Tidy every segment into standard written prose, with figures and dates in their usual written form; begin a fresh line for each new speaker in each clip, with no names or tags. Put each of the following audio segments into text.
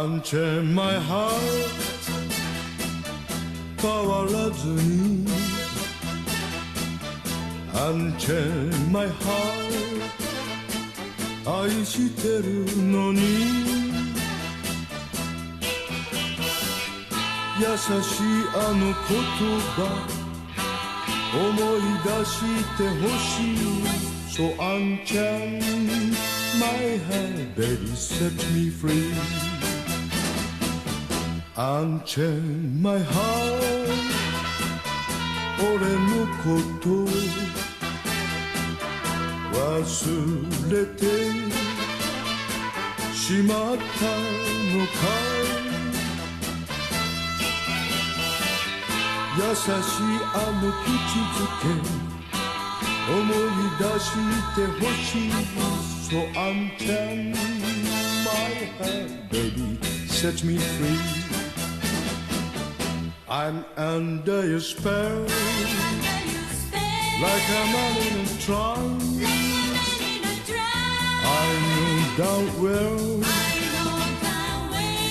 Unchain my heart 変わらずに Unchain my heart 愛してるのに優しいあの言葉思い出してほしい So unchain my heart baby set me free Unchain my heart 俺のこと忘れてしまったのか優しいあの口づけ思い出してほしい So unchain my heart baby set me free I'm under your spell Like a man in a trance I know down well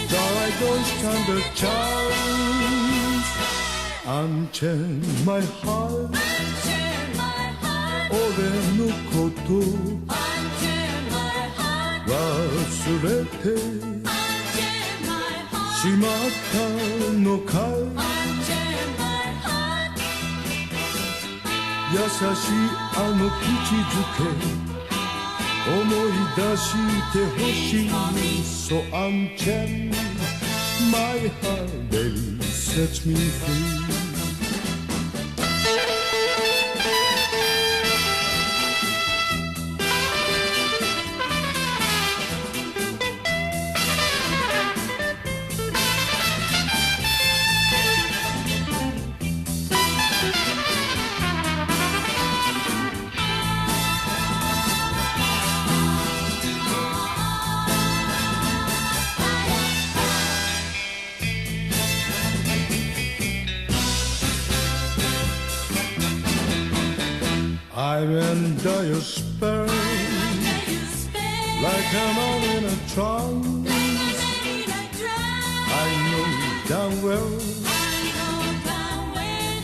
That I don't stand a chance Unchain my heart 俺のこと忘れてしまったのか優しいあの口づけ思い出してほしい So unchain my heart baby set me free I'm under your spell Like a man in a trance I know damn well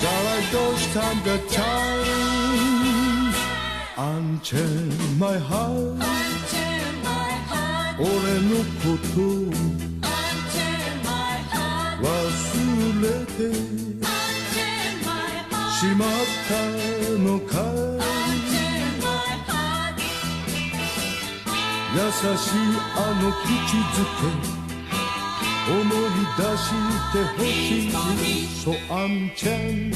That I don't stand the chance Unchain my heart 俺のこと忘れてしまったのか優しいあの口づけ思い出してほしい So unchain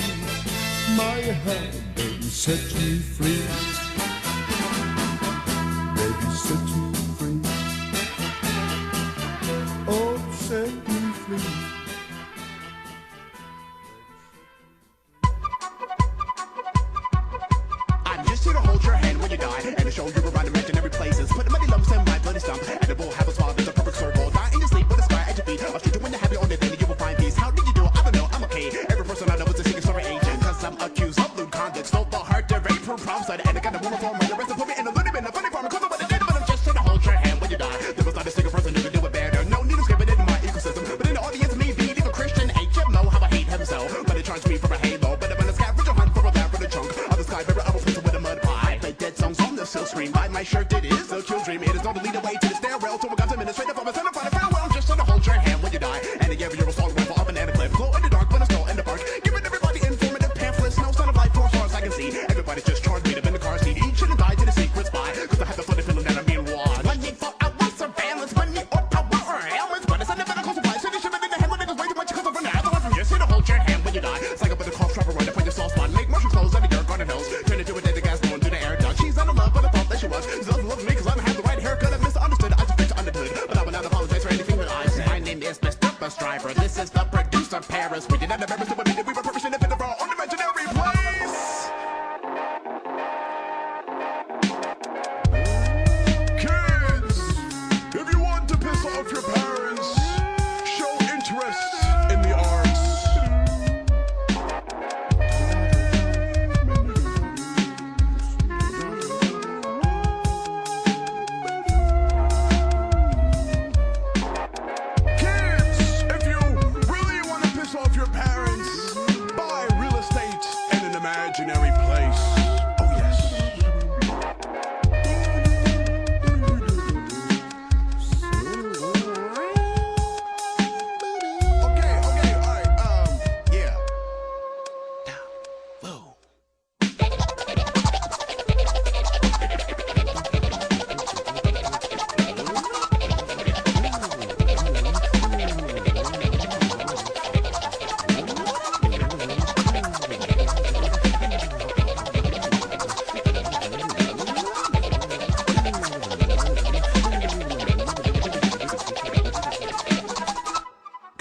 my heart baby set me free Baby set me free Oh set me free
I'm just here to hold your hand when you die And to show you around imaginary places Put money lumps in my bloody stump And it will have a smile that's a perfect circle Die in your sleep with a sky at your feet I'll shoot you when you're happy on the day that you will find peace How did you do it? I don't know, I'm okay Every person I know is a secret story agent Cause I'm accused of lewd conduct Stole the heart to rape from prom side And I got a woman for my arrest and put me in a loony bin A funny farm cause I'm what I did But I'm just here to hold your hand when you die There was not a single person who could do it better No need to skip it in my ecosystem But in the audience me being a Christian HM know how I hate himself But it charged me for a halo But I'm in a scavenger hunt for a lavender chunk Of the sky bearer I will place it with a mud pie I play dead songs on the silk screen By my shirt it is a chill dream It is not to lead away to the stairwell To a God's administrative office And I'm trying to farewell I'm just here to hold your hand when you die And again you're a assault rifle up an cliff Glow in the dark when I stroll in the park Giving everybody informative pamphlets No sign of life for as far as I can see Everybody's just charged me to be in the car seat Each should have died to the secret spy Cause I have the funny feeling that I'm being watched Money for our surveillance Money or power or ailments But it's a medical supply City shipping in the hand when niggas way too much Cause I'm running out I'm just here to hold your hand when you die Psych up with a cough trapper right up on your soft spot Make Martian clothes out of your garden hills Turn into a dead gas going through the air duct She's not in love but I thought that she was She doesn't love me cause I don't have the right haircut I misunderstood I just fixed understood But I will not apologize for anything that I said My name is Mr. Bus Driver This is the producer Paris We did not have ever stood with it We were purposing to fit of our own imaginary place Kids, if you want to piss off your parents Show interest in the arts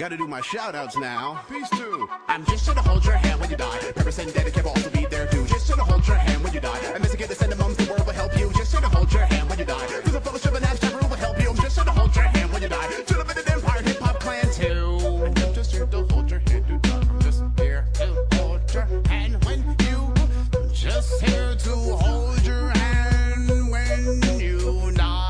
gotta do my shout-outs now.
Peace too.
I'm just sure to hold your hand when you die. Purpose and dedicate will also be there too. Just sure to hold your hand when you die. And Mr. Get the send the mums, the world will help you. Just sure to hold your hand when you die. Cause the fellowship and abstract rule will help you. I'm just sure to hold your hand when you die. To the Minute Empire Hip Hop Clan too. And I'm just here to hold your hand to die. I'm just here to hold your hand when you. I'm just here to hold your hand when you die.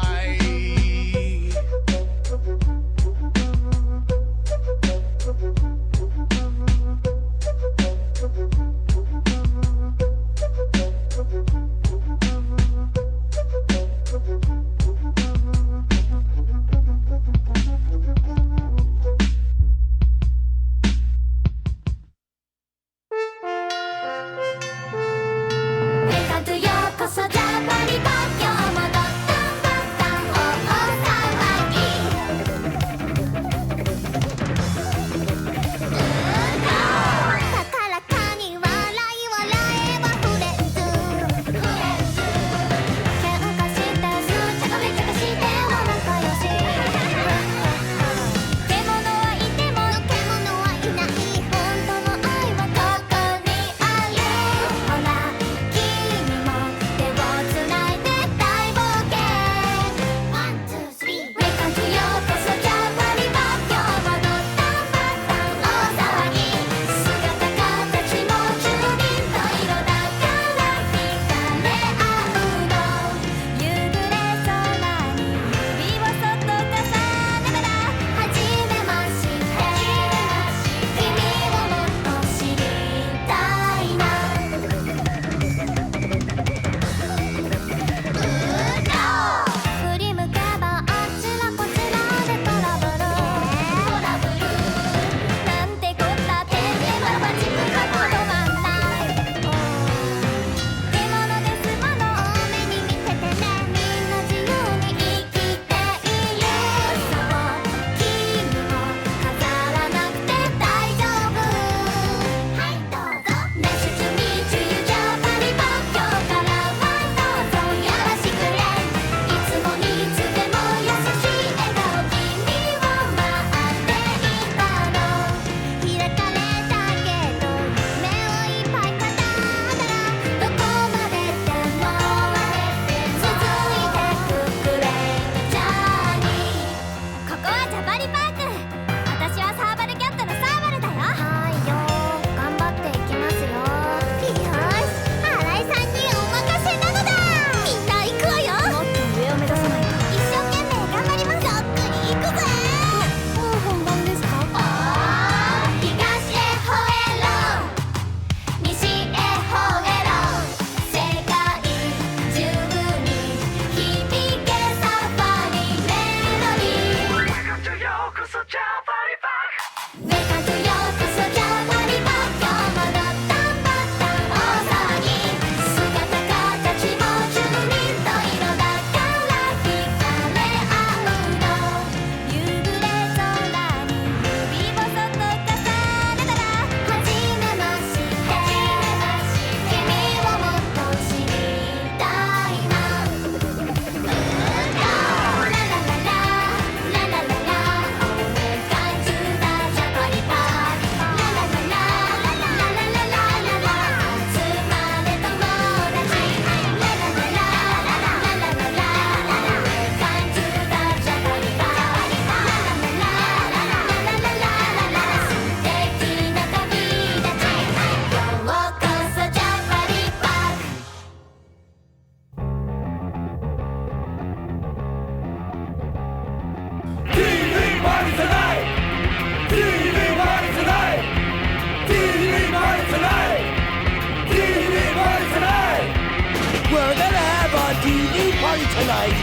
tonight.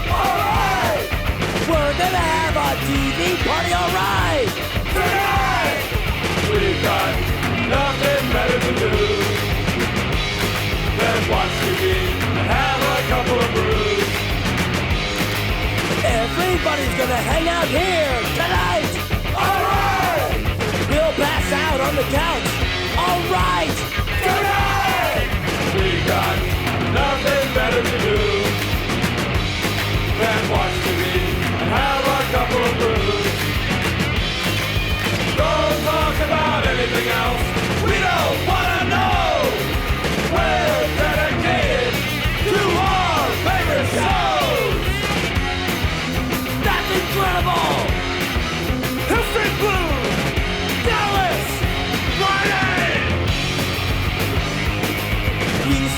Alright! We're gonna have a TV party, alright!
Tonight! We've got nothing better to do than watch TV and have a couple of brews.
Everybody's gonna hang out here tonight!
Alright!
We'll pass out on the couch, alright!
Tonight! We've got nothing better to do than watch TV and have a couple of brews.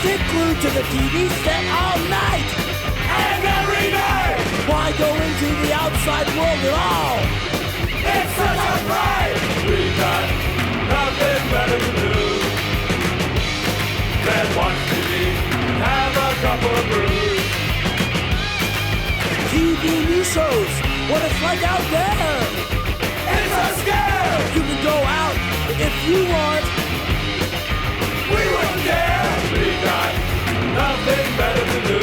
Stick glued to the TV set all night.
And every night,
Why go into the outside world at all?
it's such a fright. We got nothing better to do than watch TV and have a couple of brews.
TV news shows what it's like out there.
It's a scare.
You can go out if you want.
We wouldn't dare. We got nothing better to do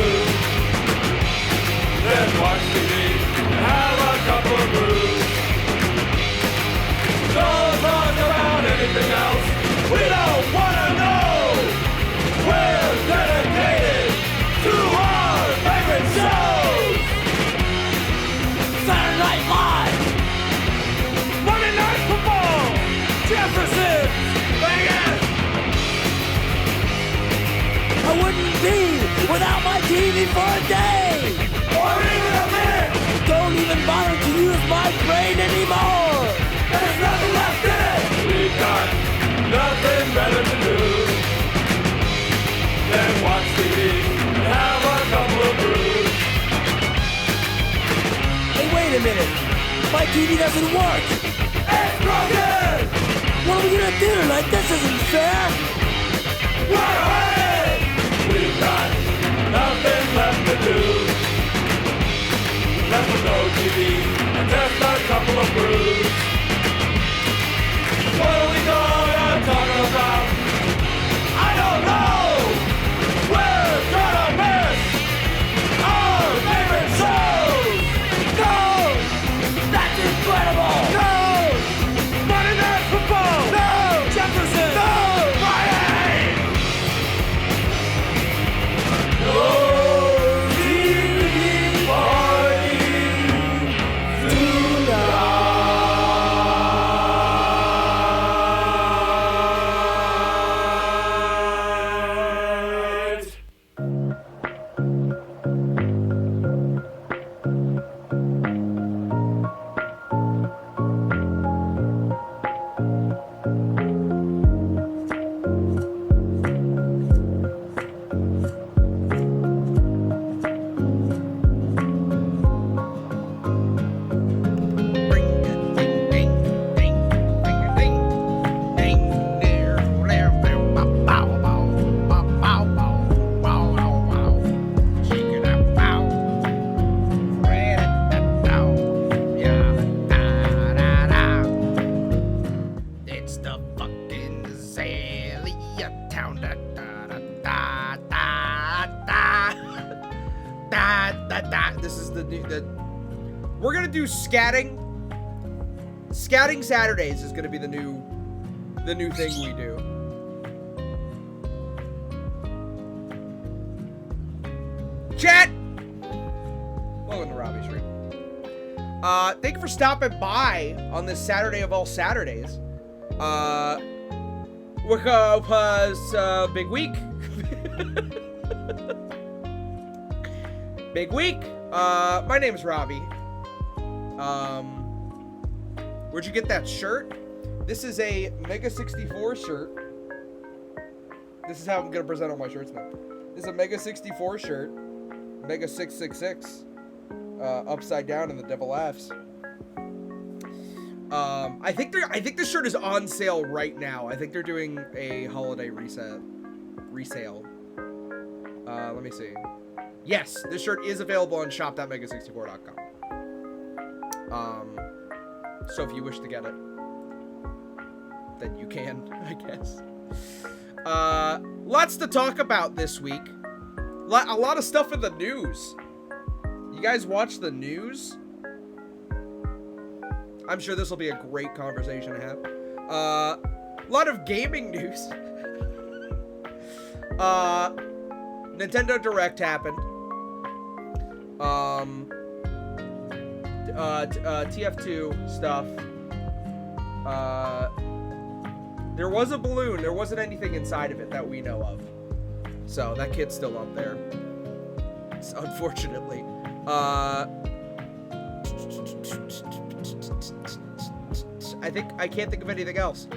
than watch TV and have a couple of brews. Don't talk about anything else. We don't want to know. We're dedicated to our favorite shows.
Saturday Night Live.
Monday Night Football. Jefferson. Vegas.
I wouldn't be without my TV for a day.
Or even a minute.
Don't even bother to use my brain anymore.
There's nothing left in it. We've got nothing better to do than watch TV and have a couple of brews.
Hey, wait a minute. My TV doesn't work.
It's broken.
What are we gonna do tonight? This isn't fair.
We're hurting. We've got nothing left to do. Left with no TV and just a couple of brews. What are we gonna talk about? I don't know. We're gonna miss our favorite shows.
No! That's incredible! No!
Monday Night Football.
No!
Jefferson.
No!
Friday. No TV party tonight.
It's the fucking Azalea Town. Da da da da da da da da. This is the new. We're gonna do scatting. Scatting Saturdays is gonna be the new thing we do. Chat. Welcome to Robbie Stream. Thank you for stopping by on this Saturday of all Saturdays. Was big week. Big week. My name's Robbie. Where'd you get that shirt? This is a Mega 64 shirt. This is how I'm gonna present all my shirts now. This is a Mega 64 shirt. Mega 666. Upside down in the devil laughs. I think this shirt is on sale right now. I think they're doing a holiday resale. Let me see. Yes, this shirt is available on shop.mega64.com. So if you wish to get it, then you can, I guess. Lots to talk about this week. A lot of stuff in the news. You guys watch the news? I'm sure this will be a great conversation to have. A lot of gaming news. Nintendo Direct happened. TF2 stuff. There was a balloon. There wasn't anything inside of it that we know of. So that kid's still up there. Unfortunately. I can't think of anything else.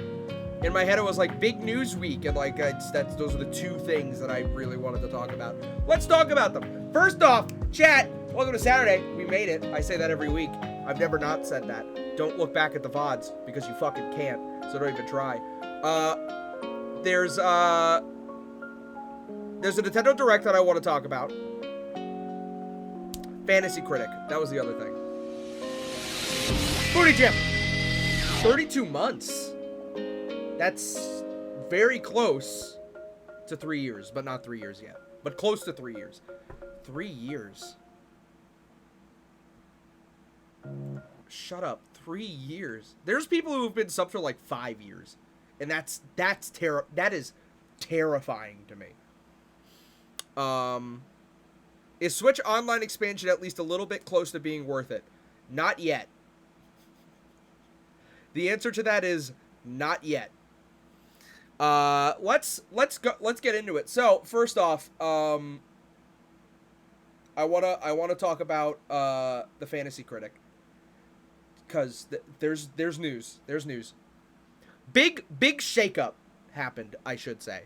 In my head, it was like big news week, and like those are the two things that I really wanted to talk about. Let's talk about them. First off, chat, welcome to Saturday. We made it. I say that every week. I've never not said that. Don't look back at the VODs because you fucking can't. So don't even try. There's a Nintendo Direct that I want to talk about. Fantasy Critic. That was the other thing. Booty Jam. 32 months. That's very close to 3 years, but not 3 years yet. But close to 3 years. 3 years. Shut up. 3 years. There's people who have been subbed for like 5 years. And that is terrifying to me. Is Switch Online expansion at least a little bit close to being worth it? Not yet. The answer to that is not yet. Let's get into it. So first off, I wanna talk about the Fantasy Critic, because there's news. There's news. Big shakeup happened, I should say.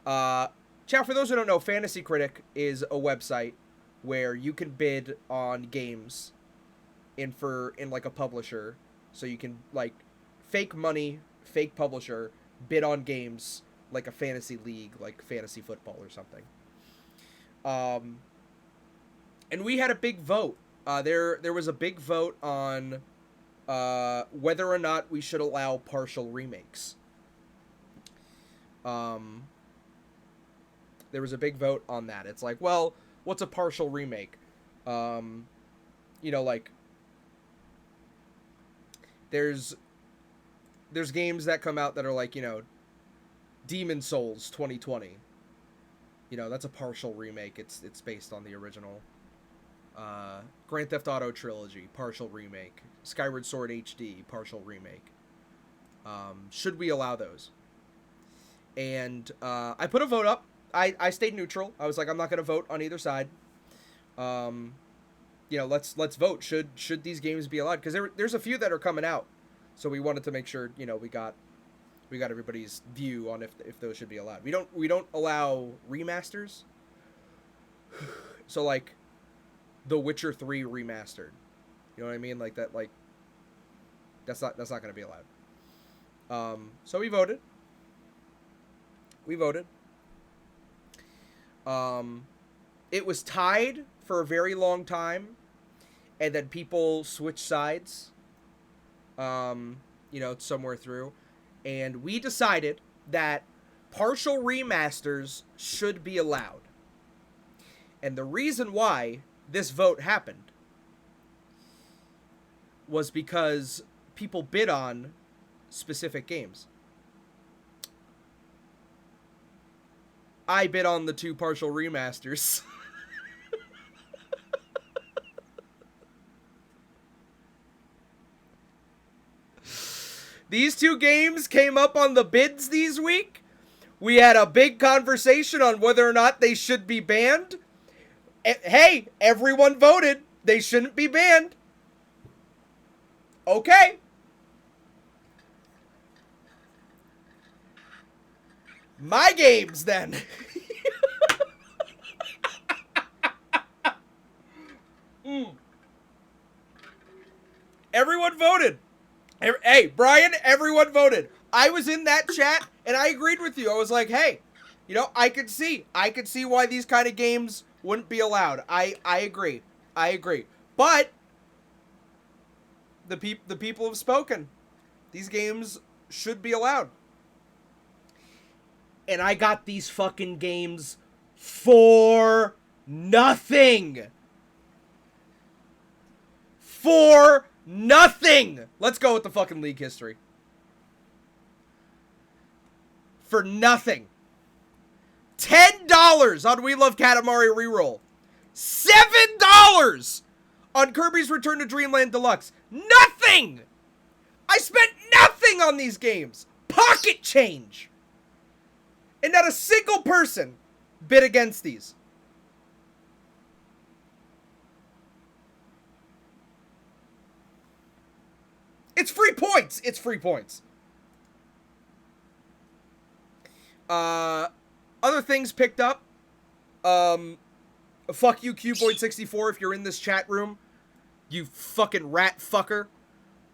Chat, for those who don't know, Fantasy Critic is a website where you can bid on games in like a publisher, so you can like fake money, fake publisher, bid on games like a fantasy league, like fantasy football or something. And we had a big vote. There was a big vote on whether or not we should allow partial remakes. There was a big vote on that. It's like, well, what's a partial remake? You know, like there's games that come out that are like, you know, Demon Souls 2020. You know, that's a partial remake. It's based on the original. Grand Theft Auto Trilogy, partial remake. Skyward Sword HD, partial remake. Should we allow those? And I put a vote up. I stayed neutral. I was like, I'm not going to vote on either side. You know, let's vote. Should these games be allowed? Because there's a few that are coming out, so we wanted to make sure, you know, we got everybody's view on if those should be allowed. We don't allow remasters. So like, The Witcher 3 remastered. You know what I mean? Like that. Like that's not going to be allowed. So we voted. It was tied for a very long time, and then people switched sides, you know, somewhere through, and we decided that partial remasters should be allowed. And the reason why this vote happened was because people bid on specific games. I bid on the 2 partial remasters. These 2 games came up on the bids these week. We had a big conversation on whether or not they should be banned. Hey, everyone voted. They shouldn't be banned. Okay. My games, then. Everyone voted. Hey, Brian, everyone voted. I was in that chat, and I agreed with you. I was like, hey, you know, I could see why these kind of games wouldn't be allowed. I agree. But the people have spoken. These games should be allowed. And I got these fucking games for nothing. For nothing. Let's go with the fucking league history. For nothing. $10 on We Love Katamari Reroll. $7 on Kirby's Return to Dreamland Deluxe. Nothing! I spent nothing on these games. Pocket change. And not a single person bid against these. It's free points. It's free points. Other things picked up. Fuck you, Cuboid64, if you're in this chat room. You fucking rat fucker.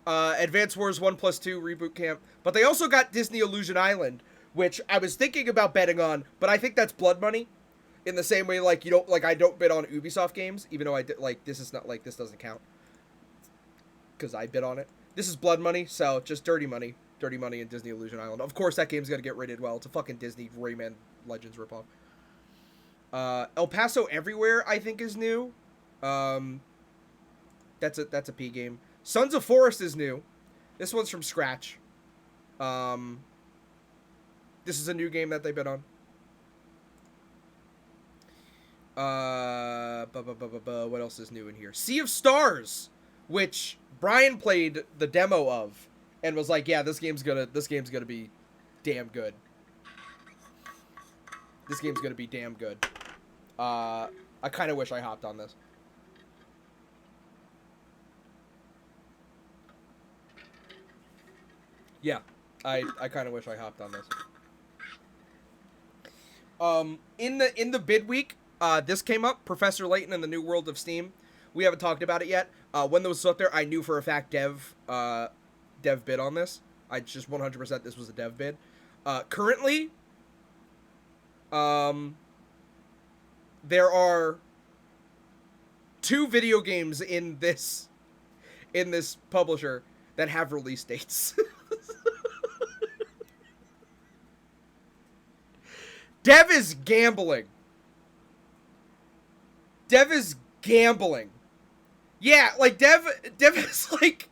Advance Wars 1+2 Reboot Camp. But they also got Disney Illusion Island, which I was thinking about betting on, but I think that's blood money. In the same way, like, I don't bid on Ubisoft games, even though this is not, this doesn't count. Because I bid on it. This is blood money, so just dirty money. Dirty money in Disney Illusion Island. Of course that game's gonna get rated well. It's a fucking Disney Rayman Legends ripoff. El Paso Everywhere, I think, is new. That's a P game. Sons of Forest is new. This one's from scratch. This is a new game that they bid on. What else is new in here? Sea of Stars, which Brian played the demo of and was like, yeah, this game's gonna be damn good. This game's gonna be damn good. I kind of wish I hopped on this. Yeah, I kind of wish I hopped on this. In the bid week, this came up, Professor Layton and the New World of Steam. We haven't talked about it yet. When this was up there, I knew for a fact Dev bid on this. I just 100% this was a Dev bid. Currently, there are 2 video games in this publisher that have release dates. Dev is gambling. Dev is gambling. Yeah, like Dev is like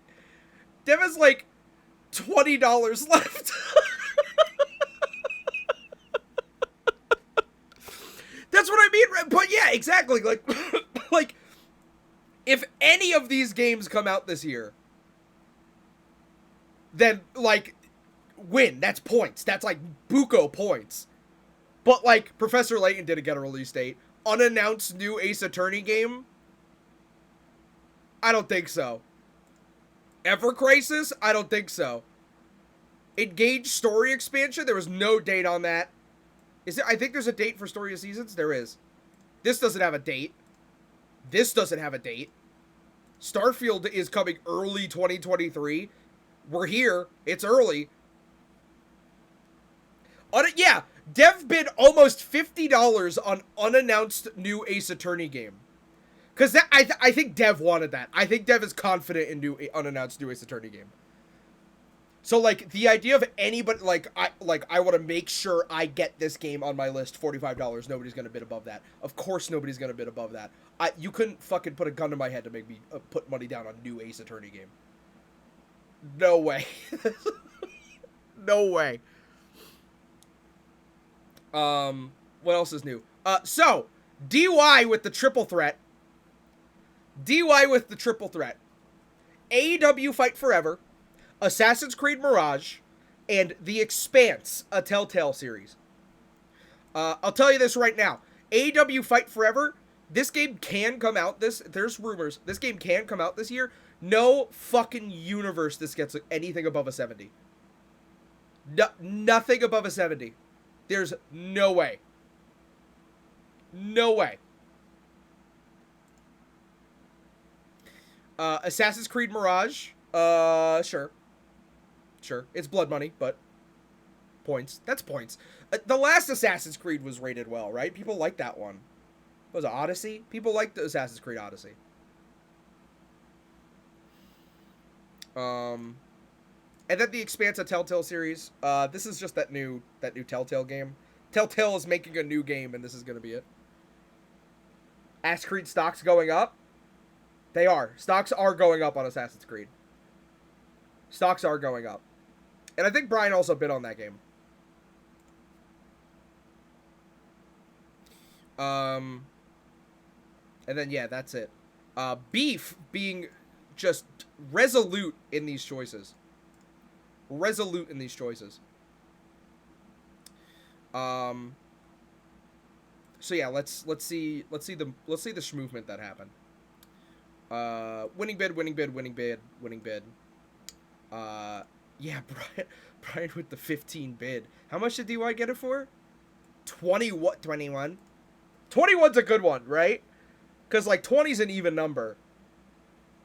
$20 left. That's what I mean. But yeah, exactly. Like, like if any of these games come out this year, then like win. That's points. That's like buco points. But like Professor Layton didn't get a release date. Unannounced new Ace Attorney game? I don't think so. Ever Crisis? I don't think so. Engage story expansion? There was no date on that. Is there? I think there's a date for Story of Seasons. There is. This doesn't have a date. This doesn't have a date. Starfield is coming early 2023. We're here. It's early. Yeah. Dev bid almost $50 on unannounced new Ace Attorney game. Because I think Dev wanted that. I think Dev is confident in unannounced new Ace Attorney game. So, like, the idea of anybody, I want to make sure I get this game on my list, $45. Nobody's going to bid above that. Of course nobody's going to bid above that. You couldn't fucking put a gun to my head to make me put money down on new Ace Attorney game. No way. No way. What else is new? So, DY with the triple threat. DY with the triple threat. AEW Fight Forever, Assassin's Creed Mirage, and The Expanse, a Telltale series. I'll tell you this right now. AEW Fight Forever, this game can come out there's rumors, this game can come out this year. No fucking universe this gets anything above a 70. No, nothing above a 70. There's no way. No way. Assassin's Creed Mirage. Sure. Sure. It's blood money, but points. That's points. The last Assassin's Creed was rated well, right? People like that one. What was it, Odyssey? People liked the Assassin's Creed Odyssey. And then The Expanse, a Telltale series. This is just that new Telltale game. Telltale is making a new game, and this is going to be it. Assassin's Creed stocks going up. They are. Stocks are going up on Assassin's Creed. Stocks are going up. And I think Brian also bid on that game. And then, yeah, that's it. Beef being just resolute in these choices. Resolute in these choices. So yeah, let's see the schmovement that happened. Winning bid. Yeah, Brian with the 15 bid. How much did DY get it for? 20 what? 21? 21's a good one, right? Because, like, 20's an even number.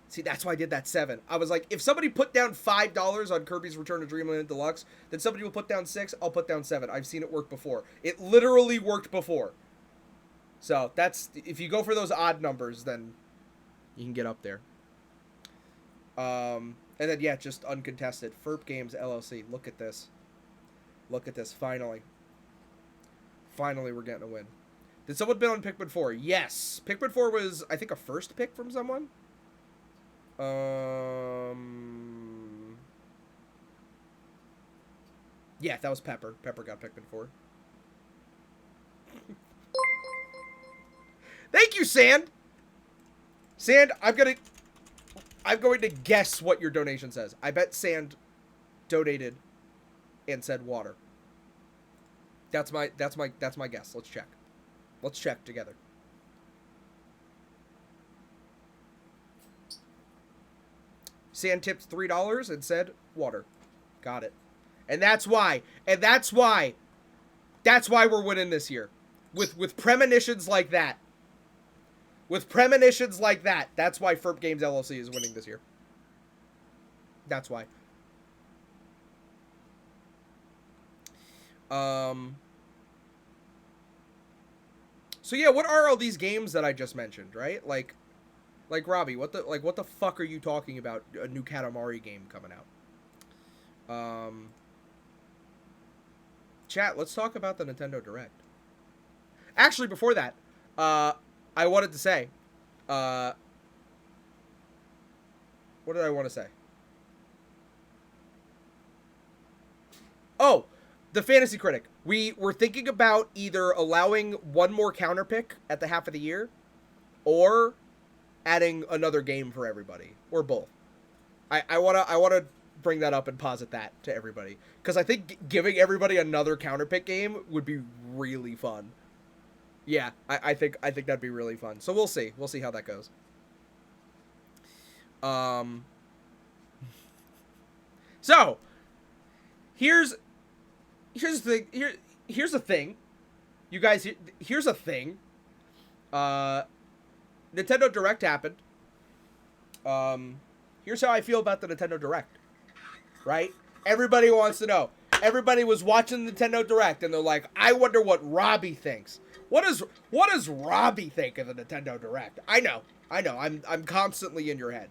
See, that's why I did that 7. I was like, if somebody put down $5 on Kirby's Return to Dreamland Deluxe, then somebody will put down 6, I'll put down 7. I've seen it work before. It literally worked before. So, that's... If you go for those odd numbers, then you can get up there. And then, yeah, just uncontested. Ferp Games LLC. Look at this. Look at this. Finally. Finally, we're getting a win. Did someone bid on Pikmin 4? Yes. Pikmin 4 was, I think, a first pick from someone. Yeah, that was Pepper. Pepper got Pikmin 4. Thank you, Sand. Sand, I'm going to guess what your donation says. I bet Sand donated and said water. That's my guess. Let's check. Let's check together. Sand tipped $3 and said water. Got it. And that's why we're winning this year. With premonitions like that. With premonitions like that. That's why Ferp Games LLC is winning this year. That's why. So yeah, what are all these games that I just mentioned, right? Like Robbie, what the fuck are you talking about? A new Katamari game coming out. Chat, let's talk about the Nintendo Direct. Actually, before that, I wanted to say, what did I want to say? Oh, the Fantasy Critic. We were thinking about either allowing one more counter pick at the half of the year, or adding another game for everybody, or both. I wanna bring that up and posit that to everybody, because I think giving everybody another counter pick game would be really fun. Yeah, I think that'd be really fun. So we'll see how that goes. So here's the thing. Here's the thing. You guys, here's a thing. Nintendo Direct happened. Here's how I feel about the Nintendo Direct. Right? Everybody wants to know. Everybody was watching Nintendo Direct and they're like, I wonder what Robbie thinks. What does Robbie think of the Nintendo Direct? I know. I'm constantly in your head.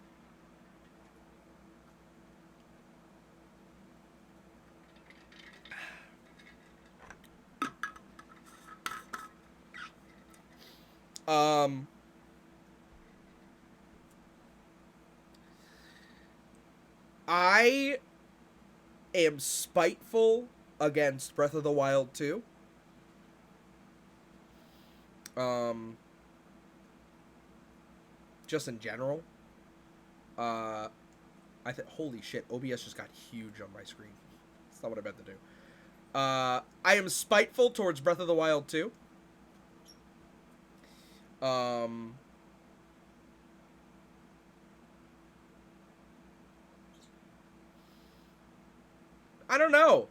I am spiteful against Breath of the Wild 2. Just in general. Holy shit, OBS just got huge on my screen. That's not what I meant to do. I am spiteful towards Breath of the Wild 2. I don't know.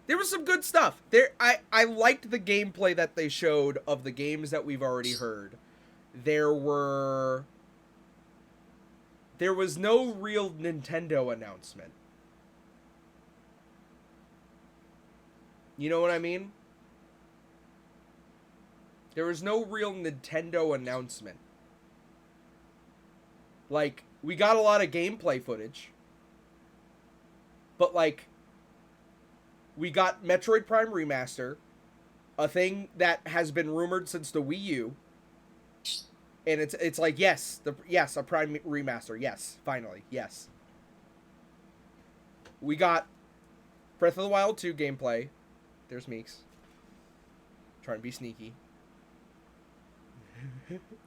There was some good stuff. I liked the gameplay that they showed of the games that we've already heard. There was no real Nintendo announcement. You know what I mean? There was no real Nintendo announcement. Like, we got a lot of gameplay footage. But, like, we got Metroid Prime Remaster, a thing that has been rumored since the Wii U. And it's like, yes, a Prime Remaster, yes, finally, yes. We got Breath of the Wild 2 gameplay. There's Meeks. Trying to be sneaky.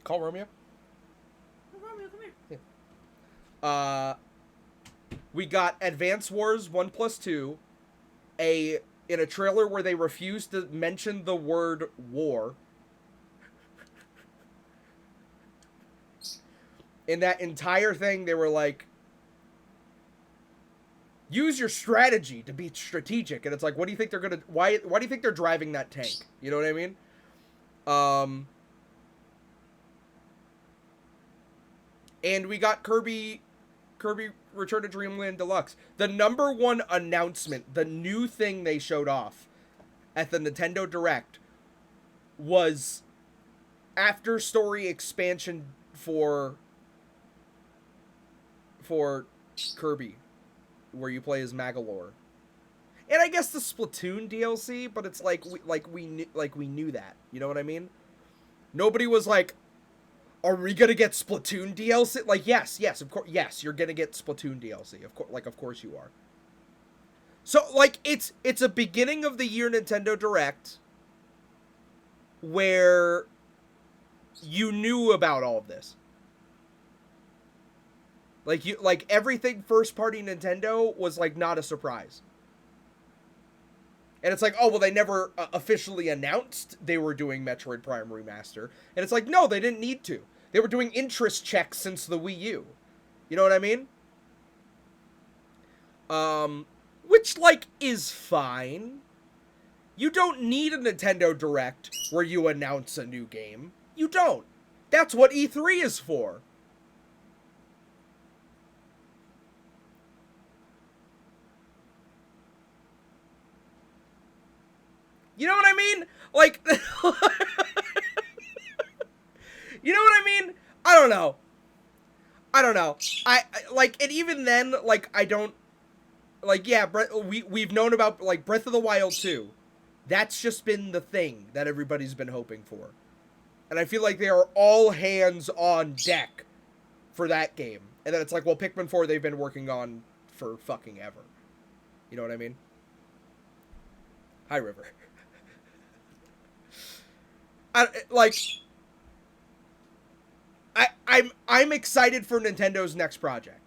Call Romeo.
Romeo, come here.
Yeah. We got Advance Wars 1+2, in a trailer where they refused to mention the word war. In that entire thing, they were like, use your strategy to be strategic. And it's like, what do you think they're gonna? Why do you think they're driving that tank? You know what I mean? And we got Kirby Return to Dreamland Deluxe. The number one announcement, the new thing they showed off at the Nintendo Direct was after story expansion for Kirby, where you play as Magalore. And I guess the Splatoon DLC, but it's like we knew that. You know what I mean? Nobody was like, are we gonna get Splatoon DLC? Like, yes, of course, yes, you're gonna get Splatoon DLC. Of course you are. So, like, it's a beginning of the year Nintendo Direct where you knew about all of this. Like everything first party Nintendo was like not a surprise. And it's like, oh, well, they never officially announced they were doing Metroid Prime Remaster. And it's like, no, they didn't need to. They were doing interest checks since the Wii U. You know what I mean? Which, like, is fine. You don't need a Nintendo Direct where you announce a new game. You don't. That's what E3 is for. You know what I mean? Like, you know what I mean? I don't know. I like, and even then, like, I don't, like, yeah, we've known about, like, Breath of the Wild 2. That's just been the thing that everybody's been hoping for. And I feel like they are all hands on deck for that game. And then it's like, well, Pikmin 4 they've been working on for fucking ever. You know what I mean? Hi, River. I'm excited for Nintendo's next project.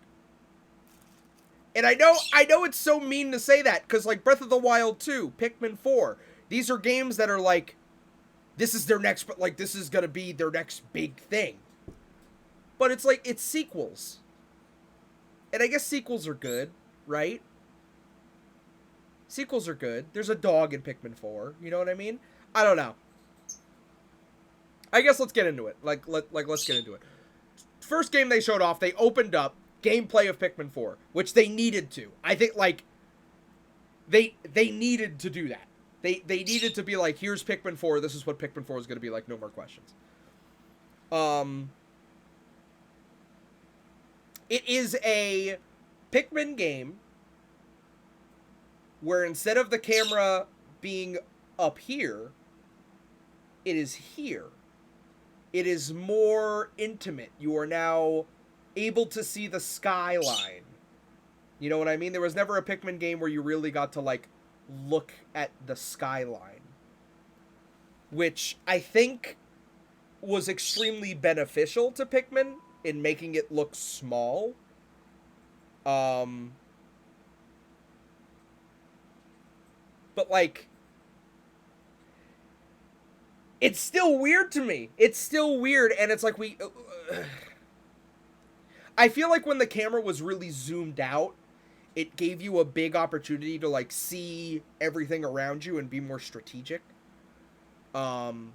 And I know it's so mean to say that, because, like, Breath of the Wild 2, Pikmin 4, these are games that are like, this is their next, like, this is gonna be their next big thing. But it's like, it's sequels. And I guess sequels are good, right? Sequels are good. There's a dog in Pikmin 4, you know what I mean? I don't know. I guess let's get into it. Let's get into it. First game they showed off, they opened up gameplay of Pikmin 4, which they needed to. I think, like, they needed to do that. They needed to be like, here's Pikmin 4, this is what Pikmin 4 is going to be like, no more questions. It is a Pikmin game where instead of the camera being up here, it is here. It is more intimate. You are now able to see the skyline. You know what I mean? There was never a Pikmin game where you really got to, like, look at the skyline. Which I think was extremely beneficial to Pikmin in making it look small. But, like, it's still weird to me. It's still weird, and it's like I feel like when the camera was really zoomed out, it gave you a big opportunity to, like, see everything around you and be more strategic. And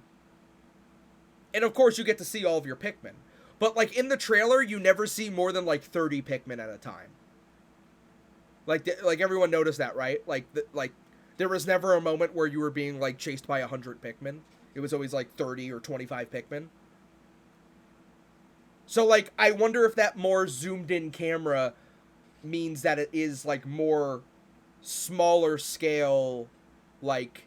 of course you get to see all of your Pikmin. But, like, in the trailer, you never see more than, like, 30 Pikmin at a time. Like everyone noticed that, right? Like, there was never a moment where you were being, like, chased by 100 Pikmin. It was always, like, 30 or 25 Pikmin. So, like, I wonder if that more zoomed-in camera means that it is, like, more smaller scale, like,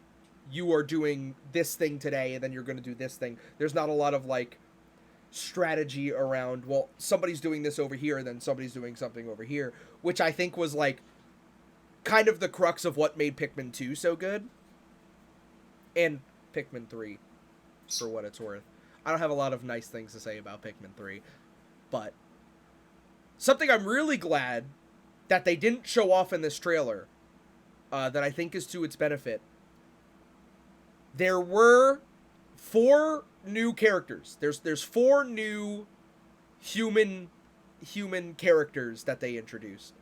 you are doing this thing today, and then you're going to do this thing. There's not a lot of, like, strategy around, well, somebody's doing this over here, and then somebody's doing something over here, which I think was, like, kind of the crux of what made Pikmin 2 so good. And Pikmin 3, for what it's worth. I don't have a lot of nice things to say about Pikmin 3, but something I'm really glad that they didn't show off in this trailer, that I think is to its benefit. There were 4 new characters. There's 4 new human characters that they introduced.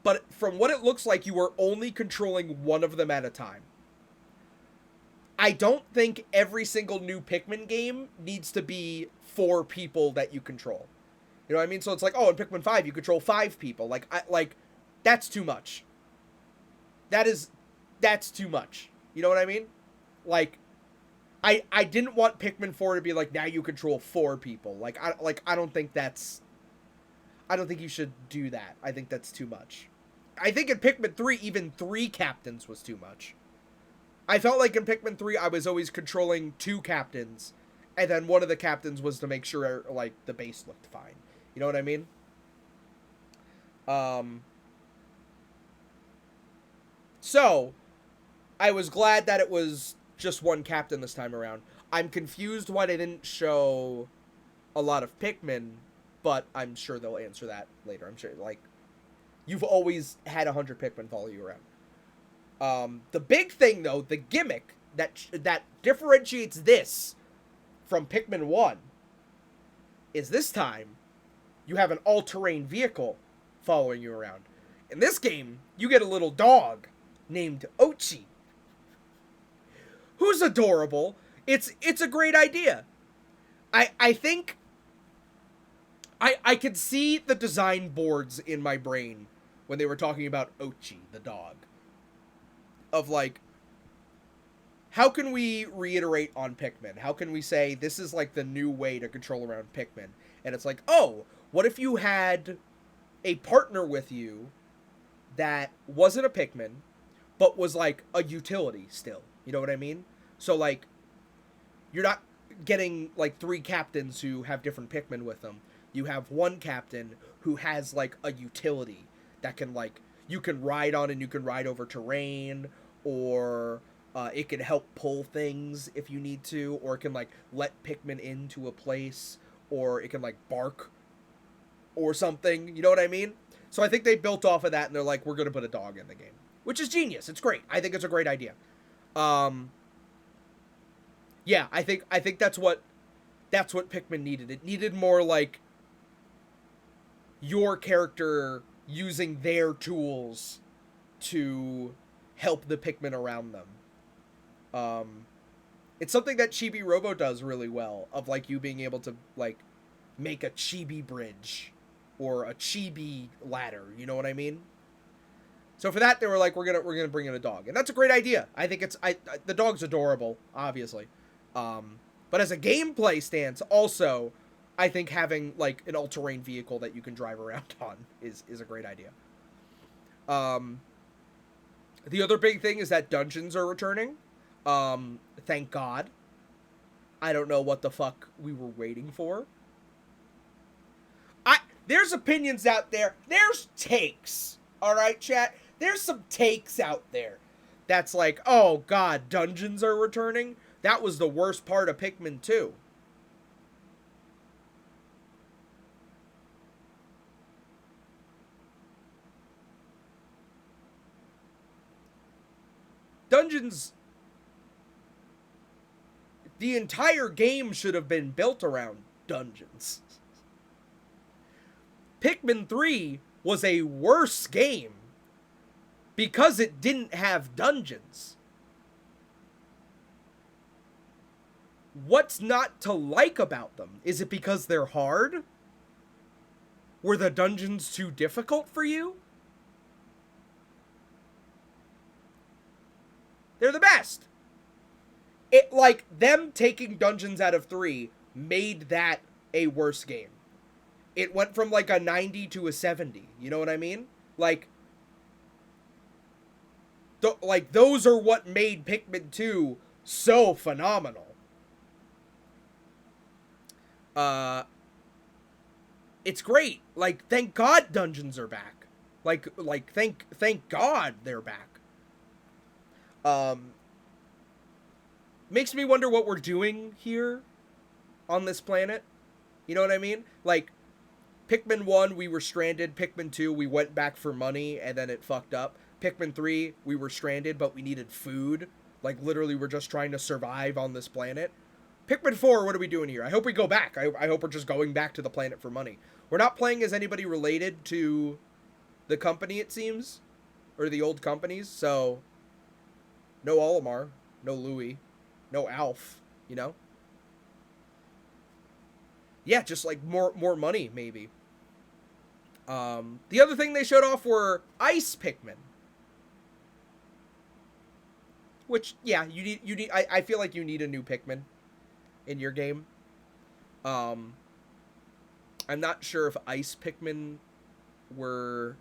but from what it looks like, you are only controlling one of them at a time. I don't think every single new Pikmin game needs to be 4 people that you control. You know what I mean? So it's like, oh, in Pikmin 5, you control 5 people. Like, that's too much. That's too much. You know what I mean? Like, I didn't want Pikmin 4 to be like, now you control 4 people. I don't think you should do that. I think that's too much. I think in Pikmin 3, even 3 captains was too much. I felt like in Pikmin 3, I was always controlling 2 captains, and then one of the captains was to make sure, like, the base looked fine. You know what I mean? So, I was glad that it was just 1 captain this time around. I'm confused why they didn't show a lot of Pikmin, but I'm sure they'll answer that later. I'm sure, like, you've always had 100 Pikmin follow you around. The big thing, though, the gimmick that differentiates this from Pikmin 1 is this time you have an all-terrain vehicle following you around. In this game, you get a little dog named Ochi, who's adorable. It's a great idea. I think I could see the design boards in my brain when they were talking about Ochi, the dog. Of like, how can we reiterate on Pikmin? How can we say this is like the new way to control around Pikmin? And it's like, oh, what if you had a partner with you that wasn't a Pikmin, but was like a utility still? You know what I mean? So like, you're not getting like 3 captains who have different Pikmin with them. You have 1 captain who has like a utility that can like, you can ride on and you can ride over terrain, or it can help pull things if you need to, or it can like let Pikmin into a place, or it can like bark or something. You know what I mean? So I think they built off of that and they're like, we're going to put a dog in the game, which is genius. It's great. I think it's a great idea. Yeah, I think that's what Pikmin needed. It needed more like your character using their tools to help the Pikmin around them. It's something that Chibi Robo does really well, of like you being able to like make a Chibi bridge or a Chibi ladder, you know what I mean? So for that, they were like, we're gonna bring in a dog, and that's a great idea. I think the dog's adorable, obviously, but as a gameplay stance, also, I think having like an all-terrain vehicle that you can drive around on is a great idea. The other big thing is that dungeons are returning. Thank God. I don't know what the fuck we were waiting for. There's opinions out there. There's takes. Alright, chat? There's some takes out there. That's like, oh god, dungeons are returning? That was the worst part of Pikmin 2. Dungeons... The entire game should have been built around dungeons. Pikmin 3 was a worse game because it didn't have dungeons. What's not to like about them? Is it because they're hard? Were the dungeons too difficult for you? They're the best. It, like, them taking dungeons out of 3 made that a worse game. It went from, like, a 90 to a 70. You know what I mean? Like, those are what made Pikmin 2 so phenomenal. It's great. Like, thank God dungeons are back. Like, thank God they're back. Makes me wonder what we're doing here on this planet. You know what I mean? Like, Pikmin 1, we were stranded. Pikmin 2, we went back for money, and then it fucked up. Pikmin 3, we were stranded, but we needed food. Like, literally, we're just trying to survive on this planet. Pikmin 4, what are we doing here? I hope we go back. I hope we're just going back to the planet for money. We're not playing as anybody related to the company, it seems, or the old companies. So no Olimar, no Louis, no Alf, you know? Yeah, just like more money, maybe. The other thing they showed off were ice Pikmin. Which, yeah, you need. I feel like you need a new Pikmin in your game. I'm not sure if ice Pikmin were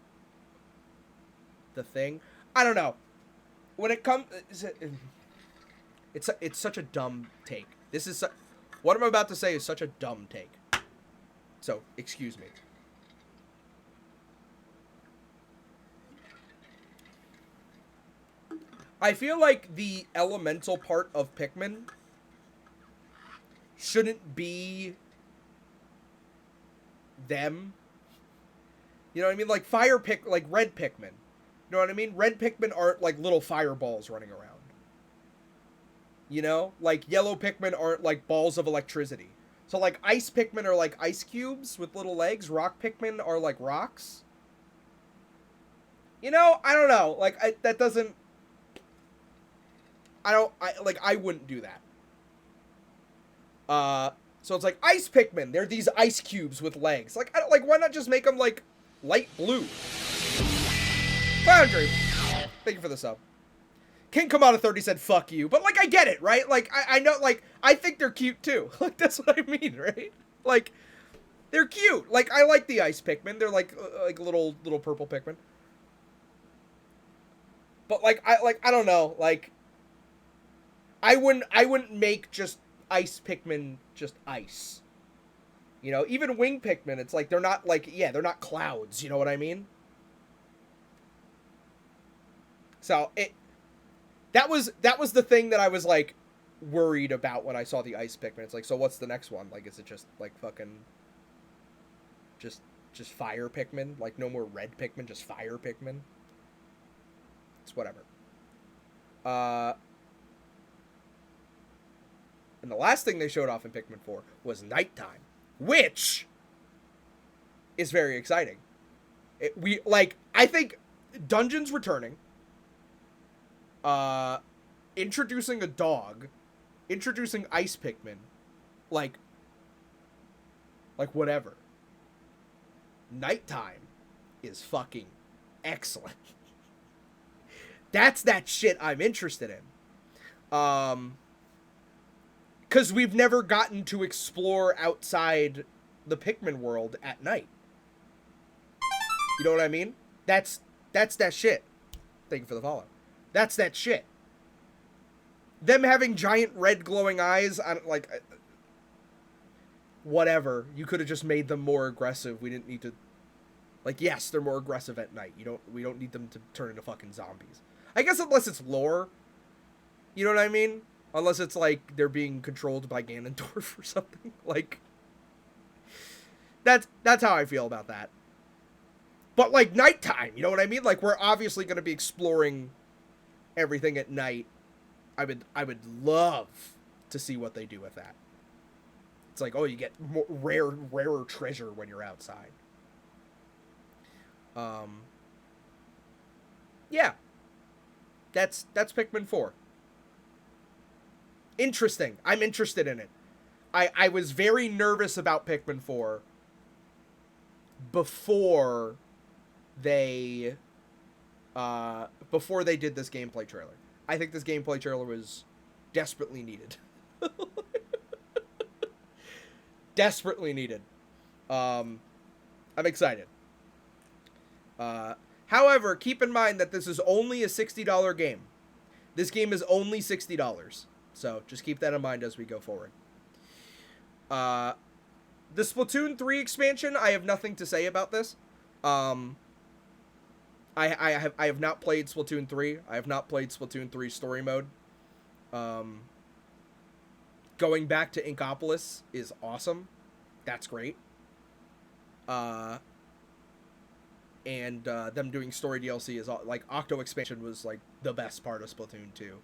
the thing. I don't know. When it comes, it's such a dumb take. What I'm about to say is such a dumb take. So, excuse me. I feel like the elemental part of Pikmin shouldn't be them. You know what I mean? Like like red Pikmin. You know what I mean? Red Pikmin aren't like little fireballs running around. You know? Like yellow Pikmin aren't like balls of electricity. So like ice Pikmin are like ice cubes with little legs. Rock Pikmin are like rocks. You know? I don't know. Like that doesn't... I wouldn't do that. So it's like ice Pikmin. They're these ice cubes with legs. Like, why not just make them like light blue? Foundry, thank you for the sub. King Kamada 30 said fuck you, but like I get it, right? Like I know, like I think they're cute too. Like that's what I mean, right? Like they're cute. Like I like the ice Pikmin. They're like little purple Pikmin. But I don't know, like I wouldn't make just ice Pikmin just ice. You know, even wing Pikmin, it's like they're not like, yeah, they're not clouds, you know what I mean? So that was the thing that I was like worried about when I saw the ice Pikmin. It's like, so what's the next one? Like, is it just like fucking just fire Pikmin? Like no more red Pikmin, just fire Pikmin? It's whatever. And the last thing they showed off in Pikmin 4 was nighttime, which is very exciting. I think dungeons returning, introducing a dog, introducing ice Pikmin, like whatever. Nighttime is fucking excellent. That's that shit I'm interested in. Because we've never gotten to explore outside the Pikmin world at night. You know what I mean? That's that shit. Thank you for the follow. That's that shit. Them having giant red glowing eyes, whatever. You could have just made them more aggressive. We didn't need to... Like, yes, they're more aggressive at night. We don't need them to turn into fucking zombies. I guess unless it's lore. You know what I mean? Unless it's like they're being controlled by Ganondorf or something. Like, that's how I feel about that. But like nighttime, you know what I mean? Like we're obviously going to be exploring everything at night. I would love to see what they do with that. It's like, oh, you get more rarer treasure when you're outside. Yeah. That's Pikmin 4. Interesting. I'm interested in it. I was very nervous about Pikmin 4 before they did this gameplay trailer. I think this gameplay trailer was desperately needed. Desperately needed. I'm excited. However, keep in mind that this is only a $60 game. This game is only $60. So just keep that in mind as we go forward. The Splatoon 3 expansion, I have nothing to say about this. I have not played Splatoon 3. I have not played Splatoon 3 story mode. Going back to Inkopolis is awesome. That's great. And them doing story DLC is like Octo expansion was like the best part of Splatoon 2.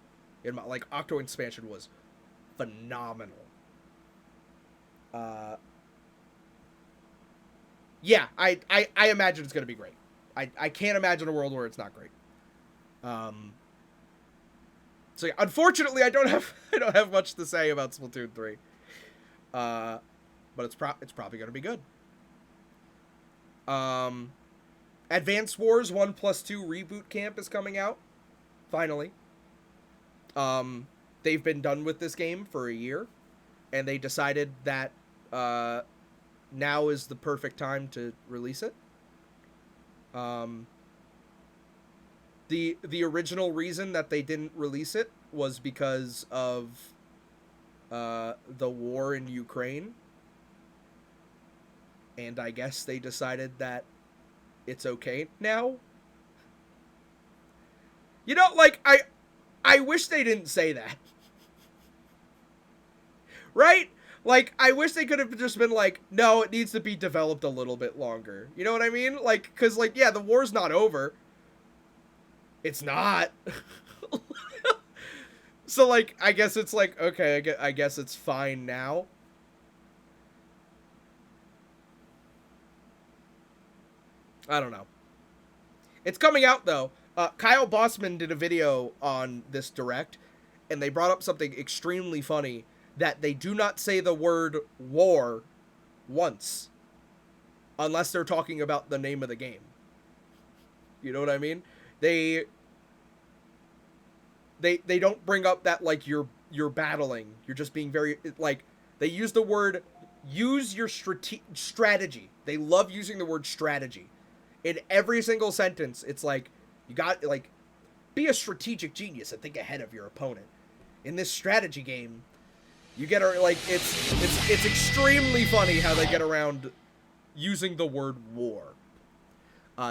Like Octo expansion was phenomenal. Yeah, I imagine it's gonna be great. I can't imagine a world where it's not great. So yeah, unfortunately, I don't have much to say about Splatoon 3. But it's probably gonna be good. Advance Wars 1+2 Reboot Camp is coming out. Finally. They've been done with this game for a year, and they decided that now is the perfect time to release it. The original reason that they didn't release it was because of the war in Ukraine, and I guess they decided that it's okay now. You know, like, I wish they didn't say that. Right? Like, I wish they could have just been like, no, it needs to be developed a little bit longer. You know what I mean? Like, because, like, yeah, the war's not over. It's not. So, like, I guess it's like, okay, I guess it's fine now. I don't know. It's coming out, though. Kyle Bossman did a video on this direct, and they brought up something extremely funny, that they do not say the word war once, unless they're talking about the name of the game. You know what I mean? They don't bring up that, like, you're battling. You're just being very, like, they use the word, use your strategy. They love using the word strategy. In every single sentence, it's like, you got, like, be a strategic genius and think ahead of your opponent. In this strategy game, you get, like, it's extremely funny how they get around using the word war.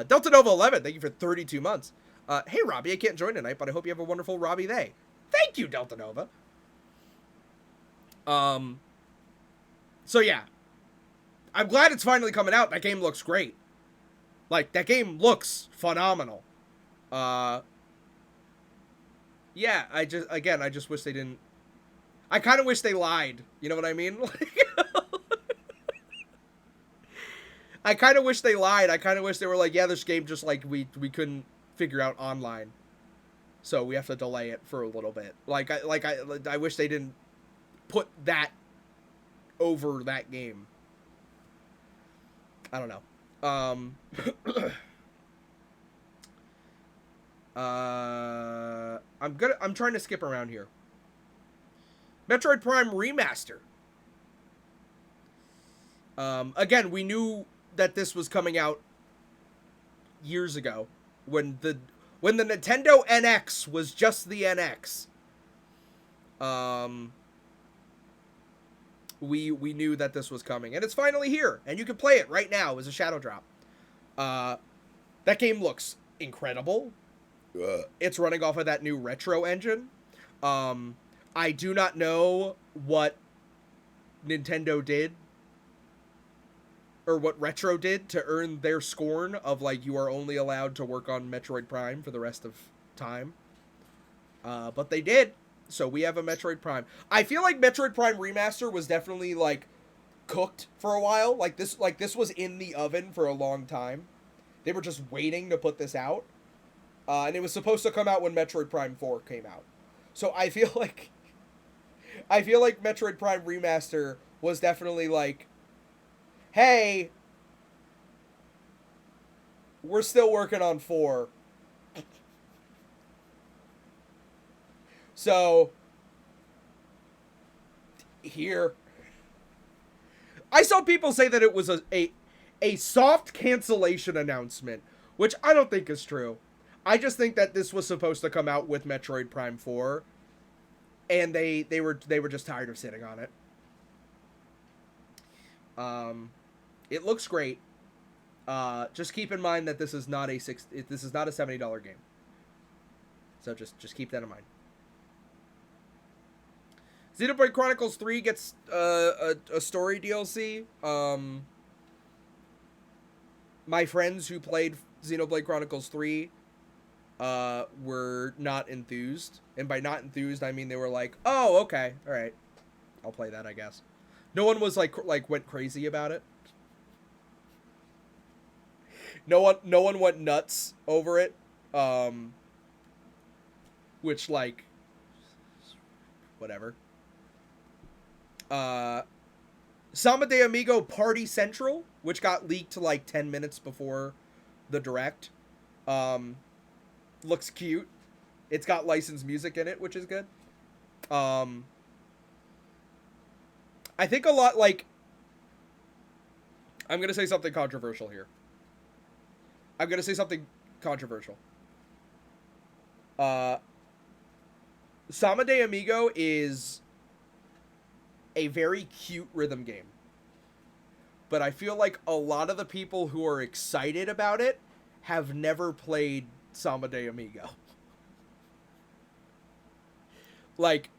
Delta Nova 11, thank you for 32 months. Hey, Robbie, I can't join tonight, but I hope you have a wonderful Robbie Day. Thank you, Delta Nova. So yeah. I'm glad it's finally coming out. That game looks great. Like, that game looks phenomenal. Yeah, I just wish they didn't... I kind of wish they lied. You know what I mean? I kind of wish they lied. I kind of wish they were like, yeah, this game just, like, we couldn't figure out online, so we have to delay it for a little bit. I wish they didn't put that over that game. I don't know. I'm trying to skip around here. Metroid Prime Remaster. Again, we knew that this was coming out years ago, when the Nintendo NX was just the NX. We knew that this was coming, and it's finally here, and you can play it right now as a shadow drop. That game looks incredible. It's running off of that new retro engine. I do not know what Nintendo did, or what Retro did, to earn their scorn of, like, you are only allowed to work on Metroid Prime for the rest of time. But they did. So we have a Metroid Prime. I feel like Metroid Prime Remaster was definitely, like, cooked for a while. Like this was in the oven for a long time. They were just waiting to put this out. And it was supposed to come out when Metroid Prime 4 came out. So I feel like Metroid Prime Remaster was definitely like, hey, we're still working on 4. So, here. I saw people say that it was a soft cancellation announcement, which I don't think is true. I just think that this was supposed to come out with Metroid Prime 4, and they were just tired of sitting on it. It looks great. Just keep in mind that this is not a $70 game. So just keep that in mind. Xenoblade Chronicles 3 gets a story DLC. My friends who played Xenoblade Chronicles 3 were not enthused. And by not enthused, I mean they were like, oh, okay, all right. I'll play that, I guess. No one was like went crazy about it. no one went nuts over it. Which, like, whatever. Sama de Amigo Party Central, which got leaked like 10 minutes before the direct. Looks cute. It's got licensed music in it, which is good. I think a lot, like, I'm going to say something controversial here. Sama de Amigo is a very cute rhythm game. But I feel like a lot of the people who are excited about it have never played Sama de Amigo. Like,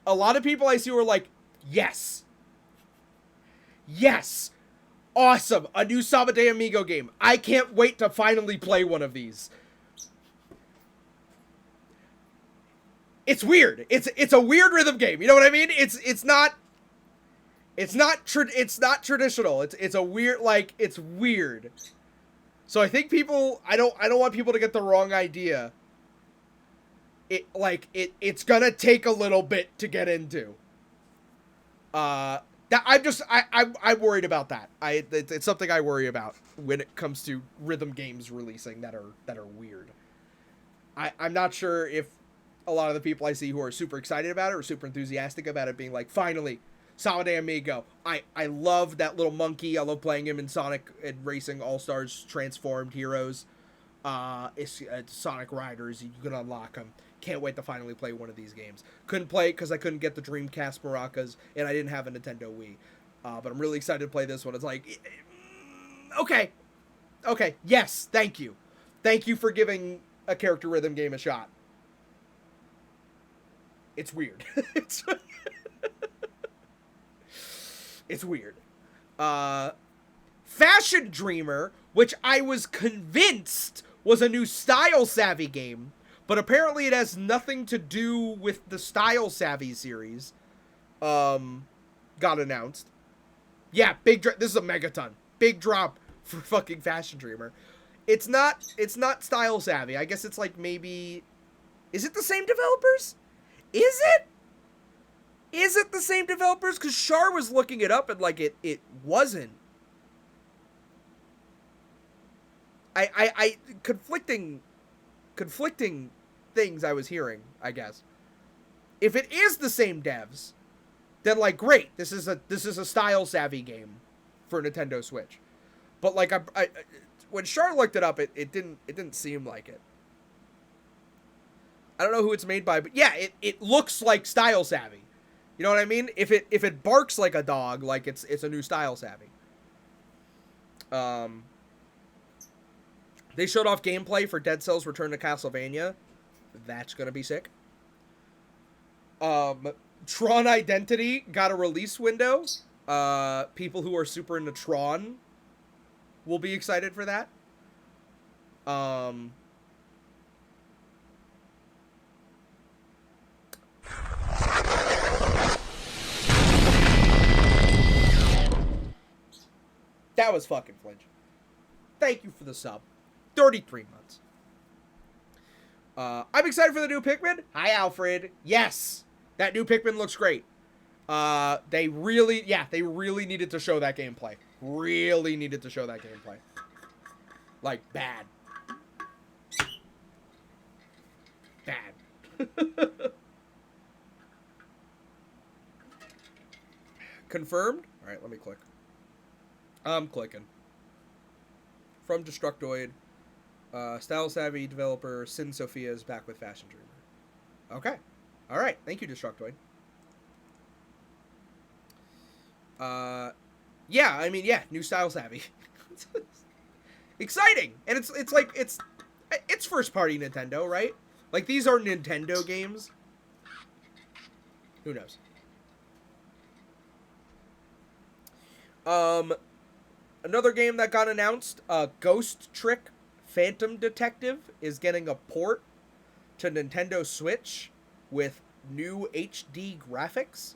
a lot of people I see were like, yes, awesome, a new Sama de Amigo game. I can't wait to finally play one of these. It's weird. It's a weird rhythm game. You know what I mean? It's not traditional. It's a weird, like, it's weird. So I think people, I don't want people to get the wrong idea. It's gonna take a little bit to get into. I'm worried about that. It's something I worry about when it comes to rhythm games releasing that are weird. I'm not sure if a lot of the people I see who are super excited about it or super enthusiastic about it being like, finally, Sama de Amigo. I love that little monkey. I love playing him in Sonic and Racing All-Stars Transformed Heroes. It's Sonic Riders. You can unlock them. Can't wait to finally play one of these games. Couldn't play it because I couldn't get the Dreamcast maracas, and I didn't have a Nintendo Wii. But I'm really excited to play this one. It's like, okay, yes, thank you. Thank you for giving a character rhythm game a shot. It's weird. It's weird. Fashion Dreamer, which I was convinced was a new Style Savvy game, but apparently it has nothing to do with the Style Savvy series, got announced. Yeah, this is a megaton. Big drop for fucking Fashion Dreamer. It's not Style Savvy. I guess it's like maybe, is it the same developers? Is it the same developers? Because Char was looking it up and, like, it wasn't. I conflicting things I was hearing, I guess. If it is the same devs, then, like, great. This is a Style Savvy game for Nintendo Switch. But, like, I when Char looked it up, it didn't seem like it. I don't know who it's made by, but yeah, it looks like Style Savvy. You know what I mean? If it barks like a dog, like it's a new Style Savvy. They showed off gameplay for Dead Cells Return to Castlevania. That's gonna be sick. Tron Identity got a release window. People who are super into Tron will be excited for that. That was fucking flinch. Thank you for the sub. 33 months. I'm excited for the new Pikmin. Hi, Alfred. Yes, that new Pikmin looks great. They really needed to show that gameplay. Really needed to show that gameplay. Like, bad. Bad. Confirmed? All right, let me click. I'm clicking. From Destructoid. Style Savvy developer Sin Sophia is back with Fashion Dreamer. Okay. All right. Thank you, Destructoid. Yeah, I mean, yeah, new Style Savvy. Exciting. And it's first party Nintendo, right? Like, these are Nintendo games. Who knows? Another game that got announced, Ghost Trick Phantom Detective is getting a port to Nintendo Switch with new HD graphics.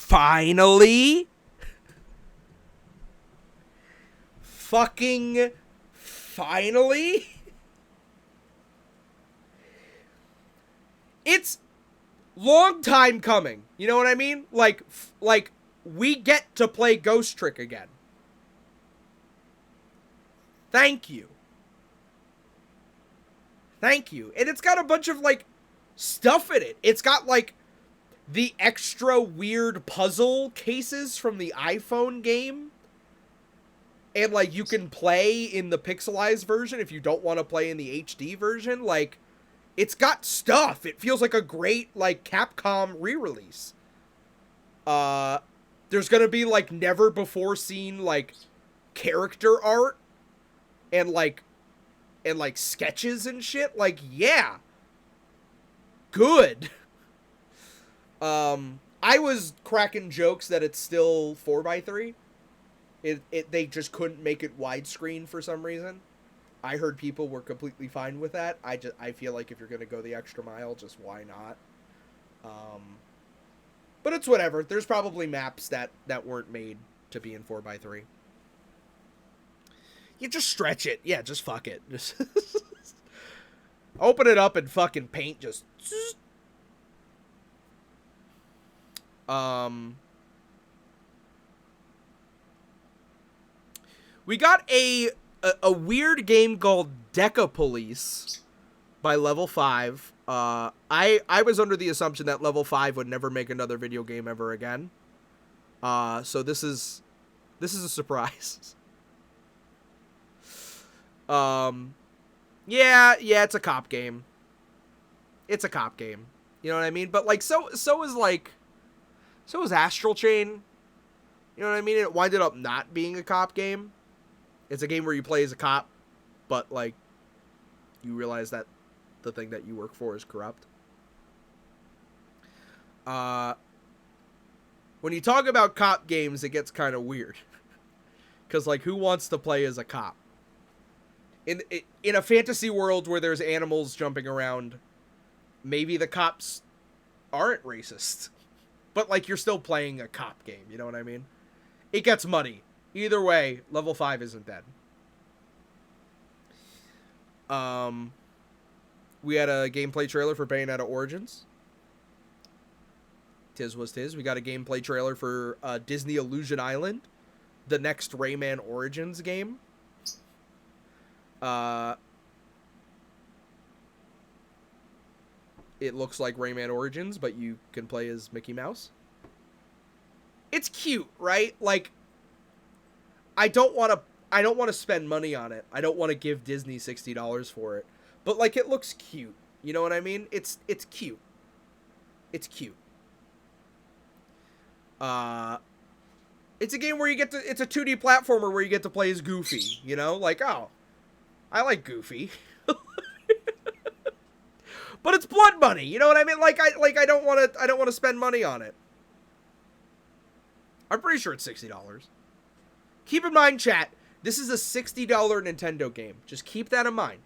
Finally, fucking finally, it's long time coming. You know what I mean? Like we get to play Ghost Trick again. Thank you. Thank you. And it's got a bunch of, like, stuff in it. It's got, like, the extra weird puzzle cases from the iPhone game. And, like, you can play in the pixelized version if you don't want to play in the HD version. Like, it's got stuff. It feels like a great, like, Capcom re-release. There's gonna be, like, never-before-seen, like, character art. And, like, sketches and shit. Like, yeah. Good. I was cracking jokes that it's still 4x3. They just couldn't make it widescreen for some reason. I heard people were completely fine with that. I feel like if you're gonna go the extra mile, just why not? But it's whatever. There's probably maps that weren't made to be in 4x3. You just stretch it. Yeah, just fuck it. Just open it up and fucking paint just... We got a weird game called Deca Police by Level 5. I was under the assumption that Level 5 would never make another video game ever again. So this is a surprise. Yeah, it's a cop game. It's a cop game. You know what I mean? But, like, so is Astral Chain. You know what I mean? It winded up not being a cop game. It's a game where you play as a cop, but, like, you realize that the thing that you work for is corrupt. When you talk about cop games, it gets kind of weird. Because, like, who wants to play as a cop? In a fantasy world where there's animals jumping around, maybe the cops aren't racist. But, like, you're still playing a cop game, you know what I mean? It gets muddy. Either way, Level 5 isn't dead. We had a gameplay trailer for Bayonetta Origins. Tis was tis. We got a gameplay trailer for Disney Illusion Island, the next Rayman Origins game. It looks like Rayman Origins, but you can play as Mickey Mouse. It's cute, right? Like, I don't want to spend money on it. I don't want to give Disney $60 for it. But, like, it looks cute. You know what I mean? It's cute. It's cute. It's a game where it's a 2D platformer where you get to play as Goofy, you know? Like, oh, I like Goofy. But it's blood money, you know what I mean? Like I don't want to spend money on it. I'm pretty sure it's $60. Keep in mind, chat, this is a $60 Nintendo game. Just keep that in mind.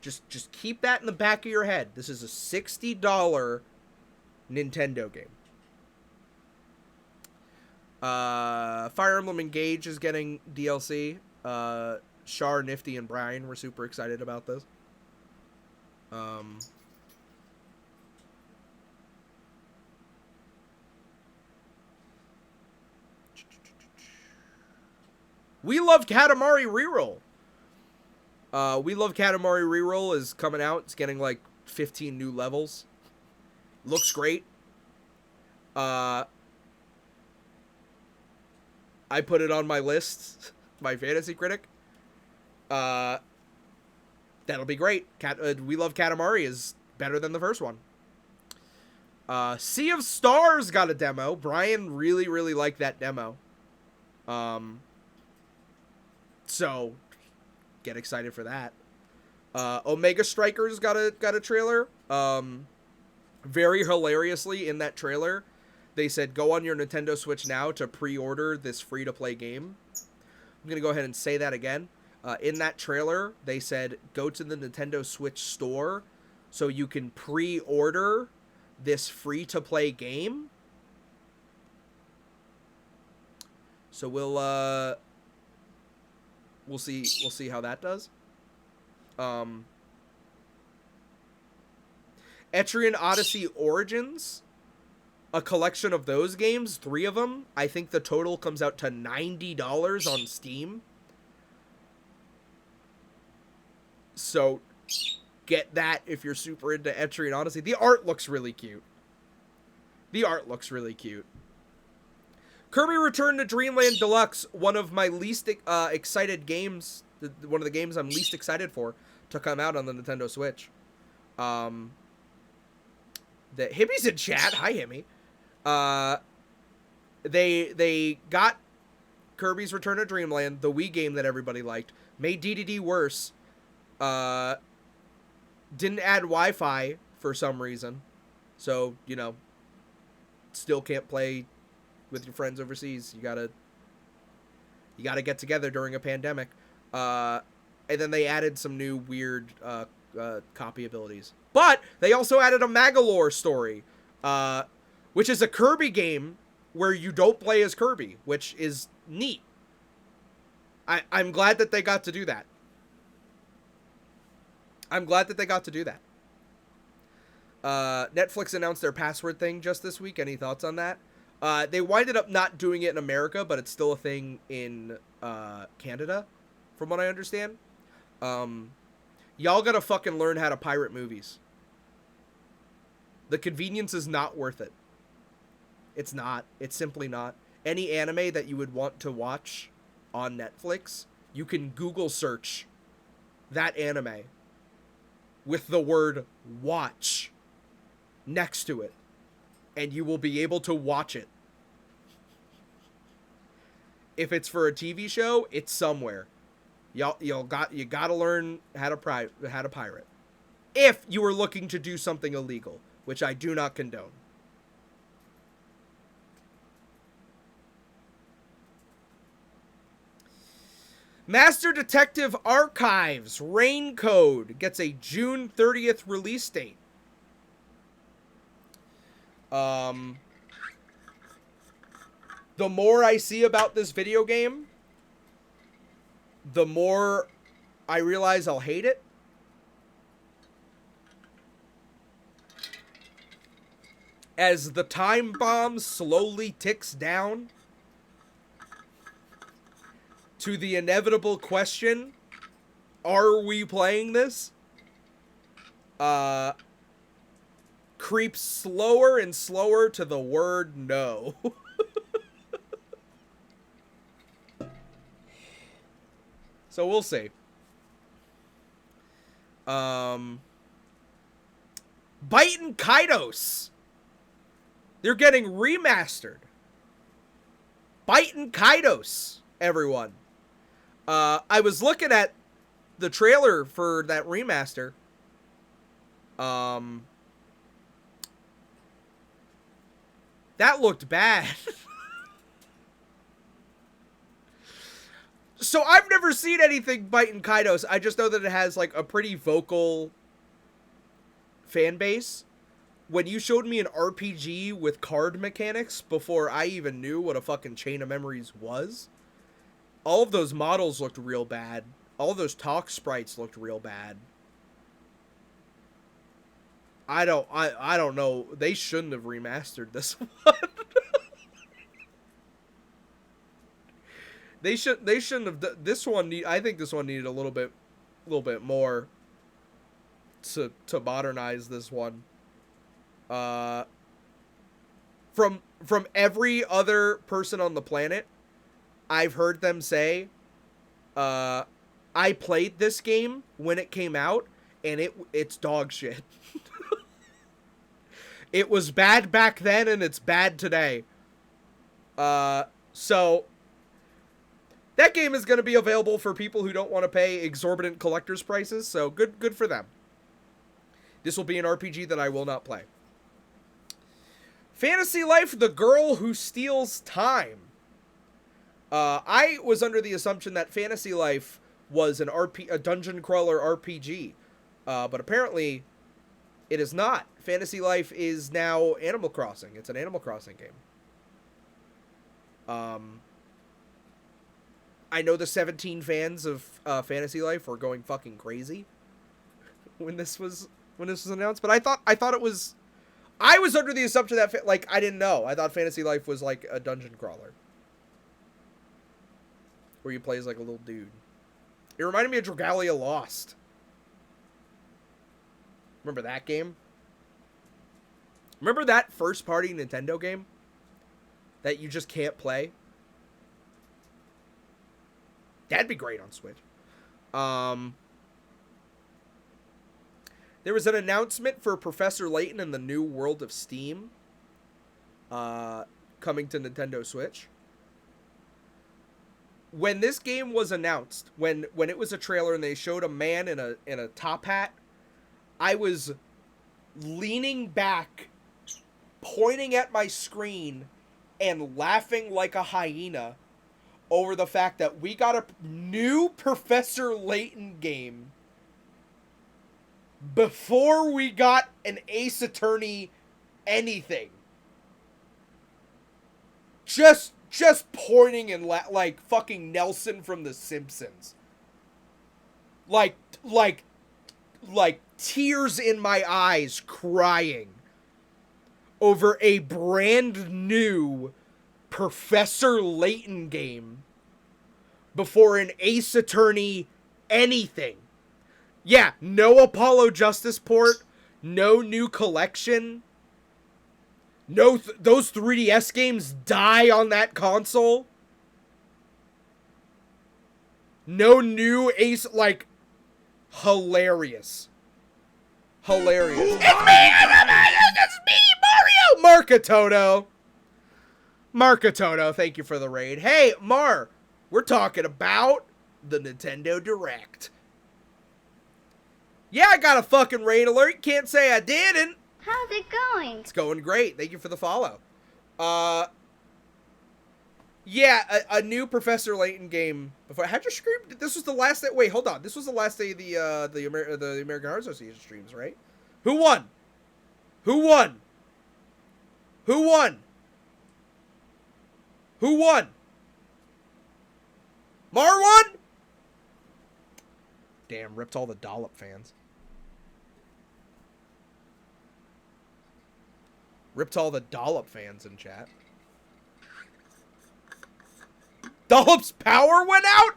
Just keep that in the back of your head. This is a $60 Nintendo game. Fire Emblem Engage is getting DLC. Char, Nifty, and Brian were super excited about this. We Love Katamari Reroll. We Love Katamari Reroll is coming out. It's getting like 15 new levels. Looks great. I put it on my list, my fantasy critic. That'll be great. We Love Katamari is better than the first one. Sea of Stars got a demo. Brian really, really liked that demo. So get excited for that. Omega Strikers got a trailer. Very hilariously in that trailer, they said go on your Nintendo Switch now to pre-order this free-to-play game. I'm gonna go ahead and say that again. In that trailer, they said go to the Nintendo Switch store so you can pre-order this free-to-play game. So we'll see how that does. Etrian Odyssey Origins, a collection of those games, 3 of them. I think the total comes out to $90 on Steam. So get that if you're super into Etrian Odyssey. The art looks really cute. Kirby Return to Dreamland Deluxe, one of my least excited games, one of the games I'm least excited for to come out on the Nintendo Switch. The Himmy's in chat. Hi, Himmy. They got Kirby's Return to Dreamland, the Wii game that everybody liked, made DDD worse. Didn't add Wi-Fi for some reason. So, you know, still can't play with your friends overseas. You gotta get together during a pandemic. And then they added some new weird copy abilities. But they also added a Magalore story, which is a Kirby game where you don't play as Kirby, which is neat. I'm glad that they got to do that. Netflix announced their password thing just this week. Any thoughts on that? They winded up not doing it in America, but it's still a thing in Canada, from what I understand. Y'all gotta fucking learn how to pirate movies. The convenience is not worth it. It's not. It's simply not. Any anime that you would want to watch on Netflix, you can Google search that anime with the word watch next to it, and you will be able to watch it. If it's for a TV show, it's somewhere. You gotta learn how to pirate. If you are looking to do something illegal, which I do not condone. Master Detective Archives Rain Code gets a June 30th release date. The more I see about this video game, the more I realize I'll hate it. As the time bomb slowly ticks down to the inevitable question, are we playing this? Creeps slower and slower to the word no. So we'll see. Bite and Kaidos. They're getting remastered. Bite and Kaidos, everyone. I was looking at the trailer for that remaster. That looked bad. So I've never seen anything Bite and Kaidos. I just know that it has like a pretty vocal fan base. When you showed me an RPG with card mechanics before I even knew what a fucking Chain of Memories was, all of those models looked real bad. All of those talk sprites looked real bad. I don't know. They shouldn't have remastered this one. They shouldn't have this one. I think this one needed a little bit more to modernize this one. From every other person on the planet, I've heard them say, I played this game when it came out, and it's dog shit. It was bad back then, and it's bad today. So that game is going to be available for people who don't want to pay exorbitant collector's prices, so good for them. This will be an RPG that I will not play. Fantasy Life: The Girl Who Steals Time. I was under the assumption that Fantasy Life was a dungeon crawler RPG. But apparently it is not. Fantasy Life is now Animal Crossing. It's an Animal Crossing game. I know the 17 fans of Fantasy Life were going fucking crazy when this was announced, but I thought it was. I was under the assumption that I didn't know. I thought Fantasy Life was like a dungeon crawler where you play as like a little dude. It reminded me of Dragalia Lost. Remember that game? Remember that first party Nintendo game that you just can't play? That'd be great on Switch. There was an announcement for Professor Layton and the New World of Steam coming to Nintendo Switch. When this game was announced, when it was a trailer and they showed a man in a top hat, I was leaning back, pointing at my screen, and laughing like a hyena over the fact that we got a new Professor Layton game before we got an Ace Attorney anything. Just pointing and like fucking Nelson from The Simpsons. Like tears in my eyes, crying over a brand new Professor Layton game before an Ace Attorney anything. Yeah, no Apollo Justice port, no new collection. No, those 3DS games die on that console. No new Ace, like, hilarious. Hilarious. It's me, Mario! Markatoto, thank you for the raid. Hey, Mar, we're talking about the Nintendo Direct. Yeah, I got a fucking raid alert. Can't say I didn't.
How's it going?
It's going great. Thank you for the follow. Yeah, a new Professor Layton game. Before how'd you scream? This was the last day. Wait, hold on. This was the last day of the American Heart Association streams, right? Who won? Who won? Who won? Who won? Mar won? Damn, ripped all the Dollop fans. Ripped all the Dollop fans in chat. Dollop's power went out?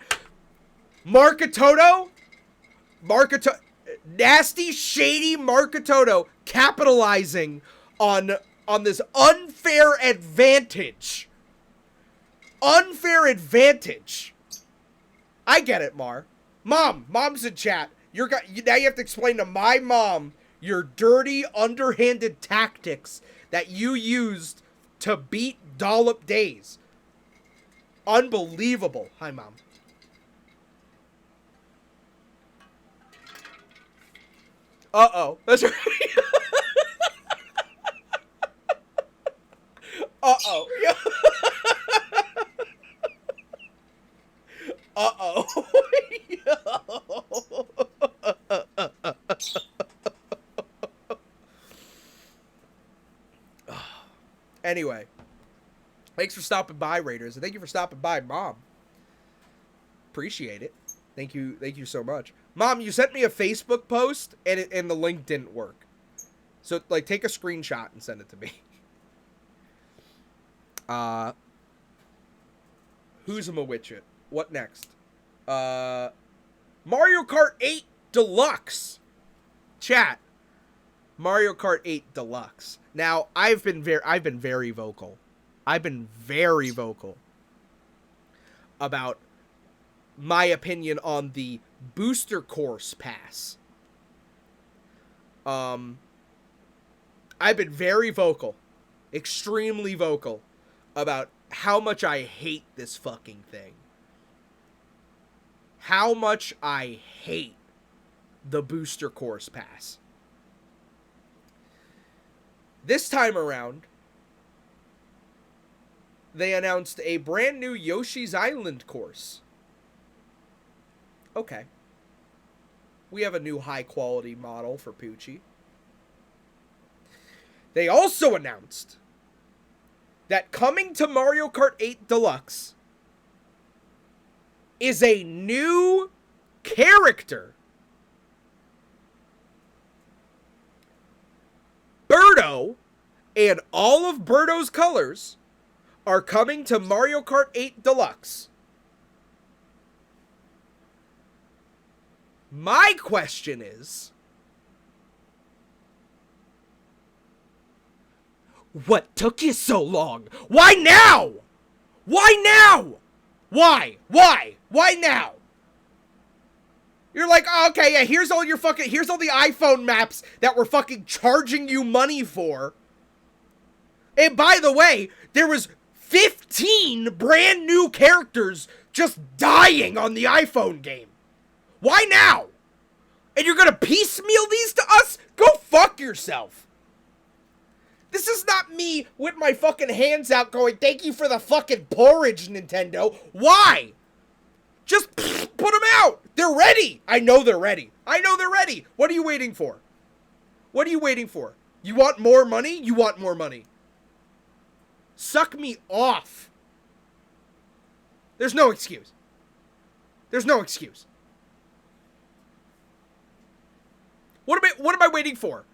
Markatoto? Nasty, shady Markatoto capitalizing on this unfair advantage. Unfair advantage. I get it, Mar. Mom's in chat. Now you have to explain to my mom your dirty, underhanded tactics that you used to beat Dollop Days. Unbelievable. Hi, Mom. Uh-oh. That's right. Uh-oh. Uh-oh. Anyway, thanks for stopping by, Raiders, and thank you for stopping by, Mom. Appreciate it. Thank you so much. Mom, you sent me a Facebook post, and the link didn't work. So, like, take a screenshot and send it to me. Who's a Mawitchit? What next? Mario Kart 8 Deluxe. Chat. Mario Kart 8 Deluxe. Now, I've been very vocal. I've been very vocal about my opinion on the Booster Course Pass. I've been very vocal, extremely vocal, about how much I hate this fucking thing. How much I hate the Booster Course Pass. This time around, they announced a brand new Yoshi's Island course. Okay. We have a new high-quality model for Poochie. They also announced that coming to Mario Kart 8 Deluxe is a new character. Birdo and all of Birdo's colors are coming to Mario Kart 8 Deluxe. My question is, what took you so long? Why now? Why now? Why? Why now? You're like, oh, okay, yeah, here's all the iPhone maps that we're fucking charging you money for. And by the way, there was 15 brand new characters just dying on the iPhone game. Why now? And you're gonna piecemeal these to us? Go fuck yourself. This is not me with my fucking hands out going, thank you for the fucking porridge, Nintendo. Why? Just put them out. They're ready. I know they're ready. What are you waiting for? You want more money? You want more money. Suck me off. There's no excuse. What am I waiting for?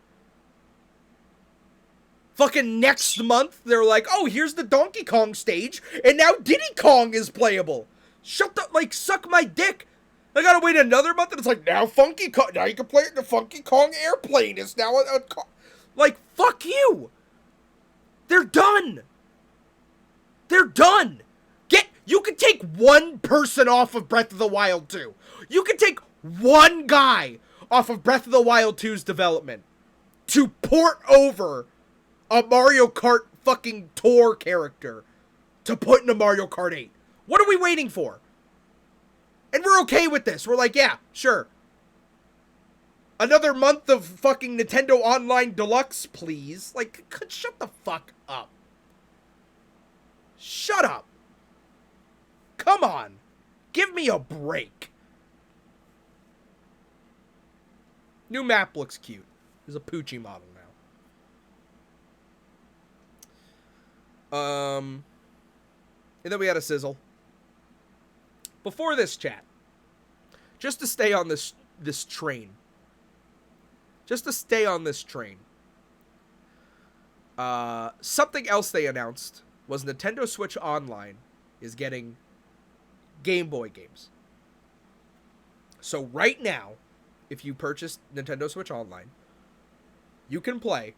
Fucking next month, they're like, oh, here's the Donkey Kong stage, and now Diddy Kong is playable. Suck my dick. I gotta wait another month, and it's like, now now you can play it, the Funky Kong airplane is now like, fuck you. They're done. You can take one person off of Breath of the Wild 2. You can take one guy off of Breath of the Wild 2's development to port over a Mario Kart fucking tour character to put into Mario Kart 8. What are we waiting for? And we're okay with this. We're like, yeah, sure. Another month of fucking Nintendo Online Deluxe, please. Like, shut the fuck up. Shut up. Come on. Give me a break. New map looks cute. There's a Poochie model now. And then we had a sizzle. Before this, chat, just to stay on this train. Something else they announced was Nintendo Switch Online is getting Game Boy games. So right now, if you purchase Nintendo Switch Online, you can play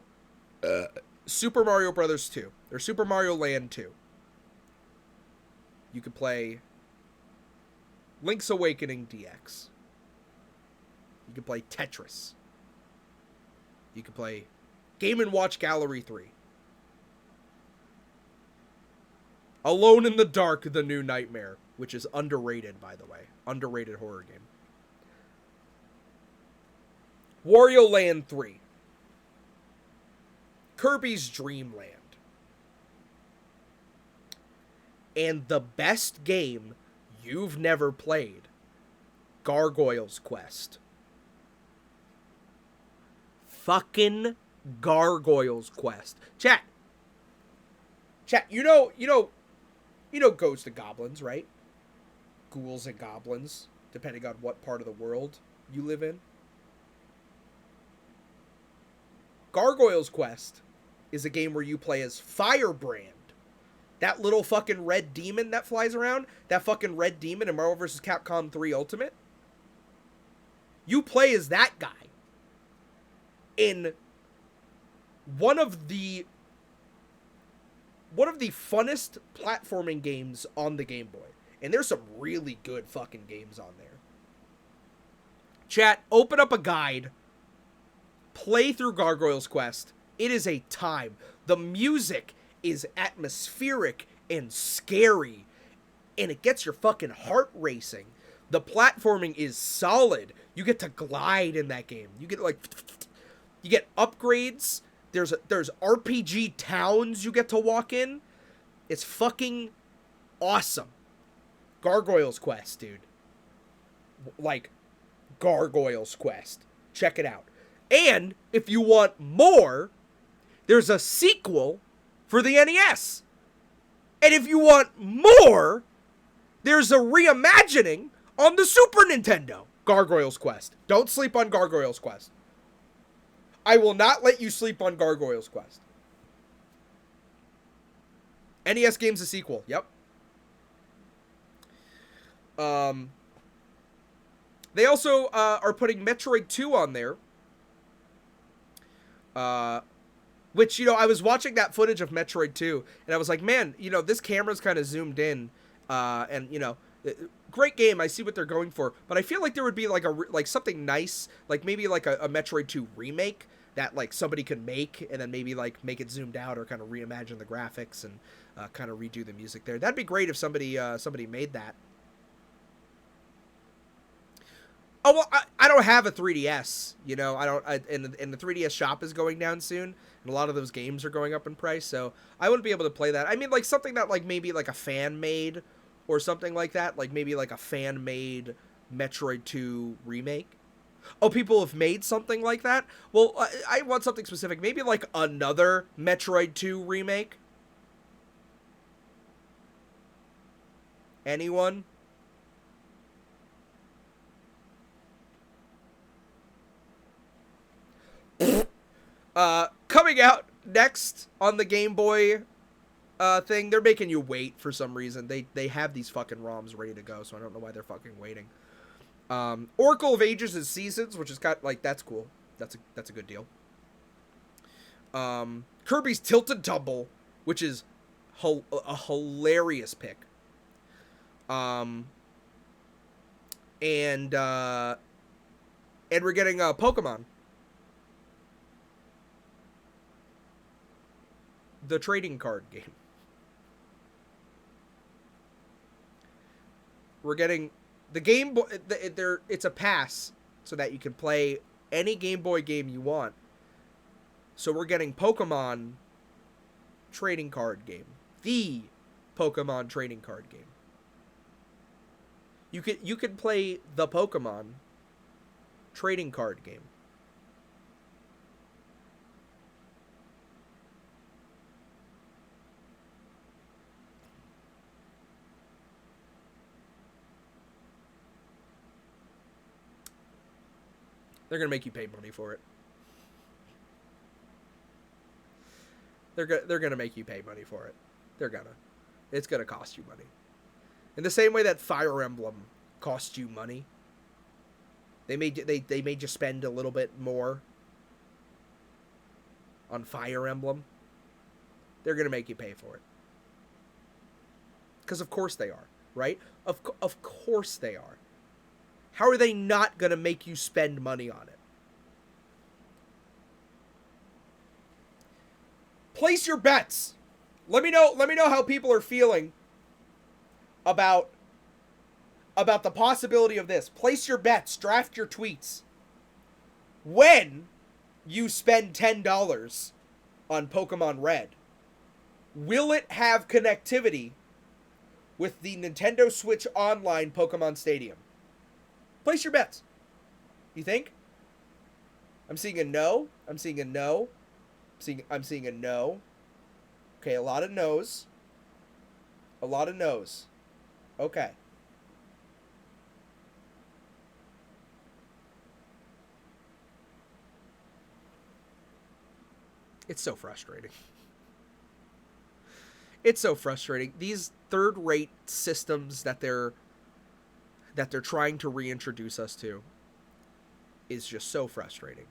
Super Mario Bros. 2 or Super Mario Land 2. You can play Link's Awakening DX. You can play Tetris. You can play Game & Watch Gallery 3. Alone in the Dark, The New Nightmare, which is underrated, by the way. Underrated horror game. Wario Land 3. Kirby's Dream Land. And the best game you've never played, Gargoyle's Quest. Fucking Gargoyle's Quest. Chat, you know ghosts and goblins, right? Ghouls and goblins, depending on what part of the world you live in. Gargoyle's Quest is a game where you play as Firebrand. That little fucking red demon that flies around, that fucking red demon in Marvel vs. Capcom 3 Ultimate. You play as that guy in one of the funnest platforming games on the Game Boy. And there's some really good fucking games on there. Chat, open up a guide. Play through Gargoyle's Quest. It is a time. The music is atmospheric and scary. And it gets your fucking heart racing. The platforming is solid. You get to glide in that game. You get you get upgrades. There's RPG towns you get to walk in. It's fucking awesome. Gargoyle's Quest, dude. like Gargoyle's Quest. Check it out. And if you want more, there's a sequel for the NES. And if you want more, there's a reimagining on the Super Nintendo. Gargoyle's Quest. Don't sleep on Gargoyle's Quest. I will not let you sleep on Gargoyle's Quest. NES game's a sequel. Yep. They also are putting Metroid 2 on there. Which, you know, I was watching that footage of Metroid 2, and I was like, man, you know, this camera's kind of zoomed in, and, you know, great game, I see what they're going for, but I feel like there would be, like, something nice, like, maybe, like, a Metroid 2 remake that, like, somebody could make, and then maybe, like, make it zoomed out, or kind of reimagine the graphics, and kind of redo the music there. That'd be great if somebody made that. Oh, well, I don't have a 3DS, you know, and the 3DS shop is going down soon, and a lot of those games are going up in price, so I wouldn't be able to play that. I mean, like, something that, like, maybe, like, a fan-made, or something like that, like, maybe, like, a fan-made Metroid 2 remake. Oh, people have made something like that? Well, I want something specific, maybe, like, another Metroid 2 remake? Anyone? Coming out next on the Game Boy thing, they're making you wait for some reason. They have these fucking ROMs ready to go, so I don't know why they're fucking waiting. Oracle of Ages and Seasons, which is like, that's cool. That's a good deal. Kirby's Tilt and Tumble, which is a hilarious pick. And we're getting Pokemon. The trading card game. We're getting the Game Boy. It's a pass so that you can play any Game Boy game you want. So we're getting Pokemon trading card game. The Pokemon trading card game. You could play the Pokemon trading card game. They're going to make you pay money for it. They're going to make you pay money for it. It's going to cost you money. In the same way that Fire Emblem costs you money. They made you spend a little bit more on Fire Emblem. They're going to make you pay for it. Because of course they are, right? Of course they are. How are they not going to make you spend money on it? Place your bets. Let me know how people are feeling about the possibility of this. Place your bets, draft your tweets. When you spend $10 on Pokemon Red, will it have connectivity with the Nintendo Switch Online Pokemon Stadium? Place your bets. You think? I'm seeing a no. I'm seeing a no. I'm seeing a no. Okay, a lot of no's. A lot of no's. Okay. It's so frustrating. It's so frustrating. These third-rate systems that they're trying to reintroduce us to is just so frustrating.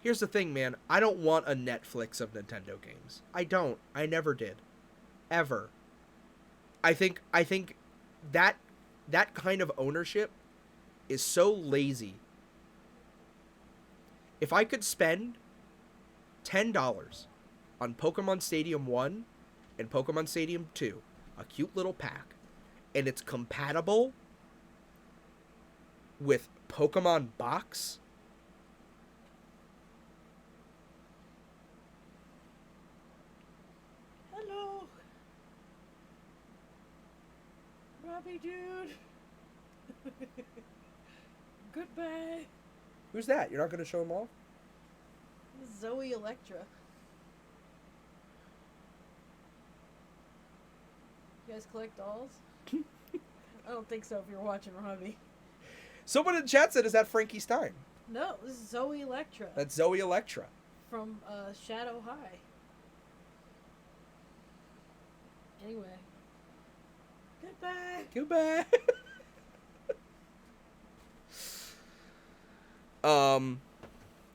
Here's the thing, man. I don't want a Netflix of Nintendo games. I don't. I never did. Ever. I think that kind of ownership is so lazy. If I could spend $10 on Pokemon Stadium 1 and Pokemon Stadium 2, a cute little pack, and it's compatible with Pokemon Box,
Hello. me, dude. Goodbye.
Who's that? You're not going to show them all?
Zoe Electra. You guys collect dolls? I don't think so if you're watching Robbie.
Someone in chat said, is that Frankie Stein?
No, this is Zoe Electra.
That's Zoe Electra.
From Shadow High. Anyway. Goodbye.
Goodbye.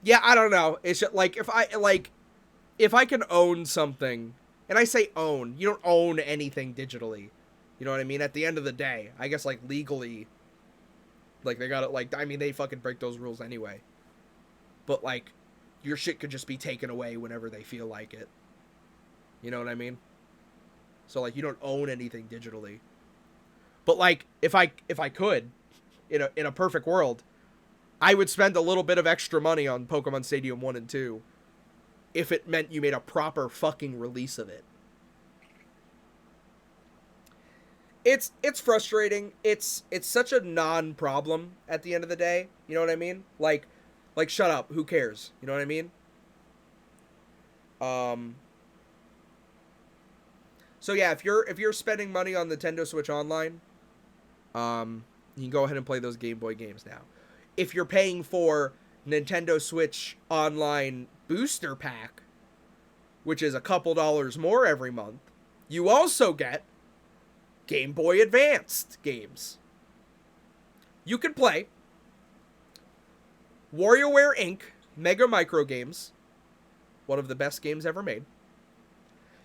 Yeah, I don't know. It's just, like, if I can own something, and I say own, you don't own anything digitally. You know what I mean? At the end of the day, I guess, like, legally, like, they got it, like, I mean, they fucking break those rules anyway. But, like, your shit could just be taken away whenever they feel like it. You know what I mean? So, like, you don't own anything digitally. But, like, if I could, in a perfect world, I would spend a little bit of extra money on Pokemon Stadium 1 and 2 if it meant you made a proper fucking release of it. It's frustrating. It's such a non-problem at the end of the day. You know what I mean? Like shut up. Who cares? You know what I mean? So yeah, if you're spending money on Nintendo Switch Online, you can go ahead and play those Game Boy games now. If you're paying for Nintendo Switch Online Booster Pack, which is a couple dollars more every month, you also get Game Boy Advanced games. You can play WarioWare Inc. Mega Micro Games, one of the best games ever made.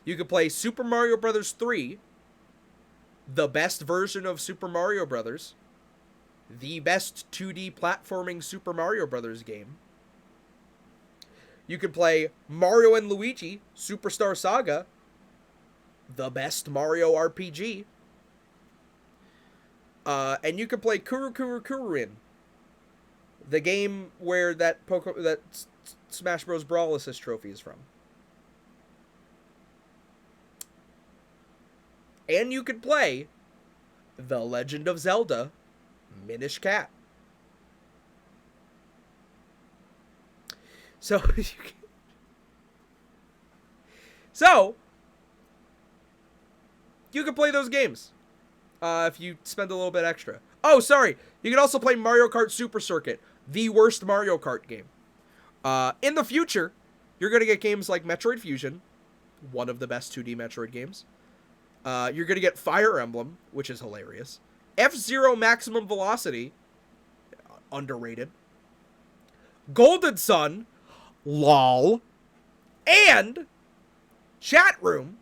You can play Super Mario Bros. 3, the best version of Super Mario Bros., the best 2D platforming Super Mario Bros. Game. You can play Mario and Luigi Superstar Saga, the best Mario RPG. And you can play Kuru Kuru Kuruin, the game where that Smash Bros. Brawl Assist trophy is from. And you can play The Legend of Zelda Minish Cap. So you can play those games if you spend a little bit extra. Oh, sorry. You can also play Mario Kart Super Circuit, the worst Mario Kart game. In the future, you're going to get games like Metroid Fusion, one of the best 2D Metroid games. You're going to get Fire Emblem, which is hilarious. F-Zero Maximum Velocity, underrated. Golden Sun, lol. And chat room,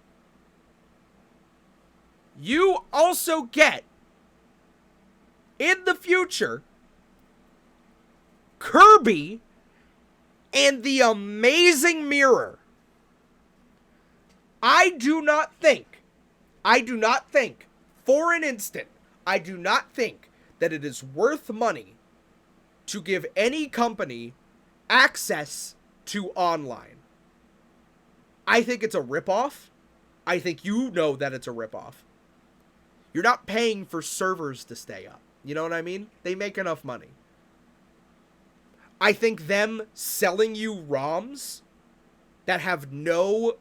you also get, in the future, Kirby and the Amazing Mirror. I do not think, for an instant, I do not think that it is worth money to give any company access to online. I think it's a ripoff. I think you know that it's a ripoff. You're not paying for servers to stay up. You know what I mean? They make enough money. I think them selling you ROMs that have no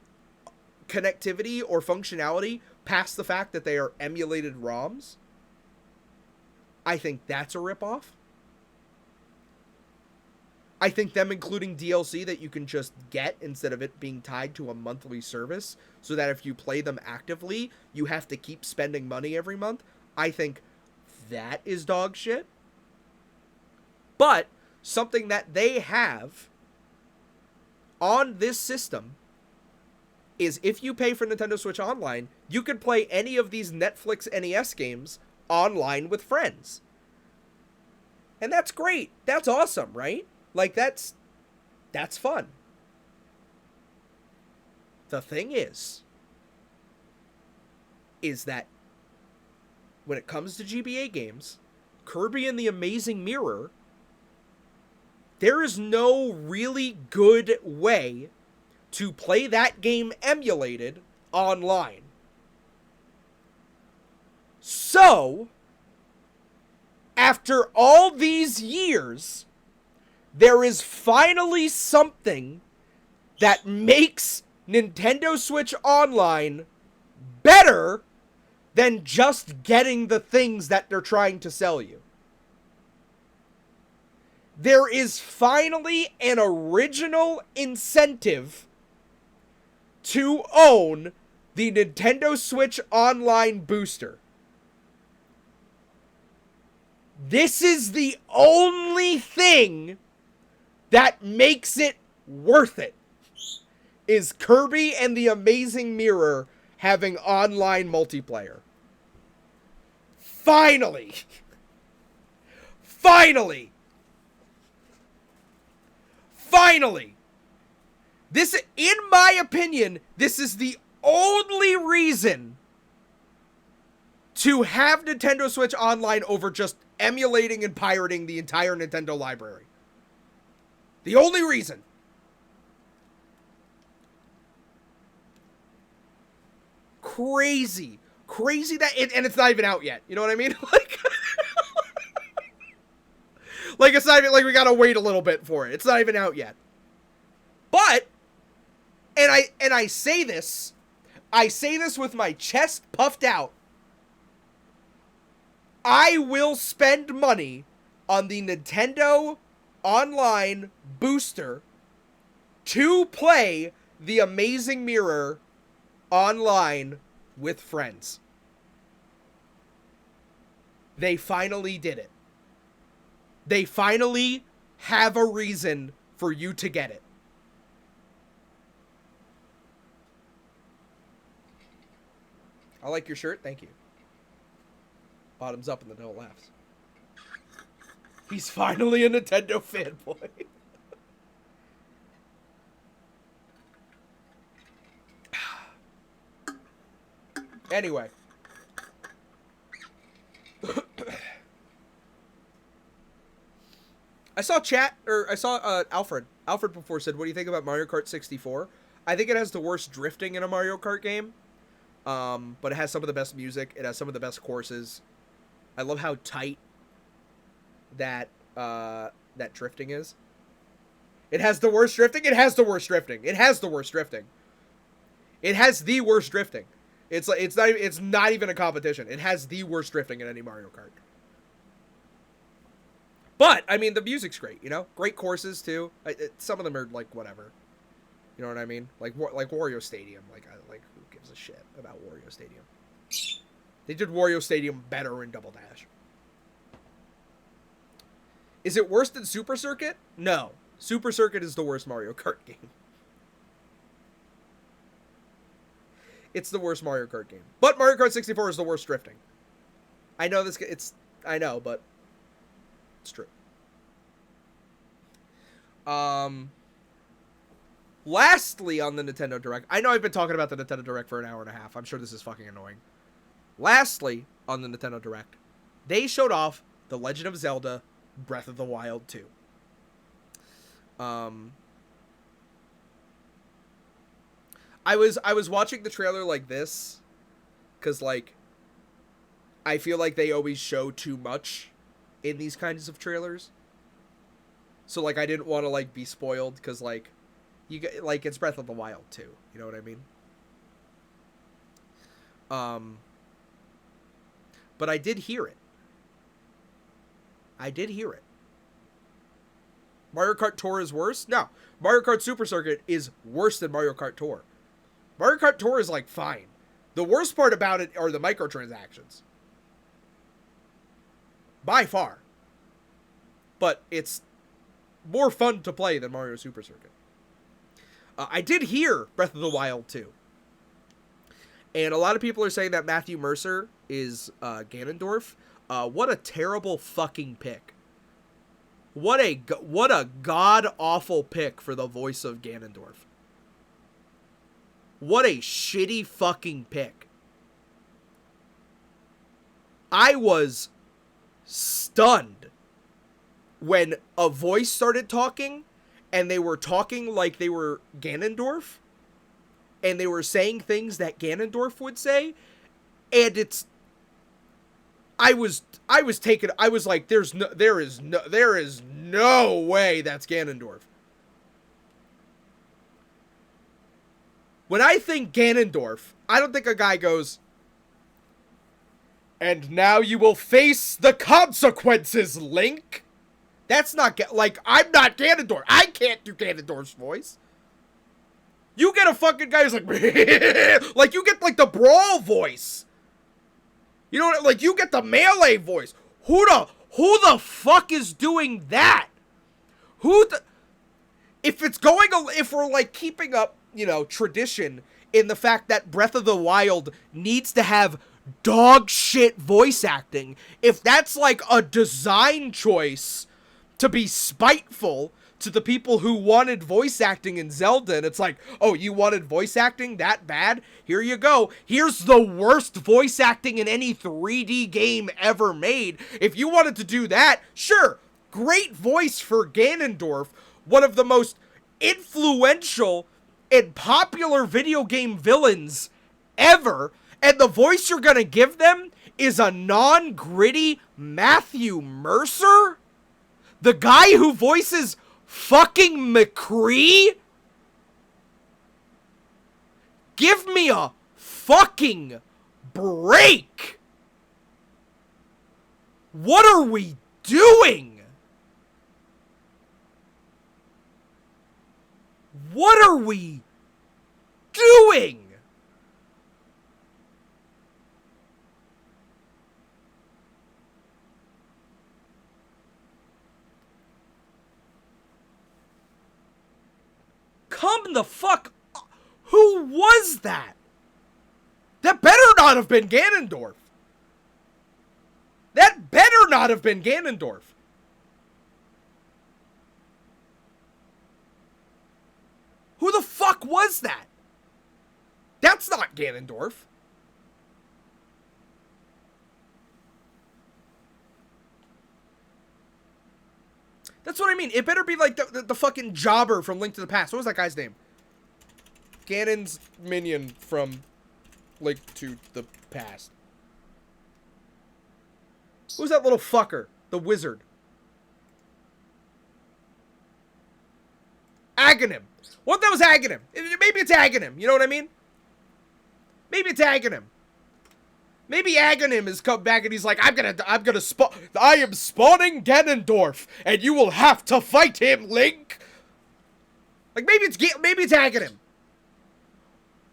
connectivity or functionality past the fact that they are emulated ROMs, I think that's a ripoff. I think them including DLC that you can just get instead of it being tied to a monthly service, so that if you play them actively, you have to keep spending money every month. I think that is dog shit. But something that they have on this system is if you pay for Nintendo Switch Online, you can play any of these Netflix NES games online with friends. And that's great. That's awesome, right? Like, that's fun. The thing is that when it comes to GBA games, Kirby and the Amazing Mirror, there is no really good way to play that game emulated online. So, after all these years, there is finally something that makes Nintendo Switch Online better than just getting the things that they're trying to sell you. There is finally an original incentive to own the Nintendo Switch Online booster. This is the only thing that makes it worth it, is Kirby and the Amazing Mirror having online multiplayer. Finally! Finally! Finally! This, in my opinion, this is the only reason to have Nintendo Switch Online over just emulating and pirating the entire Nintendo library. The only reason. Crazy. Crazy that and it's not even out yet. You know what I mean? Like it's not even like we gotta wait a little bit for it. It's not even out yet. But and I say this with my chest puffed out. I will spend money on the Nintendo Online booster to play The Amazing Mirror online with friends. They finally did it. They finally have a reason for you to get it. I like your shirt. Thank you. Bottoms up and the no laughs. He's finally a Nintendo fanboy. Anyway. I saw Alfred. Alfred before said, what do you think about Mario Kart 64? I think it has the worst drifting in a Mario Kart game. But it has some of the best music. It has some of the best courses. I love how tight that drifting is. It has the worst drifting. It has the worst drifting. It has the worst drifting. It has the worst drifting. It's not even a competition. It has the worst drifting in any Mario Kart. But I mean, the music's great. You know, great courses too. Some of them are like whatever. You know what I mean? Like Wario Stadium. Like who gives a shit about Wario Stadium? They did Wario Stadium better in Double Dash. Is it worse than Super Circuit? No. Super Circuit is the worst Mario Kart game. It's the worst Mario Kart game. But Mario Kart 64 is the worst drifting. I know I know, but it's true. Lastly on the Nintendo Direct, I know I've been talking about the Nintendo Direct for an hour and a half. I'm sure this is fucking annoying. Lastly on the Nintendo Direct, they showed off The Legend of Zelda Breath of the Wild 2. I was watching the trailer like this cuz like I feel like they always show too much in these kinds of trailers. So like I didn't want to like be spoiled cuz like you get like it's Breath of the Wild 2, you know what I mean? But I did hear it. Mario Kart Tour is worse? No. Mario Kart Super Circuit is worse than Mario Kart Tour. Mario Kart Tour is like fine. The worst part about it are the microtransactions. By far. But it's more fun to play than Mario Super Circuit. I did hear Breath of the Wild 2. And a lot of people are saying that Matthew Mercer is Ganondorf. What a terrible fucking pick. What a god-awful pick for the voice of Ganondorf. What a shitty fucking pick. I was stunned when a voice started talking and they were talking like they were Ganondorf and they were saying things that Ganondorf would say, and I was taken. I was like, there is no way that's Ganondorf. When I think Ganondorf, I don't think a guy goes, and now you will face the consequences, Link. That's not, like, I'm not Ganondorf. I can't do Ganondorf's voice. You get a fucking guy who's like, like, you get, like, the Brawl voice. You know what, like, you get the Melee voice. Who the fuck is doing that? If we're, like, keeping up, you know, tradition in the fact that Breath of the Wild needs to have dog shit voice acting, if that's like a design choice to be spiteful to the people who wanted voice acting in Zelda, and it's like, oh, you wanted voice acting that bad? Here you go. Here's the worst voice acting in any 3D game ever made. If you wanted to do that, sure, great voice for Ganondorf, one of the most influential and popular video game villains ever, and the voice you're gonna give them is a non-gritty Matthew Mercer? The guy who voices fucking McCree? Give me a fucking break! What are we doing? What are we doing? Come the fuck... Who was that? That better not have been Ganondorf. That better not have been Ganondorf. Who the fuck was that? That's not Ganondorf. That's what I mean. It better be like the fucking jobber from Link to the Past. What was that guy's name? Ganon's minion from Link to the Past. Who's that little fucker? The wizard. Aghanim. What if that was Aghanim? Maybe it's Aghanim. You know what I mean? Maybe it's Aghanim. Maybe Aghanim has come back and he's like, I am spawning Ganondorf, and you will have to fight him, Link. Like, maybe it's Aghanim.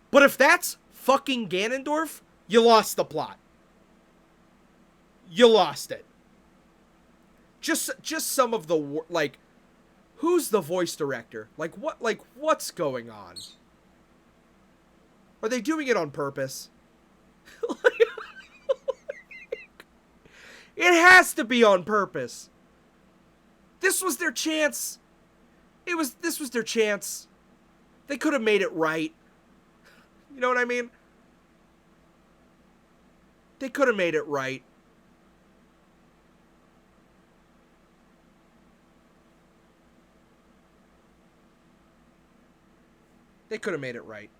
But if that's fucking Ganondorf, you lost the plot. You lost it. Just some of the, like, who's the voice director? What's going on? Are they doing it on purpose? It has to be on purpose. This was their chance. This was their chance. They could have made it right. You know what I mean? They could have made it right. They could have made it right.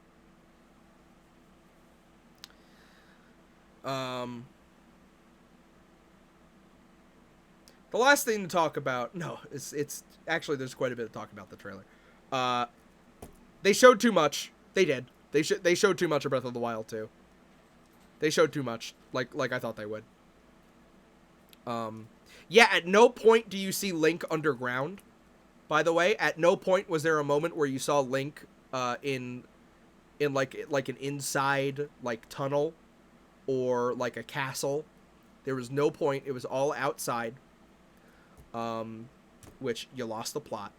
The last thing to talk about, no, it's actually, there's quite a bit to talk about the trailer. They showed too much. They did. They showed too much of Breath of the Wild 2. They showed too much, like I thought they would. Yeah, at no point do you see Link underground. By the way, at no point was there a moment where you saw Link in like an inside like tunnel or like a castle. There was no point. It was all outside. Which you lost the plot.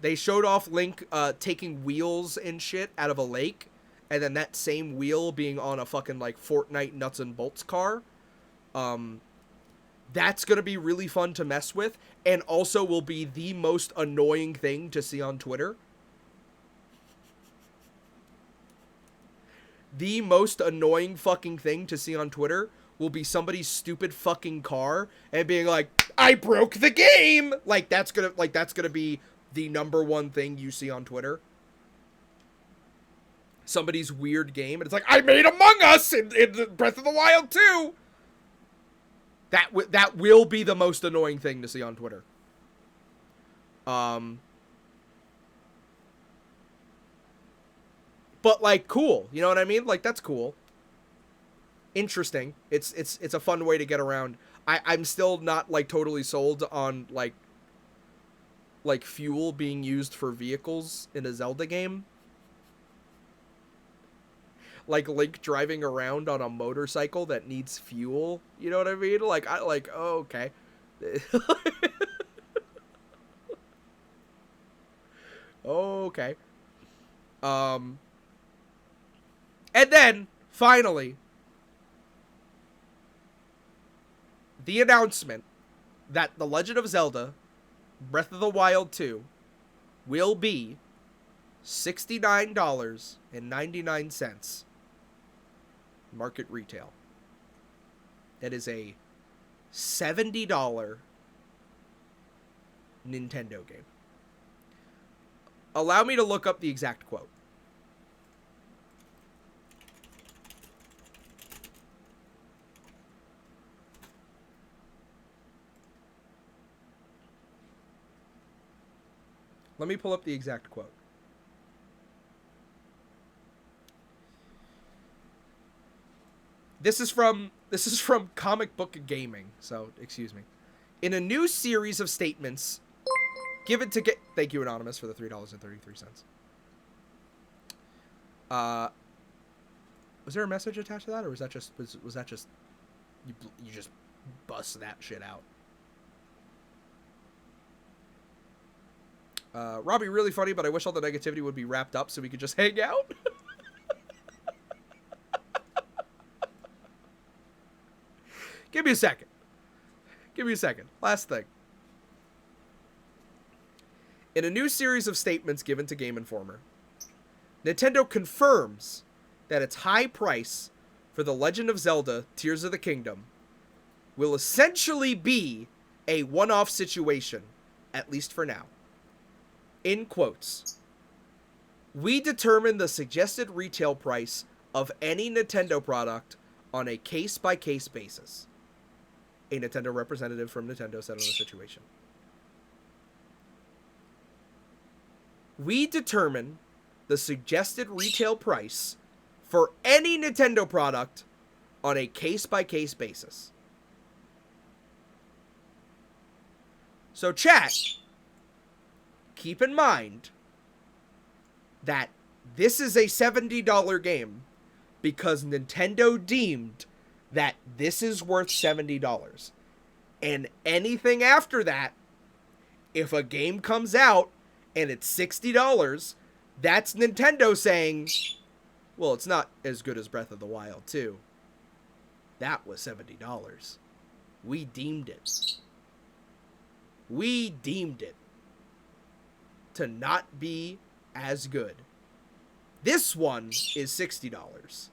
They showed off Link taking wheels and shit out of a lake, and then that same wheel being on a fucking like Fortnite nuts and bolts car. That's gonna be really fun to mess with, and also will be the most annoying thing to see on Twitter. The most annoying fucking thing to see on Twitter will be somebody's stupid fucking car and being like, I broke the game! Like, that's gonna be the #1 thing you see on Twitter. Somebody's weird game, and it's like, I made Among Us in Breath of the Wild 2! That will be the most annoying thing to see on Twitter. But like, cool. You know what I mean? Like, that's cool. Interesting. It's a fun way to get around. I'm still not like totally sold on like fuel being used for vehicles in a Zelda game. Like Link driving around on a motorcycle that needs fuel. You know what I mean? Like, oh, okay. Okay. And then, finally, the announcement that The Legend of Zelda Breath of the Wild 2 will be $69.99 market retail. That is a $70 Nintendo game. Allow me to look up the exact quote. Let me pull up the exact quote. This is from Comic Book Gaming, so excuse me. In a new series of statements given to get, thank you Anonymous for the $3.33. Was there a message attached to that, or was that just you just bust that shit out? Robbie, really funny, but I wish all the negativity would be wrapped up so we could just hang out. Give me a second. Last thing. In a new series of statements given to Game Informer, Nintendo confirms that its high price for The Legend of Zelda Tears of the Kingdom will essentially be a one-off situation, at least for now. In quotes, we determine the suggested retail price of any Nintendo product on a case-by-case basis. A Nintendo representative from Nintendo said on the situation. We determine the suggested retail price for any Nintendo product on a case-by-case basis. So chat, keep in mind that this is a $70 game because Nintendo deemed that this is worth $70. And anything after that, if a game comes out and it's $60, that's Nintendo saying, well, it's not as good as Breath of the Wild 2. That was $70. We deemed it. We deemed it to not be as good. This one is $60.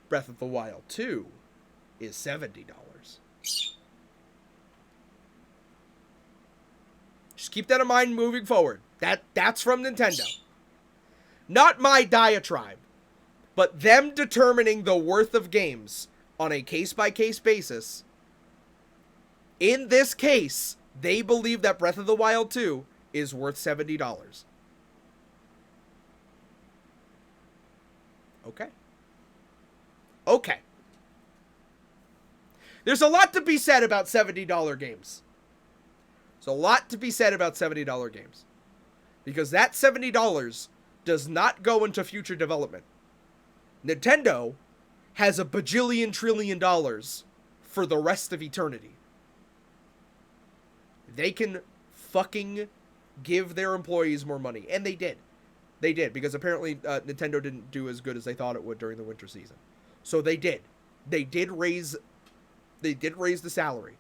Breath of the Wild 2 is $70. Just keep that in mind moving forward. That's from Nintendo. Not my diatribe, but them determining the worth of games on a case-by-case basis. In this case, they believe that Breath of the Wild 2 is worth $70. Okay. There's a lot to be said about $70 games. Because that $70 does not go into future development. Nintendo has a bajillion trillion dollars for the rest of eternity. They can fucking give their employees more money. And they did. Because apparently Nintendo didn't do as good as they thought it would during the winter season. So they did. They did raise the salary.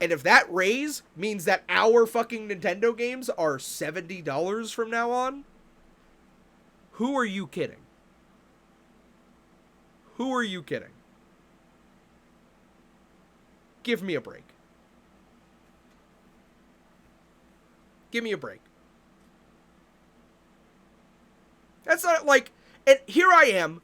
And if that raise means that our fucking Nintendo games are $70 from now on, who are you kidding? Give me a break. That's not like, and here I am,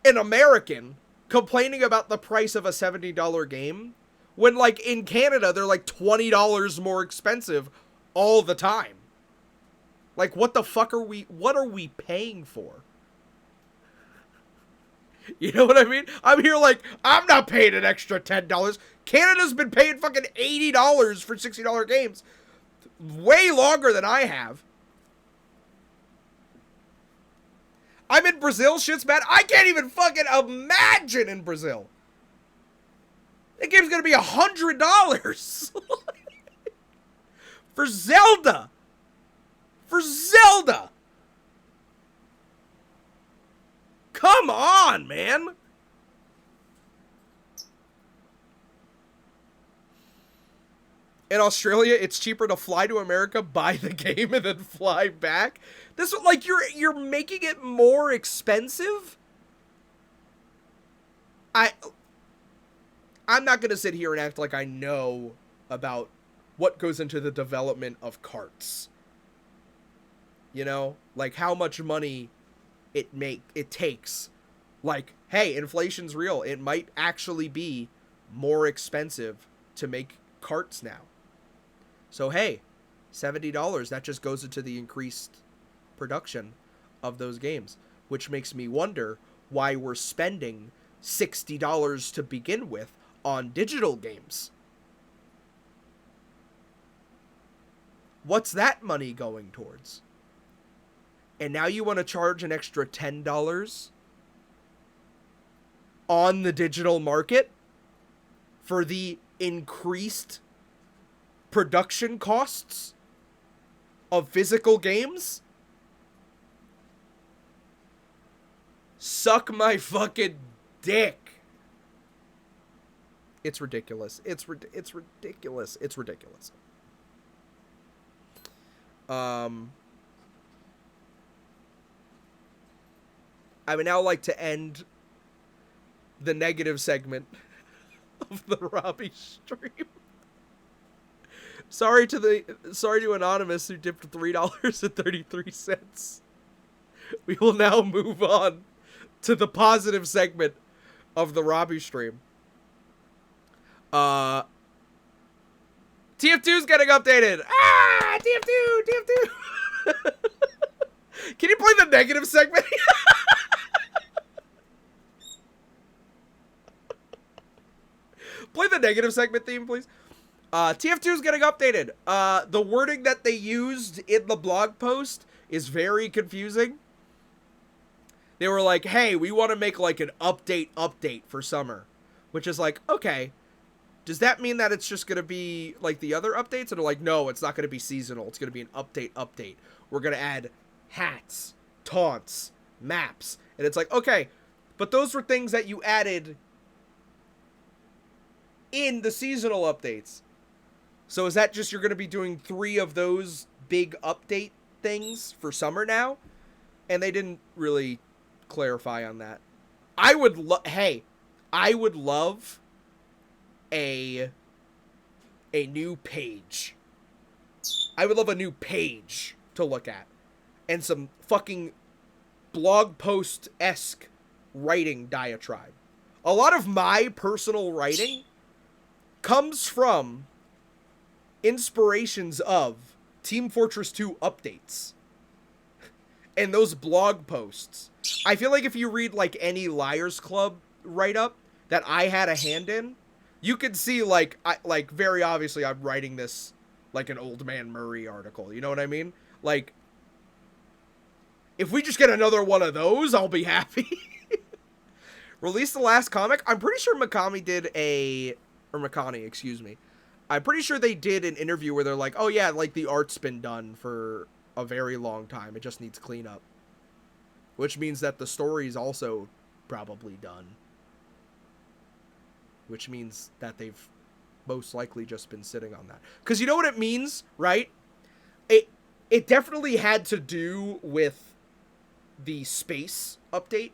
an American, complaining about the price of a $70 game When, like, in Canada, they're, like, $20 more expensive all the time. Like, what the fuck are we paying for? You know what I mean? I'm here like, I'm not paying an extra $10. Canada's been paying fucking $80 for $60 games. Way longer than I have. I'm in Brazil, shit's bad. I can't even fucking imagine in Brazil. That game's gonna be $100 for Zelda. For Zelda. Come on, man. In Australia, it's cheaper to fly to America, buy the game, and then fly back. This, like, you're making it more expensive? I'm not going to sit here and act like I know about what goes into the development of carts. You know? Like, how much money it takes. Like, hey, inflation's real. It might actually be more expensive to make carts now. So, hey, $70, that just goes into the increased production of those games, which makes me wonder why we're spending $60 to begin with on digital games. What's that money going towards? And now you want to charge an extra $10 on the digital market for the increased production costs of physical games? Suck my fucking dick. It's ridiculous. It's ridiculous. It's ridiculous. I would now like to end the negative segment of the Robbie stream. Sorry to Anonymous who dipped $3.33. We will now move on to the positive segment of the Robbie stream. TF2's getting updated. Ah, TF2. Can you play the negative segment? Play the negative segment theme, please. TF2's getting updated. The wording that they used in the blog post is very confusing. They were like, hey, we want to make like an update for summer. Which is like, okay. Does that mean that it's just going to be like the other updates? And they're like, no, it's not going to be seasonal. It's going to be an update. We're going to add hats, taunts, maps. And it's like, okay, but those were things that you added in the seasonal updates. So is that just you're going to be doing 3 of those big update things for summer now? And they didn't really clarify on that. I would love a new page. I would love a new page to look at. And some fucking blog post-esque writing diatribe. A lot of my personal writing comes from inspirations of Team Fortress 2 updates. And those blog posts. I feel like if you read like any Liars Club write-up that I had a hand in, you could see like very obviously I'm writing this like an Old Man Murray article. You know what I mean? Like, if we just get another one of those, I'll be happy. Release the last comic. I'm pretty sure Makani, excuse me. I'm pretty sure they did an interview where they're like, oh yeah, like the art's been done for a very long time. It just needs cleanup. Which means that the story's also probably done. Which means that they've most likely just been sitting on that. Because you know what it means, right? It definitely had to do with the space update.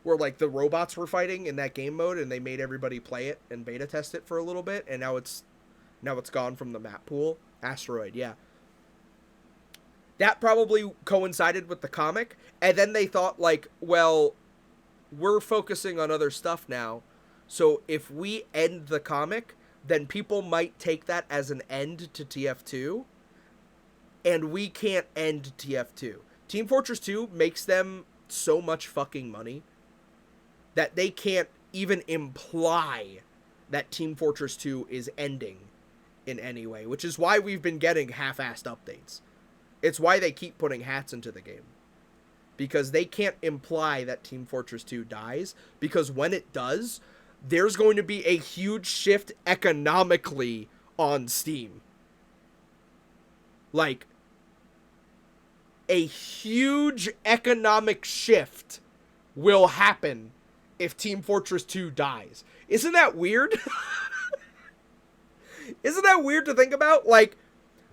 Where, like, the robots were fighting in that game mode, and they made everybody play it and beta test it for a little bit, and now it's gone from the map pool. Asteroid, yeah. That probably coincided with the comic, and then they thought, like, well, we're focusing on other stuff now, so if we end the comic, then people might take that as an end to TF2, and we can't end TF2. Team Fortress 2 makes them so much fucking money that they can't even imply that Team Fortress 2 is ending in any way, which is why we've been getting half-assed updates. It's why they keep putting hats into the game. Because they can't imply that Team Fortress 2 dies, because when it does, there's going to be a huge shift economically on Steam. Like, a huge economic shift will happen if Team Fortress 2 dies. Isn't that weird? Isn't that weird to think about? Like,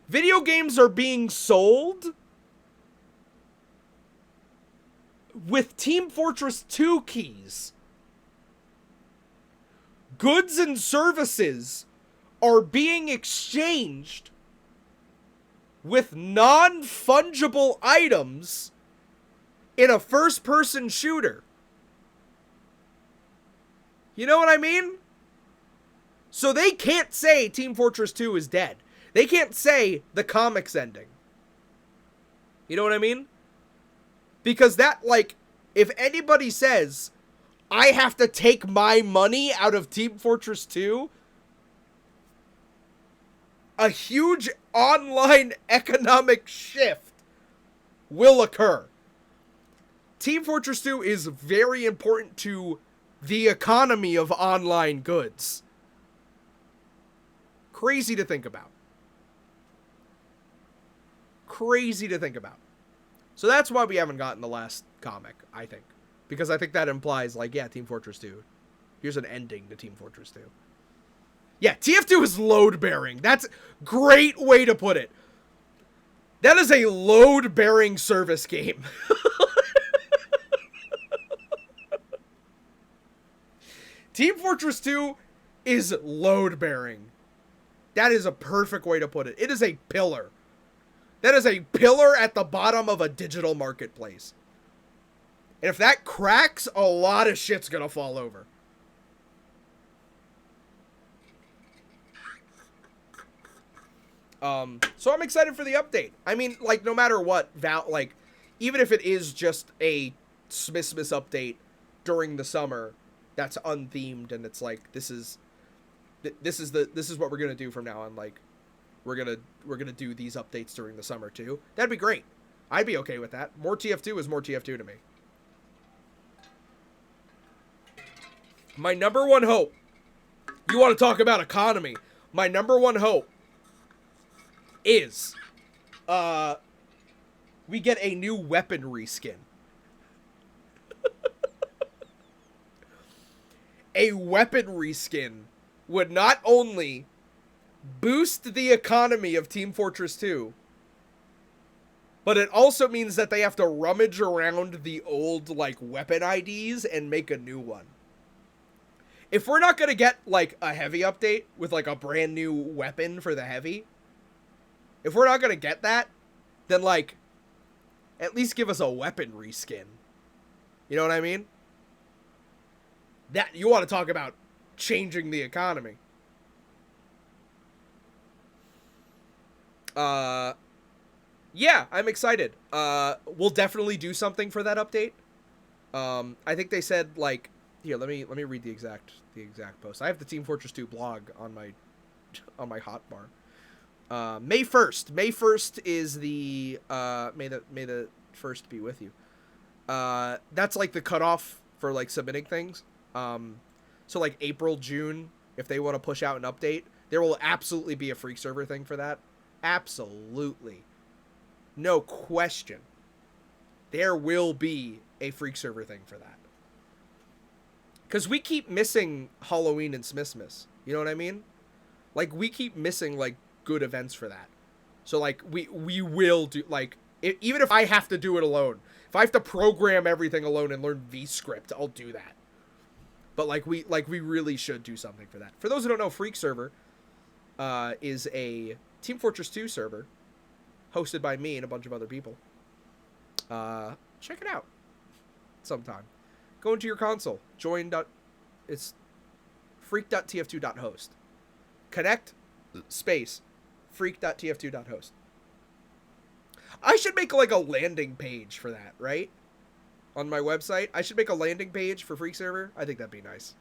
video games are being sold with Team Fortress 2 keys. Goods and services are being exchanged with non-fungible items in a first-person shooter. You know what I mean? So they can't say Team Fortress 2 is dead. They can't say the comic's ending. You know what I mean? Because that, like, if anybody says, I have to take my money out of Team Fortress 2, a huge online economic shift will occur. Team Fortress 2 is very important to the economy of online goods. Crazy to think about. Crazy to think about. So that's why we haven't gotten the last comic, I think. Because I think that implies, like, yeah, Team Fortress 2. Here's an ending to Team Fortress 2. Yeah, TF2 is load-bearing. That's a great way to put it. That is a load-bearing service game. Team Fortress 2 is load-bearing. That is a perfect way to put it. It is a pillar. That is a pillar at the bottom of a digital marketplace. And if that cracks, a lot of shit's gonna fall over. So I'm excited for the update. I mean, like, no matter what, like, even if it is just a Smith update during the summer that's unthemed and it's like, this is what we're gonna do from now on. Like, we're gonna do these updates during the summer too. That'd be great. I'd be okay with that. More TF2 is more TF2 to me. My number one hope. You want to talk about economy? My number one hope is we get a new weaponry skin. A weaponry skin would not only boost the economy of Team Fortress 2, but it also means that they have to rummage around the old, like, weapon IDs and make a new one. If we're not gonna get, like, a heavy update with, like, a brand new weapon for the heavy, if we're not gonna get that, then, like, at least give us a weaponry skin. You know what I mean? That, you want to talk about changing the economy. Yeah, I'm excited. We'll definitely do something for that update. I think they said, like, here, let me read the exact post. I have the Team Fortress 2 blog on my hotbar. May 1st. May 1st is the may the 1st be with you. That's like the cutoff for, like, submitting things. So, like, April, June, if they want to push out an update, there will absolutely be a Freak server thing for that. Absolutely. No question. There will be a Freak server thing for that. Because we keep missing Halloween and Smithmas. You know what I mean? Like, we keep missing, like, good events for that. So, like, we will do, like, even if I have to do it alone. If I have to program everything alone and learn VScript, I'll do that. But, like, we really should do something for that. For those who don't know, Freak server is a Team Fortress 2 server hosted by me and a bunch of other people. Check it out sometime. Go into your console. Join. It's freak.tf2.host. connect space freak.tf2.host. I should make like a landing page for that, right? On my website. I should make a landing page for Freak Server. I think that'd be nice.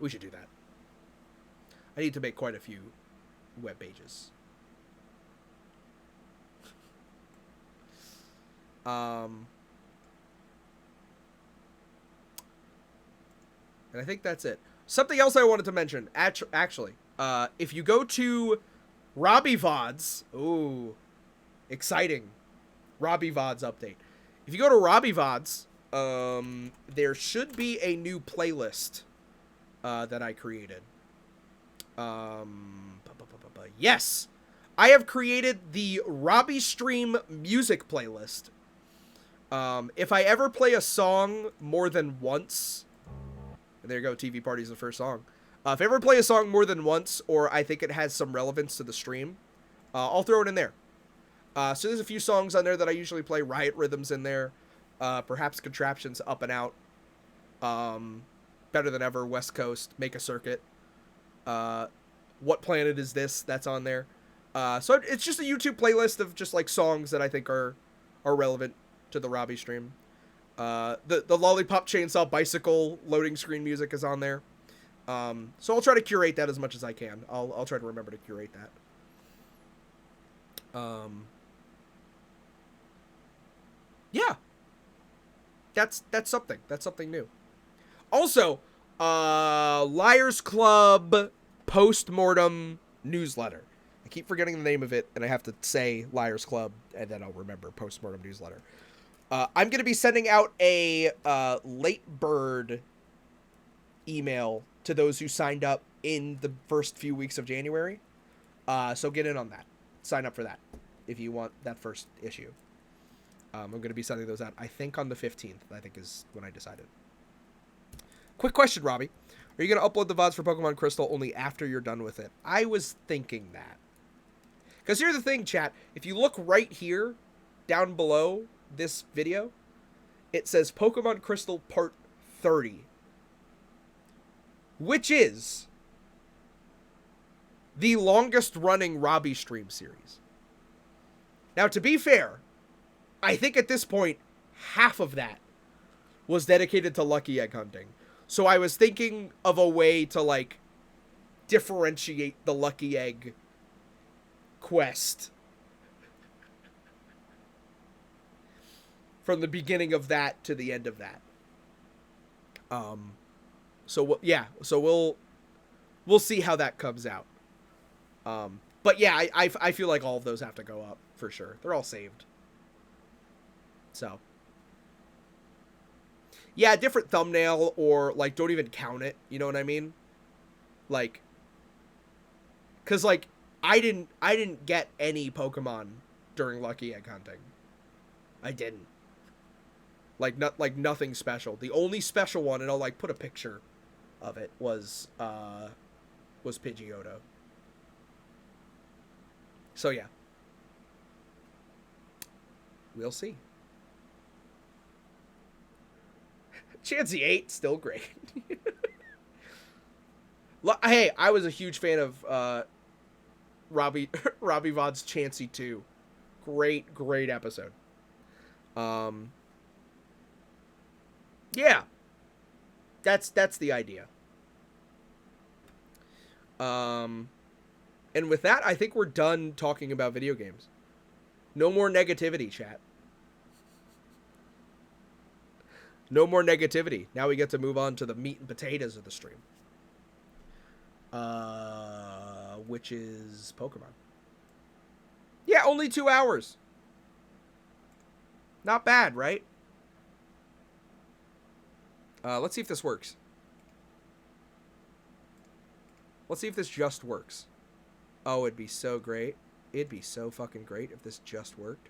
We should do that. I need to make quite a few web pages. And I think that's it. Something else I wanted to mention, actually, if you go to Robbie VODs, ooh, exciting, Robbie VODs update. If you go to Robbie VODs, there should be a new playlist that I created. Yes, I have created the ROBBYSTREAM music playlist. If I ever play a song more than once, and there you go, TV Party's the first song. If I ever play a song more than once, or I think it has some relevance to the stream, I'll throw it in there. So there's a few songs on there that I usually play. Riot Rhythm's in there. Perhaps Contraptions, Up and Out. Better Than Ever, West Coast, Make a Circuit. What Planet Is This? That's on there. So it's just a YouTube playlist of just like songs that I think are relevant to the Robbie stream. The Lollipop Chainsaw Bicycle loading screen music is on there. So I'll try to curate that as much as I can. I'll try to remember to curate that. Yeah. That's something. That's something new. Also, Liars Club Postmortem Newsletter. I keep forgetting the name of it, and I have to say Liars Club, and then I'll remember Postmortem Newsletter. I'm going to be sending out a late bird email to those who signed up in the first few weeks of January. So get in on that. Sign up for that if you want that first issue. I'm going to be sending those out, I think, on the 15th, I think is when I decided. Quick question, Robbie. Are you going to upload the VODs for Pokemon Crystal only after you're done with it? I was thinking that. Because here's the thing, chat. If you look right here, down below this video, it says Pokemon Crystal Part 30. Which is the longest running Robbie stream series. Now, to be fair, I think at this point, half of that was dedicated to Lucky Egg hunting. So I was thinking of a way to, like, differentiate the Lucky Egg quest from the beginning of that to the end of that. So we'll see how that comes out. But yeah, I feel like all of those have to go up for sure. They're all saved. So yeah, different thumbnail, or like don't even count it. You know what I mean? Like, cause like I didn't get any Pokemon during Lucky Egg hunting. I didn't. Like nothing special. The only special one, and I'll like put a picture of it, was Pidgeotto. So yeah. We'll see. Chansey 8, still great. Hey, I was a huge fan of Robbie Vod's Chansey 2. Great episode. Yeah. That's the idea. And with that, I think we're done talking about video games. No more negativity, chat. No more negativity. Now we get to move on to the meat and potatoes of the stream. Which is Pokemon. Yeah, only 2 hours. Not bad, right? Let's see if this works. Let's see if this just works. Oh, it'd be so great. It'd be so fucking great if this just worked.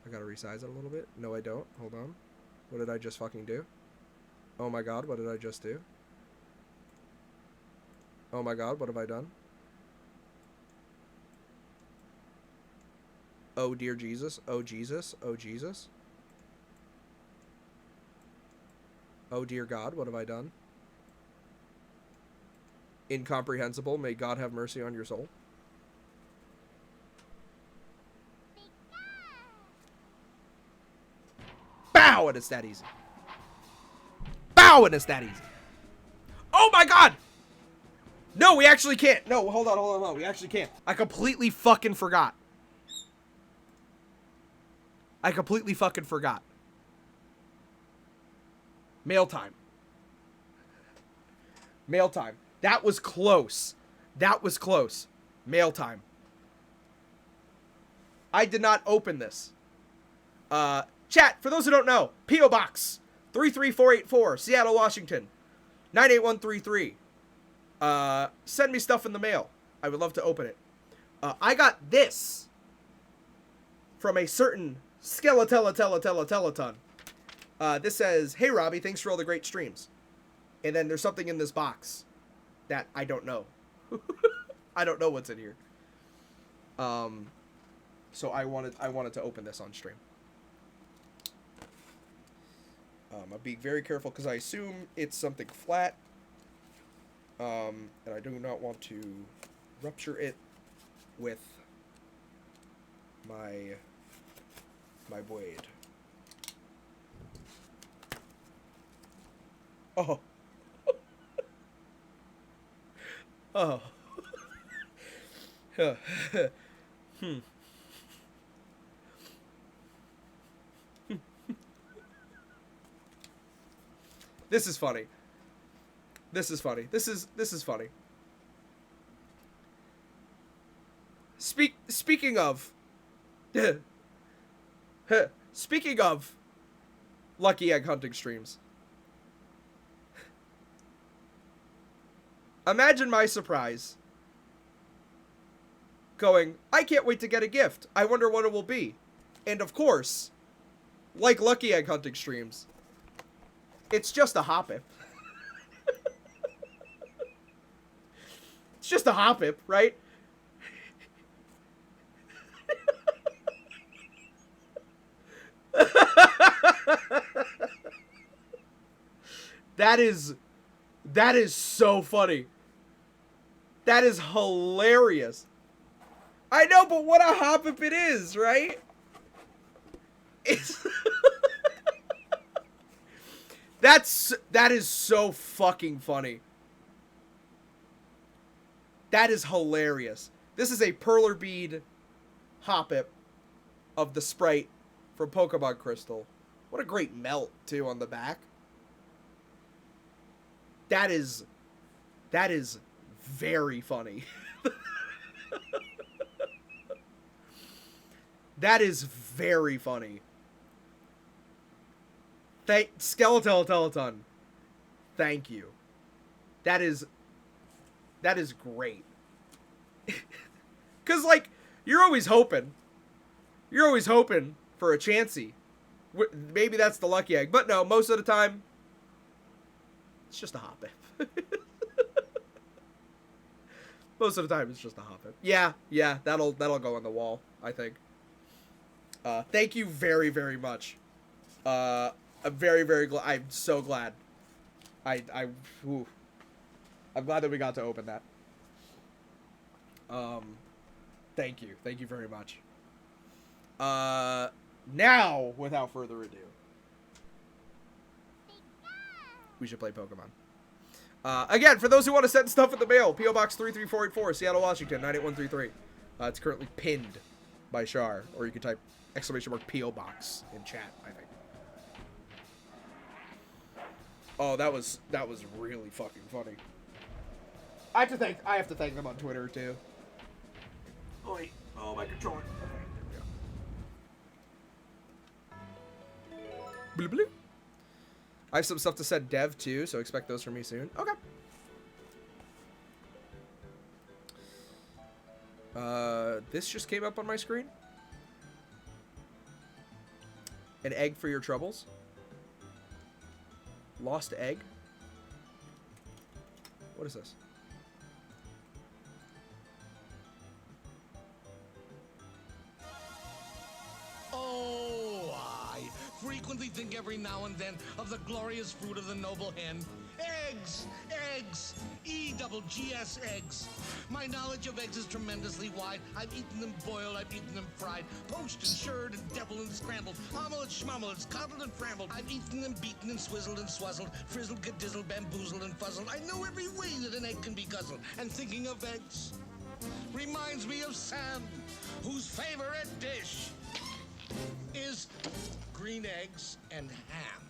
I gotta resize it a little bit. No, I don't. Hold on. What did I just fucking do? Oh my god, what did I just do? Oh my god, what have I done? Oh dear Jesus. Oh Jesus. Oh Jesus. Oh dear God, what have I done? incomprehensible. May God have mercy on your soul. Bow, and it's that easy. Bow, and it's that easy. Oh my God! No, we actually can't. No, hold on. We actually can't. I completely fucking forgot. Mail time. That was close. Mail time. I did not open this. Chat, for those who don't know, P.O. Box 33484, Seattle, Washington, 98133. Send me stuff in the mail. I would love to open it. I got this from a certain Skeleton. This says, "Hey Robbie, thanks for all the great streams." And then there's something in this box that I don't know. I don't know what's in here. So I wanted to open this on stream. I'm being very careful because I assume it's something flat. And I do not want to rupture it with my blade. Oh. Oh. This is funny. This is funny. Speaking of lucky egg hunting streams. Imagine my surprise. Going, I can't wait to get a gift. I wonder what it will be. And of course, like lucky egg hunting streams, it's just a Hoppip. It's just a Hoppip, right? That is so funny. That is hilarious. I know, but what a Hoppip it is, right? It's that is so fucking funny. That is hilarious. This is a Perler Bead Hoppip of the sprite from Pokemon Crystal. What a great melt, too, on the back. That is very funny. That is very funny. Skeleton. Thank you. That is great. Cause like you're always hoping for a Chansey. Maybe that's the lucky egg, but no. Most of the time, it's just a Hoppip. Most of the time, it's just a Hoppip. Yeah, that'll go on the wall, I think. Thank you very, very much. I'm very, very glad. I'm so glad. I'm glad that we got to open that. Thank you very much. Now, without further ado, we should play Pokemon. Again, for those who want to send stuff in the mail, P.O. Box 33484, Seattle, Washington, 98133. It's currently pinned by Char, or you can type !P.O. Box in chat, I think. Oh, that was really fucking funny. I have to thank them on Twitter too. Oh wait, my controller. Okay, there we go. Bloop, bloop. I have some stuff to send Dev too, so expect those from me soon. Okay. This just came up on my screen. An egg for your troubles. Lost egg. What is this?
Oh, I
frequently think every now and then of the glorious fruit of the noble hen. Eggs! Eggs! E-double-G-S eggs. My knowledge of eggs is tremendously wide. I've eaten them boiled, I've eaten them fried, poached and shirred and deviled and scrambled, omelets, schmommelets, coddled and frambled. I've eaten them beaten and swizzled and swazzled, frizzled, gedizzled, bamboozled and fuzzled. I know every way that an egg can be guzzled. And thinking of eggs reminds me of Sam, whose favorite dish is green eggs and ham.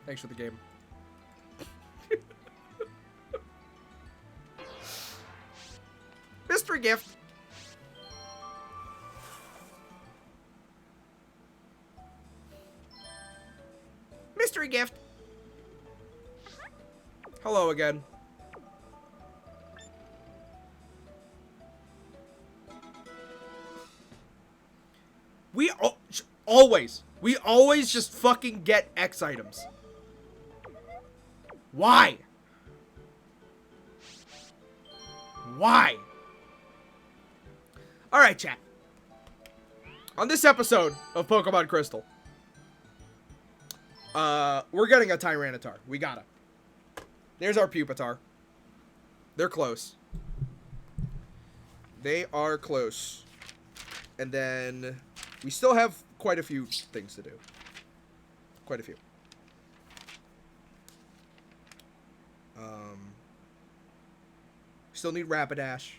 Thanks for the game. Mystery gift. Mystery gift. Hello again. We always just fucking get X items. Why? Why? Alright, chat. On this episode of Pokemon Crystal, we're getting a Tyranitar. We got him. There's our Pupitar. They're close. They are close. And then we still have quite a few things to do. Quite a few. We still need Rapidash.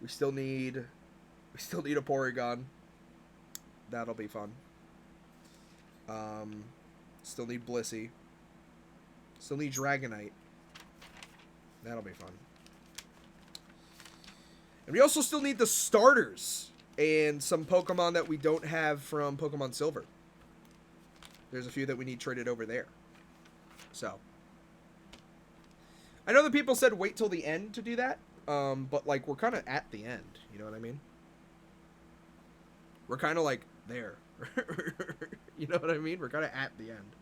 We still need a Porygon. That'll be fun. Still need Blissey. Still need Dragonite. That'll be fun. And we also still need the starters and some Pokemon that we don't have from Pokemon Silver. There's a few that we need traded over there. So I know that people said wait till the end to do that, but like we're kind of at the end. You know what I mean? We're kind of like there. You know what I mean? We're kind of at the end.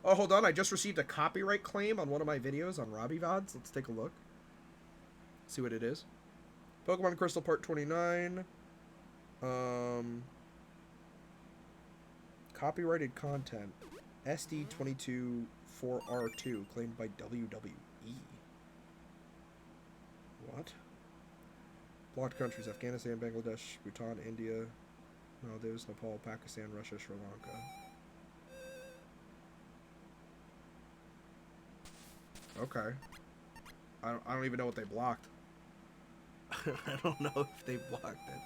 Oh, hold on. I just received a copyright claim on one of my videos on ROBBYVODs. Let's take a look. See what it is. Pokemon Crystal Part 29. Copyrighted content. SD22 4R2 claimed by WWE. What? Blocked countries: Afghanistan, Bangladesh, Bhutan, India, Maldives, Nepal, Pakistan, Russia, Sri Lanka. Okay. I don't even know what they blocked. I don't know if they blocked it.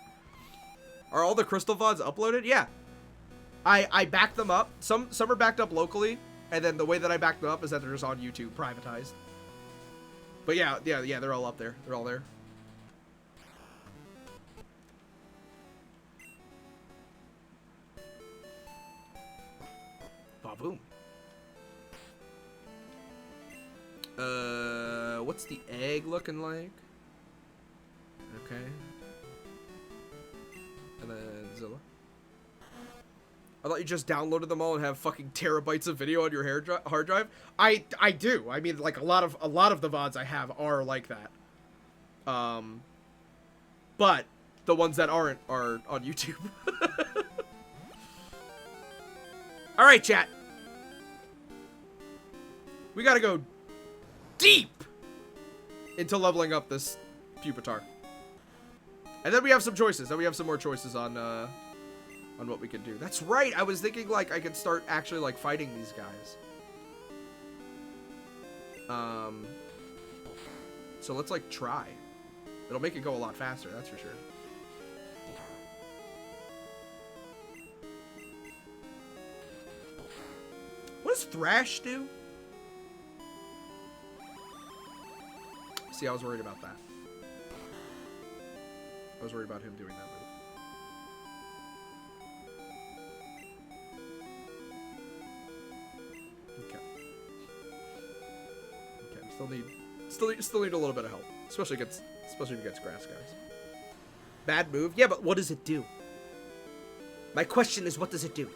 Are all the Crystal VODs uploaded? Yeah. I backed them up. Some are backed up locally, and then the way that I backed them up is that they're just on YouTube, privatized. But yeah, they're all up there. They're all there. Ba-boom. What's the egg looking like? Okay. And then Zilla. I thought you just downloaded them all and have fucking terabytes of video on your hard drive. I do. I mean, like a lot of the VODs I have are like that. But the ones that aren't are on YouTube. All right, chat. We gotta go deep into leveling up this Pupitar. And then we have some choices. Then we have some more choices on what we can do. That's right. I was thinking like I could start actually like fighting these guys. So let's like try. It'll make it go a lot faster, that's for sure. What does Thrash do? See, I was worried about that. I was worried about him doing that move. Okay. Still need a little bit of help, especially if it gets grass guys. Bad move? Yeah, but what does it do? My question is, what does it do?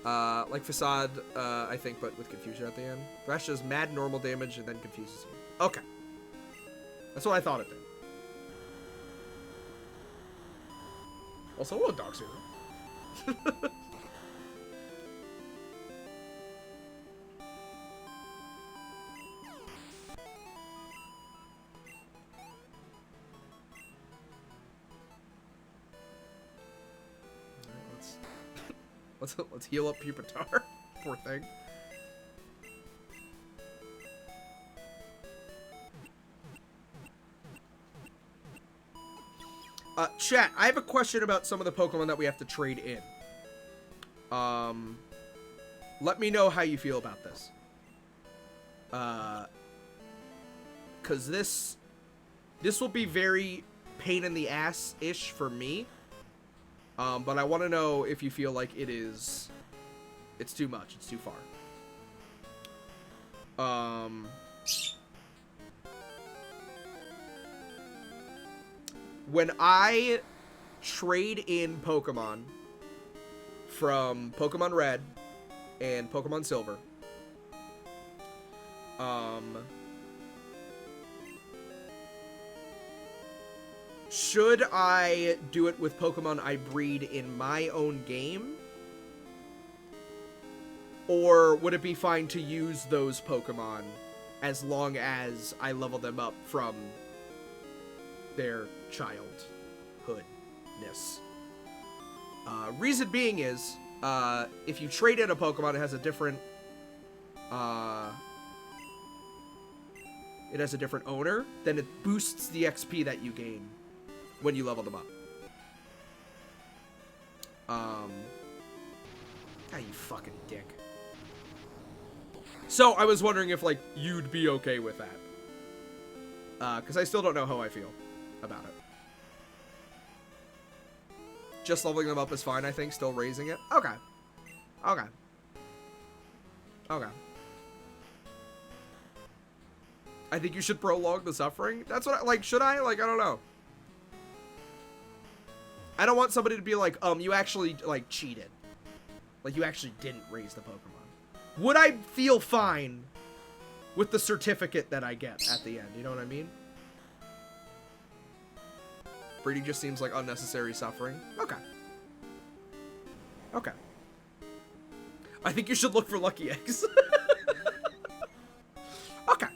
Like Facade, I think, but with confusion at the end. Thrash does mad normal damage and then confuses you. Okay. That's what I thought it did. Also, hello, Dog Zero. Let's heal up Pupitar. Poor thing. Chat, I have a question about some of the Pokemon that we have to trade in. Let me know how you feel about this. Cause this will be very pain in the ass-ish for me. But I want to know if you feel like it's too much, it's too far. When I trade in Pokemon from Pokemon Red and Pokemon Silver, should I do it with Pokemon I breed in my own game? Or would it be fine to use those Pokemon as long as I level them up from their childhoodness? Reason being is, if you trade in a Pokemon, it has a different owner, then it boosts the XP that you gain when you level them up. Ah, you fucking dick. So, I was wondering if, like, you'd be okay with that. Because I still don't know how I feel about it. Just leveling them up is fine, I think. Still raising it. Okay. Okay. Okay. I think you should prolong the suffering. That's what I, like, should I? Like, I don't know. I don't want somebody to be like, you actually, like, cheated. Like, you actually didn't raise the Pokemon. Would I feel fine with the certificate that I get at the end? You know what I mean? Breeding just seems like unnecessary suffering. Okay. Okay. I think you should look for lucky eggs. Okay.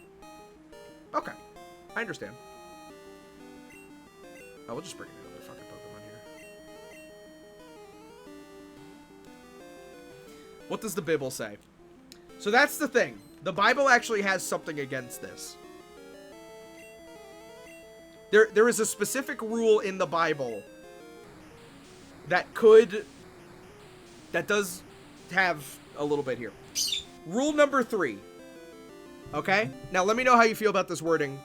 Okay. I understand. Oh, we'll just bring in another fucking Pokemon here. What does the Bible say? So that's the thing. The Bible actually has something against this. There is a specific rule in the Bible that does have a little bit here. Rule number 3. Okay? Now let me know how you feel about this wording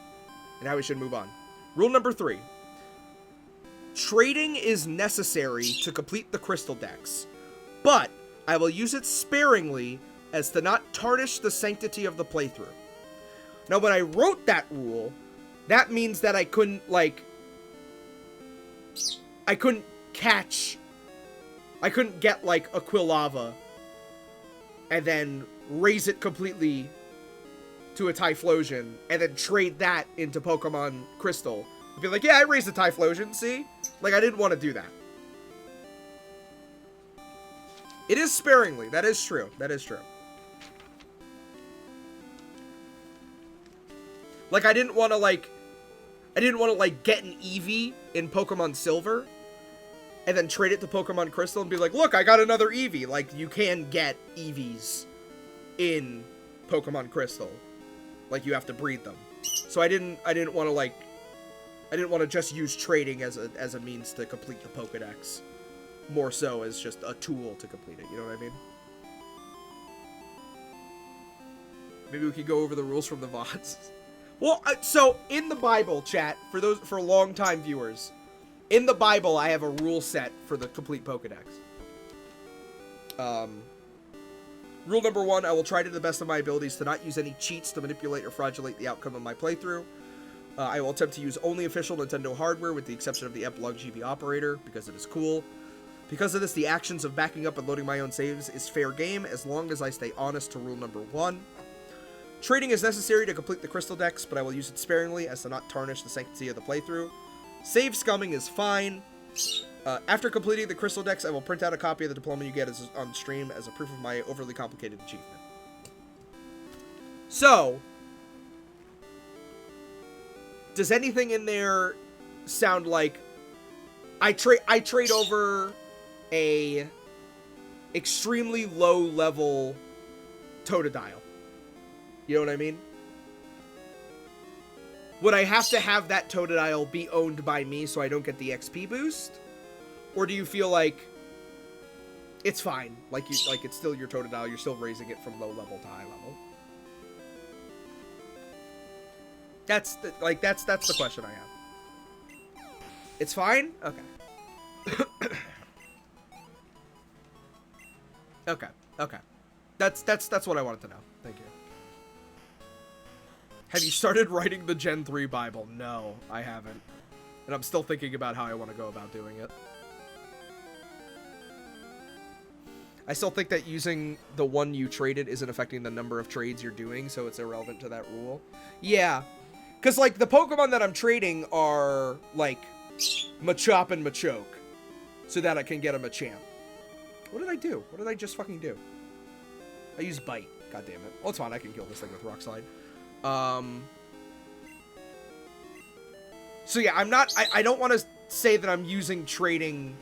and how we should move on. Rule number 3. Trading is necessary to complete the Crystal Dex, but I will use it sparingly as to not tarnish the sanctity of the playthrough. Now, when I wrote that rule, that means that I couldn't get, like, a Quilava and then raise it completely to a Typhlosion and then trade that into Pokemon Crystal. I'd be like, yeah, I raised a Typhlosion, see? Like, I didn't want to do that. It is sparingly. That is true. That is true. Like, I didn't want to, like, get an Eevee in Pokemon Silver and then trade it to Pokemon Crystal and be like, look, I got another Eevee. Like, you can get Eevees in Pokemon Crystal. Like, you have to breed them. So I didn't want to, like, I didn't want to just use trading as a means to complete the Pokédex. More so as just a tool to complete it, you know what I mean? Maybe we could go over the rules from the VODs. Well, so, in the Bible, chat, for long-time viewers, in the Bible, I have a rule set for the complete Pokédex. Rule number 1, I will try to the best of my abilities to not use any cheats to manipulate or fraudulate the outcome of my playthrough. I will attempt to use only official Nintendo hardware with the exception of the Epilogue GB operator, because it is cool. Because of this, the actions of backing up and loading my own saves is fair game as long as I stay honest to rule number 1. Trading is necessary to complete the crystal dex, but I will use it sparingly as to not tarnish the sanctity of the playthrough. Save scumming is fine. After completing the crystal dex, I will print out a copy of the diploma you get on stream as a proof of my overly complicated achievement. So, does anything in there sound like I trade over a extremely low level Totodile? You know what I mean? Would I have to have that Totodile be owned by me so I don't get the XP boost? Or do you feel like it's fine? Like it's still your Totodile, you're still raising it from low level to high level? That's the question I have. It's fine? Okay. Okay. That's what I wanted to know. Thank you. Have you started writing the Gen 3 Bible? No, I haven't. And I'm still thinking about how I want to go about doing it. I still think that using the one you traded isn't affecting the number of trades you're doing, so it's irrelevant to that rule. Yeah. Because, like, the Pokemon that I'm trading are, like, Machop and Machoke. So that I can get a Machamp. What did I do? What did I just fucking do? I used Bite. God damn it. Well, it's fine. I can kill this thing with Rock Slide. So yeah, I don't want to say that I'm using trading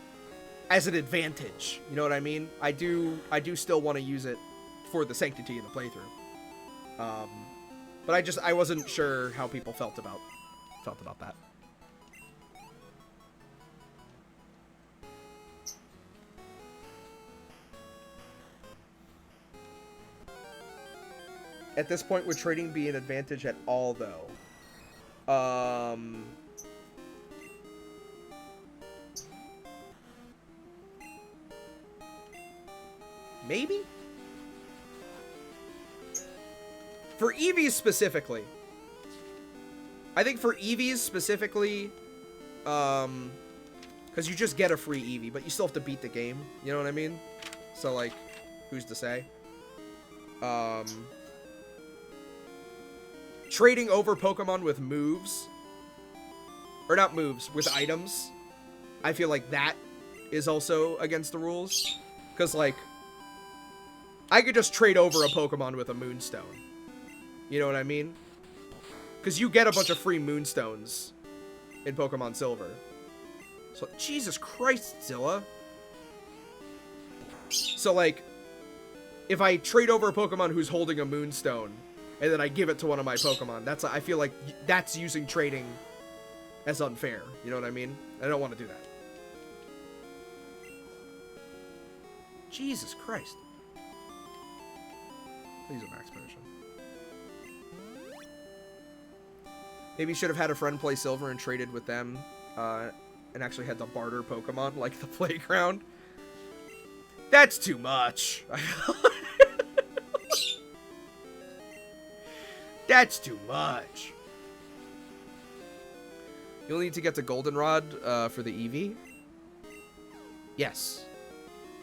as an advantage. You know what I mean? I do still want to use it for the sanctity of the playthrough. But I wasn't sure how people felt about that. At this point, would trading be an advantage at all, though? Maybe? For EVs specifically. I think for EVs specifically, because you just get a free EV, but you still have to beat the game. You know what I mean? So, like, who's to say? Trading over Pokemon with moves, or not moves, with items, I feel like that is also against the rules. Because, like, I could just trade over a Pokemon with a Moonstone. You know what I mean? Because you get a bunch of free Moonstones in Pokemon Silver. So, Jesus Christ, Zilla. So, like, if I trade over a Pokemon who's holding a Moonstone, and then I give it to one of my Pokemon, I feel like that's using trading as unfair. You know what I mean? I don't want to do that. Jesus Christ. Please a max potion. Maybe you should have had a friend play Silver and traded with them, and actually had to barter Pokemon like the playground. That's too much. That's too much. You'll need to get to Goldenrod for the Eevee. Yes.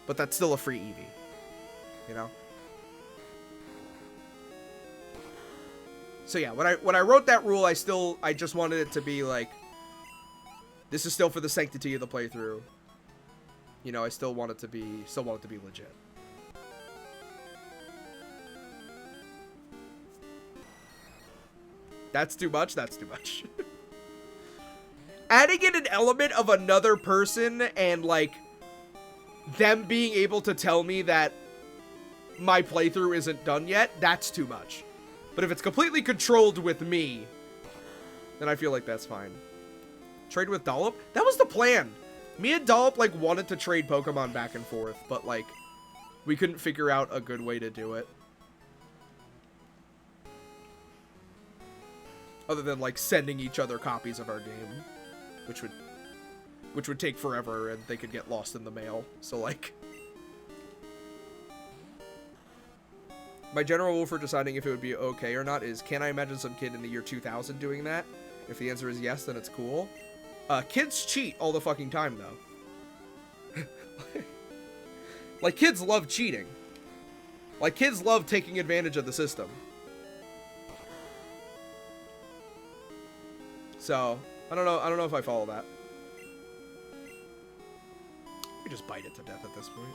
But that's still a free Eevee. You know? So yeah, when I wrote that rule, I just wanted it to be like, this is still for the sanctity of the playthrough. You know, I still want it to be legit. That's too much? That's too much. Adding in an element of another person and, like, them being able to tell me that my playthrough isn't done yet, that's too much. But if it's completely controlled with me, then I feel like that's fine. Trade with Dollop? That was the plan. Me and Dollop, like, wanted to trade Pokemon back and forth, but, like, we couldn't figure out a good way to do it. Other than, like, sending each other copies of our game, which would take forever, and they could get lost in the mail. So, like, my general rule for deciding if it would be okay or not is, can I imagine some kid in the year 2000 doing that? If the answer is yes, then it's cool. Kids cheat all the fucking time, though. Like, kids love cheating. Like, kids love taking advantage of the system. So, I don't know if I follow that. We just bite it to death at this point.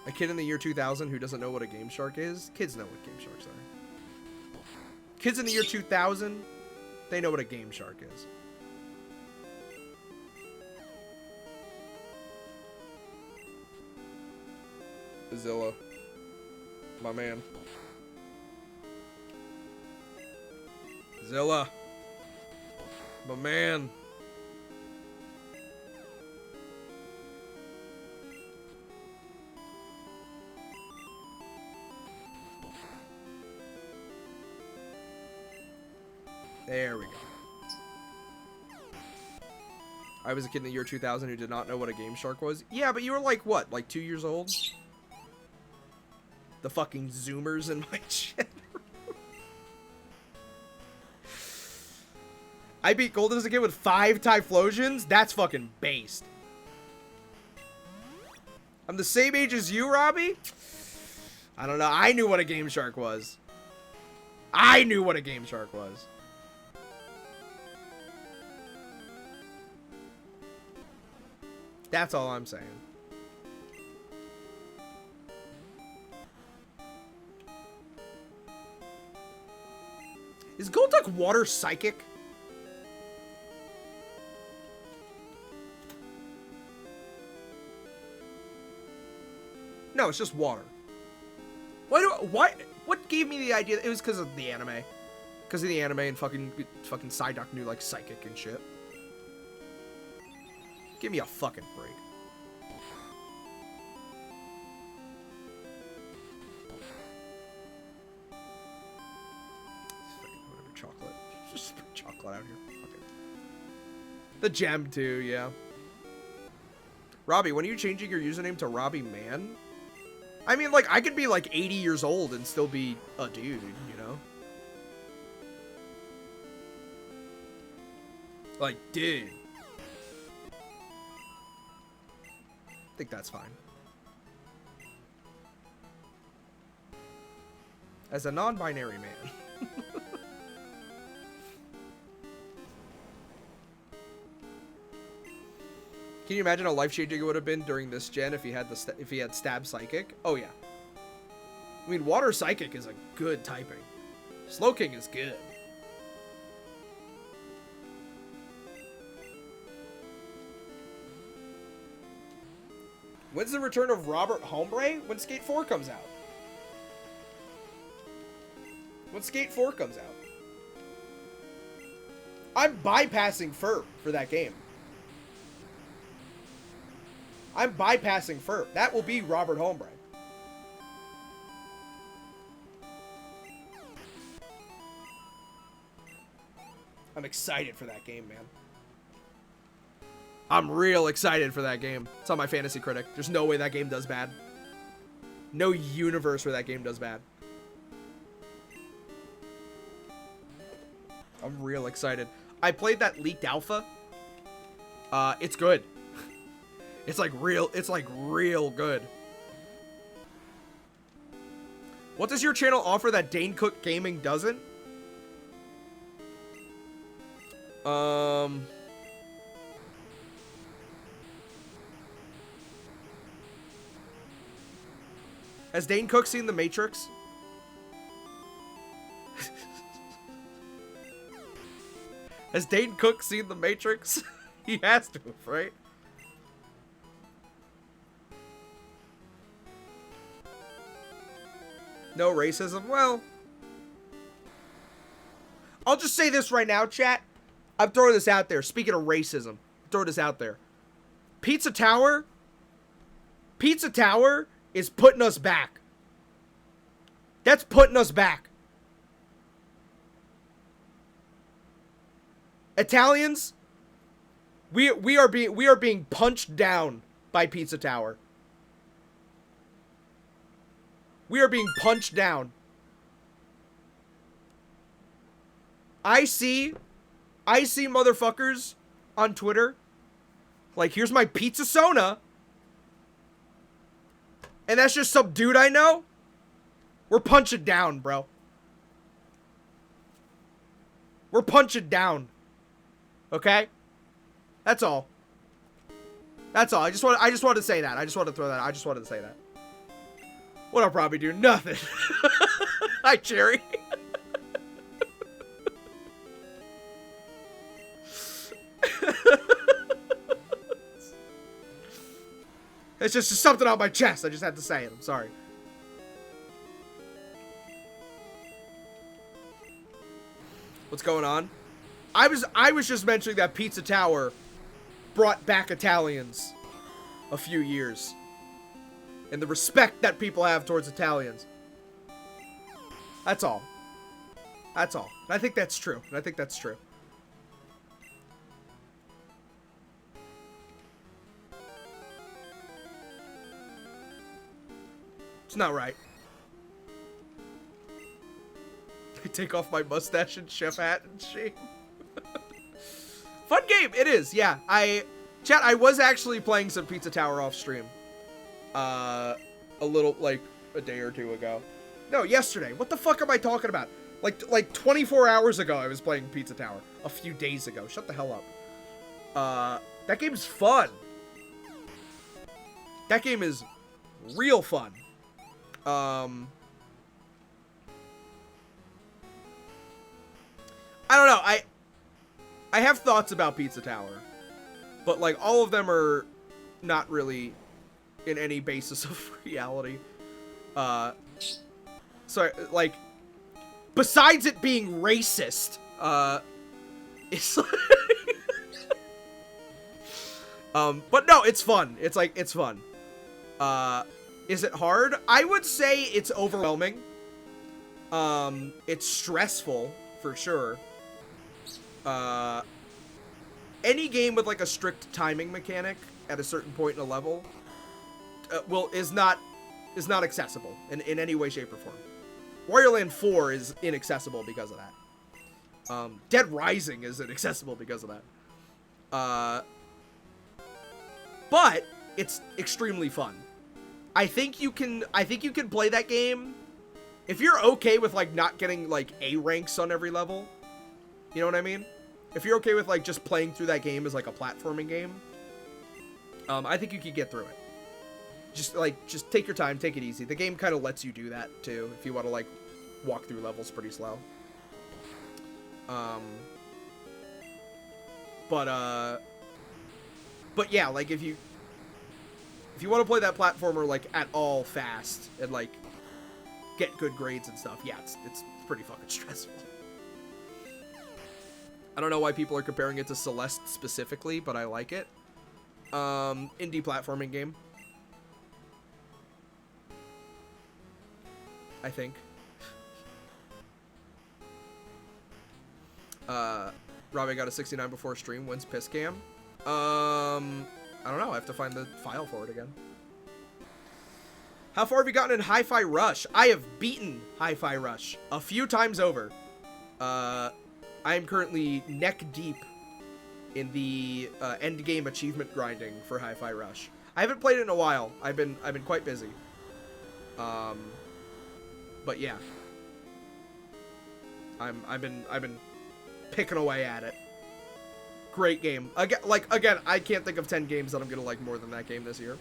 A kid in the year 2000 who doesn't know what a Game Shark is? Kids know what Game Sharks are. Kids in the year 2000, they know what a Game Shark is. Zilla. My man. Zilla. My man. There we go. I was a kid in the year 2000 who did not know what a Game Shark was. Yeah, but you were like, what? Like 2 years old? The fucking zoomers in my chat. I beat Golden as a kid with 5 Typhlosions? That's fucking based. I'm the same age as you, Robbie? I don't know. I knew what a Game Shark was. I knew what a Game Shark was. That's all I'm saying. Is Golduck water psychic? No, it's just water. What gave me the idea? It was because of the anime. Because of the anime and fucking Psyduck knew like psychic and shit. Give me a fucking break. Whatever, chocolate. Just put chocolate out here. Okay. The gem too, yeah. Robbie, when are you changing your username to Robbie Man? I mean, like, I could be like 80 years old and still be a dude, you know? Like, dude. I think that's fine. As a non-binary man. Can you imagine how life-changing it would have been during this gen if he had Stab Psychic? Oh yeah. I mean, Water Psychic is a good typing. Slowking is good. When's the return of Robert Hombre? When Skate 4 comes out. When Skate 4 comes out. I'm bypassing Ferb for that game. I'm bypassing Ferb. That will be Robert Hombre. I'm excited for that game, man. I'm real excited for that game. It's on my Fantasy Critic. There's no way that game does bad. No universe where that game does bad. I'm real excited. I played that leaked alpha. It's good. It's like real good. What does your channel offer that Dane Cook Gaming doesn't? Has Dane Cook seen The Matrix? Has Dane Cook seen The Matrix? He has to, right? No racism? Well, I'll just say this right now, chat. I'm throwing this out there. Speaking of racism, throw this out there. Pizza Tower is putting us back. That's putting us back. Italians, we are being punched down by Pizza Tower. We are being punched down. I see I see motherfuckers on Twitter, like, here's my pizza Sona, and that's just some dude I know. We're punching down, bro. We're punching down. Okay? That's all. That's all. I just wanted to say that. I just wanted to throw that. I just wanted to say that. What I'll probably do? Nothing. Hi, Cherry. It's just something on my chest. I just had to say it. I'm sorry. What's going on? I was just mentioning that Pizza Tower brought back Italians a few years. And the respect that people have towards Italians. That's all. That's all. And I think that's true. And I think that's true. It's not right. I take off my mustache and chef hat and shame. Fun game. It is. Yeah. Chat, I was actually playing some Pizza Tower off stream. A little, like, a day or two ago. No, yesterday. What the fuck am I talking about? Like 24 hours ago I was playing Pizza Tower. A few days ago. Shut the hell up. That game's fun. That game is real fun. I don't know. I have thoughts about Pizza Tower, but like all of them are not really in any basis of reality. So like, besides it being racist, it's like, but no, it's fun. It's like, it's fun. Is it hard? I would say it's overwhelming. It's stressful for sure. Any game with like a strict timing mechanic at a certain point in a level is not accessible in any way, shape, or form. Wario Land 4 is inaccessible because of that. Dead Rising is inaccessible because of that. But it's extremely fun. I think you can play that game if you're okay with like not getting like A ranks on every level. You know what I mean? If you're okay with like just playing through that game as like a platforming game, I think you could get through it. Just take your time, take it easy. The game kind of lets you do that too if you want to like walk through levels pretty slow. But yeah, like if you want to play that platformer like at all fast and like get good grades and stuff, yeah, it's pretty fucking stressful. I don't know why people are comparing it to Celeste specifically, but I like it. Indie platforming game, I think. Robbie got a 69 before stream. When's piss cam? I don't know. I have to find the file for it again. How far have you gotten in Hi-Fi Rush? I have beaten Hi-Fi Rush a few times over. I am currently neck deep in the end game achievement grinding for Hi-Fi Rush. I haven't played it in a while. I've been quite busy. But yeah, I've been picking away at it. Great game. Again, I can't think of 10 games that I'm gonna like more than that game this year.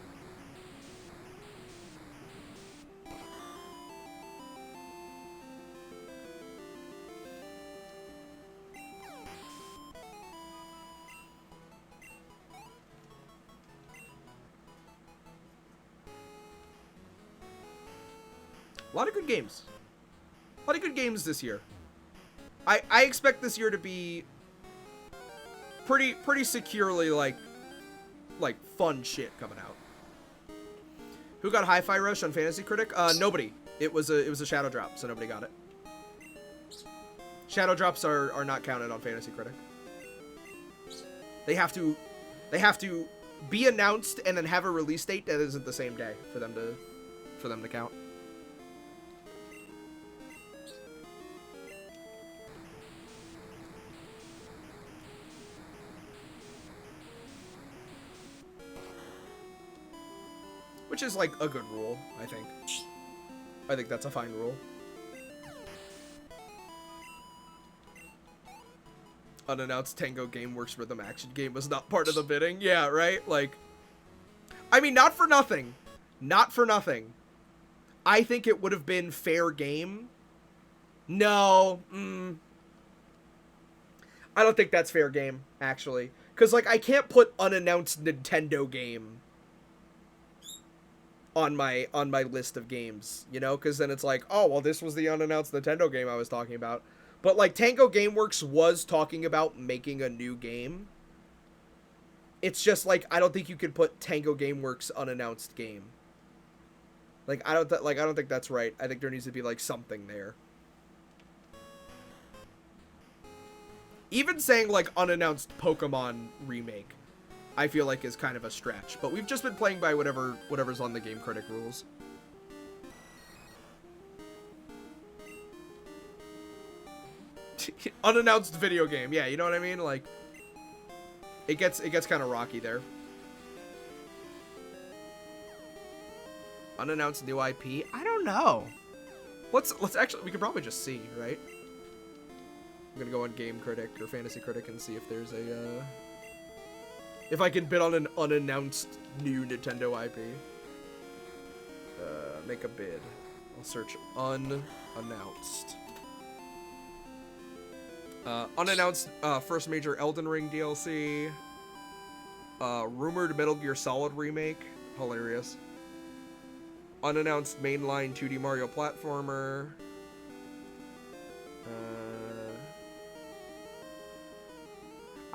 A lot of good games. A lot of good games this year. I expect this year to be pretty securely like fun shit coming out. Who got Hi-Fi Rush on Fantasy Critic? Nobody. It was a shadow drop, so nobody got it. Shadow drops are not counted on Fantasy Critic. They have to be announced and then have a release date that isn't the same day for them to count. which is like a good rule, I think. I think that's a fine rule. Unannounced Tango Gameworks Rhythm Action game was not part of the bidding. Yeah, right? Like, I mean, not for nothing. Not for nothing. I think it would have been fair game. No. I don't think that's fair game, actually. Because, like, I can't put unannounced Nintendo game on my list of games, you know? Because then it's like, oh, well, this was the unannounced Nintendo game I was talking about. But, like, Tango Gameworks was talking about making a new game. It's just, like, I don't think you can put Tango Gameworks unannounced game. Like, I don't think that's right. I think there needs to be, like, something there. Even saying, like, unannounced Pokemon remake, I feel like is kind of a stretch. But we've just been playing by whatever's on the Game Critic rules. Unannounced video game. Yeah, you know what I mean? Like, it gets kind of rocky there. Unannounced new IP? I don't know. Let's actually, we could probably just see, right? I'm gonna go on Game Critic or Fantasy Critic and see if there's a, if I can bid on an unannounced new Nintendo IP. Make a bid. I'll search unannounced. Unannounced first major Elden Ring DLC. Rumored Metal Gear Solid remake. Hilarious. Unannounced mainline 2D Mario platformer.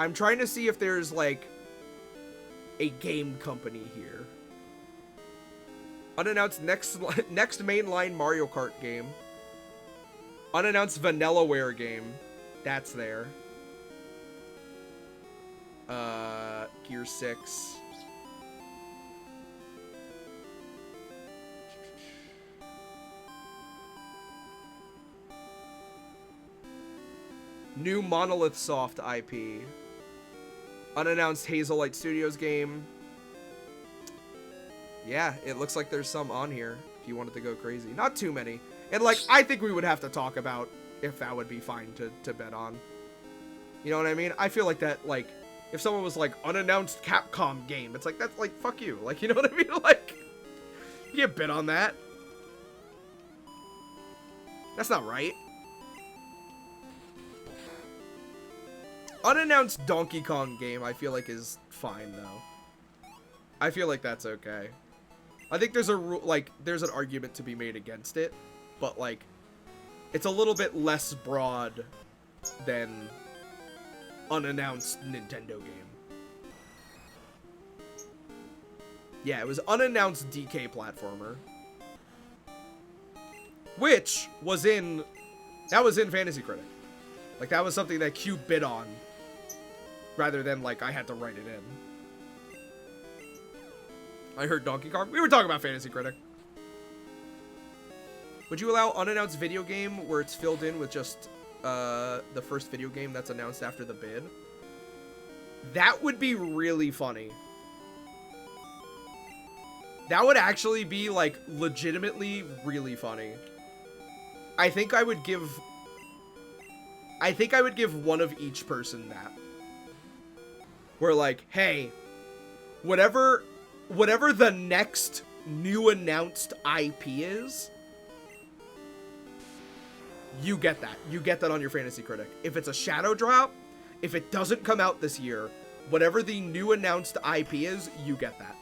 I'm trying to see if there's, like, a game company here. Unannounced next mainline Mario Kart game. Unannounced Vanillaware game. That's there. Gear 6. New Monolith Soft IP. Unannounced Hazelight Studios game. Yeah, it looks like there's some on here if you wanted to go crazy. Not too many. And, like, I think we would have to talk about if that would be fine to bet on. You know what I mean? I feel like that, like, if someone was like, unannounced Capcom game, it's like, that's like, fuck you. Like, you know what I mean? Like, you can't bet on that. That's not right. Unannounced Donkey Kong game, I feel like is fine, though. I feel like that's okay. I think there's there's an argument to be made against it, but, like, it's a little bit less broad than unannounced Nintendo game. Yeah, it was unannounced DK platformer. Which was in Fantasy Critic. Like, that was something that Q bid on. Rather than, like, I had to write it in. I heard Donkey Kong. We were talking about Fantasy Critic. Would you allow unannounced video game where it's filled in with just the first video game that's announced after the bid? That would be really funny. That would actually be, like, legitimately really funny. I think I would give one of each person that. Where, like, hey, whatever the next new announced IP is, you get that. You get that on your Fantasy Critic. If it's a shadow drop, if it doesn't come out this year, whatever the new announced IP is, you get that.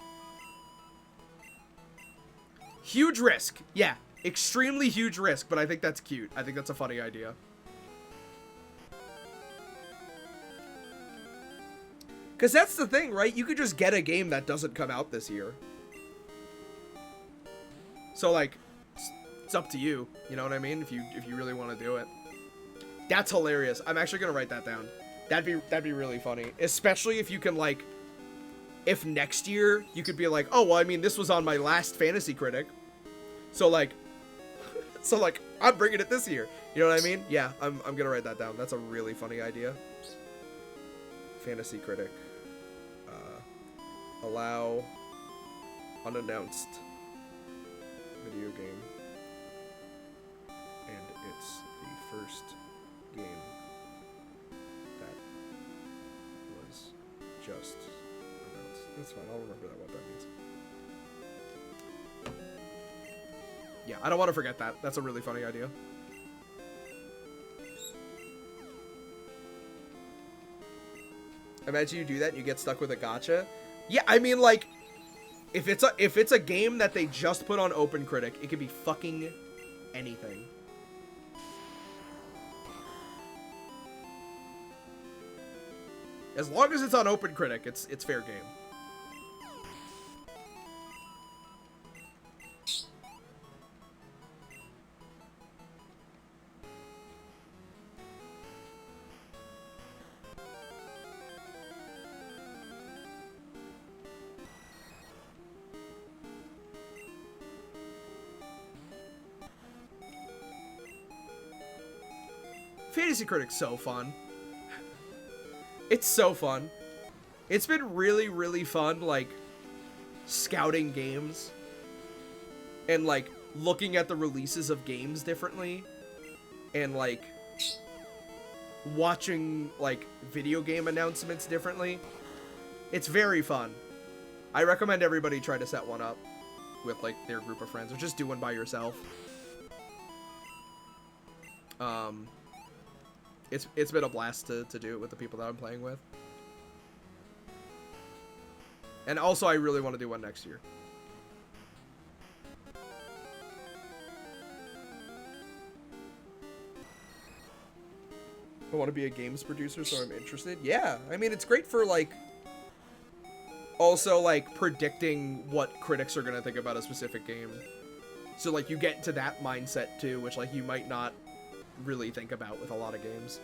Huge risk. Yeah, extremely huge risk, but I think that's cute. I think that's a funny idea. Because that's the thing, right? You could just get a game that doesn't come out this year. So, like, it's up to you. You know what I mean? If you really want to do it. That's hilarious. I'm actually going to write that down. That'd be really funny. Especially if you can, like, if next year you could be like, oh, well, I mean, this was on my last Fantasy Critic. So, like, I'm bringing it this year. You know what I mean? Yeah, I'm going to write that down. That's a really funny idea. Fantasy Critic. Allow unannounced video game, and it's the first game that was just announced. That's fine, I'll remember what that means. Yeah, I don't want to forget that. That's a really funny idea. Imagine you do that and you get stuck with a gacha. Yeah, I mean, like, if it's a game that they just put on OpenCritic, it could be fucking anything. As long as it's on OpenCritic, it's fair game. Fantasy Critic's so fun. It's so fun. It's been really, really fun, like, scouting games. And, like, looking at the releases of games differently. And, like, watching, like, video game announcements differently. It's very fun. I recommend everybody try to set one up with, like, their group of friends. Or just do one by yourself. It's been a blast to do it with the people that I'm playing with. And also, I really want to do one next year. I want to be a games producer, so I'm interested. Yeah, I mean, it's great for, like, also, like, predicting what critics are going to think about a specific game. So, like, you get into that mindset, too, which, like, you might not really think about with a lot of games.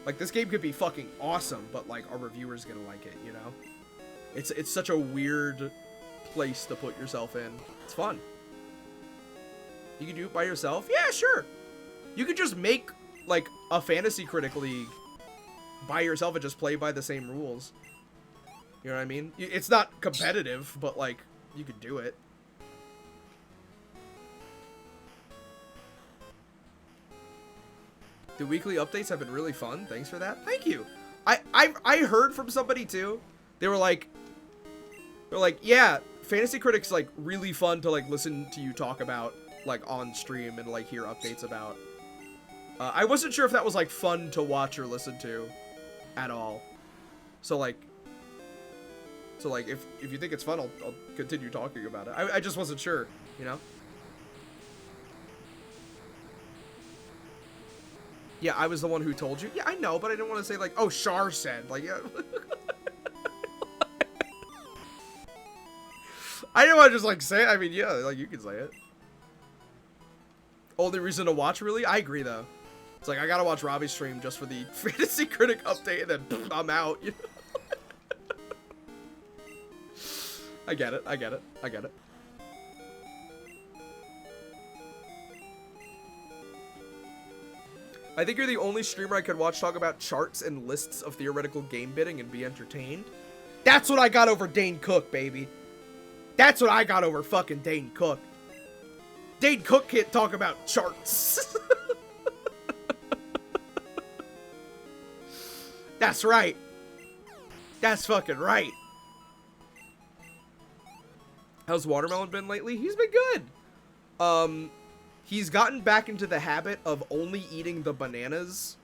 Like, this game could be fucking awesome, but, like, our reviewer's gonna like it, you know? It's such a weird place to put yourself in. It's fun. You can do it by yourself? Yeah, sure. You could just make, like, a fantasy critic league by yourself and just play by the same rules. You know what I mean? It's not competitive, but, like, you could do it. The weekly updates have been really fun. Thanks for that. Thank you. I heard from somebody too. They were like, yeah, Fantasy Critic's like really fun to like listen to you talk about like on stream and like hear updates about. I wasn't sure if that was like fun to watch or listen to at all. So like if you think it's fun, I'll continue talking about it. I just wasn't sure, you know? Yeah, I was the one who told you. Yeah, I know, but I didn't want to say, like, oh, Char said. Like, yeah. I didn't want to just, like, say it. I mean, yeah, like, you can say it. Only reason to watch, really? I agree, though. It's like, I gotta watch Robbie's stream just for the Fantasy Critic update, and then pff, I'm out. You know? I get it. I get it. I get it. I think you're the only streamer I could watch talk about charts and lists of theoretical game bidding and be entertained. That's what I got over Dane Cook, baby. That's what I got over fucking Dane Cook. Dane Cook can't talk about charts. That's right. That's fucking right. How's Watermelon been lately? He's been good. He's gotten back into the habit of only eating the bananas.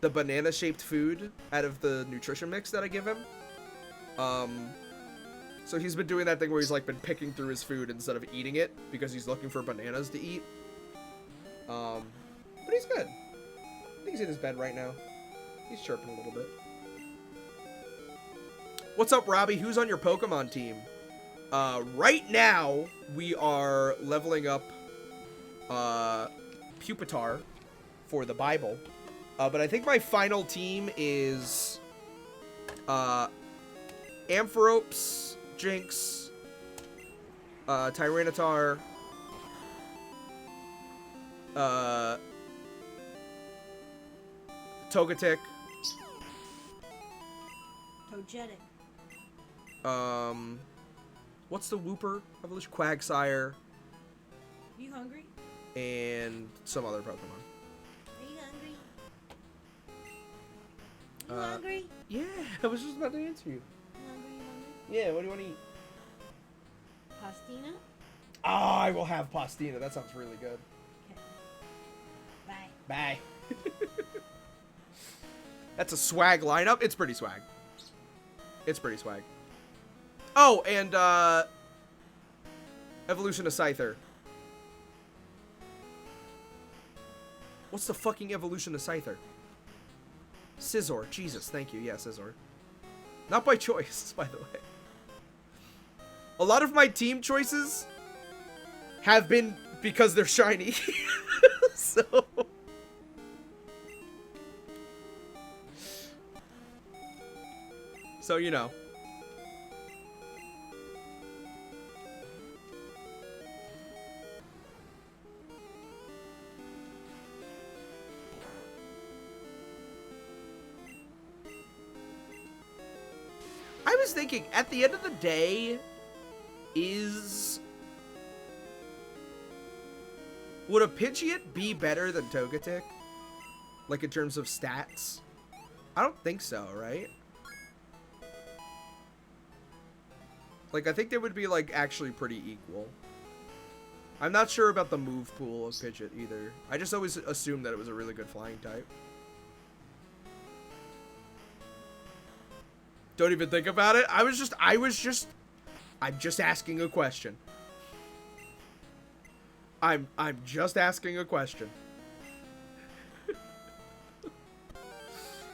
The banana-shaped food out of the nutrition mix that I give him. So he's been doing that thing where he's like been picking through his food instead of eating it because he's looking for bananas to eat. But he's good. I think he's in his bed right now. He's chirping a little bit. What's up, Robbie? Who's on your Pokemon team? Right now, we are leveling up Pupitar for the Bible. But I think my final team is Ampharopes, Jinx, Tyranitar, Togetic,
Togetic.
what's the Wooper evolution? Quagsire.
You hungry?
And some other Pokemon.
Are you hungry? You
Uh,
hungry?
Yeah, I was just about to answer you.
You hungry? You hungry?
Yeah, what do you want to eat?
Pastina?
Ah, I will have Pastina. That sounds really good.
Okay. Bye.
Bye. That's a swag lineup. It's pretty swag. It's pretty swag. Oh, and evolution of Scyther. What's the fucking evolution of Scyther? Scizor. Jesus, thank you. Yeah, Scizor. Not by choice, by the way. A lot of my team choices have been because they're shiny. So... So, you know. I was thinking, at the end of the day, would a Pidgeot be better than Togetic? Like, in terms of stats? I don't think so, right? Like, I think they would be, like, actually pretty equal. I'm not sure about the move pool of Pidgeot either. I just always assumed that it was a really good flying type. Don't even think about it. I'm just asking a question. I'm just asking a question.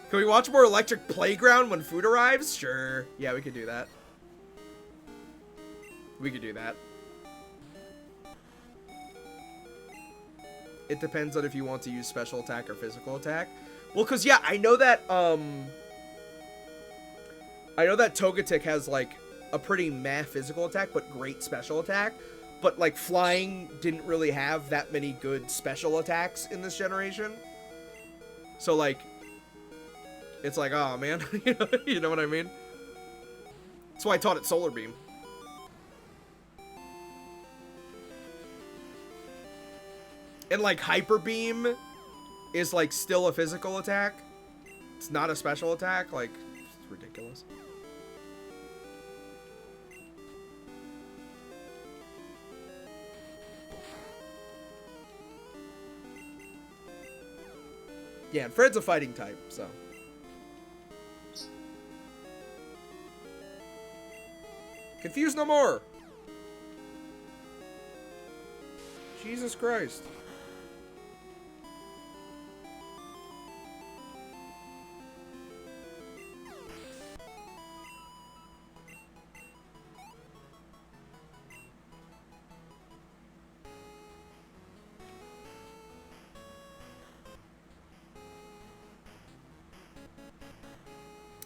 Can we watch more Electric Playground when food arrives? Sure. Yeah, we could do that. We could do that. It depends on if you want to use special attack or physical attack. Well, cause yeah, I know that Togetic has like a pretty meh physical attack, but great special attack. But like flying didn't really have that many good special attacks in this generation. So like, it's like, oh man, you know what I mean? That's why I taught it Solar Beam. And like Hyper Beam is like still a physical attack. It's not a special attack. Like, it's ridiculous. Yeah, and Fred's a fighting type, so. Confused no more. Jesus Christ.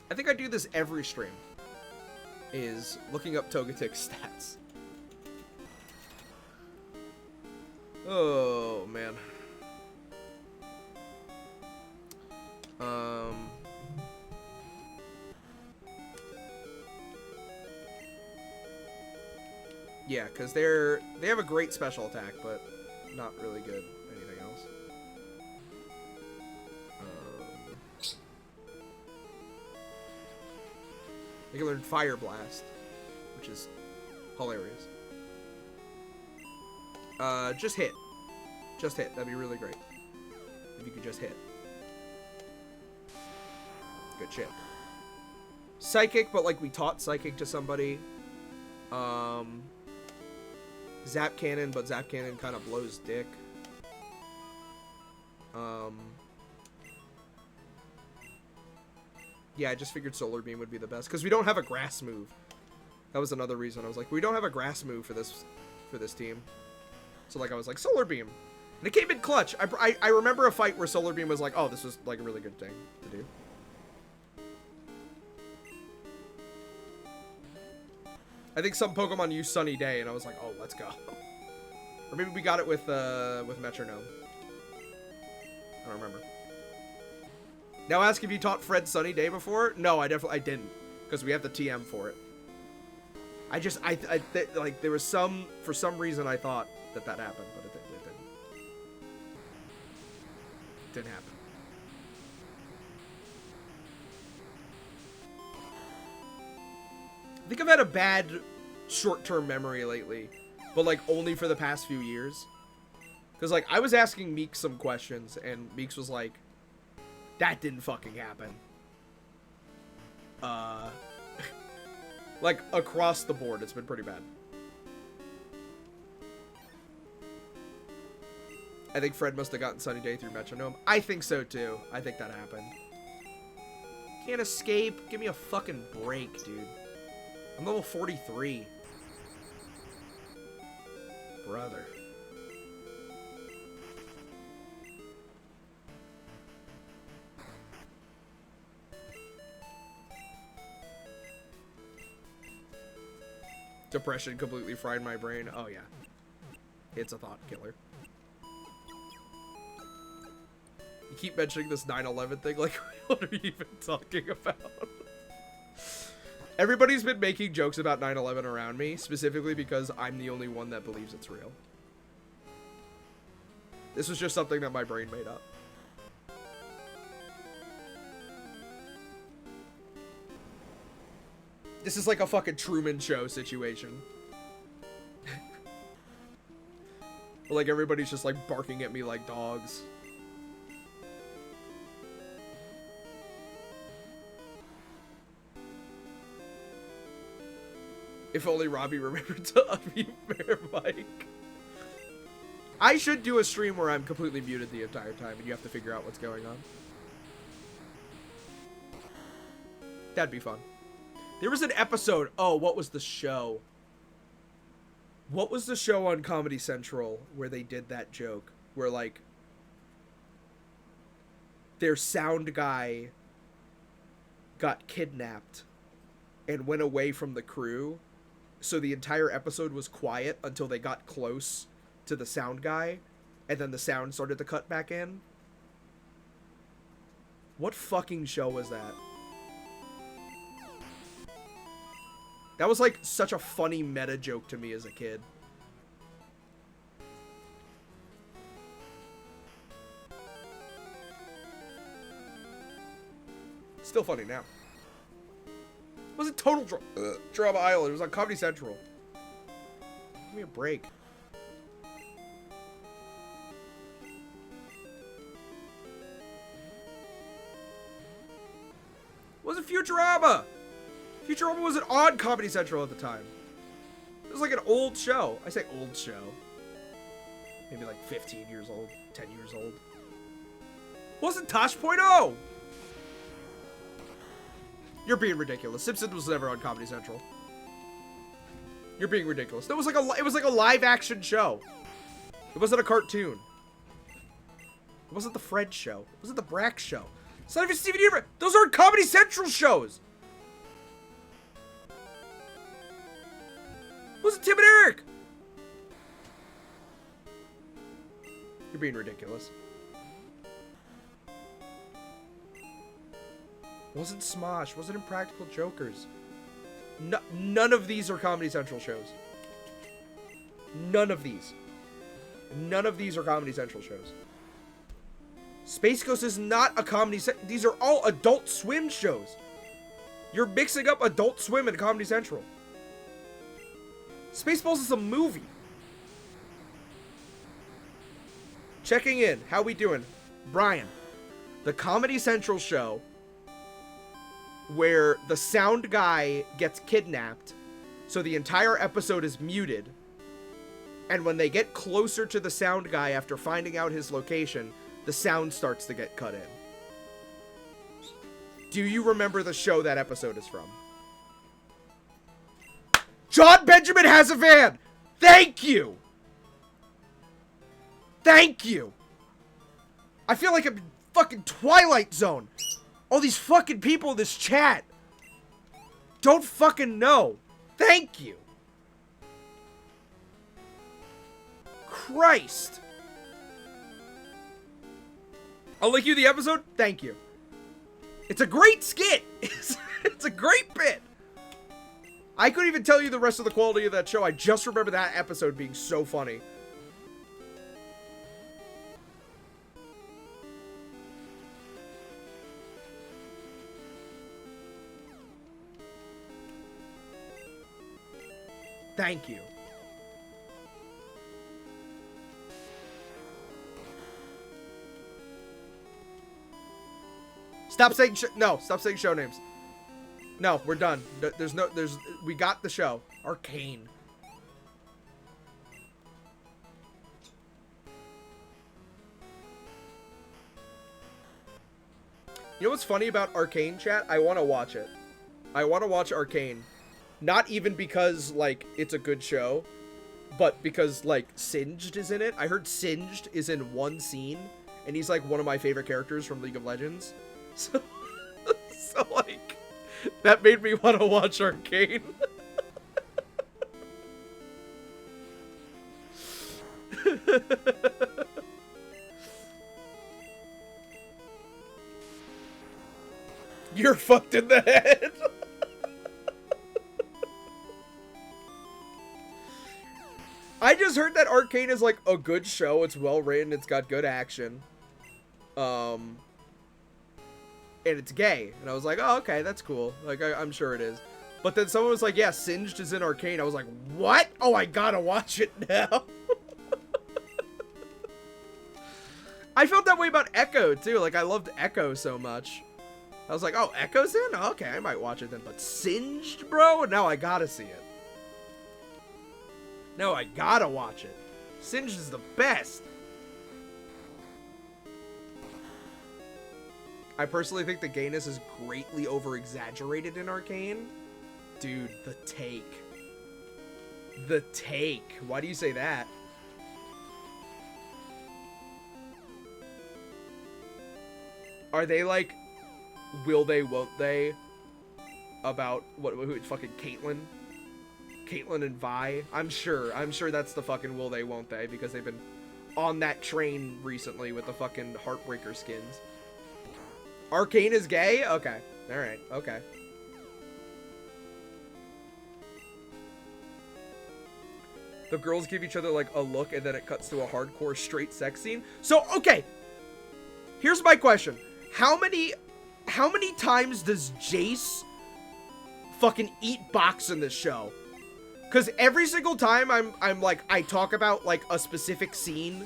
I think I do this every stream, is looking up Togetic's stats. Oh, man. Yeah, because they have a great special attack, but not really good anything else. They can learn Fire Blast, which is hilarious. Just hit. Just hit. That'd be really great. If you could just hit. Good shit. Psychic, but like we taught Psychic to somebody. Zap Cannon, but Zap Cannon kind of blows dick. Yeah, I just figured Solar Beam would be the best because we don't have a grass move. That was another reason. I was like, we don't have a grass move for this team. So like I was like, Solar Beam. And it came in clutch. I remember a fight where Solar Beam was like, oh, this was like a really good thing to do. I think some Pokemon use Sunny Day, and I was like, oh, let's go. Or maybe we got it with Metronome. I don't remember. Now ask if you taught Fred Sunny Day before. No, I didn't. Because we have the TM for it. Like, there was for some reason I thought that happened, but it didn't. Didn't happen. I think I've had a bad short-term memory lately, but like only for the past few years. Because like I was asking Meek some questions, and Meeks was like, "That didn't fucking happen." Like across the board, it's been pretty bad. I think Fred must have gotten Sunny Day through Metronome. I think so too. I think that happened. Can't escape. Give me a fucking break, dude. I'm level 43. Brother. Depression completely fried my brain. Oh yeah. It's a thought killer. You keep mentioning this 9/11 thing, like, what are you even talking about? Everybody's been making jokes about 9/11 around me, specifically because I'm the only one that believes it's real. This was just something that my brain made up. This is like a fucking Truman Show situation. Like, everybody's just, like, barking at me like dogs. If only Robbie remembered to unmute their mic. I should do a stream where I'm completely muted the entire time and you have to figure out what's going on. That'd be fun. There was an episode. Oh, what was the show? What was the show on Comedy Central where they did that joke? Where, like, their sound guy got kidnapped and went away from the crew. So the entire episode was quiet until they got close to the sound guy. And then the sound started to cut back in. What fucking show was that? That was like such a funny meta joke to me as a kid. Still funny now. It wasn't Total Drama Island. It was on Comedy Central. Give me a break. It wasn't Futurama. Futurama wasn't on Comedy Central at the time. It was like an old show. I say old show. Maybe like 15 years old, 10 years old. Wasn't Tosh.0. You're being ridiculous. Simpsons was never on Comedy Central. You're being ridiculous. That was like it was like a live action show. It wasn't a cartoon. It wasn't the Fred show. It wasn't the Brack show. It's not even Steven Universe. Those aren't Comedy Central shows. It wasn't Tim and Eric. You're being ridiculous. Wasn't Smosh. Wasn't Impractical Jokers. No, none of these are Comedy Central shows. None of these. None of these are Comedy Central shows. Space Ghost is not a Comedy Central. These are all Adult Swim shows. You're mixing up Adult Swim and Comedy Central. Spaceballs is a movie. Checking in. How we doing? Brian. The Comedy Central show where the sound guy gets kidnapped, so the entire episode is muted, and when they get closer to the sound guy after finding out his location, the sound starts to get cut in. Do you remember the show that episode is from? John Benjamin has a van! Thank you! Thank you! I feel like I'm in fucking Twilight Zone. All these fucking people in this chat don't fucking know. Thank you. Christ. I'll link you the episode. Thank you. It's a great skit. It's a great bit. I couldn't even tell you the rest of the quality of that show. I just remember that episode being so funny. Thank you. Stop saying stop saying show names. No, we're done. We got the show. Arcane. You know what's funny about Arcane, chat? I want to watch it. I want to watch Arcane. Not even because, like, it's a good show, but because, like, Singed is in it. I heard Singed is in one scene, and he's, like, one of my favorite characters from League of Legends. So, like, that made me want to watch Arcane. You're fucked in the head. I just heard that Arcane is, like, a good show. It's well written. It's got good action. And it's gay. And I was like, oh, okay, that's cool. Like, I'm sure it is. But then someone was like, yeah, Singed is in Arcane. I was like, what? Oh, I gotta watch it now. I felt that way about Echo, too. Like, I loved Echo so much. I was like, oh, Echo's in? Oh, okay, I might watch it then. But Singed, bro? Now I gotta see it. No, I gotta watch it. Singed is the best. I personally think the gayness is greatly over-exaggerated in Arcane. Dude, the take. The take. Why do you say that? Are they like, will they, won't they? About, who, fucking Caitlyn? Caitlyn and Vi. I'm sure that's the fucking will they, won't they, because they've been on that train recently with the fucking Heartbreaker skins. Arcane is gay? Okay. Alright, okay. The girls give each other, like, a look, and then it cuts to a hardcore straight sex scene. So, okay. Here's my question. How many times does Jace fucking eat box in this show? Because every single time I'm like, I talk about, like, a specific scene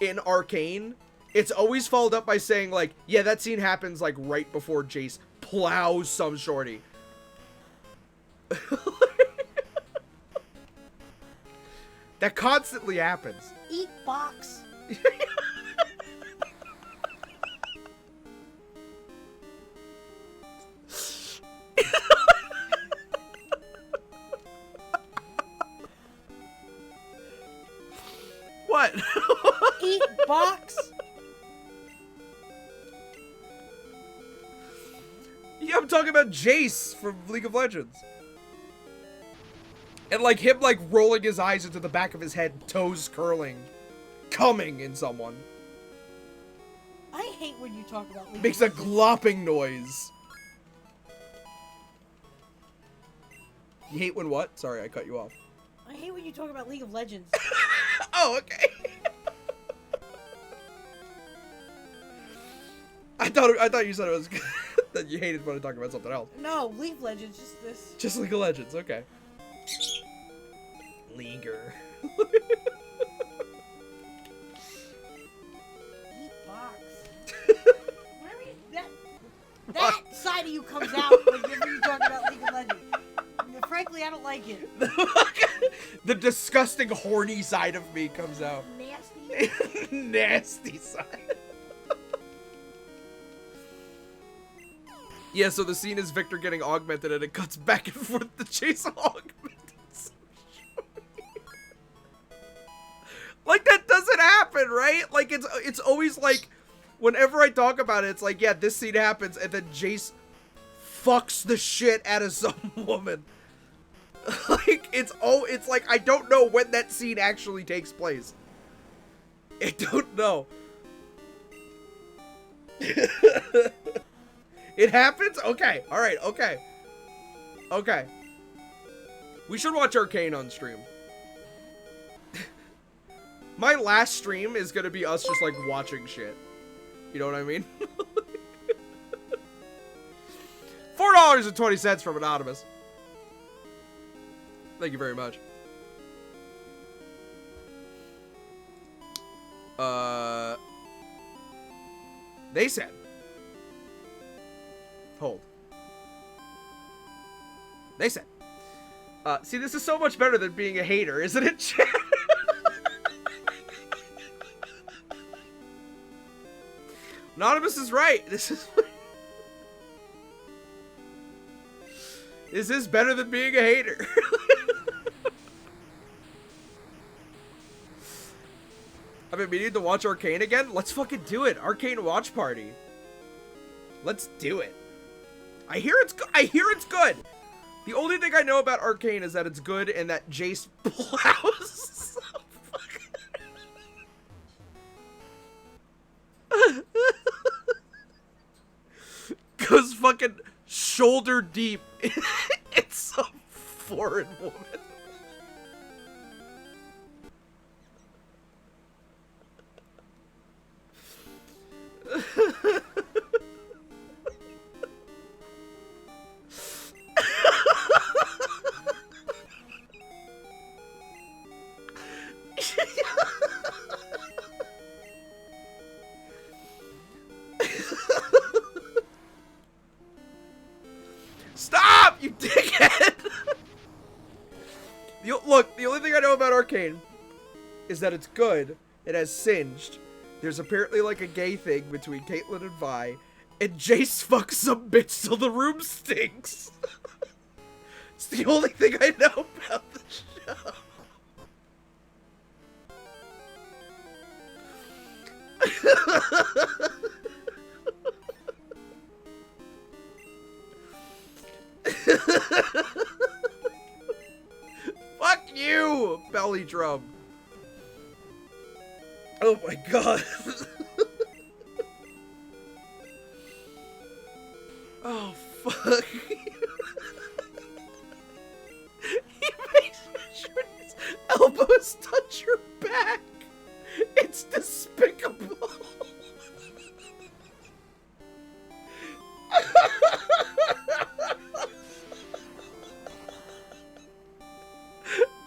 in Arcane, it's always followed up by saying, like, yeah, that scene happens, like, right before Jace plows some shorty. That constantly happens.
Eat box.
What?
Eat box.
Yeah, I'm talking about Jace from League of Legends. And, like, him, like, rolling his eyes into the back of his head, toes curling, coming in someone.
I hate when you talk about League
Makes
of
a
Legends.
glopping noise. You hate when what? Sorry, I cut you off.
I hate when you talk about League of Legends.
Oh, okay. I thought you said it was that you hated when I talked about something else.
No, League of Legends, just this.
Just League of Legends, okay. Leaguer.
Eat box. That side of you comes out when you talk about League of Legends. Frankly, I don't like it.
The disgusting, horny side of me comes out.
Nasty.
Nasty side. Yeah, so the scene is Victor getting augmented, and it cuts back and forth to chase augmented. Like, that doesn't happen, right? Like, it's always like, whenever I talk about it, it's like, yeah, this scene happens, and then Jace fucks the shit out of some woman. Like, it's like, I don't know when that scene actually takes place. I don't know. It happens? Okay. Alright, okay. Okay. We should watch Arcane on stream. My last stream is gonna be us just like watching shit. You know what I mean? $4.20 from Anonymous. Thank you very much. They said. Hold. They said. See, this is so much better than being a hater, isn't it, chat? Anonymous is right. This is better than being a hater. I've been meaning to watch Arcane again. Let's fucking do it. Arcane watch party. Let's do it. I hear it's good. The only thing I know about Arcane is that it's good and that Jace plows. Goes fucking shoulder deep in some foreign woman. Stop, you dickhead! Look, the only thing I know about Arcane is that it's good. It has Singed. There's apparently like a gay thing between Caitlyn and Vi, and Jace fucks some bitch till the room stinks. It's the only thing I know about the show. Fuck you, belly drum. Oh my god. Oh fuck. He makes sure his elbows touch your back. It's despicable.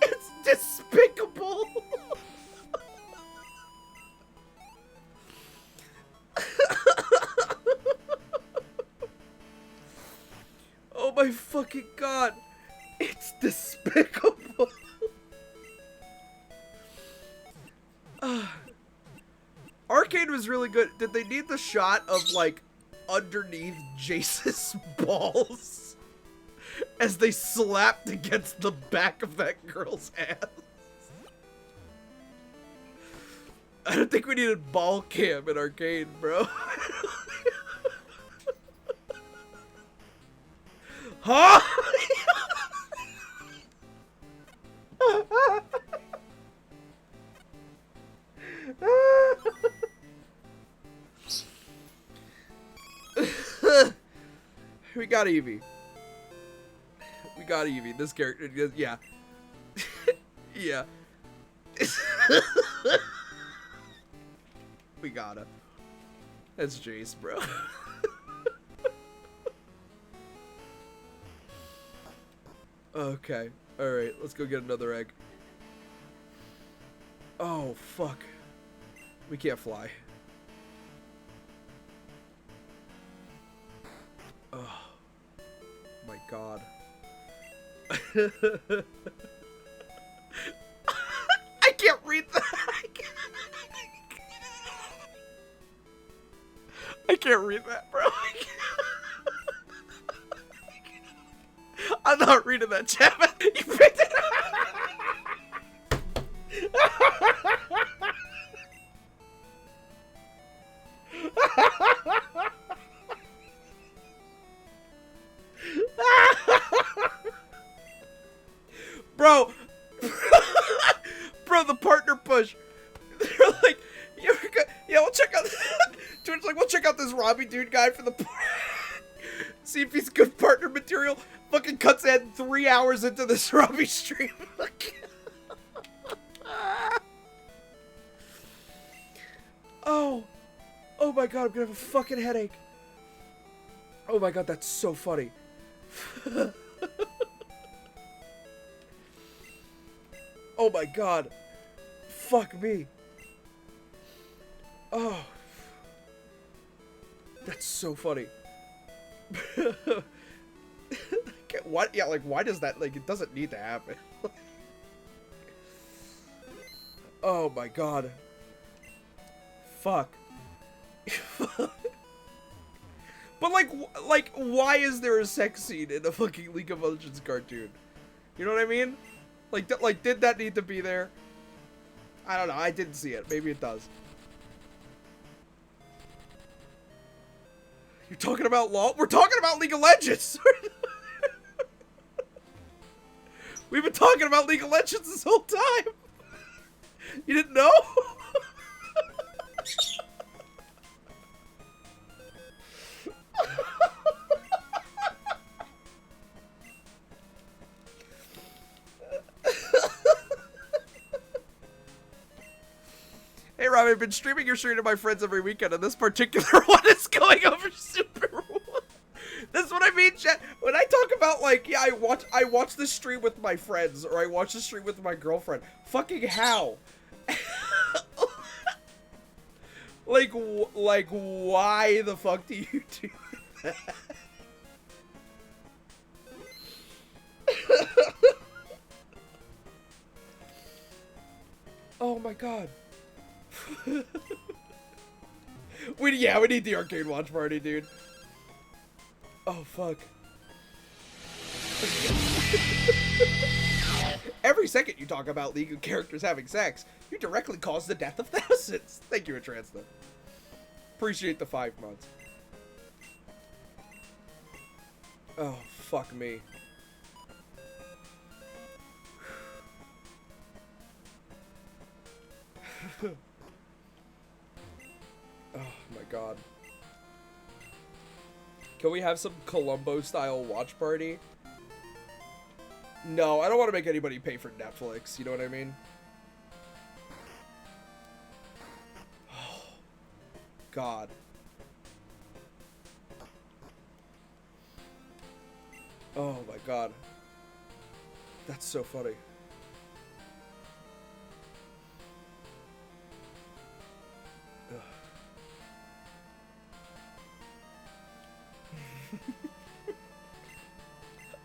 It's despicable. Oh my fucking god. It's despicable. Arcane was really good. Did they need the shot of like underneath Jace's balls as they slapped against the back of that girl's ass? I don't think we needed ball cam in Arcane, bro. Huh? We got Eevee. We got Eevee. This character, yeah. Yeah. We gotta. That's Jace, bro. Okay. Alright, let's go get another egg. Oh, fuck. We can't fly. Oh. My god. I can't read that. I can't read that, bro. I'm not reading that, Chapman. You picked it Bro. Bro, the partner push. They're like, yeah, we'll check out. Twitch's like, we'll check out this Robbie dude guy for the. See if he's good partner material. Fucking cuts in 3 hours into this Robbie stream. Oh my god, I'm gonna have a fucking headache. Oh my god, that's so funny. Oh my god. Fuck me. Oh. That's so funny. What? Yeah, like, why does that, like, it doesn't need to happen. Oh my god. Fuck. But like, why is there a sex scene in a fucking League of Legends cartoon? You know what I mean? Like, did that need to be there? I don't know. I didn't see it. Maybe it does. You're talking about LOL? We're talking about League of Legends! We've been talking about League of Legends this whole time! You didn't know? Hey Rob, I've been streaming your stream to my friends every weekend, and this particular one is going over super well. That's what I mean, chat. When I talk about, like, yeah, I watch this stream with my friends, or I watch this stream with my girlfriend. Fucking how? like, why the fuck do you do that? Oh my god. we need the arcade watch party, dude. Oh fuck. Every second you talk about League of characters having sex, you directly cause the death of thousands. Thank you, Atransna. Appreciate the 5 months. Oh fuck me. Oh my god. Can we have some Columbo-style watch party? No, I don't want to make anybody pay for Netflix, you know what I mean? Oh, god. Oh my god. That's so funny.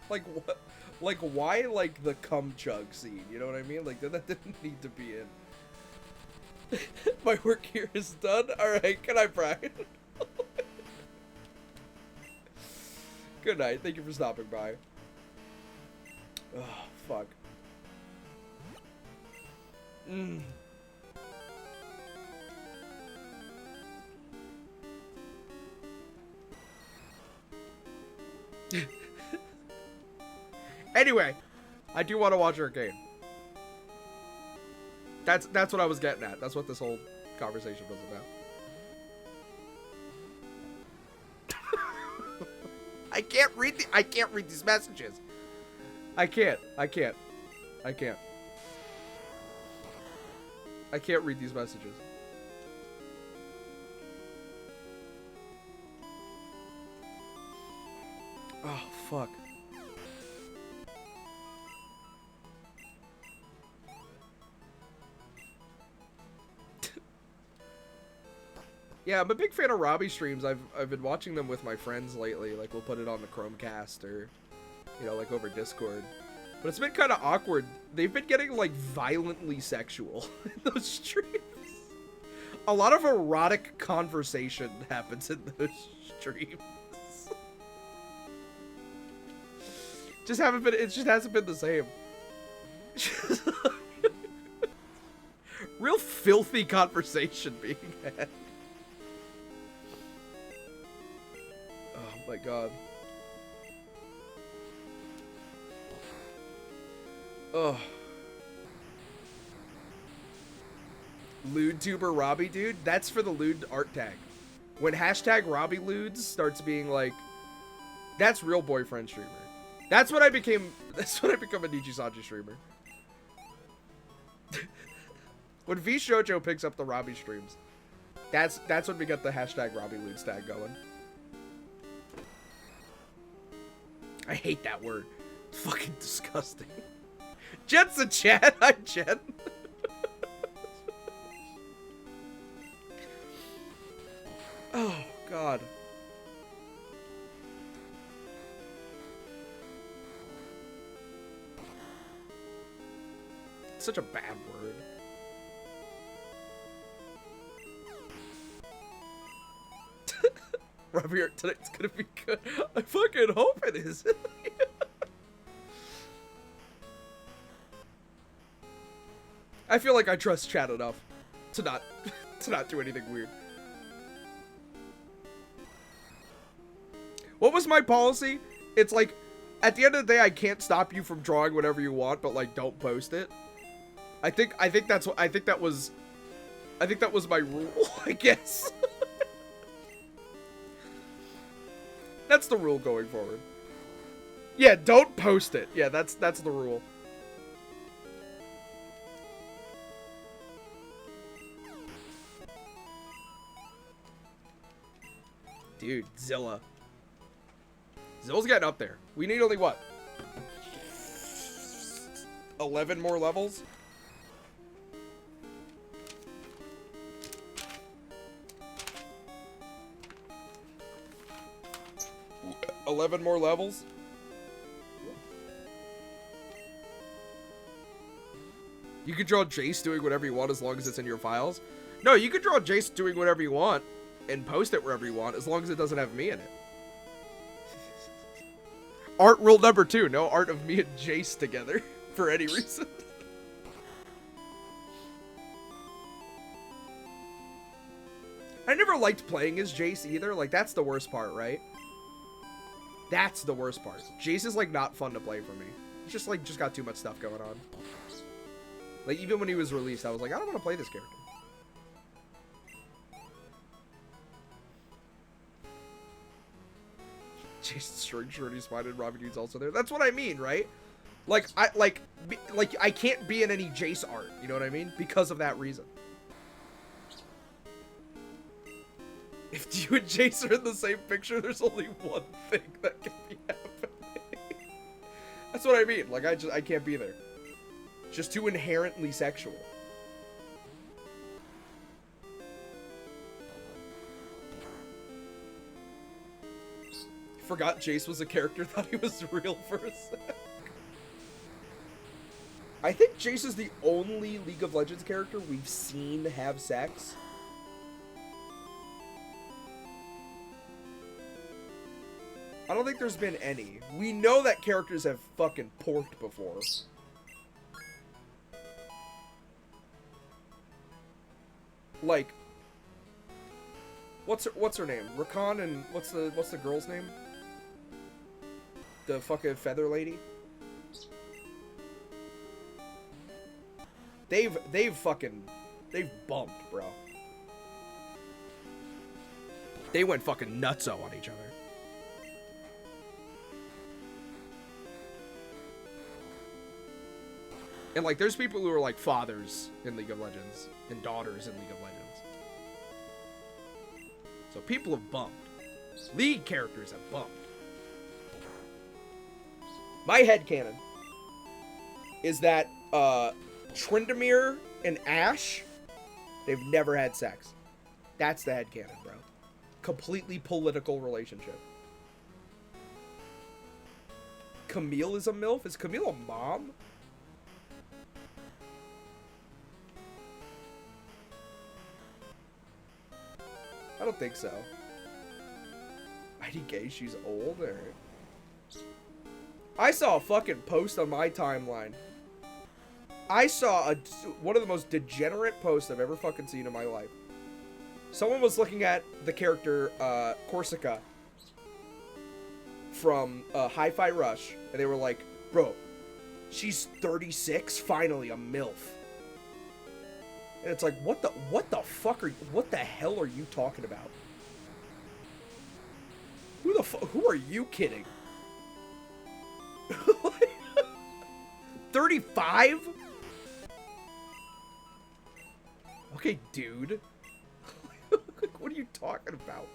Like what? Like why? Like the cum chug scene? You know what I mean? Like that didn't need to be in. My work here is done. All right. Good night, Brian. Good night. Thank you for stopping by. Oh fuck. Anyway, I do want to watch Arcane. That's what I was getting at. That's what this whole conversation was about. I can't read these messages. I can't read these messages. Oh fuck. Yeah, I'm a big fan of Robbie streams. I've been watching them with my friends lately. Like, we'll put it on the Chromecast or, you know, like over Discord. But it's been kind of awkward. They've been getting, like, violently sexual in those streams. A lot of erotic conversation happens in those streams. It just hasn't been the same. Real filthy conversation being had. Oh my god. Ugh. Lewdtuber Robbie, dude? That's for the lewd art tag. When hashtag Robbie Lewds starts being like, that's real boyfriend streamer. That's when I became a Nijisanji streamer. When V Shoujo picks up the Robbie streams, that's when we got the hashtag Robbie Loons tag going. I hate that word. It's fucking disgusting. Jet's a chat. Hi, Jet. Oh, God. It's such a bad word. Robbie, tonight's gonna be good. I fucking hope it is. I feel like I trust chat enough to not do anything weird. What was my policy? It's like, at the end of the day, I can't stop you from drawing whatever you want, but like, don't post it. I think that was my rule, I guess. That's the rule going forward. Yeah, don't post it. Yeah, that's the rule. Dude, Zilla. Zilla's getting up there. We need only what? 11 more levels? $11 more levels? You could draw Jace doing whatever you want as long as it's in your files. No, you could draw Jace doing whatever you want and post it wherever you want as long as it doesn't have me in it. Art rule number 2, no art of me and Jace together for any reason. I never liked playing as Jace either. Like, that's the worst part, right? That's the worst part. Jace is, like, not fun to play for me. He's just, like, just got too much stuff going on. Like, even when he was released, I was like, I don't want to play this character. Jason String Shorty's fine and Robbie Dude's also there. That's what I mean, right? Like, I can't be in any Jace art, you know what I mean? Because of that reason. If you and Jace are in the same picture, there's only one thing that can be happening. That's what I mean. Like, I can't be there. Just too inherently sexual. Forgot Jace was a character, thought he was real for a sec. I think Jace is the only League of Legends character we've seen have sex. I don't think there's been any. We know that characters have fucking porked before. Like, what's her name? Rakan and what's the girl's name? The fucking feather lady. They've bumped, bro. They went fucking nutso on each other. And, like, there's people who are, like, fathers in League of Legends and daughters in League of Legends. So people have bumped. League characters have bumped. My headcanon is that, Tryndamere and Ashe, they've never had sex. That's the headcanon, bro. Completely political relationship. Camille is a MILF? Is Camille a mom? I don't think so. IDK, she's old, or... I saw a fucking post on my timeline. I saw one of the most degenerate posts I've ever fucking seen in my life. Someone was looking at the character, Corsica from Hi-Fi Rush, and they were like, bro, she's 36, finally a MILF. And it's like, what the fuck what the hell are you talking about? Who are you kidding? 35? Okay, dude. What are you talking about?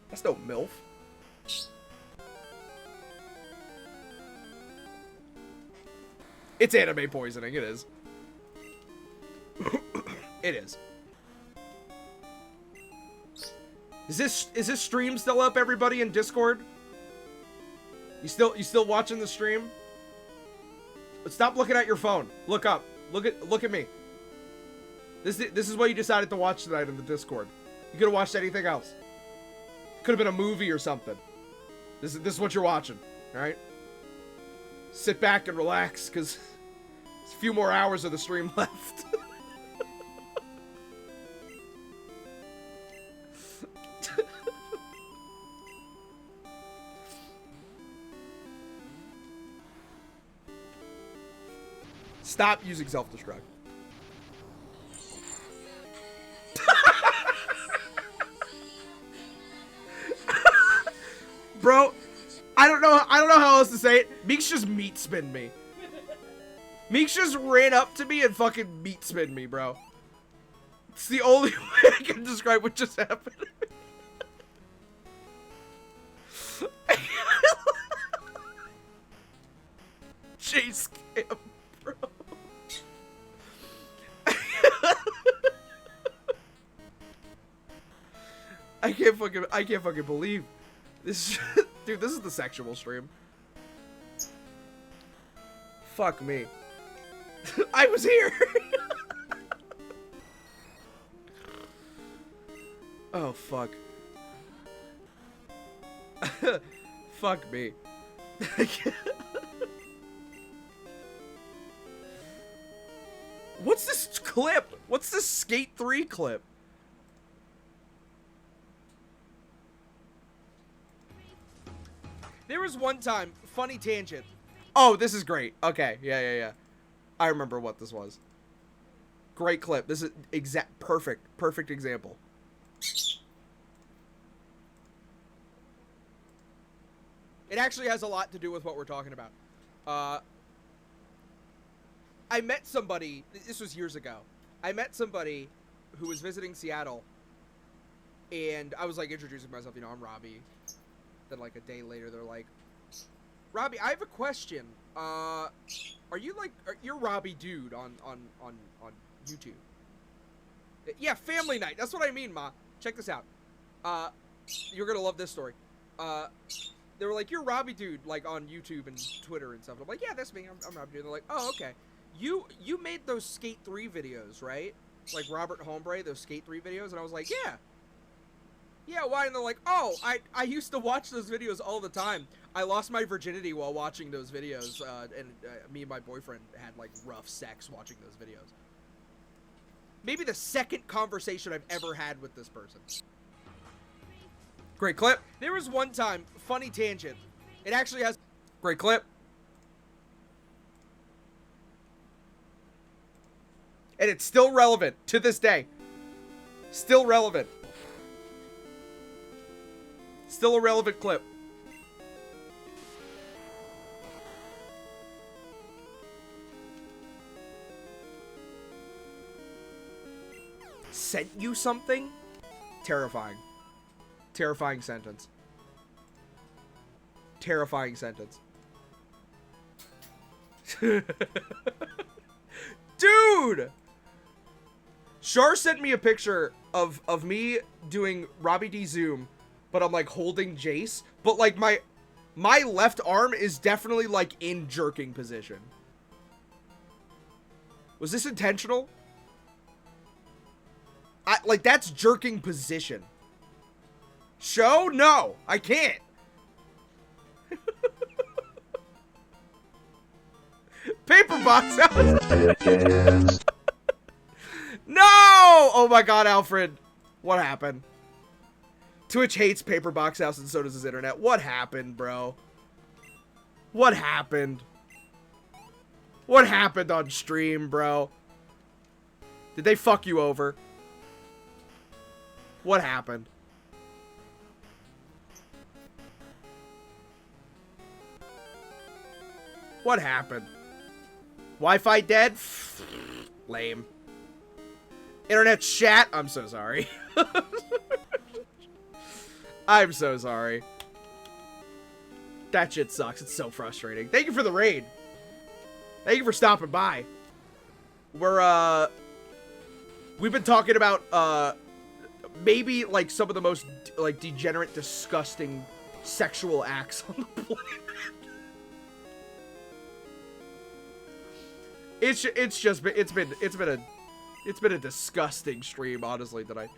That's no MILF. It's anime poisoning, it is. It is. Is this stream still up, everybody in Discord? You still watching the stream? Stop looking at your phone. Look up. Look at me. This is what you decided to watch tonight in the Discord. You could have watched anything else. Could have been a movie or something. This is what you're watching, all right? Sit back and relax, because there's a few more hours of the stream left. Stop using self-destruct. Bro, I don't know how else to say it. Meeks just meat spin me. Meeks just ran up to me and fucking meat spin me, bro. It's the only way I can describe what just happened. Chase cam, bro. I can't fucking believe this. Dude, this is the sexual stream. Fuck me. I was here. Oh, fuck. Fuck me. What's this clip? What's this Skate 3 clip? There was one time, funny tangent. Oh, this is great. Okay, yeah. I remember what this was. Great clip. This is perfect example. It actually has a lot to do with what we're talking about. I met somebody, this was years ago. I met somebody who was visiting Seattle, and I was like introducing myself, you know, I'm Robbie. Then like a day later, they're like, Robbie, I have a question. You're Robbie Dude on YouTube. Yeah, family night. That's what I mean, Ma. Check this out. You're gonna love this story. They were like, you're Robbie Dude, like on YouTube and Twitter and stuff. And I'm like, yeah, that's me. I'm Robbie Dude. And they're like, oh, okay. You made those Skate 3 videos, right? Like Robert Hombre, those Skate 3 videos. And I was like, yeah. Yeah, why? And they're like, oh, I used to watch those videos all the time. I lost my virginity while watching those videos, and me and my boyfriend had, like, rough sex watching those videos. Maybe the second conversation I've ever had with this person. Great clip. There was one time, funny tangent. It actually has... Great clip. And it's still relevant to this day. Still relevant. Still a relevant clip. Sent you something? Terrifying. Terrifying sentence. Terrifying sentence. Dude! Char sent me a picture of me doing Robbie D Zoom, but I'm like holding Jace, but like my left arm is definitely like in jerking position. Was this intentional? Like that's jerking position. Show? No, I can't. Paper box house. No! Oh my god, Alfred. What happened? Twitch hates Paper Box House and so does his internet. What happened, bro? What happened? What happened on stream, bro? Did they fuck you over? What happened? What happened? Wi-Fi dead? Lame. Internet chat? I'm so sorry. I'm so sorry. That shit sucks. It's so frustrating. Thank you for the raid. Thank you for stopping by. We've been talking about, maybe, like, some of the most, like, degenerate, disgusting sexual acts on the planet. It's been a disgusting stream, honestly, that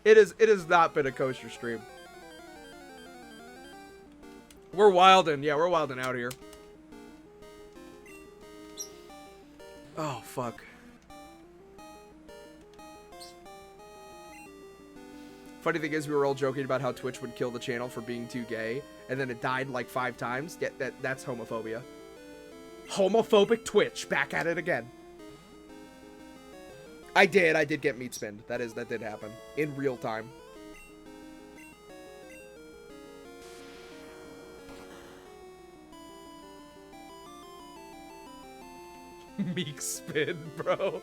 it has not been a kosher stream. We're wildin', yeah, we're wildin' out here. Oh, fuck. Funny thing is, we were all joking about how Twitch would kill the channel for being too gay, and then it died like 5 times. Yeah, that's homophobia. Homophobic Twitch, back at it again. I did get meat spinned. That did happen. In real time. Meek spin, bro.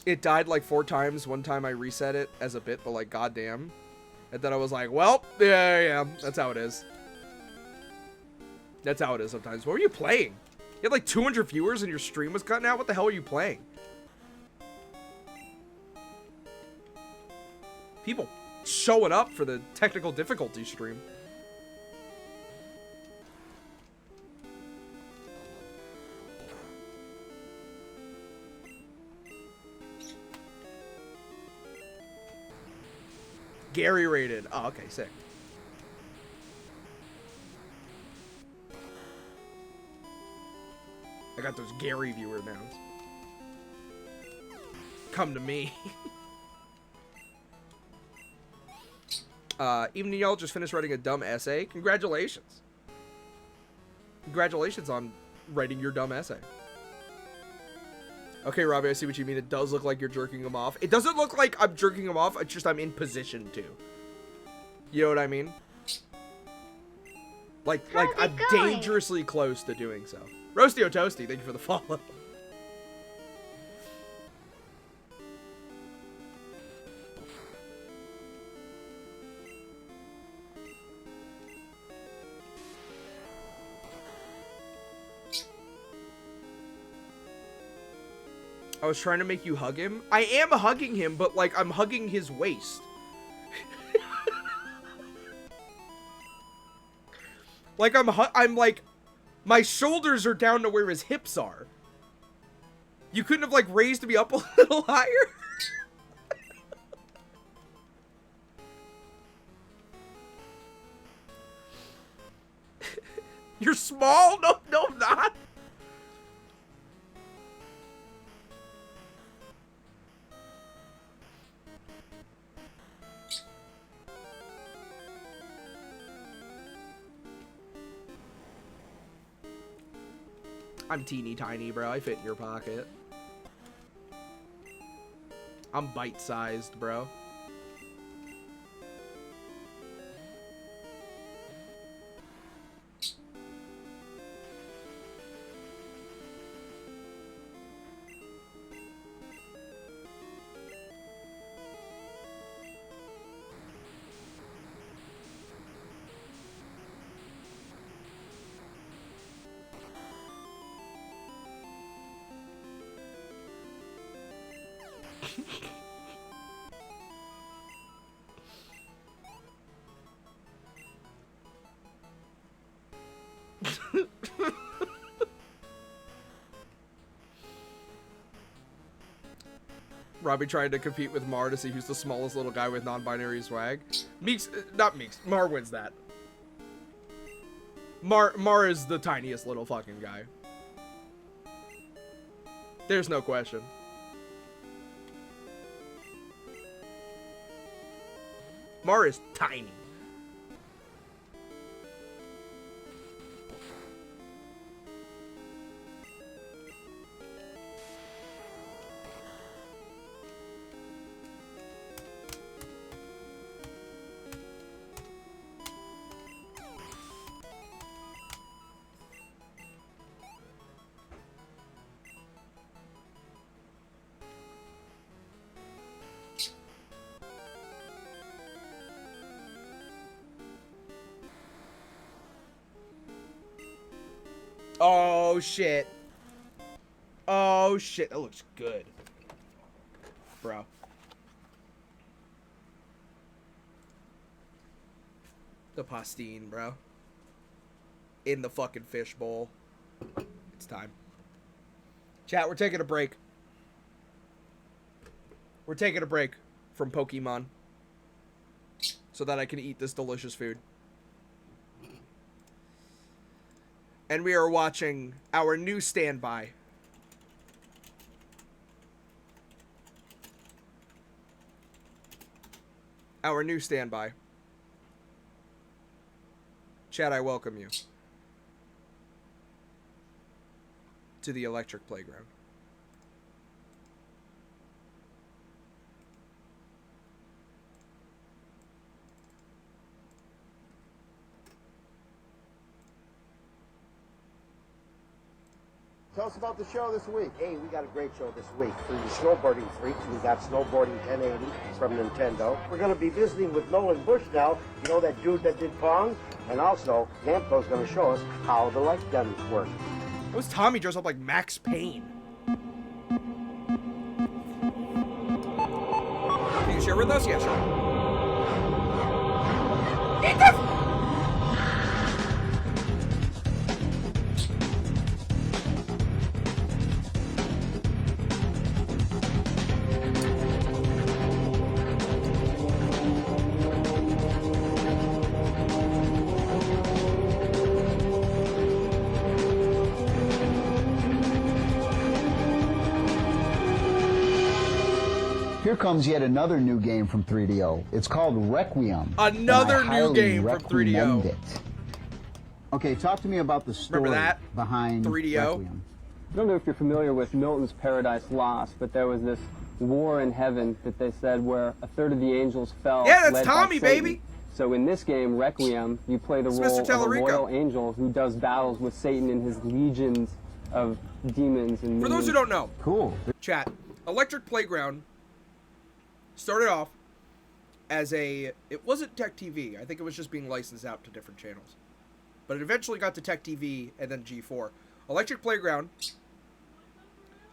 It died like 4 times. One time I reset it as a bit, but like goddamn. And then I was like, well, yeah, that's how it is. That's how it is sometimes. What were you playing? You had like 200 viewers and your stream was cutting out? What the hell are you playing? People showing up for the technical difficulty stream. Gary rated. Oh, okay, sick. I got those Gary viewer mounts. Come to me. Evening, y'all. Just finished writing a dumb essay. Congratulations. Congratulations on writing your dumb essay. Okay, Robbie, I see what you mean. It does look like you're jerking him off. It doesn't look like I'm jerking him off. It's just I'm in position to. You know what I mean? Like I'm dangerously close to doing so. Roasty O Toasty, thank you for the follow. I was trying to make you hug him. I am hugging him, but like I'm hugging his waist. Like I'm like, my shoulders are down to where his hips are. You couldn't have like raised me up a little higher? You're small? No, I'm not. I'm teeny tiny, bro. I fit in your pocket. I'm bite-sized, bro. Robbie tried to compete with Mar to see who's the smallest little guy with non-binary swag. Meeks, not Meeks. Mar wins that. Mar is the tiniest little fucking guy. There's no question. Mar is tiny. Oh, shit. Oh, shit. That looks good. Bro. The pastine, bro. In the fucking fishbowl. It's time. Chat, we're taking a break. We're taking a break from Pokemon. So that I can eat this delicious food. And we are watching our new standby. Our new standby. Chad, I welcome you to the electric playground.
Tell us about the show this week. Hey, we got a great show this week. For you snowboarding freaks, we got Snowboarding 1080 from Nintendo. We're going to be visiting with Nolan Bush now. You know that dude that did Pong? And also, Namco's going to show us how the light guns work.
How was Tommy dressed up like Max Payne? Can you share with us? Yeah, sure. Eat this!
Here comes yet another new game from 3DO. It's called Requiem.
Another
and I
new
highly
game from 3DO.
recommend it. Okay, talk to me about the story
Remember that?
behind
3DO?
Requiem.
I don't know if you're familiar with Milton's Paradise Lost, but there was this war in heaven that they said where a third of the angels fell.
Yeah, that's
led by
Tommy,
Satan.
baby.
So in this game, Requiem, you play the
It's
role
Mr.
of a
Tallarico.
loyal angel who does battles with Satan and his legions of demons and
For those who
minions.
don't know,
Cool.
chat, Electric Playground started off as it wasn't Tech TV. I think it was just being licensed out to different channels. But it eventually got to Tech TV and then G4. Electric Playground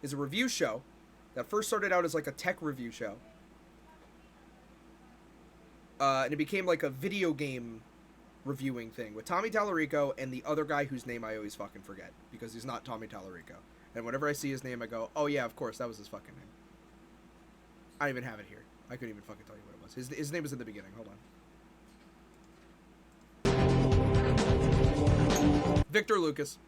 is a review show that first started out as like a tech review show. And it became like a video game reviewing thing with Tommy Tallarico and the other guy whose name I always fucking forget because he's not Tommy Tallarico. And whenever I see his name, I go, oh yeah, of course, that was his fucking name. I don't even have it here. I couldn't even fucking tell you what it was. His name was in the beginning. Hold on. Victor Lucas.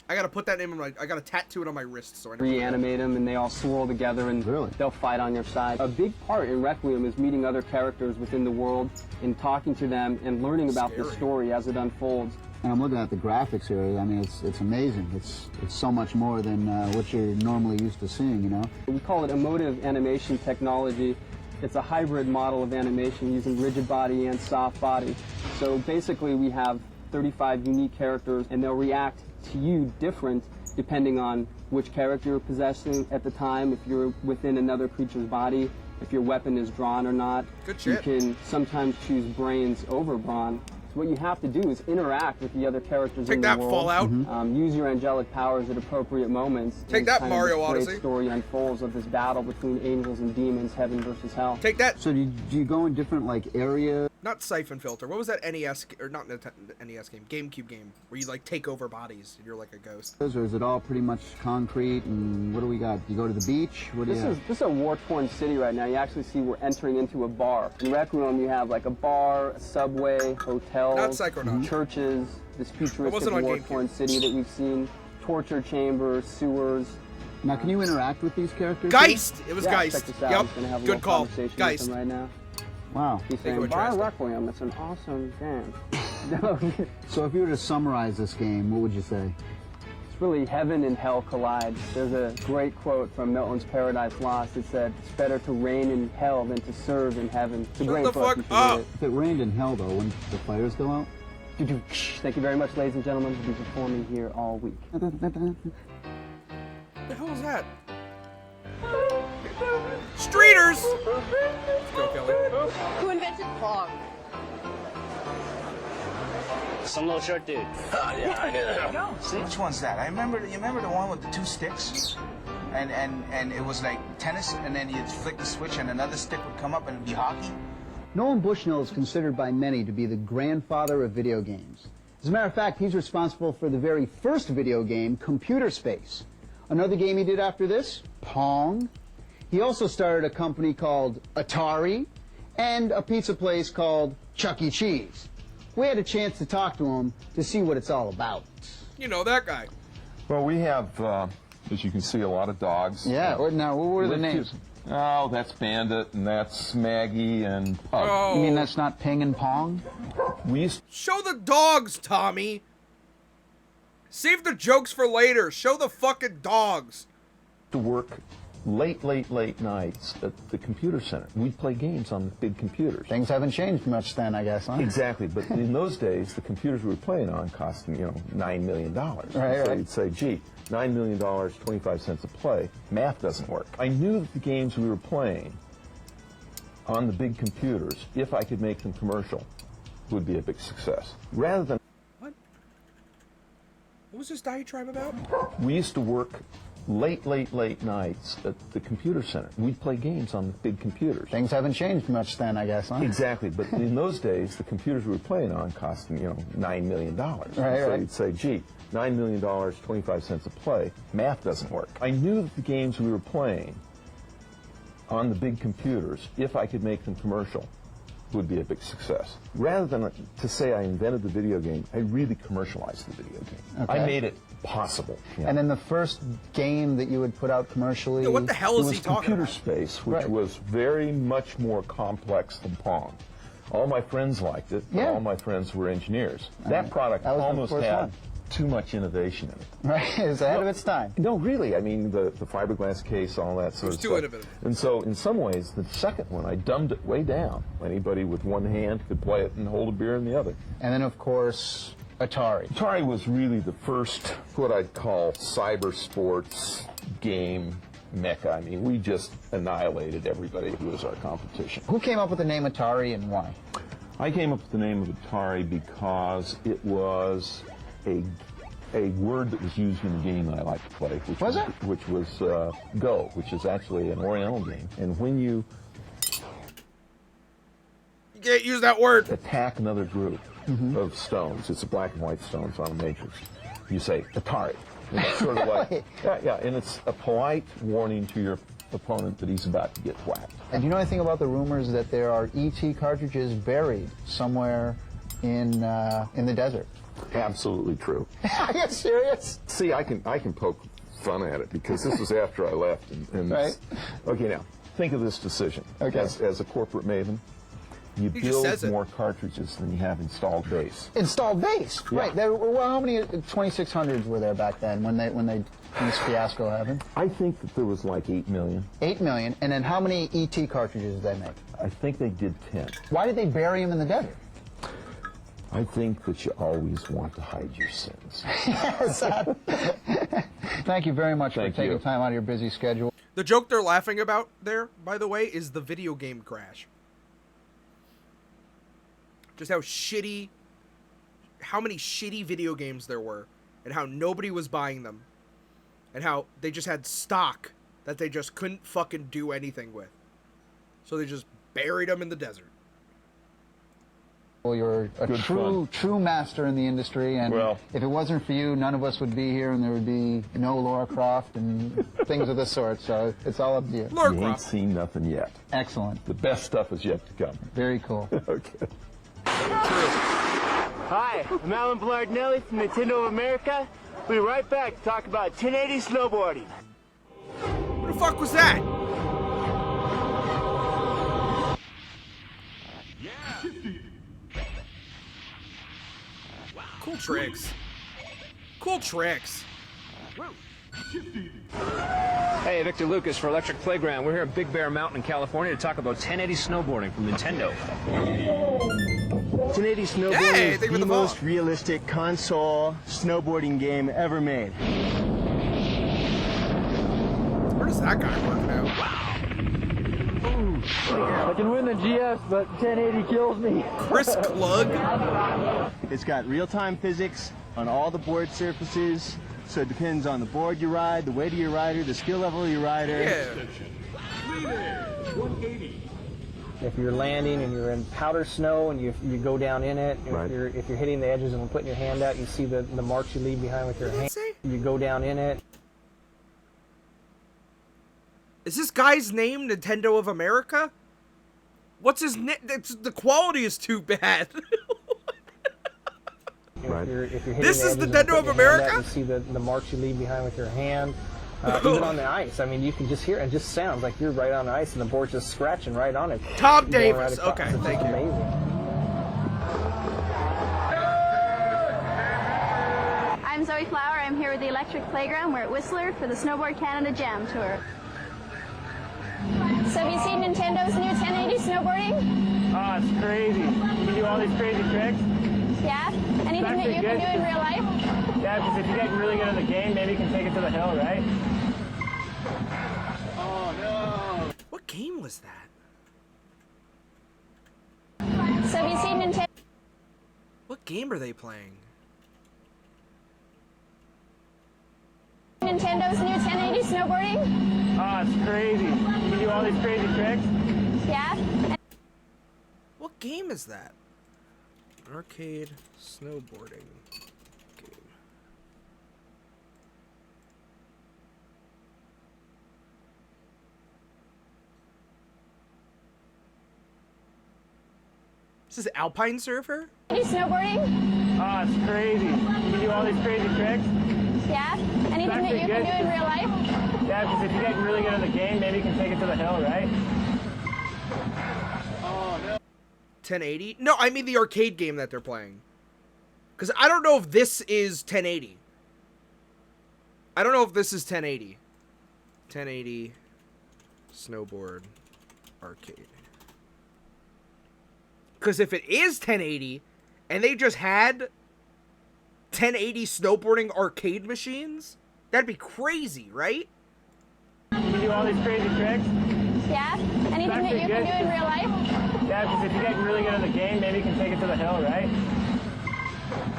I gotta put that name on I gotta tattoo it on my wrist so I know.
Reanimate them and they all swirl together and
Really?
they'll fight on your side. A big part in Requiem is meeting other characters within the world and talking to them and learning about the
Scary.
story as it unfolds.
And I'm looking at the graphics here. I mean, it's amazing. It's so much more than what you're normally used to seeing, you know?
We call it emotive animation technology. It's a hybrid model of animation using rigid body and soft body. So basically we have 35 unique characters and they'll react to you different depending on which character you're possessing at the time, if you're within another creature's body, if your weapon is drawn or not.
Good shit.
You can sometimes choose brains over brawn. So what you have to do is interact with the other characters
Take
in the
that,
world.
Fallout.
Use your angelic powers at appropriate moments.
Take
as
that,
kind of
Mario
this great
Odyssey.
story unfolds of this battle between angels and demons, heaven versus hell.
Take that.
So do you go in different, like, areas?
Not Siphon Filter. What was that NES or not NES game? GameCube game where you like take over bodies and you're like a ghost.
Or is it all pretty much concrete? And what do we got? You go to the beach? What do you have?
This is a war-torn city right now. You actually see we're entering into a bar. In Requiem, you have like a bar, a subway, hotels,
Not Psychonaut.
churches, this futuristic
wasn't on
war-torn city that we've seen, torture chambers, sewers.
Now, can you interact with these characters?
Geist. It was
Yeah,
Geist.
check this out.
Yep.
I'm gonna have a
Good
little
call.
conversation with
Geist.
them right now.
Wow.
He's
They go
saying, "Buy
interesting.
Requiem. It's an awesome game." No,
So if you were to summarize this game, what would you say?
it's really heaven and hell collide. There's a great quote from Milton's Paradise Lost. It said, "It's better to reign in hell than to serve in heaven." It's a
Shut
great
the
book.
fuck
You should
up.
read it.
If it rained in hell, though, wouldn't the fires go out?
Thank you very much, ladies and gentlemen. We'll be performing here all week.
What the hell is that? Streeters! Let's go, Kelly.
Who invented Pong?
some little short dude.
Oh, yeah, I knew that.
See?
Which one's that? You remember the one with the 2 sticks? And it was like tennis, and then you'd flick the switch and another stick would come up and it'd be hockey?
Nolan Bushnell is considered by many to be the grandfather of video games. As a matter of fact, he's responsible for the very first video game, Computer Space. Another game he did after this, Pong. He also started a company called Atari and a pizza place called Chuck E. Cheese. We had a chance to talk to him to see what it's all about.
You know that guy.
Well, we have, as you can see, a lot of dogs.
Yeah, now, what are the names?
Oh, that's Bandit, and that's Maggie, and Pug.
Oh.
You mean that's not Ping and Pong?
We used
Show the dogs, Tommy. Save the jokes for later. Show the fucking dogs.
to work late nights at the computer center. We'd play games on the big computers.
Things haven't changed much then, I guess, huh?
Exactly, but in those days, the computers we were playing on cost, $9 million. So you'd say, gee, $9 million, 25 cents a play. Math doesn't work. I knew that the games we were playing on the big computers, if I could make them commercial, would be a big success. Rather than...
What was this diatribe about?
We used to work late nights at the computer center. We'd play games on the big computers.
Things haven't changed much then, I guess, huh?
Exactly, but in those days, the computers we were playing on cost, $9 million. So you'd say, gee, $9 million, 25 cents a play. Math doesn't work. I knew that the games we were playing on the big computers, if I could make them commercial, would be a big success. Rather than to say I invented the video game, I really commercialized the video game.
Okay.
I made it possible. Yeah.
And then the first game that you would put out commercially...
Yeah, what the hell is he talking
Computer
about?
Space, which was very much more complex than Pong. All my friends liked it, but all my friends were engineers. That product almost had too much innovation in it.
Right, it was ahead of its time.
No, really. I mean, the fiberglass case, all that sort of stuff.
Innovative.
And so, in some ways, the second one, I dumbed it way down. Anybody with one hand could play it and hold a beer in the other.
And then, of course, Atari.
Atari was really the first, what I'd call, cyber sports game mecca. I mean, we just annihilated everybody who was our competition.
Who came up with the name Atari and why?
I came up with the name of Atari because it was a word that was used in a game that I like to play, which was Go, which is actually an Oriental game. And when you
can't use that word.
Attack another group of stones. It's a black and white stones on a matrix. You say Atari. And it's sort of like and it's a polite warning to your opponent that he's about to get whacked.
And do you know anything about the rumors that there are ET cartridges buried somewhere in the desert?
Absolutely true.
Are you serious?
See, I can poke fun at it because this was after I left. And
right.
Okay, now think of this decision.
Okay.
As a corporate maven, you build more cartridges than you have installed base.
Installed base, right? Well, how many 2600s were there back then when this fiasco happened?
I think that there was like 8 million.
8 million, and then how many ET cartridges did they make?
I think they did 10.
Why did they bury them in the desert?
I think that you always want to hide your sins.
Yes. Thank you very much for taking time out of your busy schedule.
The joke they're laughing about there, by the way, is the video game crash. Just how many shitty video games there were, and how nobody was buying them, and how they just had stock that they just couldn't fucking do anything with. So they just buried them in the desert.
Well, you're a true master in the industry, and if it wasn't for you, none of us would be here, and there would be no Lara Croft and things of this sort, so it's all up to you.
You ain't seen nothing yet.
Excellent.
The best stuff is yet to come.
Very cool.
Okay.
Hi, I'm Alan Blardinelli from Nintendo of America. We'll be right back to talk about 1080 snowboarding.
What the fuck was that? Cool tricks. Cool tricks.
Hey, Victor Lucas for Electric Playground. We're here at Big Bear Mountain in California to talk about 1080 snowboarding from Nintendo.
1080 snowboarding is the most realistic console snowboarding game ever made.
Where does that guy work now?
Ooh, I can win the GS, but 1080 kills me.
Chris Klug.
It's got real-time physics on all the board surfaces, so it depends on the board you ride, the weight of your rider, the skill level of your rider.
If you're landing and you're in powder snow and you go down in it,
Right.
if you're hitting the edges and putting your hand out, you see the marks you leave behind with your hand. You go down in it.
Is this guy's name Nintendo of America? What's his name? The quality is too bad.
If you're hitting
This
the
is
edges and
Nintendo
putting
of
your hand
America?
out, you see the marks you leave behind with your hand. Even on the ice, I mean, you can just hear it. It just sounds like you're right on the ice and the board's just scratching right on it.
Tom
Going
Davis.
right across.
Okay,
It's
thank
just
you.
amazing.
I'm Zoe Flower. I'm here with the Electric Playground. We're at Whistler for the Snowboard Canada Jam Tour. So have you seen Nintendo's new 1080 snowboarding?
Oh, it's crazy. You do all these crazy tricks.
Yeah? Anything that you can do in real life?
Yeah, because if you get really good at the game, maybe you can take it to the hill, right?
Oh no! What game was that?
So have you seen Nintendo?
What game are they playing?
Nintendo's new 1080 snowboarding?
Oh, it's crazy. You do all these crazy tricks.
Yeah?
What game is that? Arcade snowboarding game. This is Alpine Surfer?
Snowboarding?
Oh, it's crazy. You do all these crazy tricks.
Yeah? Anything that you can do in real life?
Yeah, because if you get really good at the game, maybe you can take it to the hill, right?
Oh no. 1080? No, I mean the arcade game that they're playing. Because I don't know if this is 1080. I don't know if this is 1080. 1080 snowboard arcade. Because if it is 1080 and they just had 1080 snowboarding arcade machines, that'd be crazy, right?
You do all these crazy tricks.
Yeah? Anything that you can do in real life?
Yeah, because if you get really good at the game, maybe you can take it to the hill, right?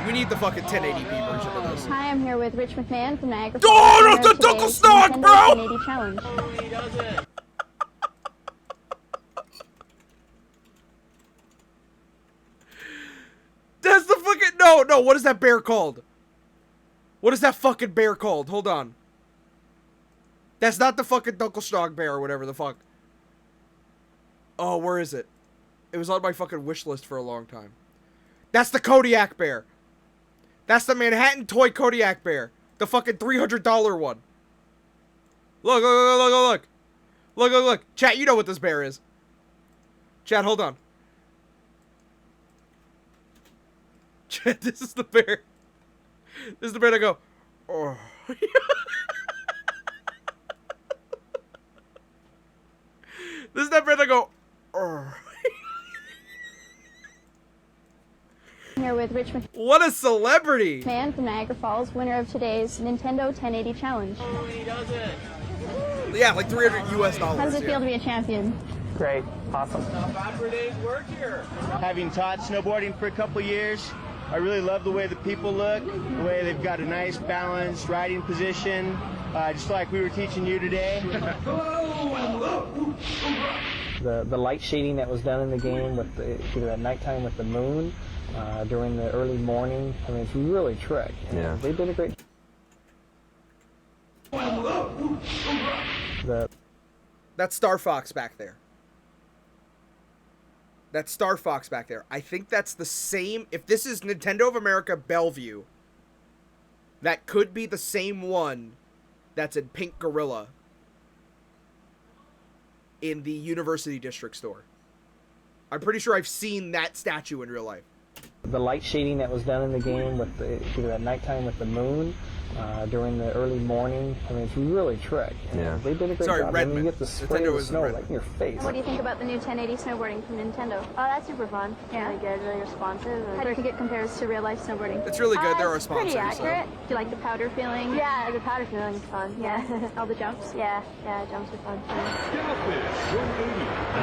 We need the fucking 1080p version of this.
Hi, I'm here with Rich McMahon from Niagara
Oh,
Falls.
that's the Duckle Stock, bro!
1080 challenge.
He does it.
That's the fucking... No, what is that bear called? What is that fucking bear called? Hold on. That's not the fucking Dunkelstock bear or whatever the fuck. Oh, where is it? It was on my fucking wish list for a long time. That's the Kodiak bear. That's the Manhattan toy Kodiak bear. The fucking $300 one. Look. Look. Chat, you know what this bear is. Chat, hold on. Chat, this is the bear. This is the bear that go, oh. This is that bear that go, oh.
Here with Rich McMahon.
What a celebrity!
Man from Niagara Falls, winner of today's Nintendo 1080 challenge.
Oh, he does it.
Yeah, like $300 US.
How does it feel to be a champion?
Great. Awesome.
Not bad for a day's work here. Having taught snowboarding for a couple years, I really love the way the people look, the way they've got a nice balanced riding position, just like we were teaching you today.
The light shading that was done in the game with either at nighttime with the moon, during the early morning, I mean, it's really trick.
Yeah.
They did a great
That's Star Fox back there. That's Star Fox back there. I think that's the same. If this is Nintendo of America Bellevue, that could be the same one that's in Pink Gorilla in the University District store. I'm pretty sure I've seen that statue in real life.
The light shading that was done in the game with either at nighttime with the moon, during the early morning, I mean, it's really trick.
Yeah.
They did a great job. I mean, you get the spray of the snow like in your face.
What do you think about the new 1080 snowboarding from Nintendo? Oh, that's super fun. Yeah. Really good, really responsive. How do you think it compares to real life snowboarding?
It's really good. They're
it's
responsive.
pretty accurate. Do you like the powder feeling? Yeah, the powder feeling is fun. Yeah. All the jumps? Yeah, jumps are fun.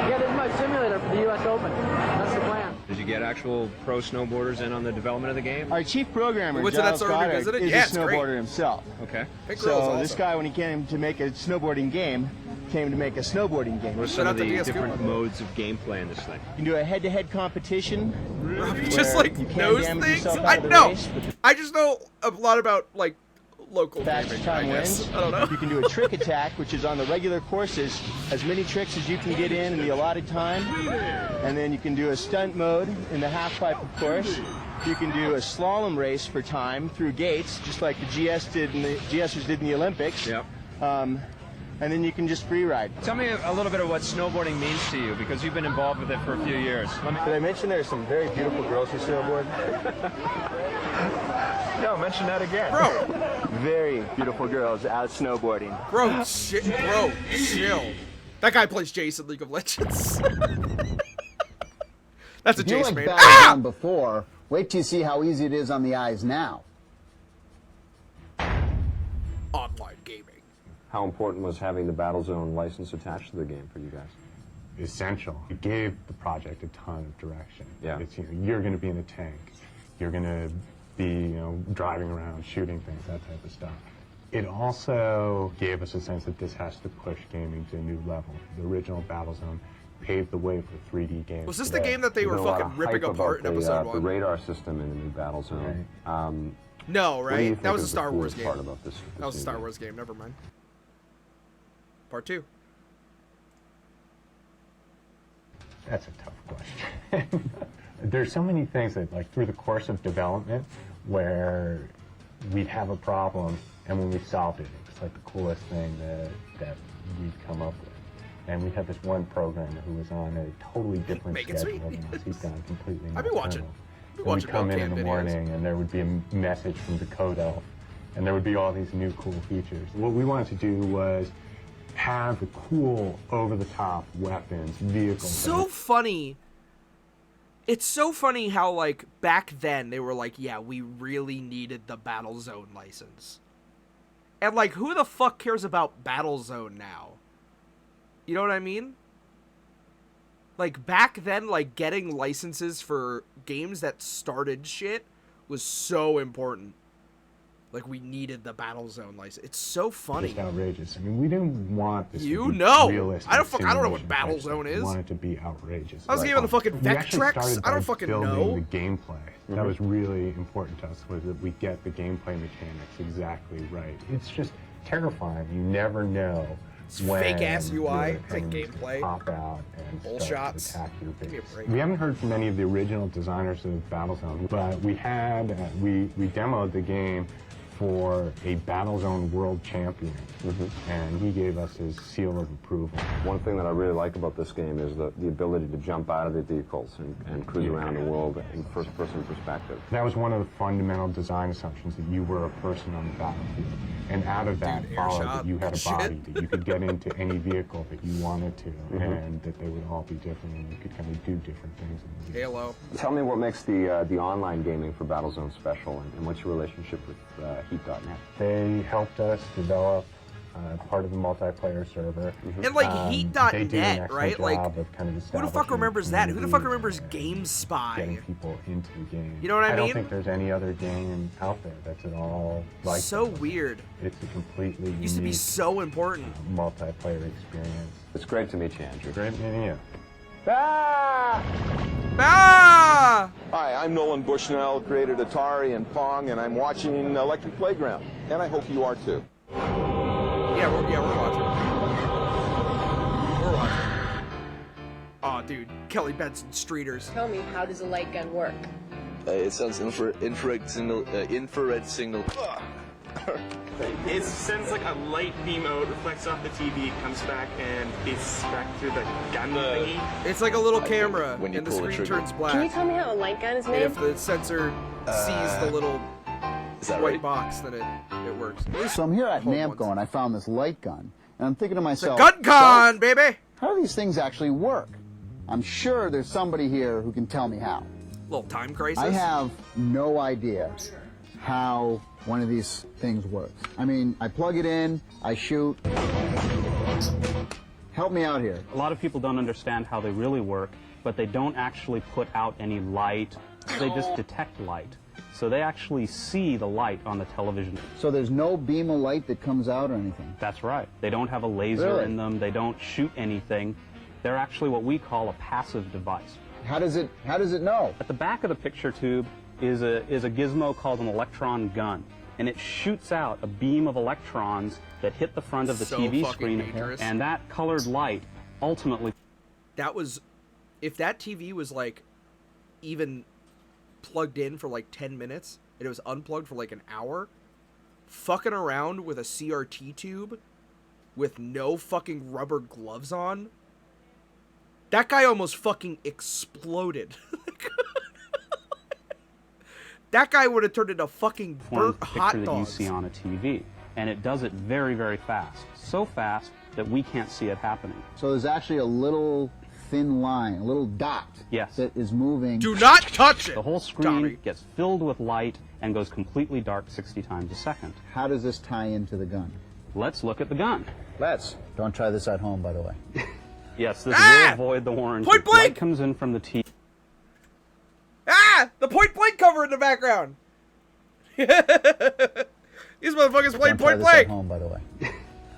Yeah,
qualified simulator for the U.S. Open. That's the plan.
Did you get actual pro snowboarders in on the development of the game?
Our chief programmer,
Went to that
Giles
sort of
Goddard,
revisit it?
is
Yeah,
a
it's great.
snowboarder himself.
Okay.
Pink
So
Girl's awesome.
this guy, when he came to make a snowboarding game, came to make a snowboarding game.
What are some of the different modes of gameplay in this thing?
You can do a head-to-head competition.
Just
where
like
you can't
knows
damage
things.
yourself
I
out of the
know.
race, but
I just know a lot about like local
fastest
gaming. I
time
guess.
wins.
I don't know.
You can do a trick attack, which is on the regular courses, as many tricks as you can get in the allotted time. And then you can do a stunt mode in the half pipe, of course. You can do a slalom race for time through gates, just like the GSers did in the Olympics.
Yep.
And then you can just free ride.
Tell me a little bit of what snowboarding means to you, because you've been involved with it for a few years.
Did I mention there are some very beautiful girls who snowboard?
No, mention that again.
Bro.
Very beautiful girls out snowboarding.
Bro, shit. Bro, chill. That guy plays Jason League of Legends. That's a
If you
Jason
like
man.
Battleground before, wait till you see how easy it is on the eyes now.
Online gaming.
How important was having the Battlezone license attached to the game for you guys?
Essential. It gave the project a ton of direction.
Yeah.
It's, you're going to be in a tank. You're going to be, driving around, shooting things, that type of stuff. It also gave us a sense that this has to push gaming to a new level. The original Battlezone paved the way for 3D games.
Was this the game that they were fucking ripping apart in episode 1?
The radar system in the new Battlezone.
Right.
No,
What do you
right?
think
That was a
is the
Star Wars
coolest
game.
part about this
That was a
new
Star
game?
Wars game. Never mind. Part 2.
That's a tough question. There's so many things that, like, through the course of development, where we'd have a problem, and when we solved it, it was like the coolest thing that we'd come up with. And we had this one programmer who was on a totally different
Make it
schedule
sweet.
than us. He'd gone completely
I've been watching.
nocturnal.
I've been
And
watching
we'd come in
webcam
the
videos.
morning, and there would be a message from the code elf, and there would be all these new cool features. What we wanted to do was have the cool, over-the-top weapons, vehicles.
So funny. It's so funny how, like, back then they were like, yeah, we really needed the Battlezone license. And, like, who the fuck cares about Battlezone now? You know what I mean? Like, back then, like, getting licenses for games that started shit was so important. Like, we needed the Battlezone license. It's so funny.
Just outrageous. I mean, we didn't want this
You
to be
know.
realistic.
I don't know what
simulation
Battlezone
type stuff.
is.
We want it to be outrageous.
I was giving the fucking
We actually
Vectrex.
started
I don't
by
fucking
building
know.
the gameplay. That was really important to us, was that we get the gameplay mechanics exactly right. It's just terrifying. You never know when
Fake-ass UI.
your
It's like
enemies
gameplay.
pop out and
Bull
start
shots.
to attack your
Give me a
base.
break.
We haven't heard from any of the original designers of Battlezone, but we had we demoed the game for a Battlezone world champion, and he gave us his seal of approval.
One thing that I really like about this game is the ability to jump out of the vehicles and cruise around the world in first-person perspective.
That was one of the fundamental design assumptions, that you were a person on the battlefield. And out of that followed
Airshot,
that you had a
shit.
body, that you could get into any vehicle that you wanted to, and that they would all be different, and you could kind of do different things. In the
Halo.
Tell me what makes the online gaming for Battlezone special, and what's your relationship with Heat.net?
They helped us develop part of the multiplayer server.
And, like,
They do an
Heat.net,
excellent
right? Like,
job of kind of
who the fuck
establishing
remembers that? Who the fuck
communities,
remembers GameSpy?
getting people into the game.
You know what I
I don't
mean?
think there's any other game out there that's at all like
So
that.
weird.
It's a completely
Used to be
unique,
so important.
multiplayer experience.
It's great to meet you, Andrew.
Great meeting you.
Ah!
Hi, I'm Nolan Bushnell, created Atari and Pong, and I'm watching Electric Playground. And I hope you are too.
Yeah, we're watching. We're watching. Oh, dude, Kelly Benson Streeters.
Tell me, how does a light gun work?
It sounds infrared signal.
It sends like a light beam out, reflects off the TV, comes back, and it's back through the gun thingy.
It's like a little camera,
when you
and the
pull the
screen
trigger.
turns black.
Can you tell me how a light gun is
And
made?
if the sensor sees the little
that
white
right?
box, then it works.
So I'm here at Namco, and I found this light gun, and I'm thinking to myself,
Gun con, baby!
How do these things actually work? I'm sure there's somebody here who can tell me how.
Little time crisis.
I have no idea how one of these things works. I mean, I plug it in, I shoot, Help me out here.
A lot of people don't understand how they really work, but they don't actually put out any light. They just detect light. So they actually see the light on the television.
So there's no beam of light that comes out or anything?
That's right. They don't have a laser
Really?
in them. They don't shoot anything. They're actually what we call a passive device.
How does it know?
At the back of the picture tube is a gizmo called an electron gun. And it shoots out a beam of electrons that hit the front of the
So
TV
fucking
screen.
dangerous.
And that colored light ultimately...
That was... If that TV was, like, even plugged in for, like, 10 minutes, and it was unplugged for, like, an hour, fucking around with a CRT tube with no fucking rubber gloves on, that guy almost fucking exploded. That guy would have turned into fucking burnt hot
picture that you
dogs.
see on a TV. And it does it very, very fast. So fast that we can't see it happening.
So there's actually a little thin line, a little dot that is moving.
Do not touch it!
The whole screen
Tommy.
gets filled with light and goes completely dark 60 times a second.
How does this tie into the gun?
Let's look at the gun.
Let's. Don't try this at home, by the way.
Yes, this will void the warranty.
Point blank!
Light comes in from the TV.
Ah! The point blank cover in the background! These motherfuckers playing
Don't try
point
this
blank!
at home, by the way.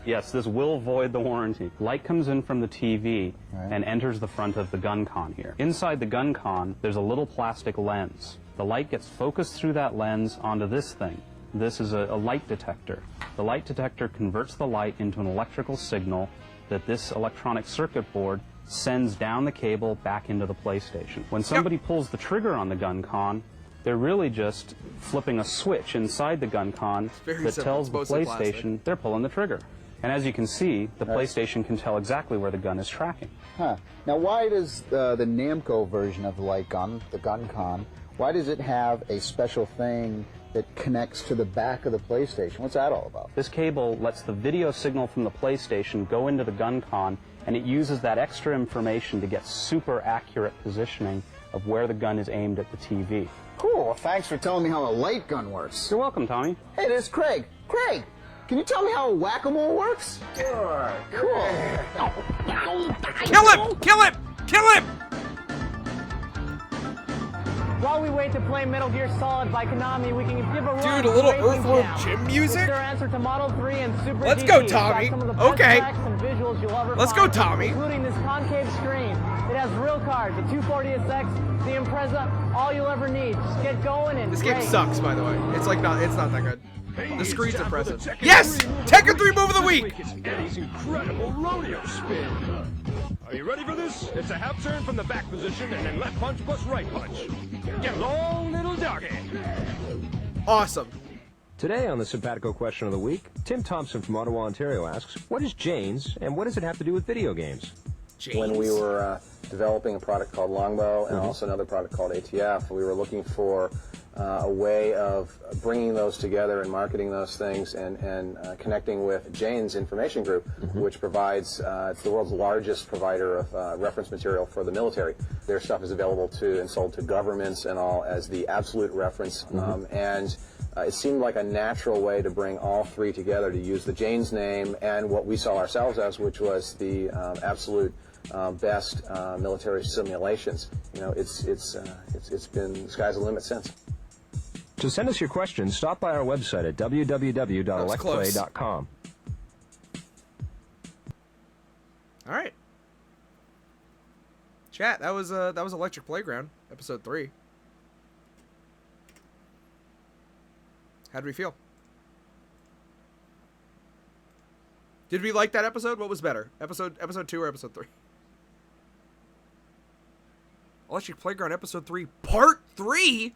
Yes, this will void the warranty. Light comes in from the TV and enters the front of the gun con here. Inside the gun con, there's a little plastic lens. The light gets focused through that lens onto this thing. This is a light detector. The light detector converts the light into an electrical signal that this electronic circuit board sends down the cable back into the PlayStation. When somebody pulls the trigger on the gun con, they're really just flipping a switch inside the gun con
very
that
simple.
tells
It's
the
mostly
PlayStation
plastic.
they're pulling the trigger. And as you can see, the PlayStation can tell exactly where the gun is tracking.
Huh. Now, why does the Namco version of the light gun, the gun con, why does it have a special thing that connects to the back of the PlayStation? What's that all about?
This cable lets the video signal from the PlayStation go into the gun con, and it uses that extra information to get super accurate positioning of where the gun is aimed at the TV.
Cool. Well, thanks for telling me how a light gun works.
You're welcome, Tommy.
Hey, this is Craig. Craig, can you tell me how a whack-a-mole works? Sure. Cool.
Kill him! Kill him! Kill him!
While we wait to play Metal Gear Solid by Konami, we can give a run
Dude, a little
to Racing
Earthworm
Town.
Jim music?
It's their answer to Model 3 and Super
Let's
GT.
go,
It's got
Tommy.
some of the best
Okay.
tracks and visuals you'll ever
Let's
find,
go, Tommy.
including this concave screen. It has real cars, the 240SX, the Impreza, all you'll ever need. Just get going and
This game
race.
sucks, by the way. It's not that good. The screen's impressive. Yes! Tekken 3 move of the week!
Eddie's incredible rodeo spin. Are you ready for this? It's a half turn from the back position and then left punch plus right punch. Get long little doggy.
Awesome.
Today on the Simpatico Question of the Week, Tim Thompson from Ottawa, Ontario asks, what is Jane's and what does it have to do with video games?
When we were developing a product called Longbow and also another product called ATF, we were looking for a way of bringing those together and marketing those things and connecting with Jane's Information Group, which provides, it's the world's largest provider of reference material for the military. Their stuff is available to and sold to governments and all as the absolute reference, and it seemed like a natural way to bring all three together, to use the Jane's name and what we saw ourselves as, which was the absolute best military simulations. You know, it's been the sky's the limit since.
To send us your questions, stop by our website at www.electplay.com.
All right. Chat, that was Electric Playground, episode 3. How did we feel? Did we like that episode? What was better? Episode 2 or episode 3? Electric Playground episode 3, part 3?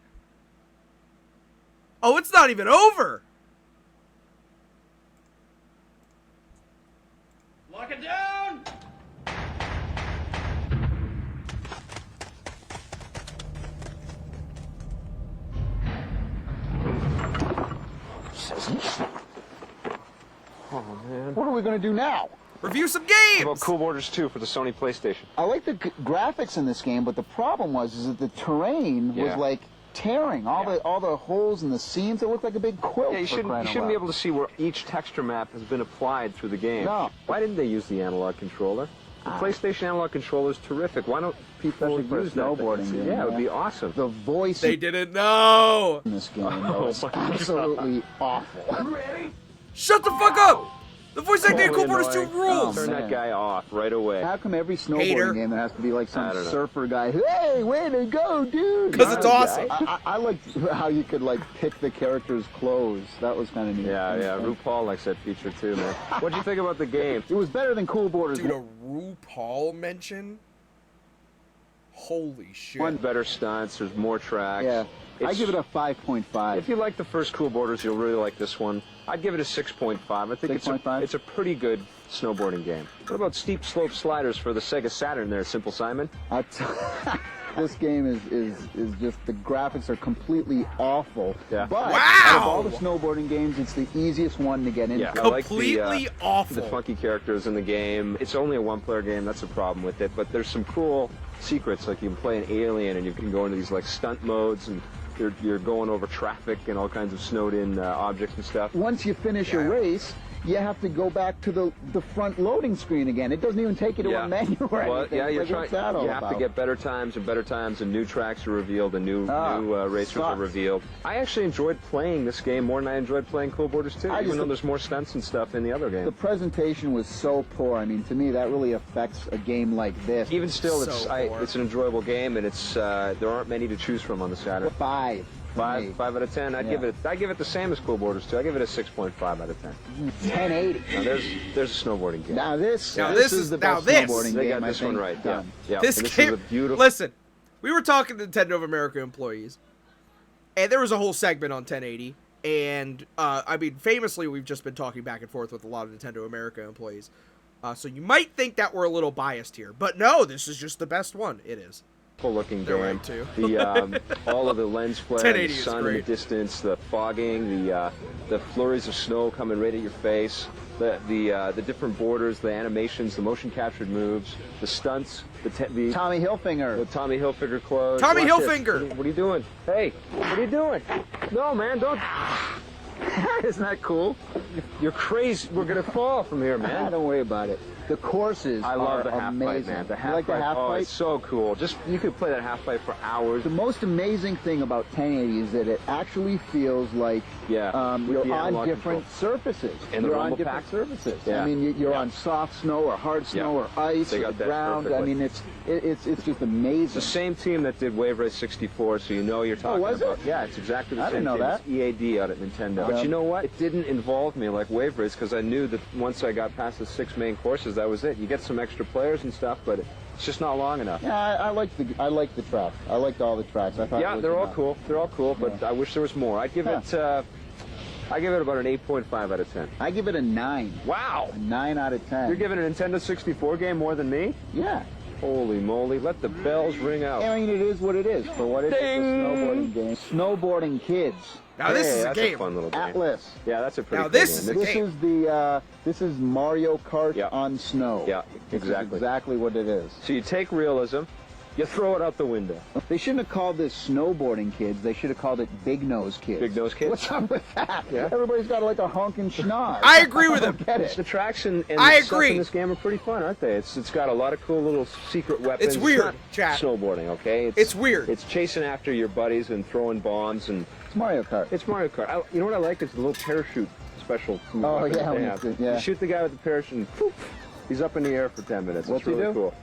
Oh, it's not even over.
Lock it down!
Oh, man.
What are we going to do now?
Review some games!
How about Cool Borders 2 for the Sony PlayStation?
I like the graphics in this game, but the problem was is that the terrain was
Yeah.
like tearing. All the holes and the seams. It looked like a big quilt.
Yeah, you shouldn't be able to see where each texture map has been applied through the game.
No.
Why didn't they use the analog controller? The PlayStation analog controller is terrific. Why don't people
Especially for a
use that
snowboarding
thing?
game,
Yeah, it would
yeah.
be awesome.
The voice
They didn't know.
in this game though, is absolutely awful.
Shut the fuck up! The voice acting in Cool Borders 2 rules!
Turn that guy off right away.
How come every snowboarding
Hater.
game there has to be like
I
some
don't know.
surfer guy? Hey, way to go, dude!
'Cause it's awesome.
I liked how you could like pick the character's clothes. That was kind of neat.
Yeah. RuPaul likes that feature too, man. What'd you think about the game?
It was better than Cool Borders.
Dude, a RuPaul mention? Holy shit.
One better stunts. There's more tracks.
Yeah. I
It's-
give it a 5.5.
If you like the first Cool Borders, you'll really like this one. I'd give it a 6.5. I think
6.5?
it's a pretty good snowboarding game. What about steep slope sliders for the Sega Saturn there, Simple Simon?
This game is just, the graphics are completely awful.
Yeah.
But
Wow!
out of all the snowboarding games, it's the easiest one to get into.
Yeah, I like
Completely awful.
the funky characters in the game. It's only a one-player game. That's a problem with it. But there's some cool secrets. Like you can play an alien, and you can go into these like stunt modes, and you're going over traffic and all kinds of snowed-in objects and stuff.
Once you finish a race, you have to go back to the front loading screen again. It doesn't even take you to a menu or
Well,
anything.
yeah, you're
Like, what's that
trying.
all
You have
about?
to get better times and better times, and new tracks are revealed, and new racers are
sucks.
revealed. I actually enjoyed playing this game more than I enjoyed playing Cool Borders 2, even though there's more stunts and stuff in the other game.
The presentation was so poor. I mean, to me, that really affects a game like this.
Even still,
So
it's an enjoyable game, and it's there aren't many to choose from on the Saturn.
5.
5 out of 10. I'd give it the same as Cool Borders 2. I give it a 6.5 out of 10.
1080.
Now there's a snowboarding game.
Now this
is
the
now
best
this.
snowboarding
They
game
got
I
this one
think,
right.
done.
Yeah.
This
And
game,
is a beautiful.
listen, we were talking to Nintendo of America employees, and there was a whole segment on 1080, and I mean, famously, we've just been talking back and forth with a lot of Nintendo America employees, so you might think that we're a little biased here, but no, this is just the best one. It is.
Looking
They're
game.
right, too.
The all of the lens flare,
1080
the
is
sun in the
great.
distance, the fogging, the flurries of snow coming right at your face, the different borders, the animations, the motion captured moves, the stunts, the
Tommy Hilfiger.
The Tommy Hilfiger clothes.
Tommy
Watch this.
Hilfiger.
What are you doing? Hey, what are you doing? No, man, don't.
Isn't that cool?
You're crazy. We're gonna fall from here, man.
Don't worry about it. The courses
I love
are
the half
amazing.
pipe, man. The
You
half
like the
pipe.
half
Oh,
pipe?
it's so cool. Just you could play that half pipe for hours.
The most amazing thing about 1080 is that it actually feels like
with
you're
the
on
analog
different surfaces.
And the
you're on
rumble
different
pack?
surfaces.
Yeah.
I mean, you're on soft snow or hard snow or ice
They
or
got that
ground. I
perfectly.
mean, it's just amazing.
It's the same team that did Wave Race 64, so you know you're talking
was
about.
it?
Yeah, it's exactly the
I
same
didn't know
team. It's EAD out at Nintendo.
Yeah.
But you know what? It didn't involve me like Wave Race because I knew that once I got past the 6 main courses, that was it. You get some extra players and stuff, but it's just not long enough.
Yeah, I like the tracks. I liked all the tracks. I thought it
Yeah,
was
they're all
enough.
cool. They're all cool, but I wish there was more. I'd give it. I give it about an 8.5 out of 10.
I give it a 9.
Wow.
A 9 out of 10.
You're giving a Nintendo 64 game more than me?
Yeah.
Holy moly! Let the bells ring out.
I mean, it is what it is. For what it is,
Ding!
a snowboarding game. Snowboarding kids.
Now this is a
that's
game.
a fun little game.
Atlas.
Yeah, that's a pretty
Now
cool
this
game.
is a
This
game.
this is Mario Kart on snow.
Yeah,
This is
exactly.
exactly what it is.
So you take realism, you throw it out the window.
They shouldn't have called this snowboarding kids. They should have called it big nose kids.
Big nose kids?
What's up with that?
Yeah.
Everybody's got like a honking schnoz.
I agree with him.
Get it.
The tracks and
I
the stuff
agree.
in this game are pretty fun, aren't they? It's got a lot of cool little secret weapons.
It's weird,
not
chat.
snowboarding, okay?
It's weird.
It's chasing after your buddies and throwing bombs and.
It's Mario Kart.
It's Mario Kart. You know what I like? It's the little parachute special.
Oh,
weapon
yeah,
that they
when
have.
it's- yeah.
You shoot the guy with the parachute and poof, he's up in the air for 10 minutes.
What's
it's really
he do?
cool.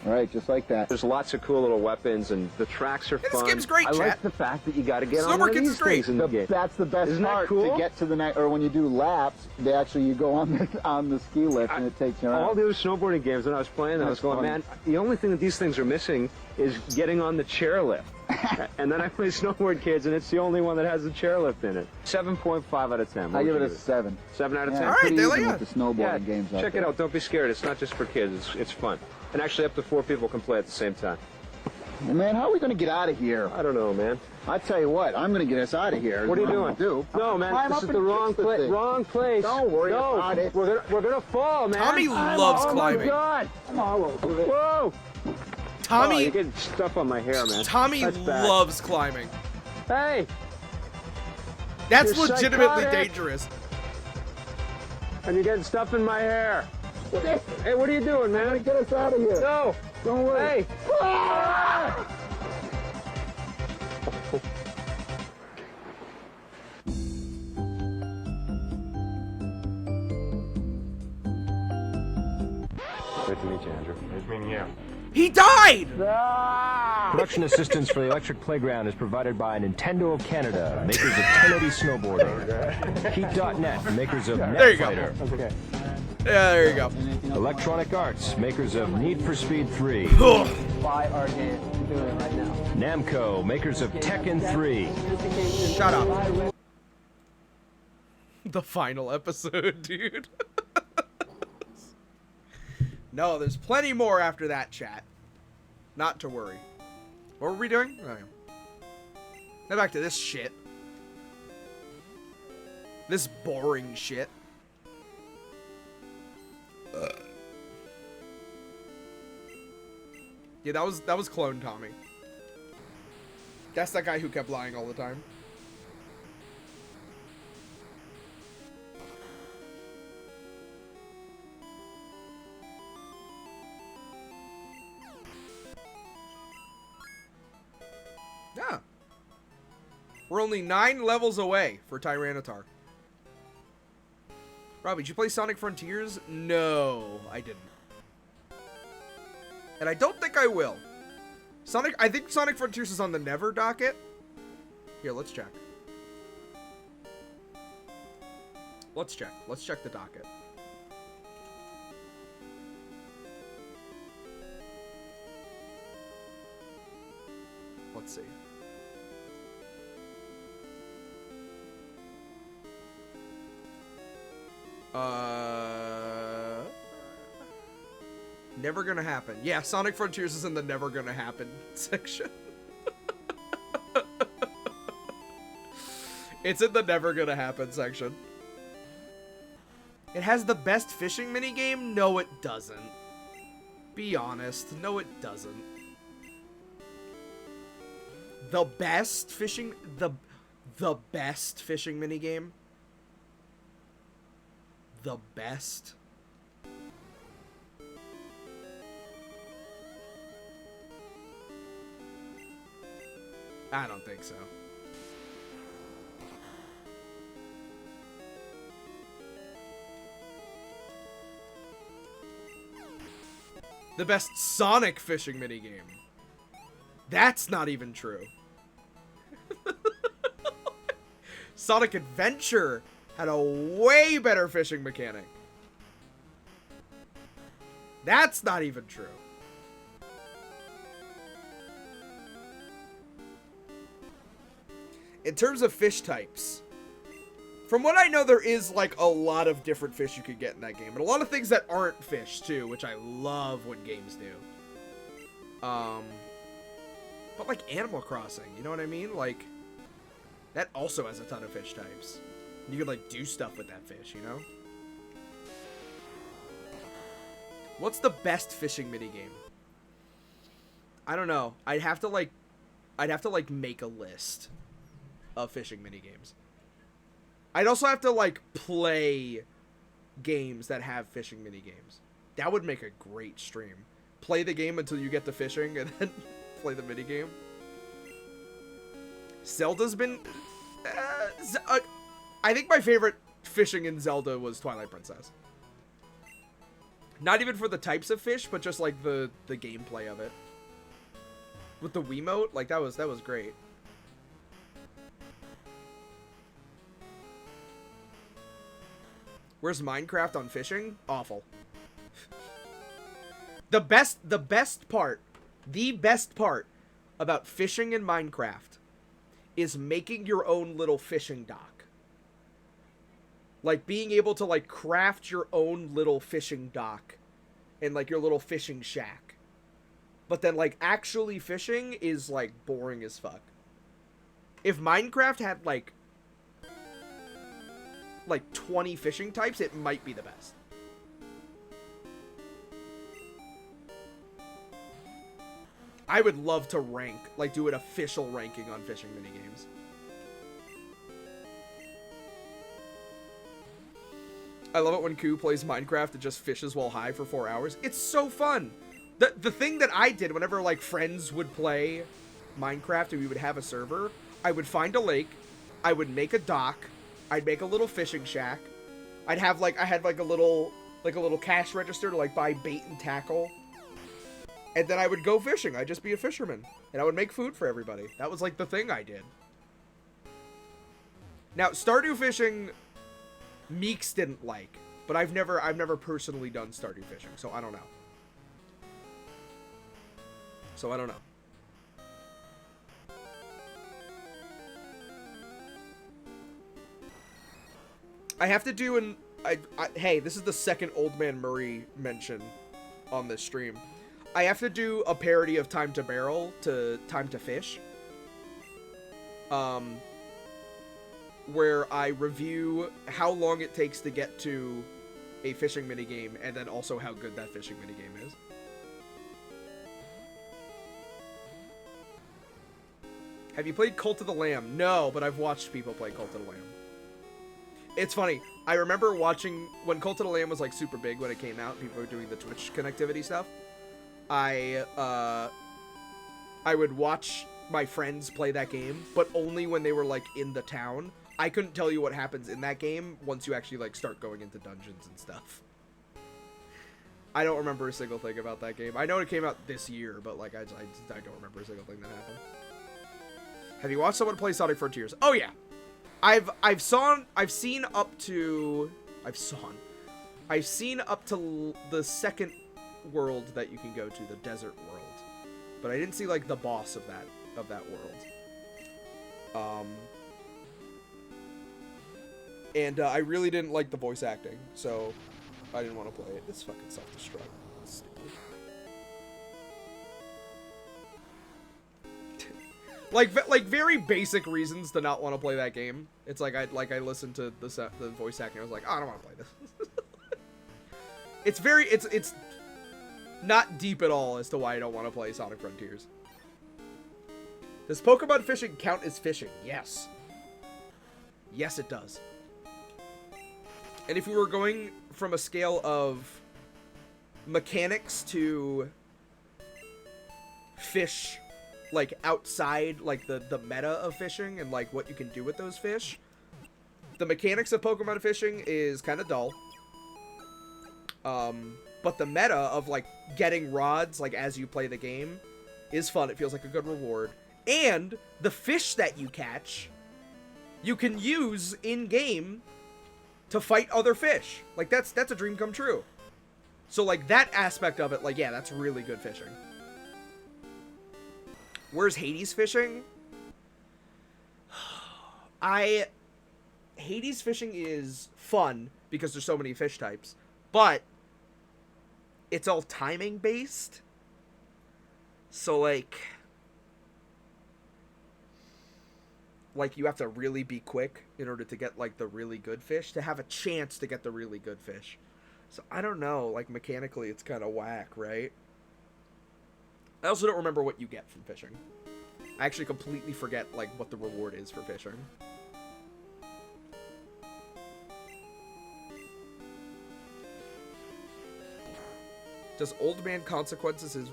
Right, just like that.
There's lots of cool little weapons, and the tracks are
This
fun.
game's great,
I
chat.
like the fact that you got to get on
Snowboard
one of
Kids
these
is great.
things in the game.
That's the best
Isn't that
part
cool?
to get to the next, or when you do laps, you go on the ski lift and it takes you around.
All the other snowboarding games that I was playing, I was
That's
going,
funny.
man, the only thing that these things are missing is getting on the chairlift. And then I play Snowboard Kids, and it's the only one that has the chairlift in it. 7.5 out of 10. What
I
would
give
you
it a 7.
7 out of 10.
Yeah,
All right,
pretty
there
even
you
with
go.
the snowboarding games out
check
there.
it out. Don't be scared. It's not just for kids. It's fun. And actually, up to 4 people can play at the same time.
Man, how are we going to get out of here?
I don't know, man.
I tell you what, I'm going to get us out of here.
What are you
I'm
doing?
gonna do.
No, man,
Climb
this
up
is
and
the wrong
fix the
place.
thing.
Wrong place.
Don't worry
no,
about it.
We're gonna fall, man.
Tommy loves climbing.
Oh my God. I'm all over it. Whoa!
Tommy-
Oh, you're getting stuff on my hair, man.
Tommy
That's bad.
loves climbing.
Hey!
That's
You're
legitimately
psychotic.
dangerous.
And you're getting stuff in my hair. Hey, what are you doing, man? Get us out of here. No. Don't worry. Hey. Ah!
Great to meet you, Andrew. Nice meeting you.
He died!
Production assistance for the Electric Playground is provided by Nintendo of Canada, makers of 1080 Snowboarding. Heat.net, makers of
There you go.
Netfighter.
Okay. Yeah, there you go.
Electronic Arts, makers of Need for Speed 3.
Buy our game. I'm doing it right now.
Namco, makers of Tekken 3.
Shut up. The final episode, dude. No, there's plenty more after that, chat. Not to worry. What were we doing? Oh, yeah. Now back to this shit. This boring shit. Yeah, that was Clone Tommy. That's that guy who kept lying all the time. Yeah. We're only 9 levels away for Tyranitar. Robbie, did you play Sonic Frontiers? No, I didn't. And I don't think I will. I think Sonic Frontiers is on the Never docket. Here, let's check. Let's check. Let's check the docket. Let's see. Never gonna happen. Yeah, Sonic Frontiers is in the never gonna happen section. It's in the never gonna happen section. It has the best fishing minigame? No, it doesn't. Be honest. No, it doesn't. The best fishing... The best fishing minigame? The best? I don't think so. The best Sonic fishing minigame. That's not even true. Sonic Adventure had a way better fishing mechanic. That's not even true. In terms of fish types, from what I know, there is like a lot of different fish you could get in that game, and a lot of things that aren't fish too, which I love when games do. But like Animal Crossing, you know what I mean? Like, that also has a ton of fish types. You could like do stuff with that fish, you know? What's the best fishing minigame? I don't know. I'd have to like make a list of fishing minigames. I'd also have to like play games that have fishing minigames. That would make a great stream. Play the game until you get to fishing and then play the minigame. Zelda's been... I think my favorite fishing in Zelda was Twilight Princess. Not even for the types of fish, but just like the gameplay of it. With the Wiimote, like that was great. Where's Minecraft on fishing? Awful. The best part about fishing in Minecraft is making your own little fishing dock. Like being able to like craft your own little fishing dock and like your little fishing shack. But then like actually fishing is like boring as fuck. If Minecraft had like 20 fishing types, it might be the best. I would love to rank, like do an official ranking on fishing minigames. I love it when Koo plays Minecraft and just fishes while high for 4 hours. It's so fun. The thing that I did whenever like friends would play Minecraft and we would have a server, I would find a lake, I would make a dock, I'd make a little fishing shack. I had like a little cash register to like buy bait and tackle. And then I would go fishing. I'd just be a fisherman. And I would make food for everybody. That was like the thing I did. Now, Stardew fishing, Meeks didn't like. But I've never personally done Stardew fishing, so I don't know. I have to do an... hey, this is the second Old Man Murray mention on this stream. I have to do a parody of Time to Barrel to Time to Fish. Where I review how long it takes to get to a fishing minigame, and then also how good that fishing minigame is. Have you played Cult of the Lamb? No, but I've watched people play Cult of the Lamb. It's funny. I remember watching when Cult of the Lamb was like super big when it came out. People were doing the Twitch connectivity stuff. I would watch my friends play that game, but only when they were like in the town. I couldn't tell you what happens in that game once you actually like start going into dungeons and stuff. I don't remember a single thing about that game. I know it came out this year, but like I don't remember a single thing that happened. Have you watched someone play Sonic Frontiers? Oh yeah. I've seen up to the second world that you can go to, the desert world. But I didn't see like the boss of that world. And I really didn't like the voice acting, so I didn't want to play it. It's fucking self-destruct. It's stupid. like very basic reasons to not want to play that game. It's like I listened to the voice acting. I was like, oh, I don't want to play this. It's not deep at all as to why I don't want to play Sonic Frontiers. Does Pokemon fishing count as fishing? Yes. Yes, it does. And if we were going from a scale of mechanics to fish, like outside, like the meta of fishing and like what you can do with those fish, the mechanics of Pokemon fishing is kind of dull. But the meta of like getting rods like as you play the game is fun. It feels like a good reward. And the fish that you catch, you can use in game to fight other fish. Like that's a dream come true. So like that aspect of it, like yeah, that's really good fishing. Where's Hades fishing? Hades fishing is fun because there's so many fish types, but it's all timing based. So like you have to really be quick in order to get like the really good fish, to have a chance to get the really good fish. So I don't know, like mechanically it's kind of whack, right? I also don't remember what you get from fishing. I actually completely forget like what the reward is for fishing. Does Old Man Consequences'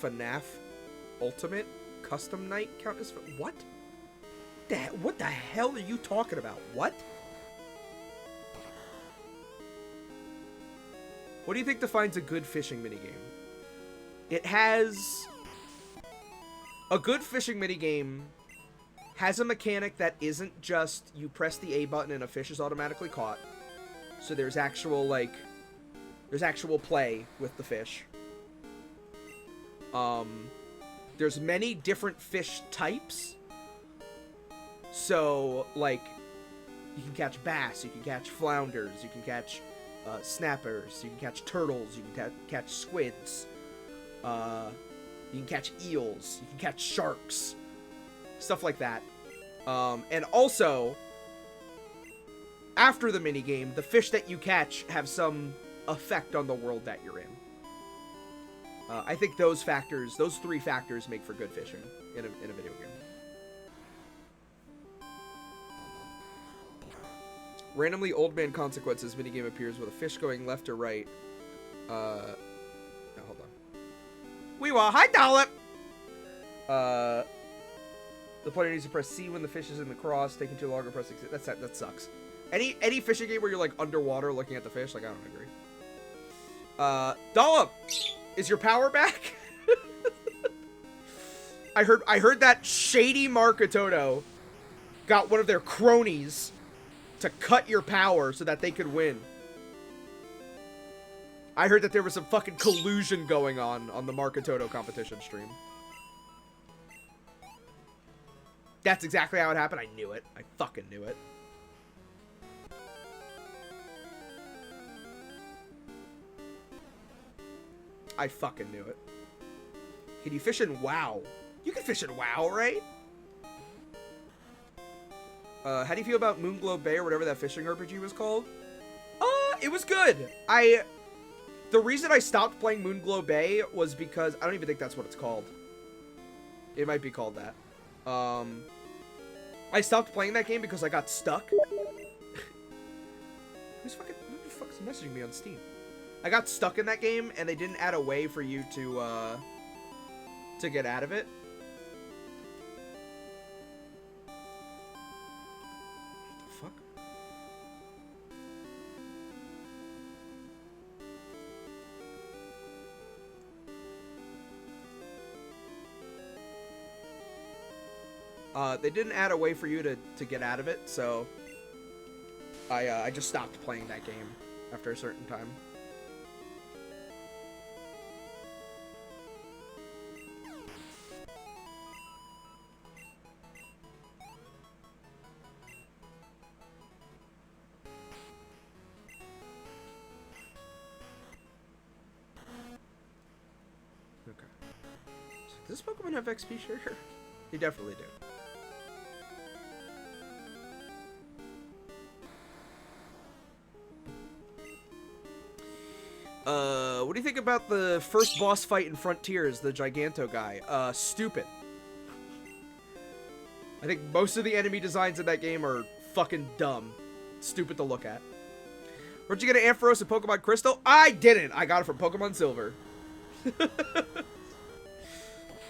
FNAF Ultimate Custom Night count as... What? What the hell are you talking about? What? What do you think defines a good fishing minigame? It has... A good fishing minigame has a mechanic that isn't just you press the A button and a fish is automatically caught. So there's actual, like... There's actual play with the fish. There's many different fish types. So, like, you can catch bass, you can catch flounders, you can catch snappers, you can catch turtles, you can catch squids, you can catch eels, you can catch sharks, stuff like that. And also, after the minigame, the fish that you catch have some effect on the world that you're in. I think those three factors make for good fishing in a video game. Randomly Old Man Consequences minigame appears with a fish going left or right. No, hold on. Weewa, hi Dollop! The player needs to press C when the fish is in the cross, taking too long or pressing C. That sucks. Any fishing game where you're like underwater looking at the fish, like I don't agree. Dollop! Is your power back? I heard that shady Markatoto got one of their cronies to cut your power so that they could win. I heard that there was some fucking collusion going on the Markatoto competition stream. That's exactly how it happened. I knew it. I fucking knew it. I fucking knew it. Can you fish in WoW? You can fish in WoW, right? How do you feel about Moonglow Bay or whatever that fishing RPG was called? It was good. The reason I stopped playing Moonglow Bay was because I don't even think that's what it's called. It might be called that. I stopped playing that game because I got stuck. Who the fuck's messaging me on Steam? I got stuck in that game and they didn't add a way for you to get out of it. They didn't add a way for you to get out of it, so I just stopped playing that game after a certain time. Okay. Does this Pokemon have XP? Sure. They definitely do. What do you think about the first boss fight in Frontiers, the Giganto guy? Stupid. I think most of the enemy designs in that game are fucking dumb. Stupid to look at. Where'd you get an Ampharos in Pokemon Crystal? I didn't! I got it from Pokemon Silver.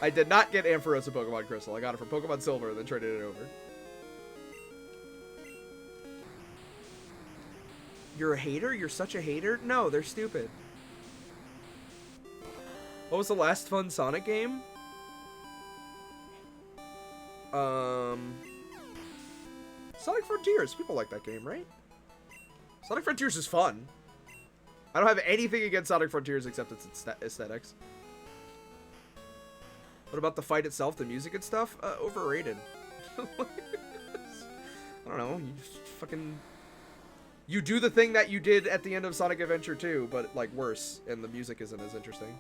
I did not get Ampharos in Pokemon Crystal. I got it from Pokemon Silver and then traded it over. You're a hater? You're such a hater? No, they're stupid. What was the last fun Sonic game? Sonic Frontiers. People like that game, right? Sonic Frontiers is fun. I don't have anything against Sonic Frontiers except its aesthetics. What about the fight itself, the music and stuff? Overrated. I don't know. You just fucking... You do the thing that you did at the end of Sonic Adventure 2, but, like, worse, and the music isn't as interesting.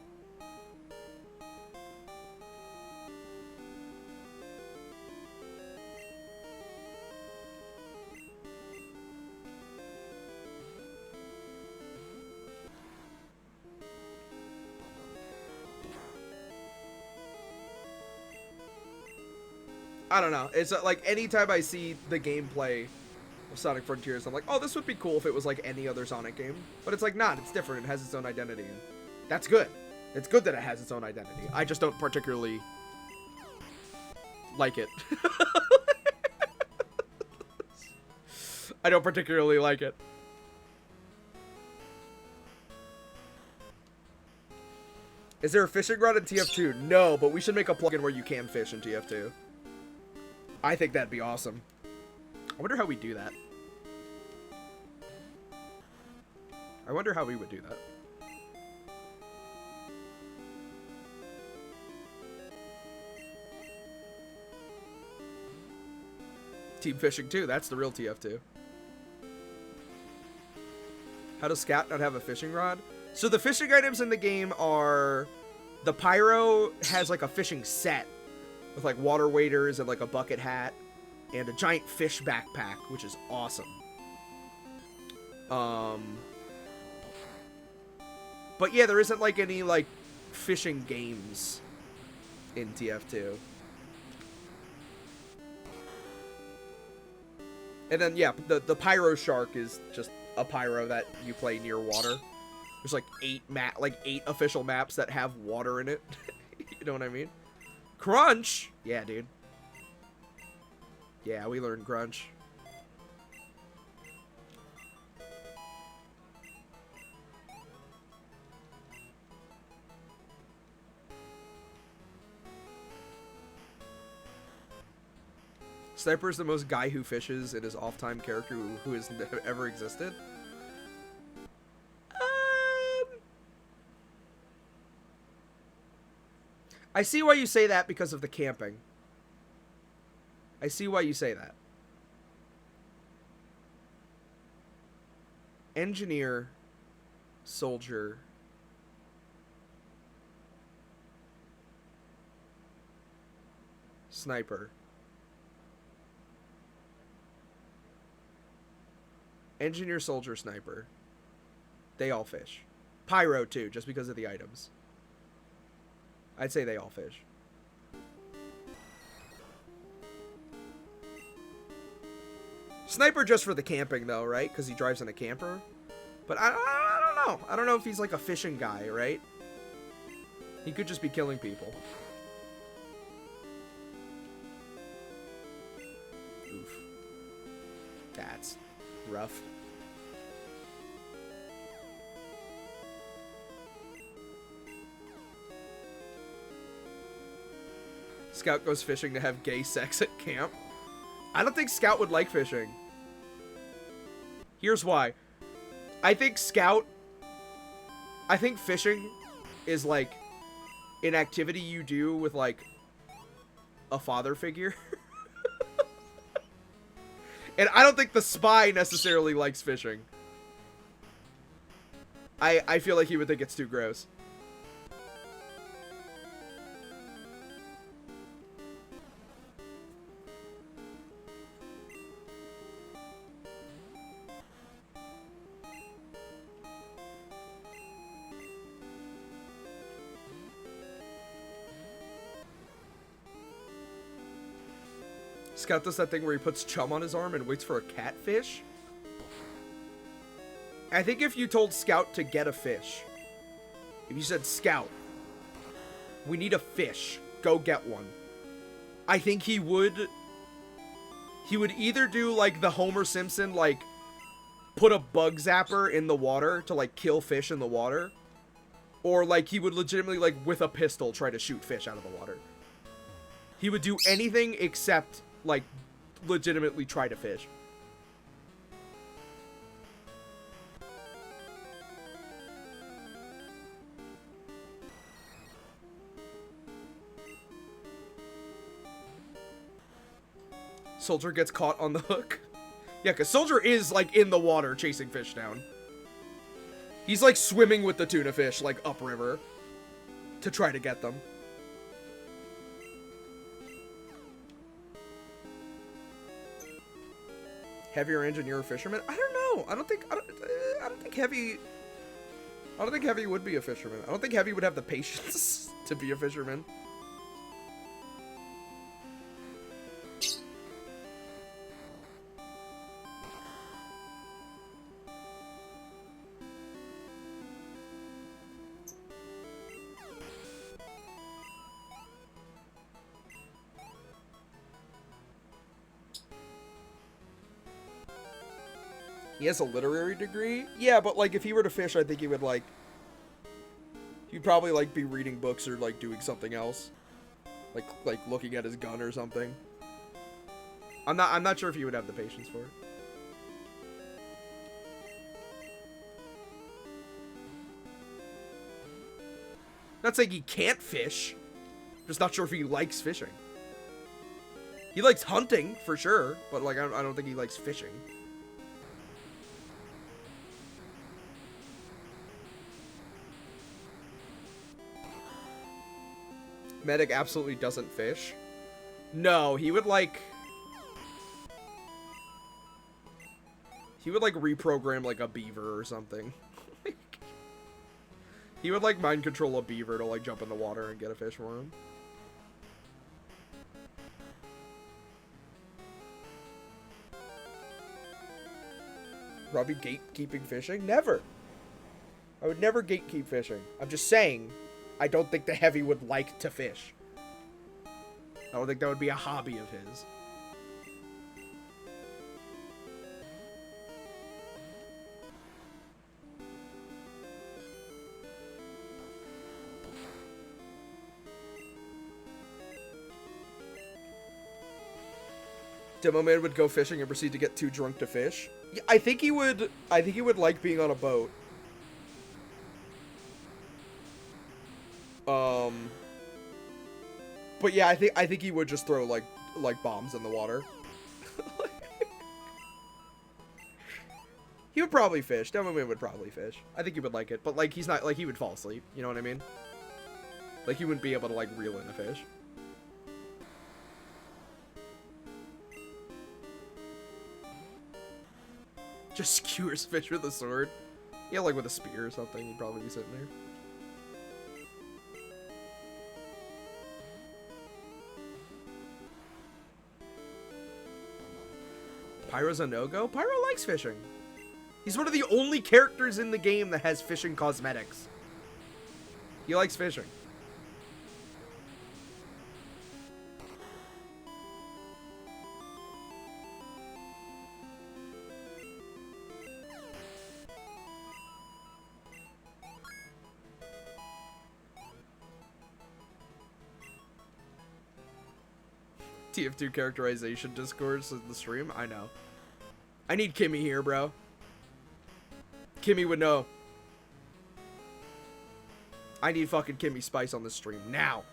I don't know. It's like anytime I see the gameplay of Sonic Frontiers, I'm like, oh, this would be cool if it was like any other Sonic game. But it's like not. It's different. It has its own identity. And that's good. It's good that it has its own identity. I just don't particularly like it. I don't particularly like it. Is there a fishing rod in TF2? No, but we should make a plugin where you can fish in TF2. I think that'd be awesome. I wonder how we do that. I wonder how we would do that. Team Fishing 2, that's the real TF2. How does Scout not have a fishing rod? So the fishing items in the game are... The Pyro has like a fishing set with like water waders and like a bucket hat and a giant fish backpack, which is awesome. But yeah, there isn't like any like fishing games in TF2. And then, yeah, the Pyro Shark is just a pyro that you play near water. There's like 8 official maps that have water in it. You know what I mean? Crunch! Yeah, dude. Yeah, we learned Crunch. Sniper is the most guy who fishes in his off-time character who has ever existed. I see why you say that because of the camping. I see why you say that. Engineer, soldier, sniper. Engineer, soldier, sniper. They all fish. Pyro, too, just because of the items. I'd say they all fish. Sniper just for the camping, though, right? Because he drives in a camper. But I don't know. I don't know if he's like a fishing guy, right? He could just be killing people. Oof. That's rough. Scout goes fishing to have gay sex at camp. I don't think Scout would like fishing. Here's why. I think fishing is like an activity you do with like a father figure. And I don't think the spy necessarily likes fishing. I feel like he would think it's too gross. Scout does that thing where he puts chum on his arm and waits for a catfish. I think if you told Scout to get a fish, if you said, Scout, we need a fish, go get one, I think he would either do like the Homer Simpson, like put a bug zapper in the water to like kill fish in the water, or like he would legitimately like with a pistol try to shoot fish out of the water. He would do anything except like legitimately try to fish. Soldier gets caught on the hook. Yeah, because Soldier is like in the water chasing fish down. He's like swimming with the tuna fish like upriver to try to get them. Heavier engineer or fisherman? I don't know. I don't think Heavy would be a fisherman. I don't think Heavy would have the patience to be a fisherman. He has a literary degree? Yeah, but like if he were to fish, I think he would like... He'd probably like be reading books or like doing something else. Like looking at his gun or something. I'm not sure if he would have the patience for it. Not saying he can't fish. Just not sure if he likes fishing. He likes hunting, for sure, but like I don't think he likes fishing. Medic absolutely doesn't fish. No, he would like reprogram like a beaver or something. He would like mind control a beaver to like jump in the water and get a fish for him. Robbie gatekeeping fishing? Never. I would never gatekeep fishing. I'm just saying, I don't think the heavy would like to fish. I don't think that would be a hobby of his. Demo Man would go fishing and proceed to get too drunk to fish. Yeah, I think he would like being on a boat. But yeah, I think he would just throw like bombs in the water. He would probably fish. Demo Man would probably fish. I think he would like it, but like he's not like he would fall asleep. You know what I mean? Like he wouldn't be able to like reel in a fish. Just skewers fish with a sword. Yeah, like with a spear or something, he'd probably be sitting there. Pyro's a no-go? Pyro likes fishing. He's one of the only characters in the game that has fishing cosmetics. He likes fishing. TF2 characterization discourse in the stream? I know. I need Kimmy here, bro. Kimmy would know. I need fucking Kimmy Spice on the stream now.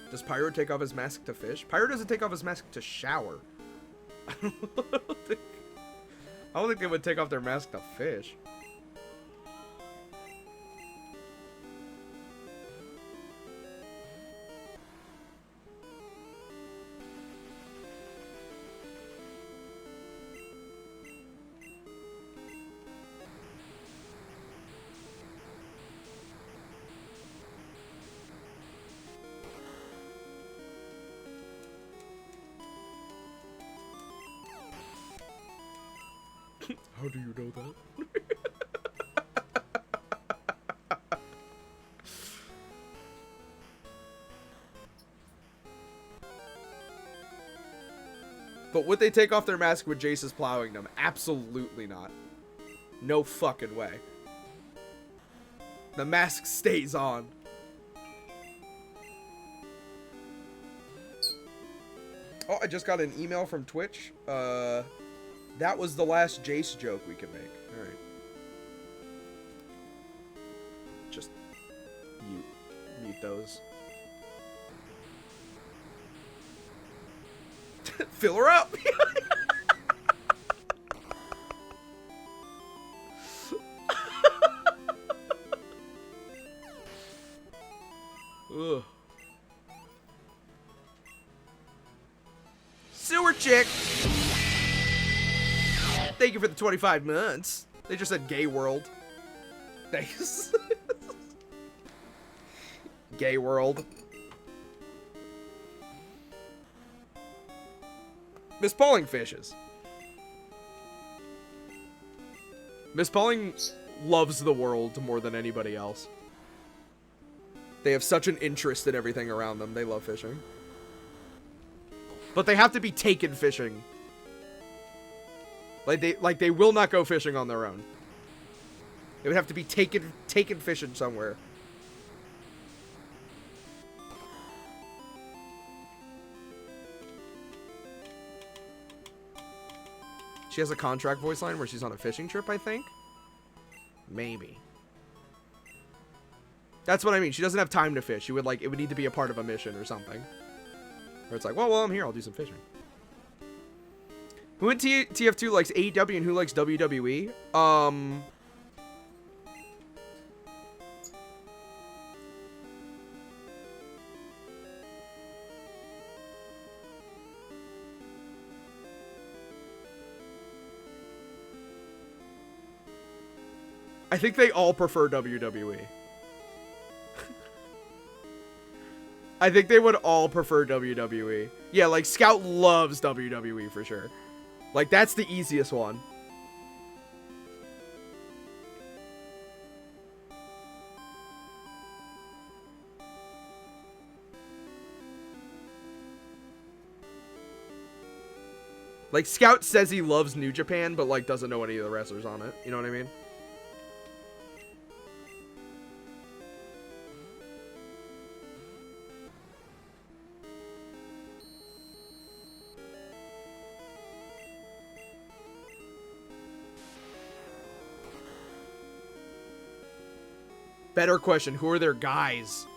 Does Pyro take off his mask to fish? Pyro doesn't take off his mask to shower. I don't think they would take off their mask to fish. How do you know that? But would they take off their mask when Jace is plowing them? Absolutely not. No fucking way. The mask stays on. Oh, I just got an email from Twitch. That was the last Jace joke we could make. Alright. Just mute those. Fill her up! Ugh. Sewer chick! Thank you for the 25 months. They just said gay world. Thanks. Gay world. Miss Pauling fishes. Miss Pauling loves the world more than anybody else. They have such an interest in everything around them. They love fishing. But they have to be taken fishing. Like they will not go fishing on their own. They would have to be taken fishing somewhere. She has a contract voice line where she's on a fishing trip, I think. Maybe. That's what I mean. She doesn't have time to fish. She would like, it would need to be a part of a mission or something. Where it's like, well, while I'm here, I'll do some fishing. Who in TF2 likes AEW and who likes WWE? I think they all prefer WWE. I think they would all prefer WWE. Yeah, like, Scout loves WWE for sure. Like, that's the easiest one. Like, Scout says he loves New Japan, but, like, doesn't know any of the wrestlers on it. You know what I mean? Better question, who are their guys?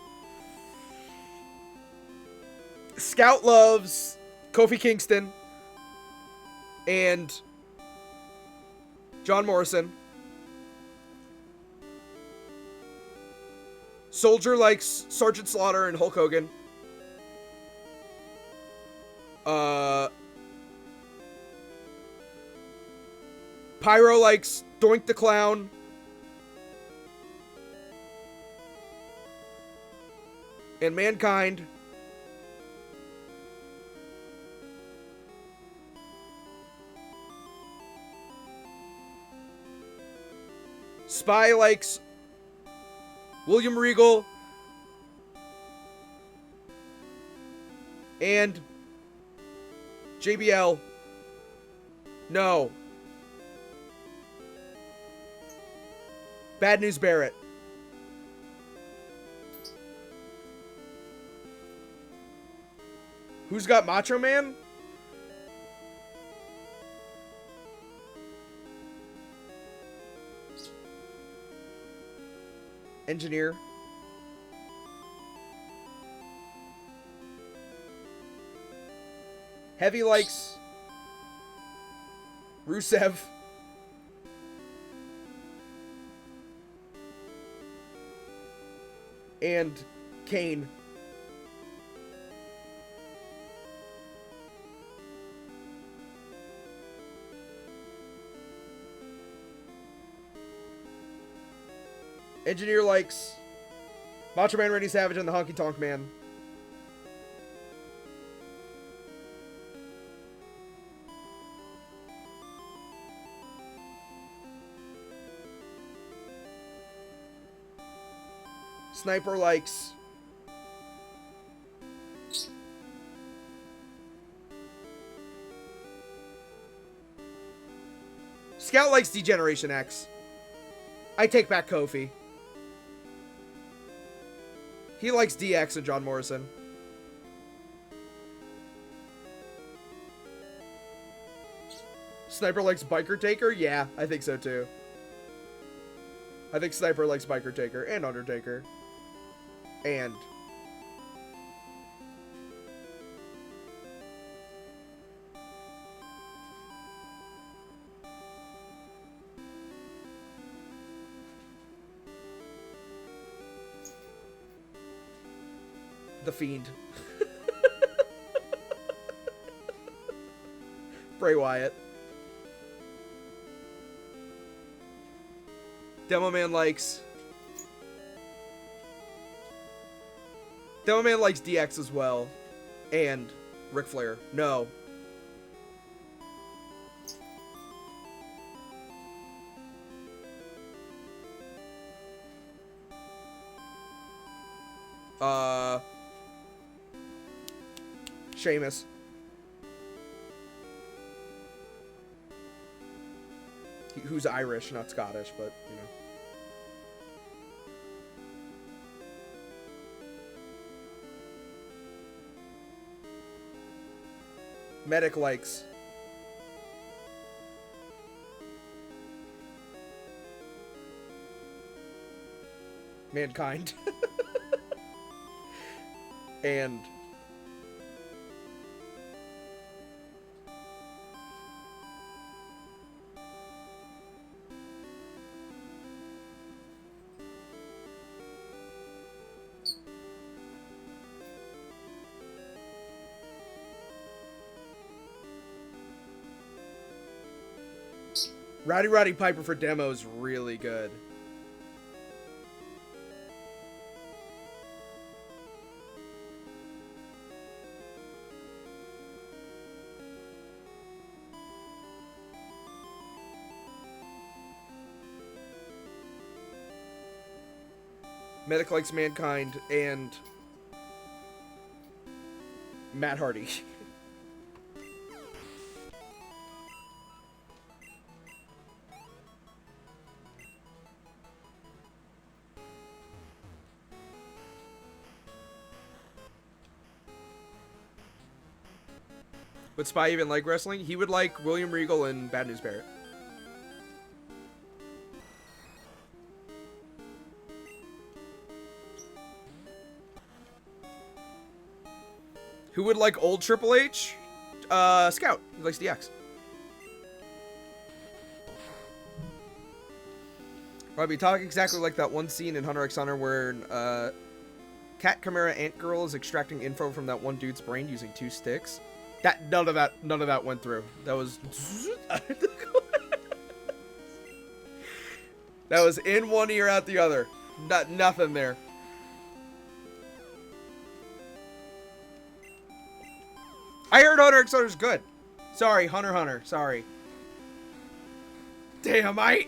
Scout loves Kofi Kingston and John Morrison. Soldier likes Sergeant Slaughter and Hulk Hogan. Pyro likes Doink the Clown. And Mankind. Spy likes William Regal. And JBL. No. Bad News Barrett. Who's got Macho Man? Engineer. Heavy likes Rusev. And Kane. Engineer likes Macho Man Randy Savage and the Honky Tonk Man. Sniper likes Scout likes D-Generation X. I take back Kofi. He likes DX and John Morrison. Sniper likes Biker Taker? Yeah, I think so too. I think Sniper likes Biker Taker and Undertaker. And The Fiend. Bray Wyatt. Demo Man likes DX as well. And Ric Flair. No. Sheamus. Who's Irish, not Scottish, but, you know. Medic likes Mankind. And Roddy Piper for demo is really good. Medic Likes Mankind, and Matt Hardy. Would Spy even like wrestling? He would like William Regal and Bad News Barrett. Who would like old Triple H? Scout. He likes DX. Probably talk exactly like that one scene in Hunter x Hunter where Cat Chimera Ant Girl is extracting info from that one dude's brain using 2 sticks. None of that went through. That was that was in one ear, out the other. Nothing there. I heard Hunter x Hunter's good. Sorry, Hunter x Hunter. Sorry. Damn, I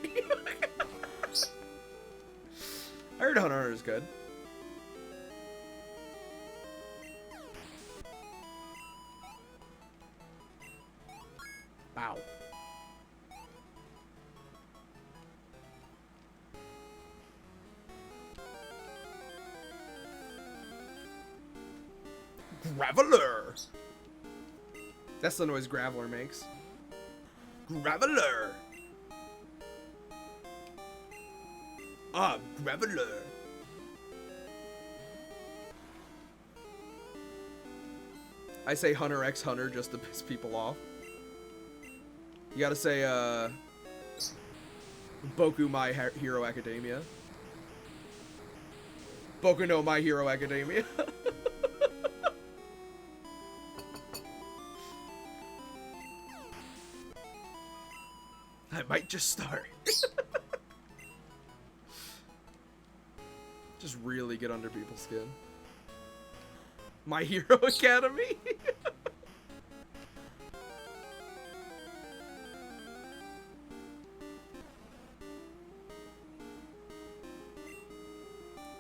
heard Hunter x Hunter is good. Wow. Graveler. That's the noise Graveler makes. Graveler. Ah, Graveler. I say Hunter x Hunter just to piss people off. You gotta say, Boku My Hero Academia. Boku no My Hero Academia. I might just start. Just really get under people's skin. My Hero Academy?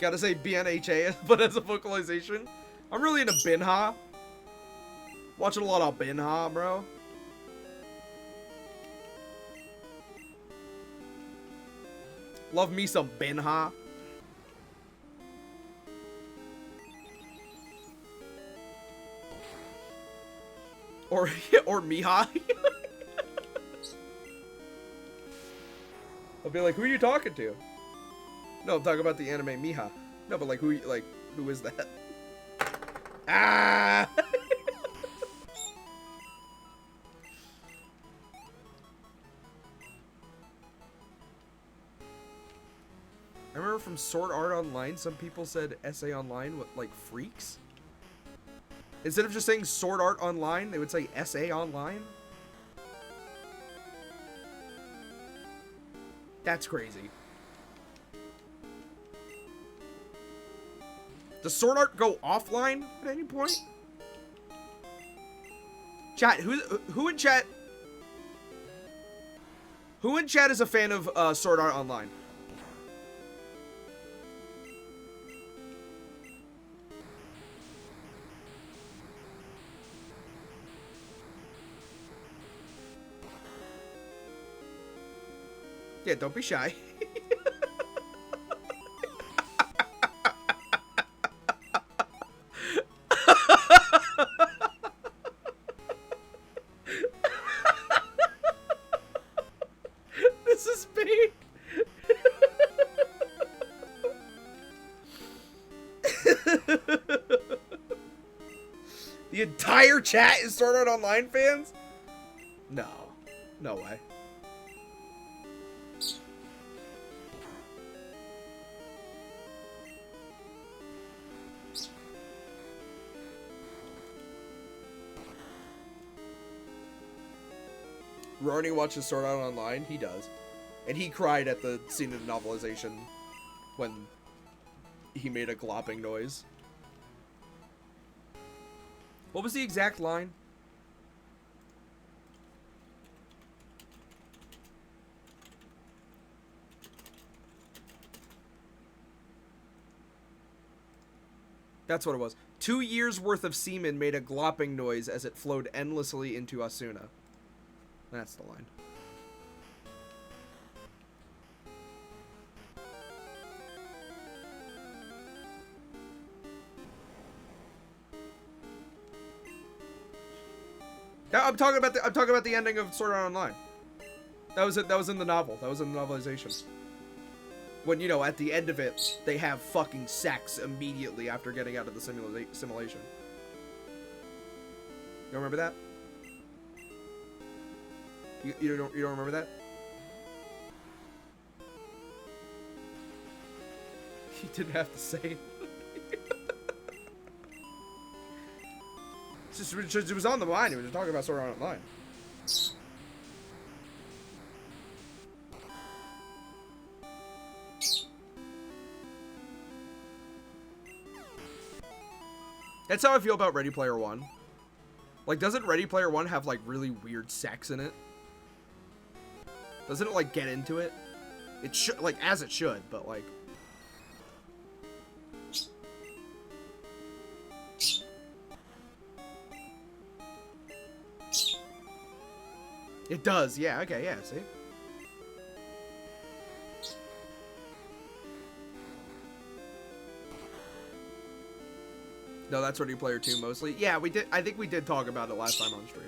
Gotta say BNHA, but as a vocalization. I'm really into Binha. Watching a lot of Binha, bro. Love me some Binha. Or Miha. I'll be like, who are you talking to? No, I'm talking about the anime Miha. No, but like who is that? Ah! I remember from Sword Art Online, some people said SA Online with like freaks. Instead of just saying Sword Art Online, they would say SA Online. That's crazy. Does Sword Art go offline at any point? Chat, who in chat? Who in chat is a fan of Sword Art Online? Yeah, don't be shy. This is bait. The entire chat is Sword Art Online fans? No. No way. Rorny watches Sword Art Online. He does. And he cried at the scene of the novelization when he made a glopping noise. What was the exact line? That's what it was. 2 years worth of semen made a glopping noise as it flowed endlessly into Asuna. That's the line. I'm talking about the ending of Sword Art Online. That was it. That was in the novel. That was in the novelization. When, you know, at the end of it, they have fucking sex immediately after getting out of the simulation. You remember that? You don't remember that? You didn't have to say it. It was on the line. It was talking about Sword Art Online. That's how I feel about Ready Player One. Like, doesn't Ready Player One have, like, really weird sex in it? Doesn't it, like, get into it? It should, like, as it should, but, like... It does, yeah, okay, yeah, see? No, that's Ready Player 2 mostly. Yeah, we did. I think we did talk about it last time on stream.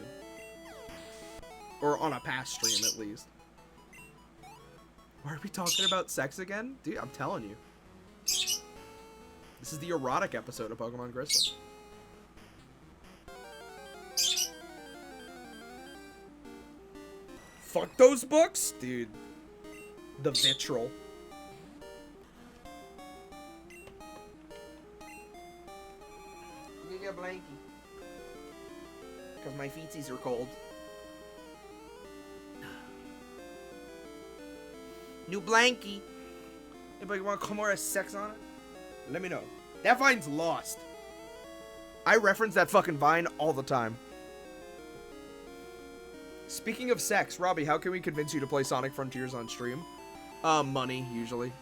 Or on a past stream, at least. Why are we talking about sex again? Dude, I'm telling you. This is the erotic episode of Pokemon Crystal. Fuck those books? Dude. The vitriol. Give me a blankie. Because my feetsies are cold. New blankie. Anybody want to come over and sex on it? Let me know. That Vine's lost. I reference that fucking Vine all the time. Speaking of sex, Robbie, how can we convince you to play Sonic Frontiers on stream? Money, usually.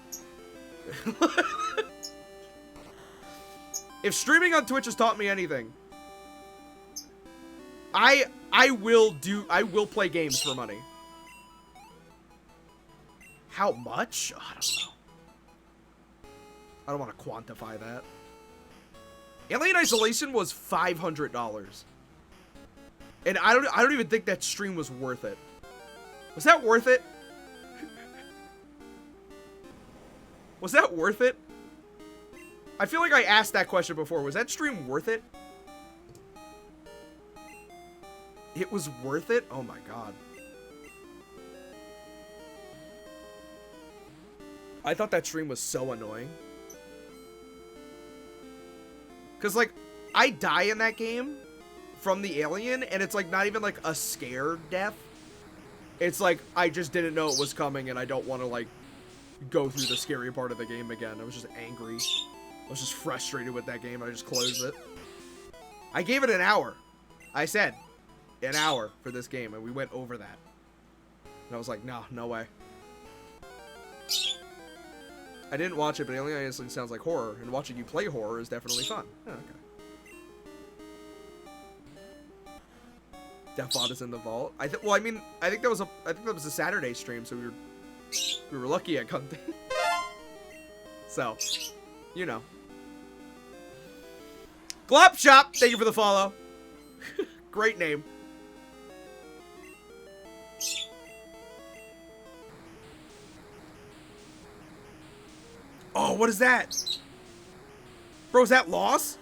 If streaming on Twitch has taught me anything, I will play games for money. How much? Oh, I don't know. I don't want to quantify that. Alien Isolation was $500. And I don't even think that stream was worth it. Was that worth it? Was that worth it? I feel like I asked that question before. Was that stream worth it? It was worth it? Oh my god. I thought that stream was so annoying. Because, like, I die in that game from the alien, and it's, like, not even, like, a scare death. It's like, I just didn't know it was coming, and I don't want to, like, go through the scary part of the game again. I was just angry. I was just frustrated with that game. I just closed it. I gave it an hour. I said, an hour for this game, and we went over that. And I was like, no, no way. I didn't watch it, but Alien Isolation sounds like horror, and watching you play horror is definitely fun. Oh, okay. That VOD is in the vault. Well, I mean, I think that was a Saturday stream, so we were lucky at Gunting. So, you know. Glop Shop, thank you for the follow. Great name. Oh, what is that? Bro, is that loss?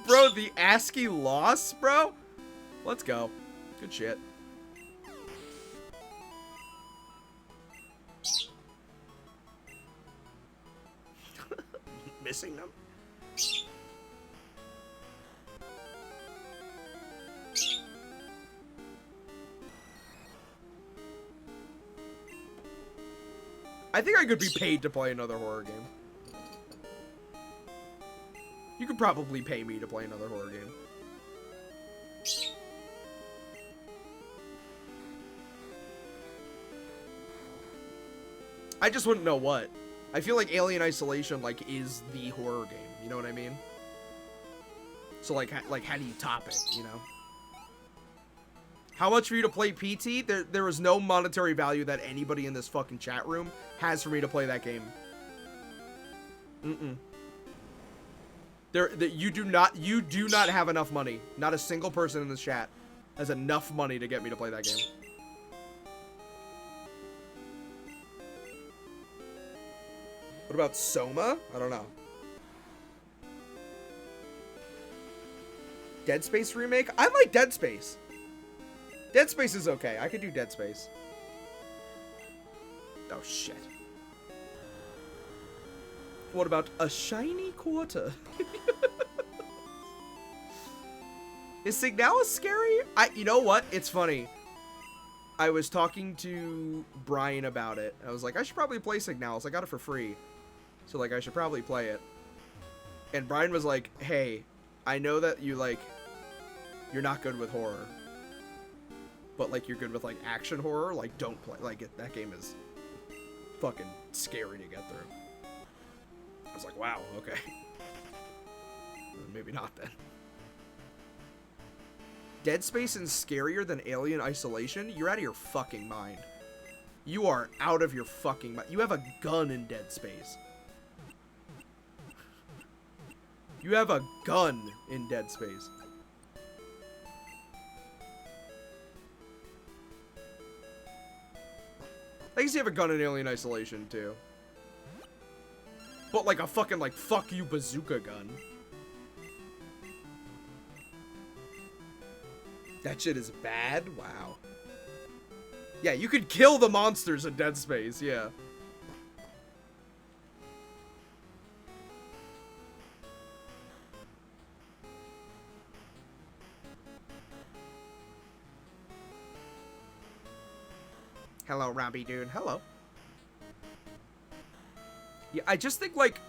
Bro, the ASCII loss, bro? Let's go. Good shit. Missing them? I think I could be paid to play another horror game. You could probably pay me to play another horror game. I just wouldn't know what. I feel like Alien Isolation, like, is the horror game. You know what I mean? So, like, how do you top it, you know? How much for you to play PT? There is no monetary value that anybody in this fucking chat room has for me to play that game. You do not have enough money. Not a single person in this chat has enough money to get me to play that game. What about Soma? I don't know. Dead Space remake? I like Dead Space. Dead Space is okay. I could do Dead Space. Oh, shit. What about a shiny quarter? Is Signalis scary? You know what? It's funny. I was talking to Brian about it. I was like, I should probably play Signalis. I got it for free. So, like, I should probably play it. And Brian was like, hey, I know that you, like, you're not good with horror. But, like, you're good with, like, action horror. Like, don't play. Like, that game is fucking scary to get through. I was like, wow, okay. Maybe not then. Dead Space is scarier than Alien Isolation? You're out of your fucking mind. You are out of your fucking mind. You have a gun in Dead Space. You have a gun in Dead Space. I guess you have a gun in Alien Isolation, too. But like a fucking, like, fuck you bazooka gun. That shit is bad? Wow. Yeah, you could kill the monsters in Dead Space, yeah. Hello, Robbie, dude. Hello. Yeah, I just think, like,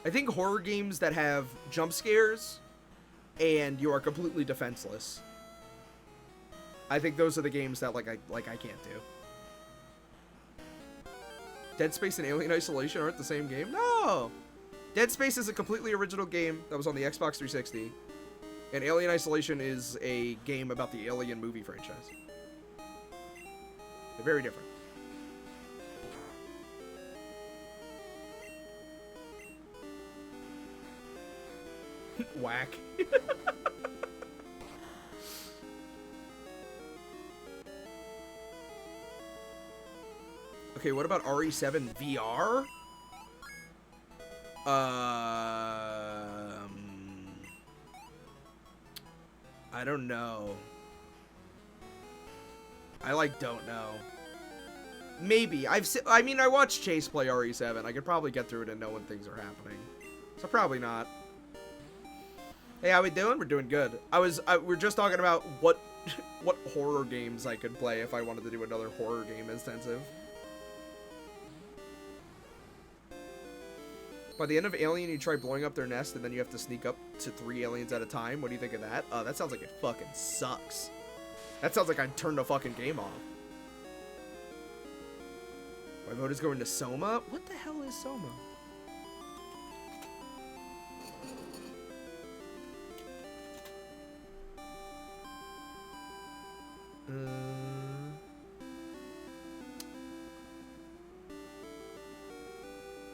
I think horror games that have jump scares and you are completely defenseless. I think those are the games that, like, I can't do. Dead Space and Alien Isolation aren't the same game? No! Dead Space is a completely original game that was on the Xbox 360. And Alien Isolation is a game about the Alien movie franchise. They're very different. Whack. Okay, what about RE7 VR? I don't know. I, like, don't know. Maybe. I mean, I watched Chase play RE7. I could probably get through it and know when things are happening. So probably not. Hey, how we doing? We're doing good. We're just talking about what horror games I could play if I wanted to do another horror game intensive. By the end of Alien, you try blowing up their nest, and then you have to sneak up to 3 aliens at a time. What do you think of that? That sounds like it fucking sucks. That sounds like I'd turn the fucking game off. My vote is going to Soma? What the hell is Soma?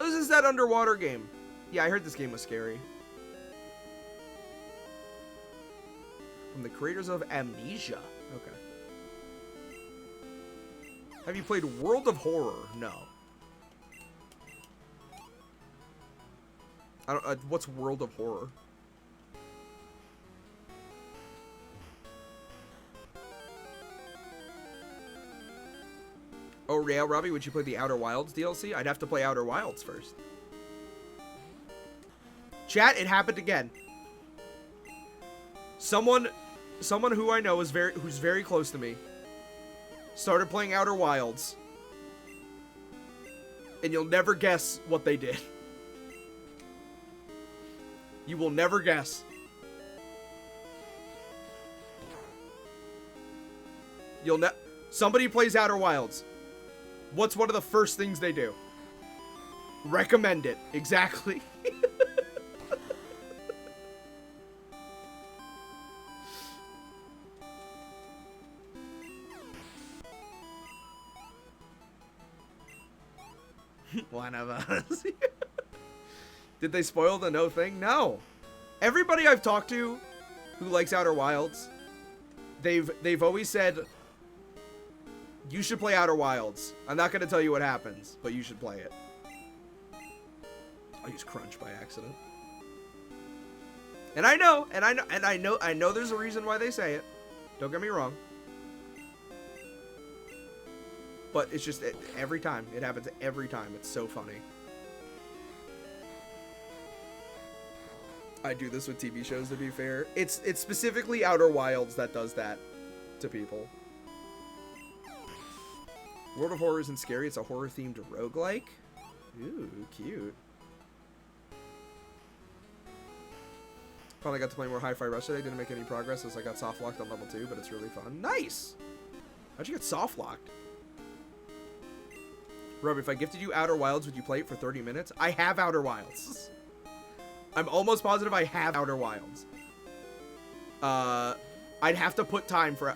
This is that underwater game. Yeah, I heard this game was scary. From the creators of Amnesia. Okay. Have you played World of Horror? No. I don't. What's World of Horror? Oh, yeah, Robbie, would you play the Outer Wilds DLC? I'd have to play Outer Wilds first. Chat, it happened again. Someone who I know is who's very close to me started playing Outer Wilds. And you'll never guess what they did. You will never guess. Somebody plays Outer Wilds. What's one of the first things they do? Recommend it. Exactly. One of us. Did they spoil the no thing? No. Everybody I've talked to who likes Outer Wilds, they've always said, you should play Outer Wilds. I'm not going to tell you what happens, but you should play it. I used crunch by accident. And I know there's a reason why they say it. Don't get me wrong. But it's just every time. It happens every time. It's so funny. I do this with TV shows, to be fair. It's specifically Outer Wilds that does that to people. World of Horror isn't scary. It's a horror-themed roguelike. Ooh, cute. Finally got to play more Hi-Fi Rush today. Didn't make any progress as I got soft-locked on level 2, but it's really fun. Nice! How'd you get soft-locked? Rob, if I gifted you Outer Wilds, would you play it for 30 minutes? I have Outer Wilds. I'm almost positive I have Outer Wilds. I'd have to put time for...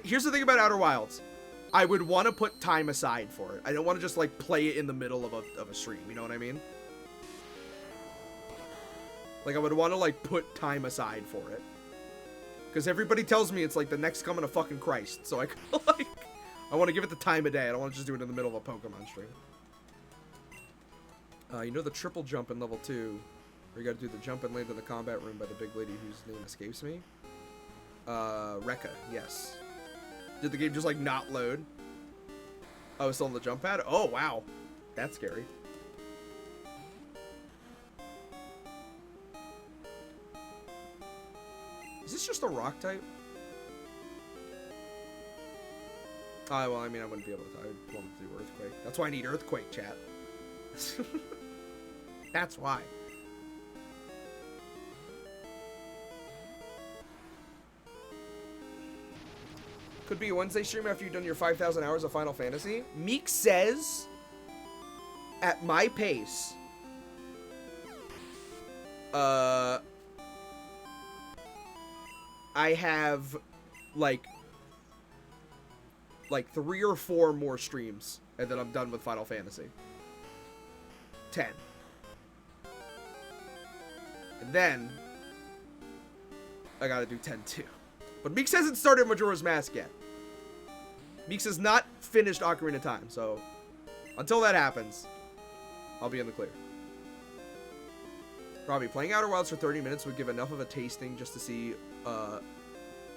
here's the thing about Outer Wilds. I would want to put time aside for it. I don't want to just, like, play it in the middle of a stream. You know what I mean? Like, I would want to, like, put time aside for it. Because everybody tells me it's, like, the next coming of fucking Christ. So I, like... I want to give it the time of day. I don't want to just do it in the middle of a Pokemon stream. You know the triple jump in level 2, where you got to do the jump and land in the combat room by the big lady whose name escapes me? Rekka, yes. Did the game just, like, not load? Oh, it's still on the jump pad? Oh, wow. That's scary. Is this just a rock type? Well, I mean, I wouldn't be able to. I would want to do Earthquake. That's why I need Earthquake, chat. That's why. Could be a Wednesday stream after you've done your 5,000 hours of Final Fantasy. Meek says, at my pace, I have, like 3 or 4 more streams, and then I'm done with Final Fantasy. 10. And then, I gotta do 10 too. But Meeks hasn't started Majora's Mask yet. Meeks has not finished Ocarina of Time, so until that happens, I'll be in the clear. Probably playing Outer Wilds for 30 minutes would give enough of a tasting just to see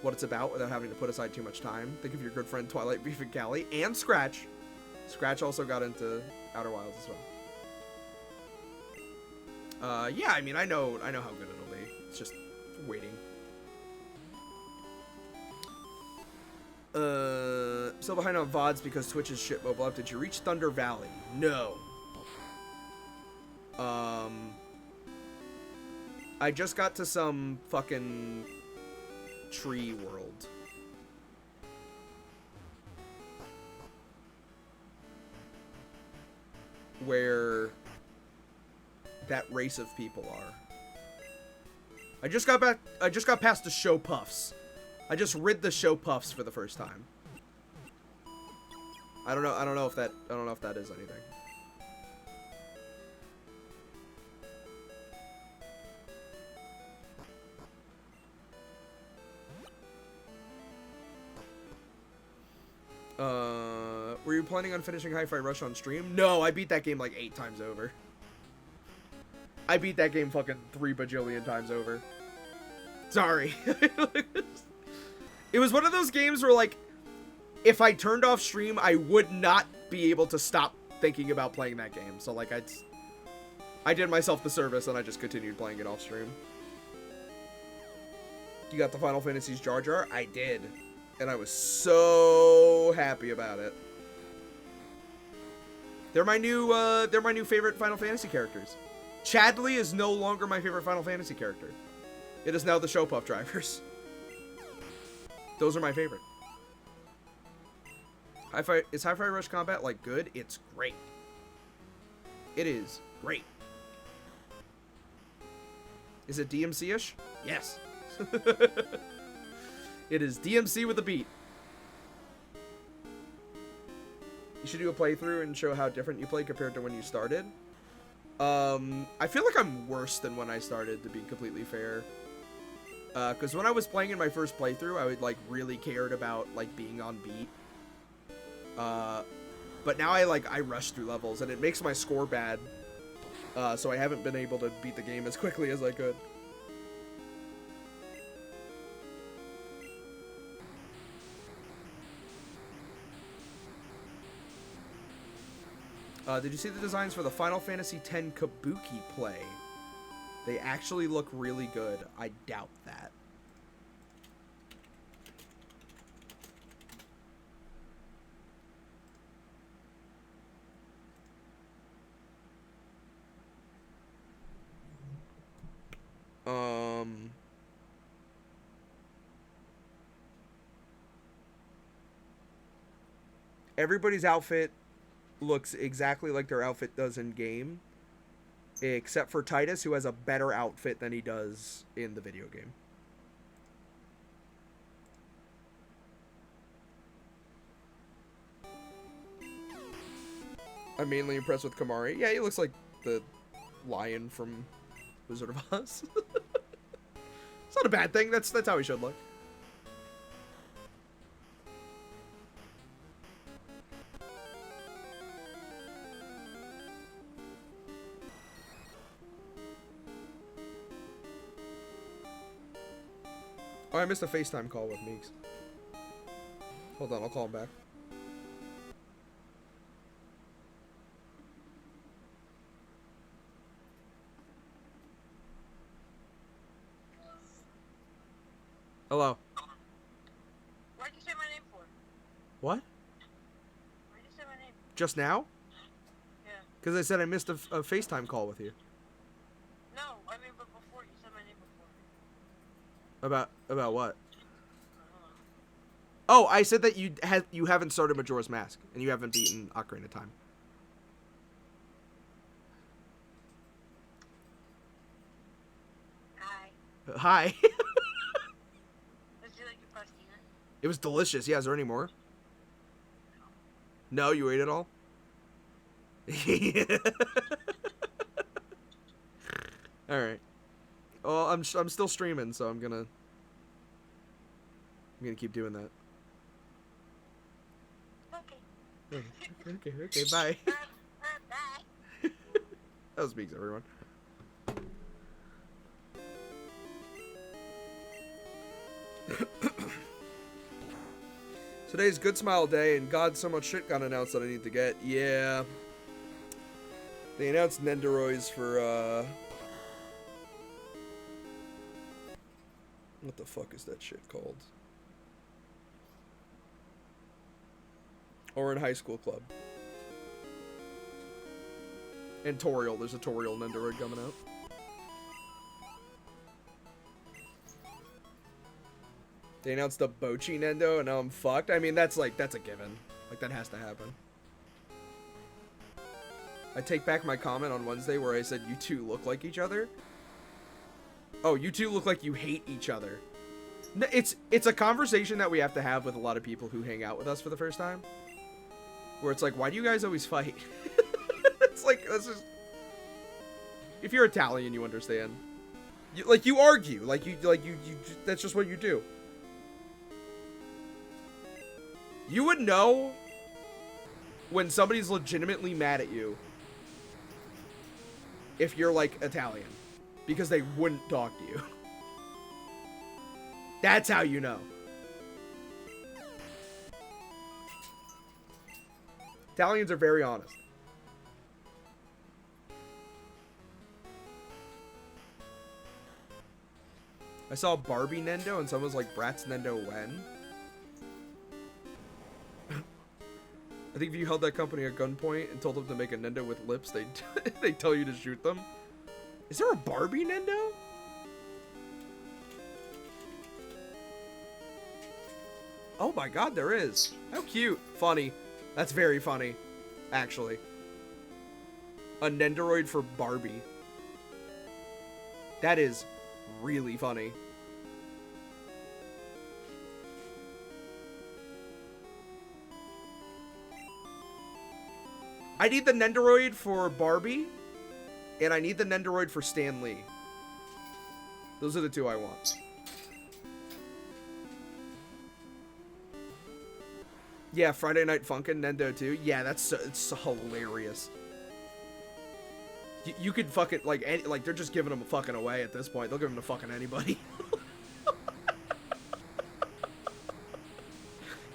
what it's about without having to put aside too much time. Think of your good friend Twilight Beef and Callie and Scratch. Scratch also got into Outer Wilds as well. Yeah, I mean, I know how good it'll be. It's just waiting. Still behind on VODs because Twitch's shit mobile up. Did you reach Thunder Valley? No. I just got to some fucking tree world. Where that race of people are. I just got past the show puffs. I just rid the show puffs for the first time. I don't know if that is anything. Were you planning on finishing Hi-Fi Rush on stream? No, I beat that game like 8 times over. I beat that game fucking 3 bajillion times over. Sorry. It was one of those games where, like, if I turned off stream, I would not be able to stop thinking about playing that game. So, like, I did myself the service and I just continued playing it off stream. You got the Final Fantasy's Jar Jar? I did. And I was so happy about it. They're my new favorite Final Fantasy characters. Chadley is no longer my favorite Final Fantasy character. It is now the Showpuff Drivers. Those are my favorite. Is Hi-Fi Rush combat, like, good? It's great. It is great. Is it DMC-ish? Yes. It is DMC with a beat. You should do a playthrough and show how different you play compared to when you started. I feel like I'm worse than when I started, to be completely fair. Because when I was playing in my first playthrough, I would, like, really cared about, like, being on beat. But now I rush through levels, and it makes my score bad. So I haven't been able to beat the game as quickly as I could. Did you see the designs for the Final Fantasy X Kabuki play? They actually look really good. I doubt that. Everybody's outfit looks exactly like their outfit does in game, except for Titus, who has a better outfit than he does in the video game. I'm mainly impressed with Kamari. Yeah, he looks like the lion from Wizard of Oz. It's not a bad thing. That's how he should look. Oh, I missed a FaceTime call with Meeks. Hold on, I'll call him back. Hello.
Why'd you say my name for?
What?
Why'd you say my name?
Just now?
Yeah.
Because I said I missed a FaceTime call with you.
No, I mean, but before, you said my name before.
About what? Oh, I said that you haven't started Majora's Mask and you haven't beaten Ocarina of Time.
Hi.
Hi.
Did you like your pastina?
It was delicious. Yeah, is there any more? No, you ate it all? Alright. Well, I'm still streaming, so I'm gonna keep doing that. Okay, bye.
Bye.
That was Meeks, everyone. Today's Good Smile Day, and God, so much shit got announced that I need to get. Yeah. They announced Nendoroids for, what the fuck is that shit called? Or in High School Club. And Toriel. There's a Toriel Nendoroid coming out. They announced the Bochi Nendo, and now I'm fucked. I mean, that's a given. Like, that has to happen. I take back my comment on Wednesday where I said you two look like each other. Oh, you two look like you hate each other. It's a conversation that we have to have with a lot of people who hang out with us for the first time. Where it's like, why do you guys always fight? It's like, that's just... If you're Italian, you understand. You argue. That's just what you do. You would know when somebody's legitimately mad at you if you're, like, Italian. Because they wouldn't talk to you. That's how you know. Italians are very honest. I saw Barbie Nendo and someone was like, Bratz Nendo when? I think if you held that company at gunpoint and told them to make a Nendo with lips, they'd tell you to shoot them. Is there a Barbie Nendo? Oh my god, there is. How cute. Funny. That's very funny, actually. A Nendoroid for Barbie. That is really funny. I need the Nendoroid for Barbie, and I need the Nendoroid for Stan Lee. Those are the two I want. Yeah, Friday Night Funkin' Nendo too. Yeah, it's so hilarious. You could fucking like they're just giving them a fucking away at this point. They'll give them to fucking anybody.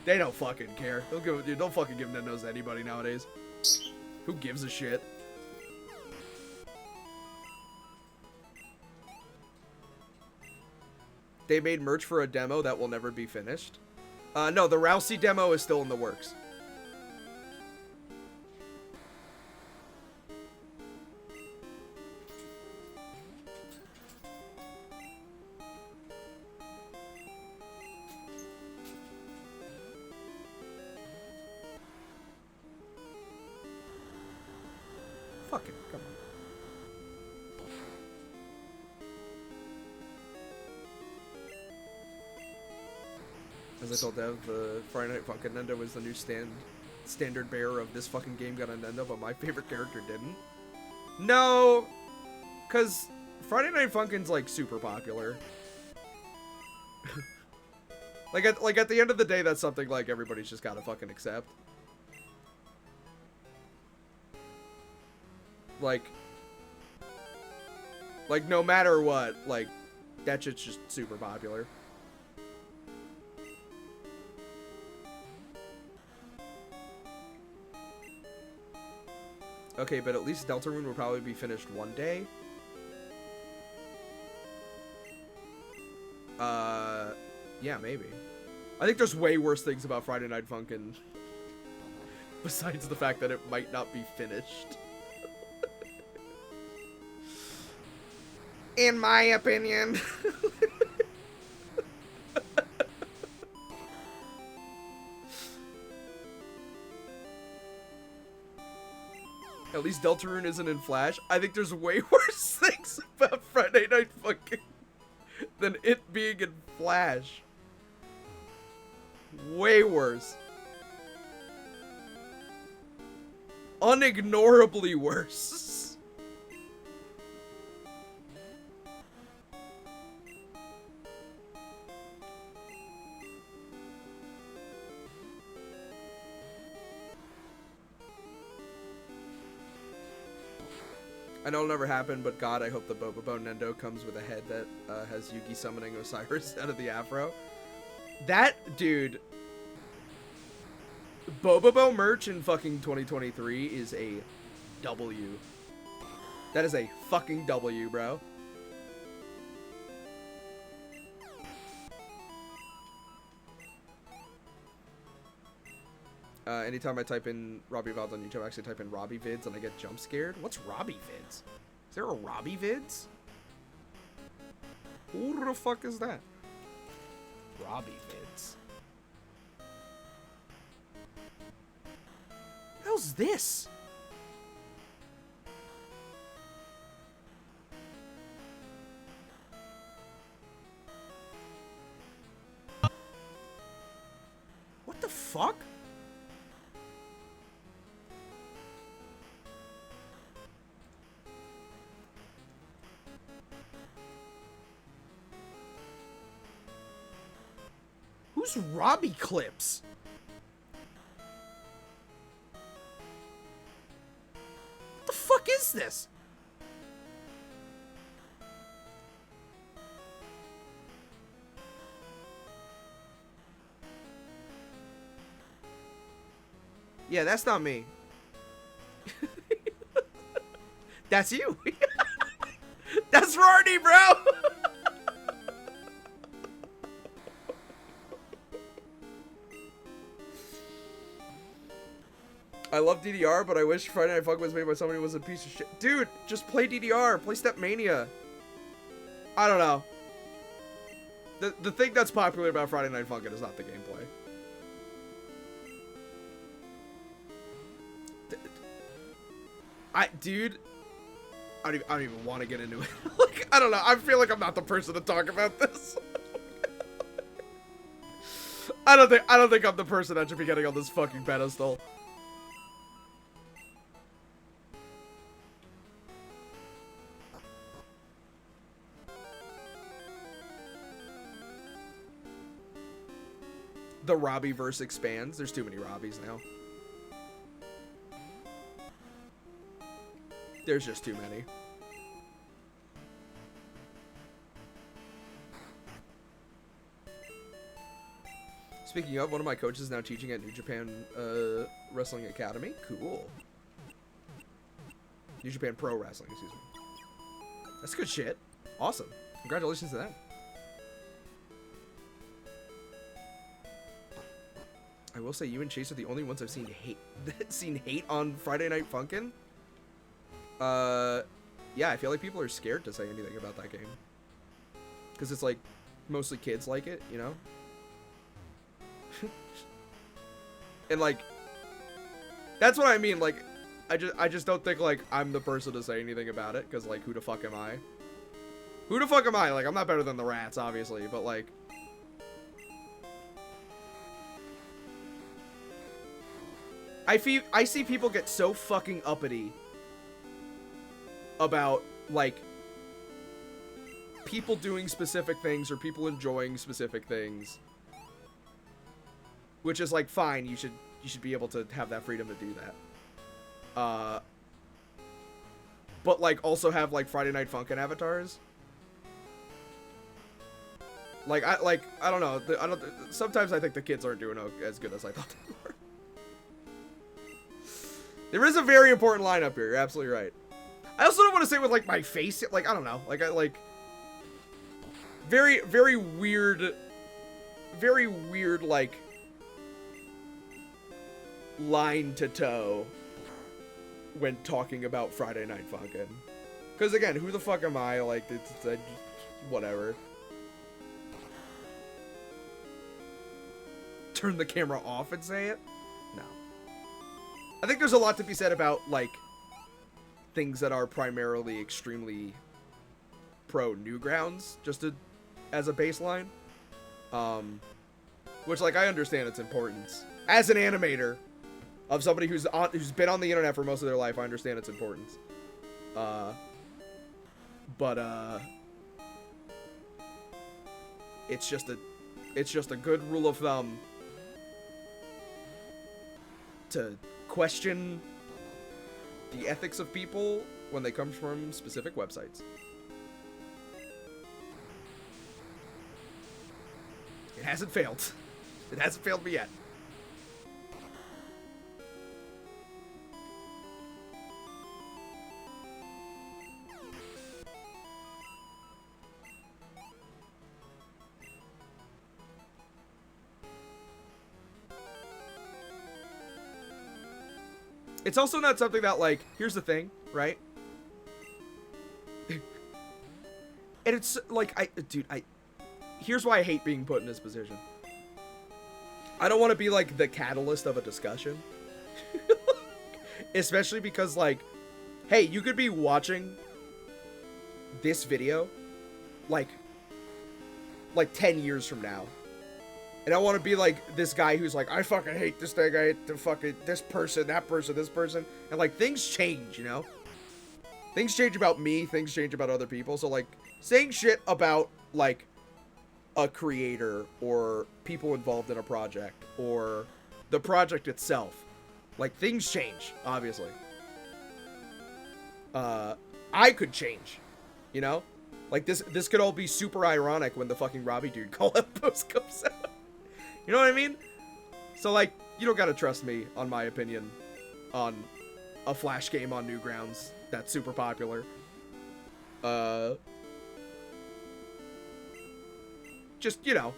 They don't fucking care. They'll fucking give Nendos to anybody nowadays. Who gives a shit? They made merch for a demo that will never be finished. No, the Rousey demo is still in the works. Fuck it, come on. As I told Dev, Friday Night Funkin' Nendo was the new standard bearer of this fucking game got a Nendo, but my favorite character didn't. No! Cause Friday Night Funkin's like super popular. like at the end of the day, that's something like everybody's just gotta fucking accept. Like no matter what, like that shit's just super popular. Okay, but at least Deltarune will probably be finished one day. Yeah, maybe. I think there's way worse things about Friday Night Funkin' besides the fact that it might not be finished. In my opinion. At least Deltarune isn't in Flash. I think there's way worse things about Friday Night Funkin' than it being in Flash. Way worse. Unignorably worse. I know it'll never happen, but God, I hope the Bobobo Nendo comes with a head that has Yugi summoning Osiris out of the afro. That, dude, Bobobo merch in fucking 2023 is a W. That is a fucking W, bro. Anytime I type in Robbie Vids on YouTube, I actually type in Robbie Vids and I get jump scared. What's Robbie Vids? Is there a Robbie Vids? Who the fuck is that? Robbie Vids. What the hell's this? What the fuck? Who's Robbie Clips? What the fuck is this? Yeah, that's not me. That's you. That's Rardy, bro. I love DDR, but I wish Friday Night Funkin' was made by somebody who was a piece of shit. Dude, just play DDR. Play Stepmania. I don't know. The thing that's popular about Friday Night Funkin' is not the gameplay. Dude, I don't even want to get into it. Like, I don't know. I feel like I'm not the person to talk about this. I don't think I'm the person that should be getting on this fucking pedestal. The Robbyverse expands. There's too many Robbies now. There's just too many. Speaking of, one of my coaches is now teaching at New Japan Wrestling Academy. Cool. New Japan Pro Wrestling, excuse me. That's good shit. Awesome. Congratulations to them. I will say you and Chase are the only ones I've seen hate on Friday Night Funkin'. Yeah, I feel like people are scared to say anything about that game. Because it's like, mostly kids like it, you know? And like, that's what I mean, like, I just don't think, like, I'm the person to say anything about it, because, like, who the fuck am I? Who the fuck am I? Like, I'm not better than the rats, obviously, but, like, I see people get so fucking uppity about, like, people doing specific things or people enjoying specific things, which is, like, fine. You should be able to have that freedom to do that. But, like, also have, like, Friday Night Funkin' avatars. Like, I don't know. Sometimes I think the kids aren't doing as good as I thought they were. There is a very important lineup here. You're absolutely right. I also don't want to say with, like, my face, like, I don't know. Like, very, very weird, like, line to toe when talking about Friday Night Funkin'. Because, again, who the fuck am I? Like, it's whatever. Turn the camera off and say it? No. I think there's a lot to be said about, like, things that are primarily extremely pro Newgrounds, just as a baseline. Which, like, I understand its importance. As an animator, of somebody who's been on the internet for most of their life, I understand its importance. It's just a good rule of thumb to question the ethics of people when they come from specific websites. It hasn't failed. It hasn't failed me yet. It's also not something that, like, here's the thing, right? And it's, like, here's why I hate being put in this position. I don't want to be, like, the catalyst of a discussion. Especially because, like, hey, you could be watching this video, like 10 years from now. And I want to be like this guy who's like, I fucking hate this thing, I hate the fucking this person, that person, this person. And, like, things change, you know? Things change about me, things change about other people. So, like, saying shit about, like, a creator or people involved in a project or the project itself, like, things change, obviously. I could change, you know? Like, this could all be super ironic when the fucking Robbie Dude call-up post comes out. You know what I mean? So, like, you don't gotta trust me on my opinion on a Flash game on Newgrounds that's super popular. Just, you know,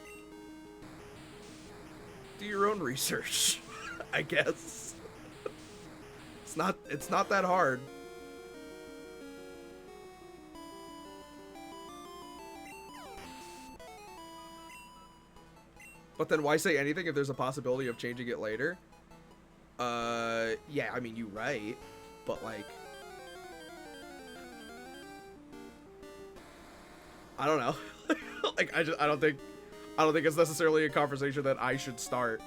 do your own research, I guess. It's not that hard. But then why say anything if there's a possibility of changing it later? Yeah, I mean, you're right. But, like, I don't know. Like, I don't think it's necessarily a conversation that I should start.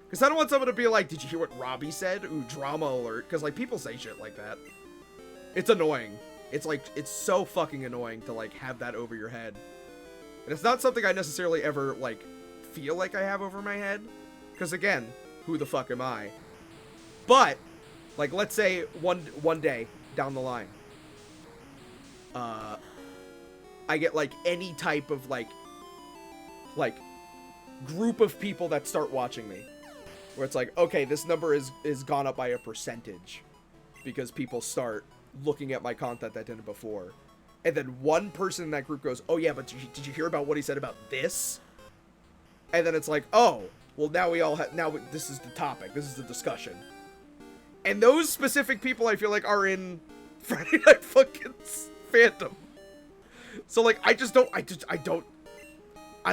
Because I don't want someone to be like, did you hear what Robbie said? Ooh, drama alert. Because, like, people say shit like that. It's annoying. It's, like, it's so fucking annoying to, like, have that over your head. And it's not something I necessarily ever, like, feel like I have over my head. Because, again, who the fuck am I? But, like, let's say one day down the line, I get, like, any type of, like, group of people that start watching me. Where it's like, okay, this number is gone up by a percentage. Because people start looking at my content that didn't before. And then one person in that group goes, oh yeah, but did you hear about what he said about this? And then it's like, oh, well now we all have, now this is the topic, this is the discussion. And those specific people I feel like are in Friday Night Funkins fandom. So like, I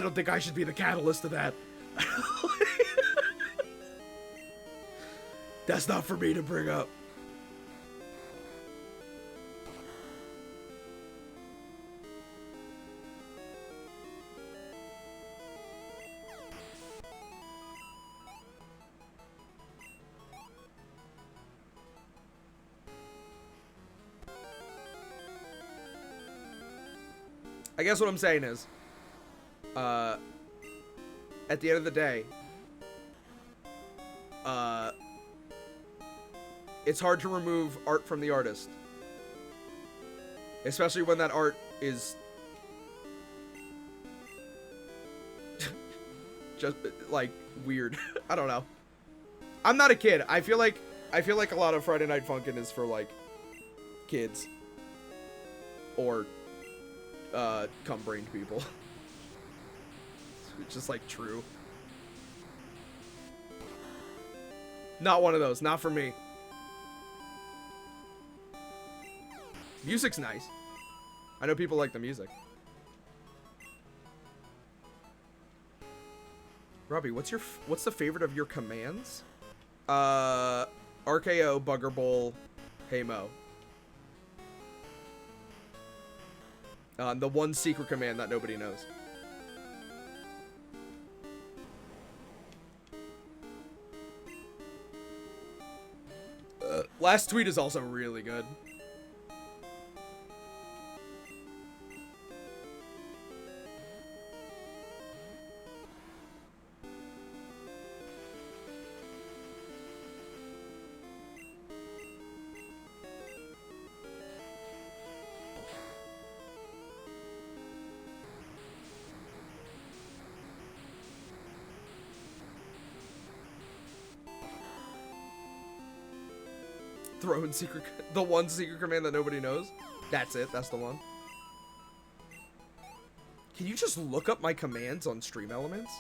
don't think I should be the catalyst of that. That's not for me to bring up. I guess what I'm saying is, at the end of the day, it's hard to remove art from the artist. Especially when that art is just, like, weird. I don't know. I'm not a kid. I feel like a lot of Friday Night Funkin' is for, like, kids. Or cum-brained people. It's just, like, true. Not one of those. Not for me. Music's nice. I know people like the music. Robbie, what's the favorite of your commands? RKO, Bugger Bowl, Hey Mo. The one secret command that nobody knows. Last tweet is also really good. Throwing the one secret command that nobody knows. That's it. That's the one. Can you just look up my commands on Stream Elements?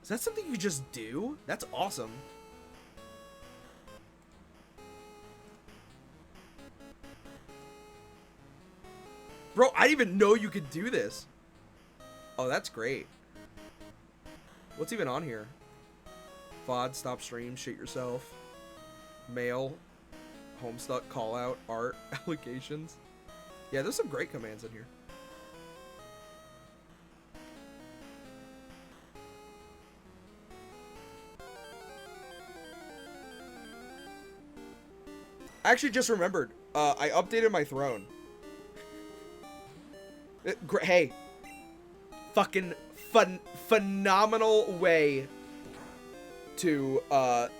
Is that something you just do? That's awesome. Bro, I didn't even know you could do this. Oh, that's great. What's even on here? VOD, stop stream, shit yourself. Mail, Homestuck, call out, art, allegations. Yeah, there's some great commands in here. I actually just remembered, I updated my throne. Hey, fucking phenomenal way to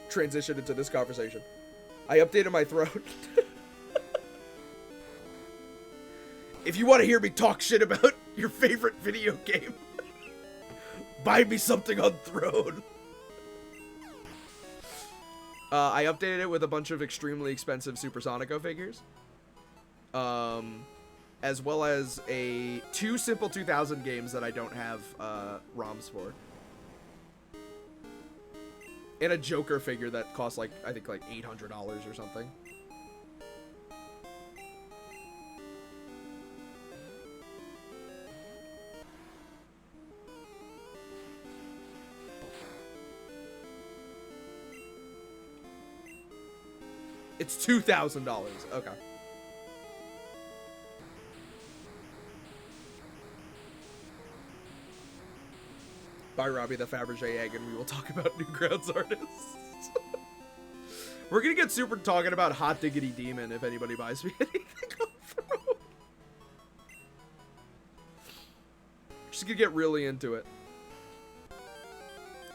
transition into this conversation. I updated my throne. If you want to hear me talk shit about your favorite video game, buy me something on Throne. I updated it with a bunch of extremely expensive Supersonico figures. As well as two Simple 2000 games that I don't have ROMs for. And a Joker figure that costs, like, I think, like, $800 or something. It's $2,000. Okay. Buy Robbie the Fabergé egg and we will talk about Newgrounds artists. We're gonna get super talking about Hot Diggity Demon if anybody buys me anything off Rob. Just gonna get really into it.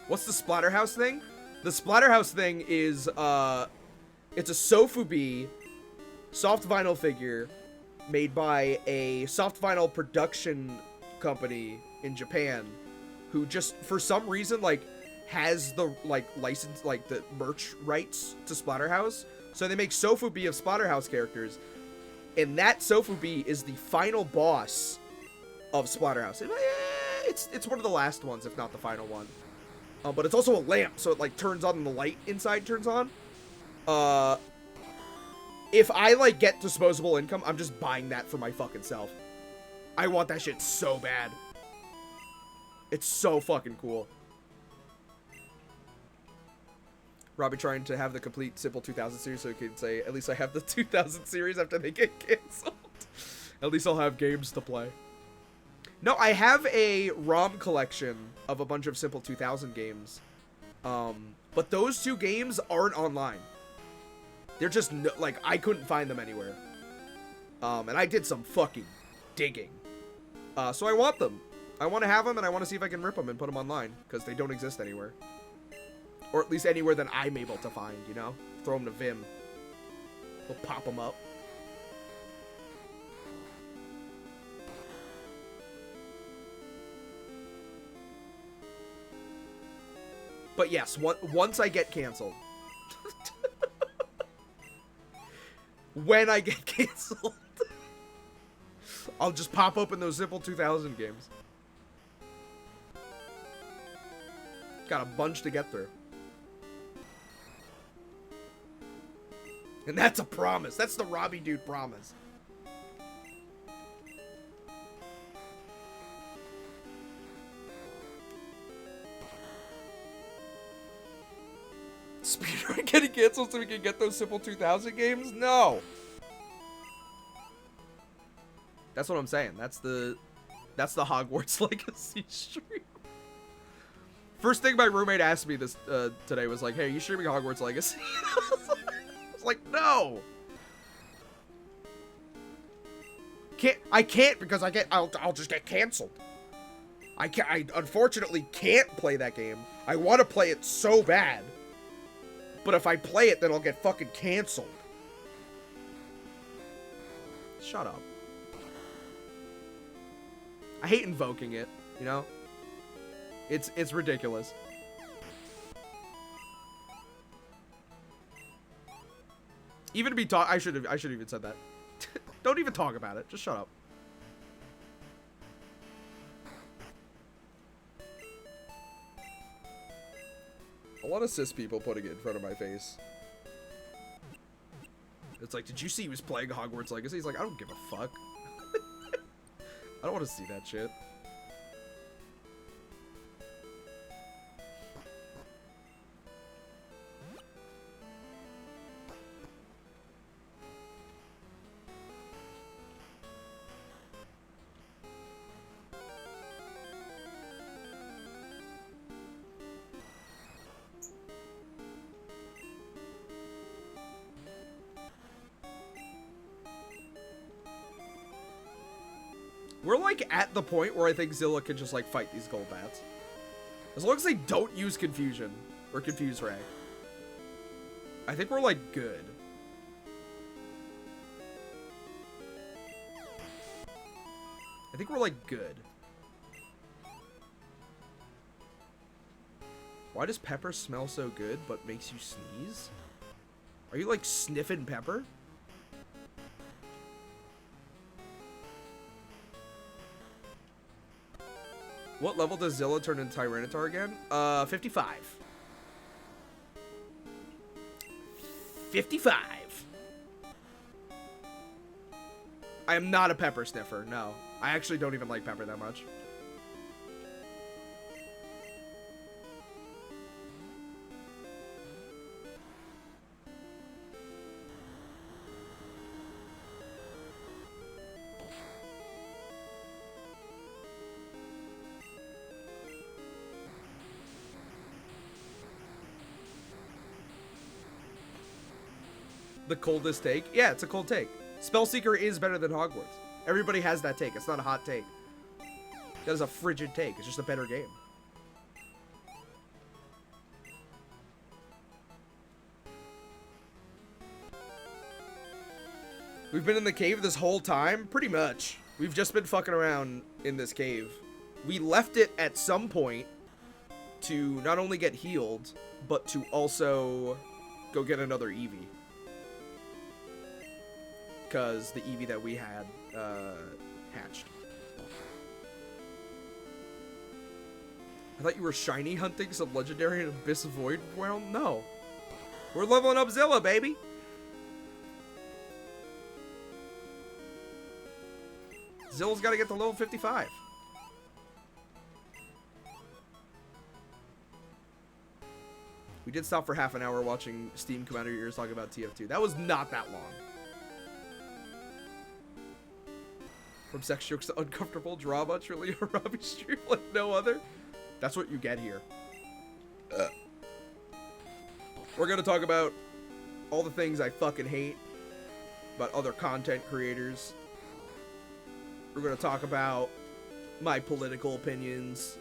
What's the Splatterhouse thing? The Splatterhouse thing is, it's a Sofubi soft vinyl figure made by a soft vinyl production company in Japan who just, for some reason, like, has the, like, license, like, the merch rights to Splatterhouse. So they make Sofubi of Splatterhouse characters. And that Sofubi is the final boss of Splatterhouse. It's one of the last ones, if not the final one. But it's also a lamp, so it, like, turns on and the light inside turns on. If I, like, get disposable income, I'm just buying that for my fucking self. I want that shit so bad. It's so fucking cool. Robbie trying to have the complete Simple 2000 series so he can say, at least I have the 2000 series after they get canceled. At least I'll have games to play. No, I have a ROM collection of a bunch of Simple 2000 games. But those two games aren't online. They're just, like, I couldn't find them anywhere. And I did some fucking digging. So I want them. I want to have them, and I want to see if I can rip them and put them online, because they don't exist anywhere. Or at least anywhere that I'm able to find, you know? Throw them to Vim. We'll pop them up. But yes, once I get canceled. When I get canceled. I'll just pop open those Simple 2000 games. Got a bunch to get through. And that's a promise. That's the Robbie dude promise. Speedrun getting canceled so we can get those Simple 2000 games? No. That's what I'm saying. That's the Hogwarts Legacy stream. First thing my roommate asked me this today was like, "Hey, are you streaming Hogwarts Legacy?" I was like, "No." I can't because I'll just get canceled. I unfortunately can't play that game. I want to play it so bad. But if I play it, then I'll get fucking canceled. Shut up. I hate invoking it, you know? It's ridiculous. Even to be I should have even said that. Don't even talk about it. Just shut up. A lot of cis people putting it in front of my face. It's like, did you see he was playing Hogwarts Legacy? He's like, I don't give a fuck. I don't want to see that shit. We're, like, at the point where I think Zilla can just, like, fight these gold bats. As long as they don't use Confusion. Or Confuse Ray. I think we're, like, good. I think we're, like, good. Why does pepper smell so good, but makes you sneeze? Are you, like, sniffing pepper? What level does Zilla turn into Tyranitar again? 55. 55. I am not a pepper sniffer, no. I actually don't even like pepper that much. The coldest take? Yeah, it's a cold take. Spellseeker is better than Hogwarts. Everybody has that take. It's not a hot take. That is a frigid take. It's just a better game. We've been in the cave this whole time? Pretty much. We've just been fucking around in this cave. We left it at some point to not only get healed, but to also go get another Eevee. Because the Eevee that we had hatched. I thought you were shiny hunting some legendary in Abyss Void. Well, no. We're leveling up Zilla, baby. Zilla's got to get to level 55. We did stop for half an hour watching Steam come out of your ears talking about TF2. That was not that long. From sex jokes to uncomfortable drama, truly a Robbie stream like no other. That's what you get here. We're gonna talk about all the things I fucking hate about other content creators. We're gonna talk about my political opinions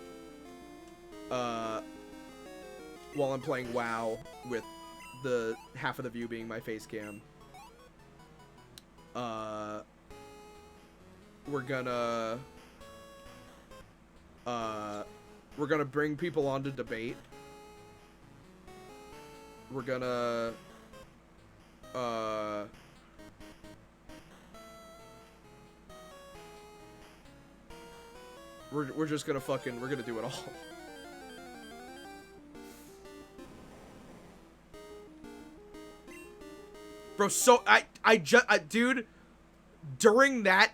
while I'm playing WoW with the half of the view being my face cam. We're gonna bring people on to debate. We're gonna we're just gonna we're gonna do it all. Bro, so dude, during that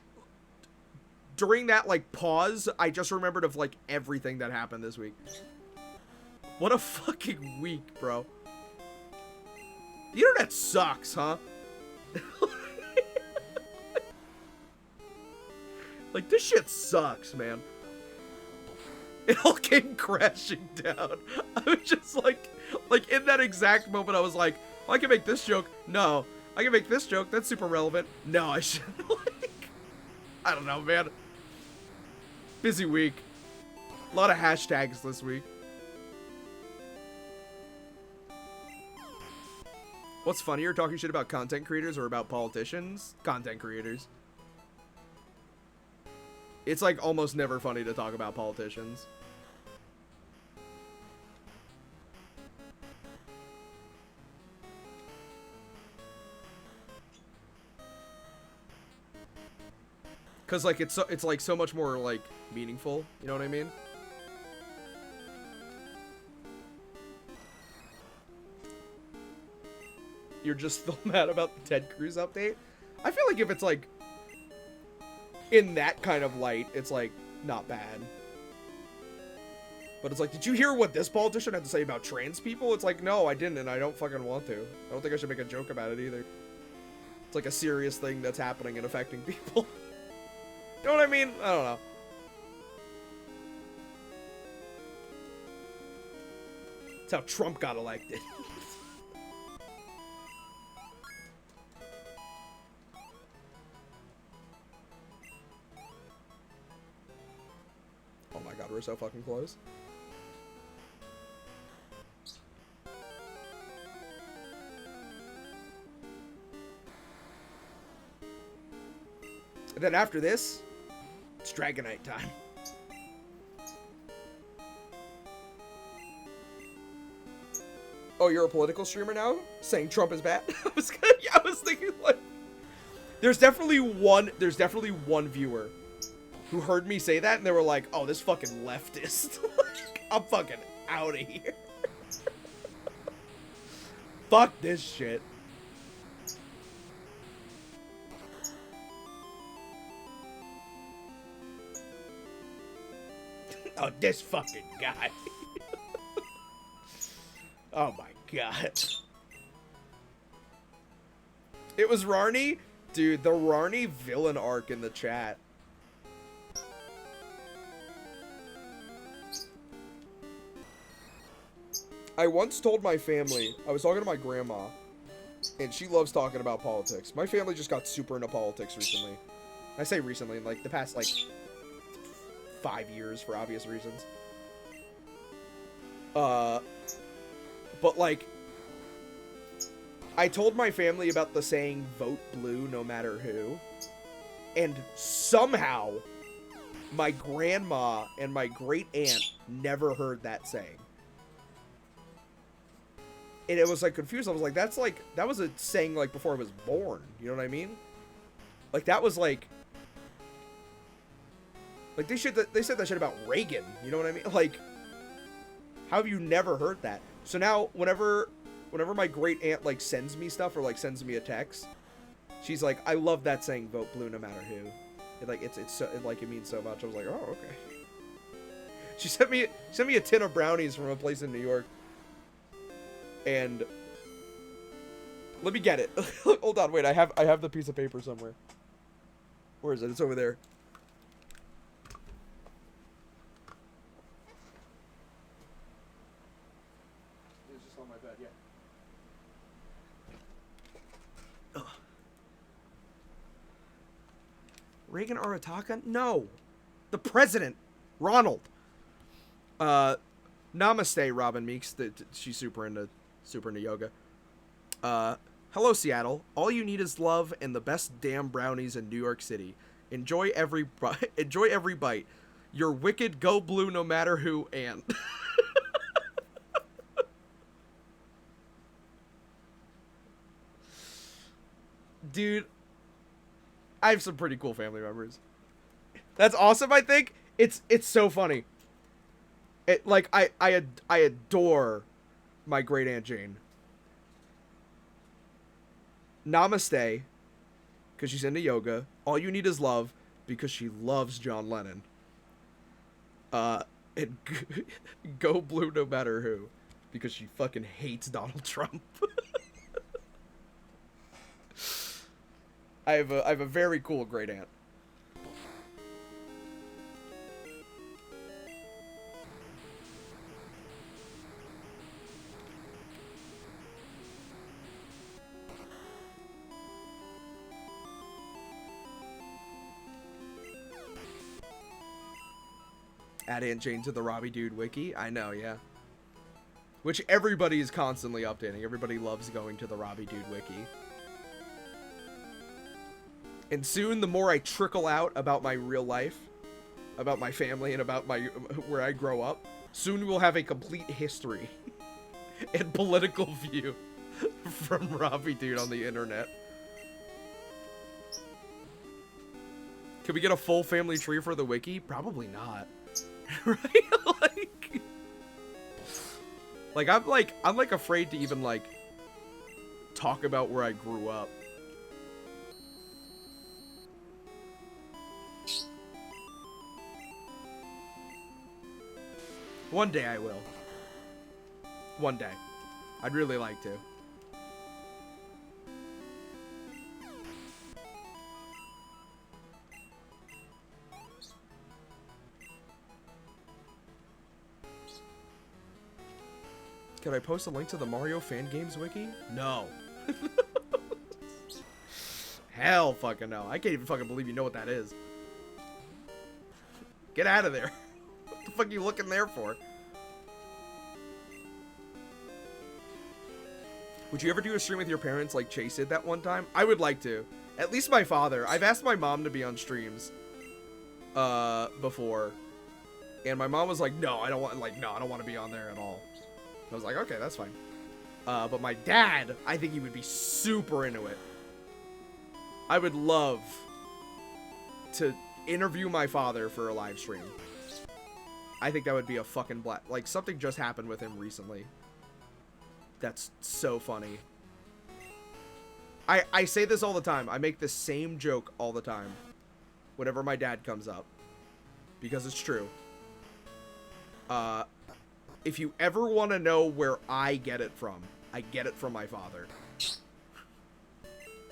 like pause, I just remembered of like everything that happened this week. What a fucking week, bro. The internet sucks, huh? Like, this shit sucks, man. It all came crashing down. I was just like in that exact moment, I was like, well, I can make this joke. No. I can make this joke. That's super relevant. No, I shouldn't. Like, I don't know, man. Busy week. A lot of hashtags this week. What's funnier, talking shit about content creators or about politicians? Content creators. It's like almost never funny to talk about politicians. Cause like it's like so much more like meaningful, you know what I mean? You're just still mad about the Ted Cruz update? I feel like if it's like in that kind of light, it's like not bad. But it's like, did you hear what this politician had to say about trans people? It's like, no, I didn't, and I don't fucking want to. I don't think I should make a joke about it either. It's like a serious thing that's happening and affecting people. You know what I mean? I don't know. That's how Trump got elected. Oh my god, we're so fucking close. And then after this, it's Dragonite time. Oh, you're a political streamer now? Saying Trump is bad? I was thinking like there's definitely one viewer who heard me say that and they were like, "Oh, this fucking leftist." Like, I'm fucking out of here. Fuck this shit. Oh, this fucking guy. Oh my god. It was Rarny? Dude, the Rarny villain arc in the chat. I once told my family, I was talking to my grandma, And she loves talking about politics. My family just got super into politics recently. I say recently, in like the past like 5 years for obvious reasons. But like, I told my family about the saying, vote blue no matter who. And somehow, my grandma and my great aunt never heard that saying. And it was like confused. I was like, that's like, that was a saying like before I was born. You know what I mean? Like that was like they said that shit about Reagan. You know what I mean? Like, how have you never heard that? So now whenever my great aunt like sends me stuff or like sends me a text, she's like, I love that saying, vote blue no matter who. It, like it's so like it means so much. I was like, oh, okay. She sent me a tin of brownies from a place in New York. And let me get it. Hold on, wait. I have the piece of paper somewhere. Where is it? It's over there. It's just on my bed. Yeah. Ugh. Reagan Arataka? No, the president, Ronald. Namaste, Robin Meeks. She's super into yoga. Hello, Seattle. All you need is love and the best damn brownies in New York City. Enjoy every bite. You're wicked. Go blue, no matter who. And dude, I have some pretty cool family members. That's awesome. I think it's so funny. Like I adore my great aunt Jane. Namaste, because she's into yoga. All you need is love, because she loves John Lennon. And go blue no matter who, because she fucking hates Donald Trump. I have a very cool great aunt. Add Aunt Jane to the Robbie Dude wiki. I know, yeah. Which everybody is constantly updating. Everybody loves going to the Robbie Dude wiki. And soon, the more I trickle out about my real life, about my family, and about where I grow up, soon we'll have a complete history and political view from Robbie Dude on the internet. Could we get a full family tree for the wiki? Probably not. Right? I'm afraid to even like talk about where I grew up. One day I will. One day. I'd really like to. Can I post a link to the Mario Fan Games wiki? No. Hell fucking no. I can't even fucking believe you know what that is. Get out of there. What the fuck are you looking there for? Would you ever do a stream with your parents like Chase did that one time? I would like to. At least my father. I've asked my mom to be on streams before. And my mom was like, no, I don't want to be on there at all. I was like, okay, that's fine. But my dad, I think he would be super into it. I would love to interview my father for a live stream. I think that would be a fucking blast. Like, something just happened with him recently. That's so funny. I say this all the time. I make the same joke all the time whenever my dad comes up. Because it's true. If you ever want to know where I get it from my father.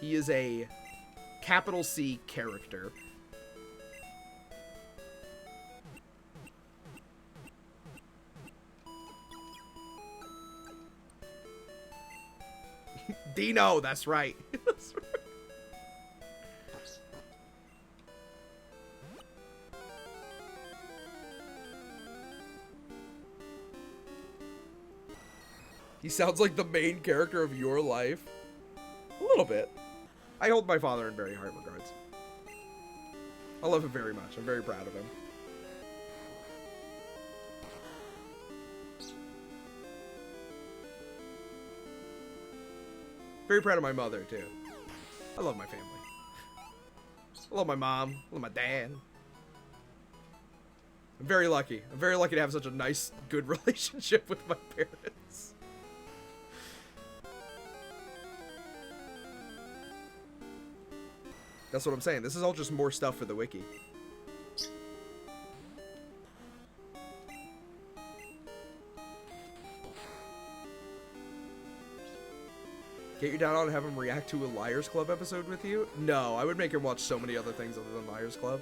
He is a capital C character. Dino, that's right. That's right. He sounds like the main character of your life. A little bit. I hold my father in very high regards. I love him very much. I'm very proud of him. Very proud of my mother, too. I love my family. I love my mom. I love my dad. I'm very lucky. I'm very lucky to have such a nice, good relationship with my parents. That's what I'm saying. This is all just more stuff for the wiki. Get your dad on and have him react to a Liars Club episode with you? No, I would make him watch so many other things other than Liars Club.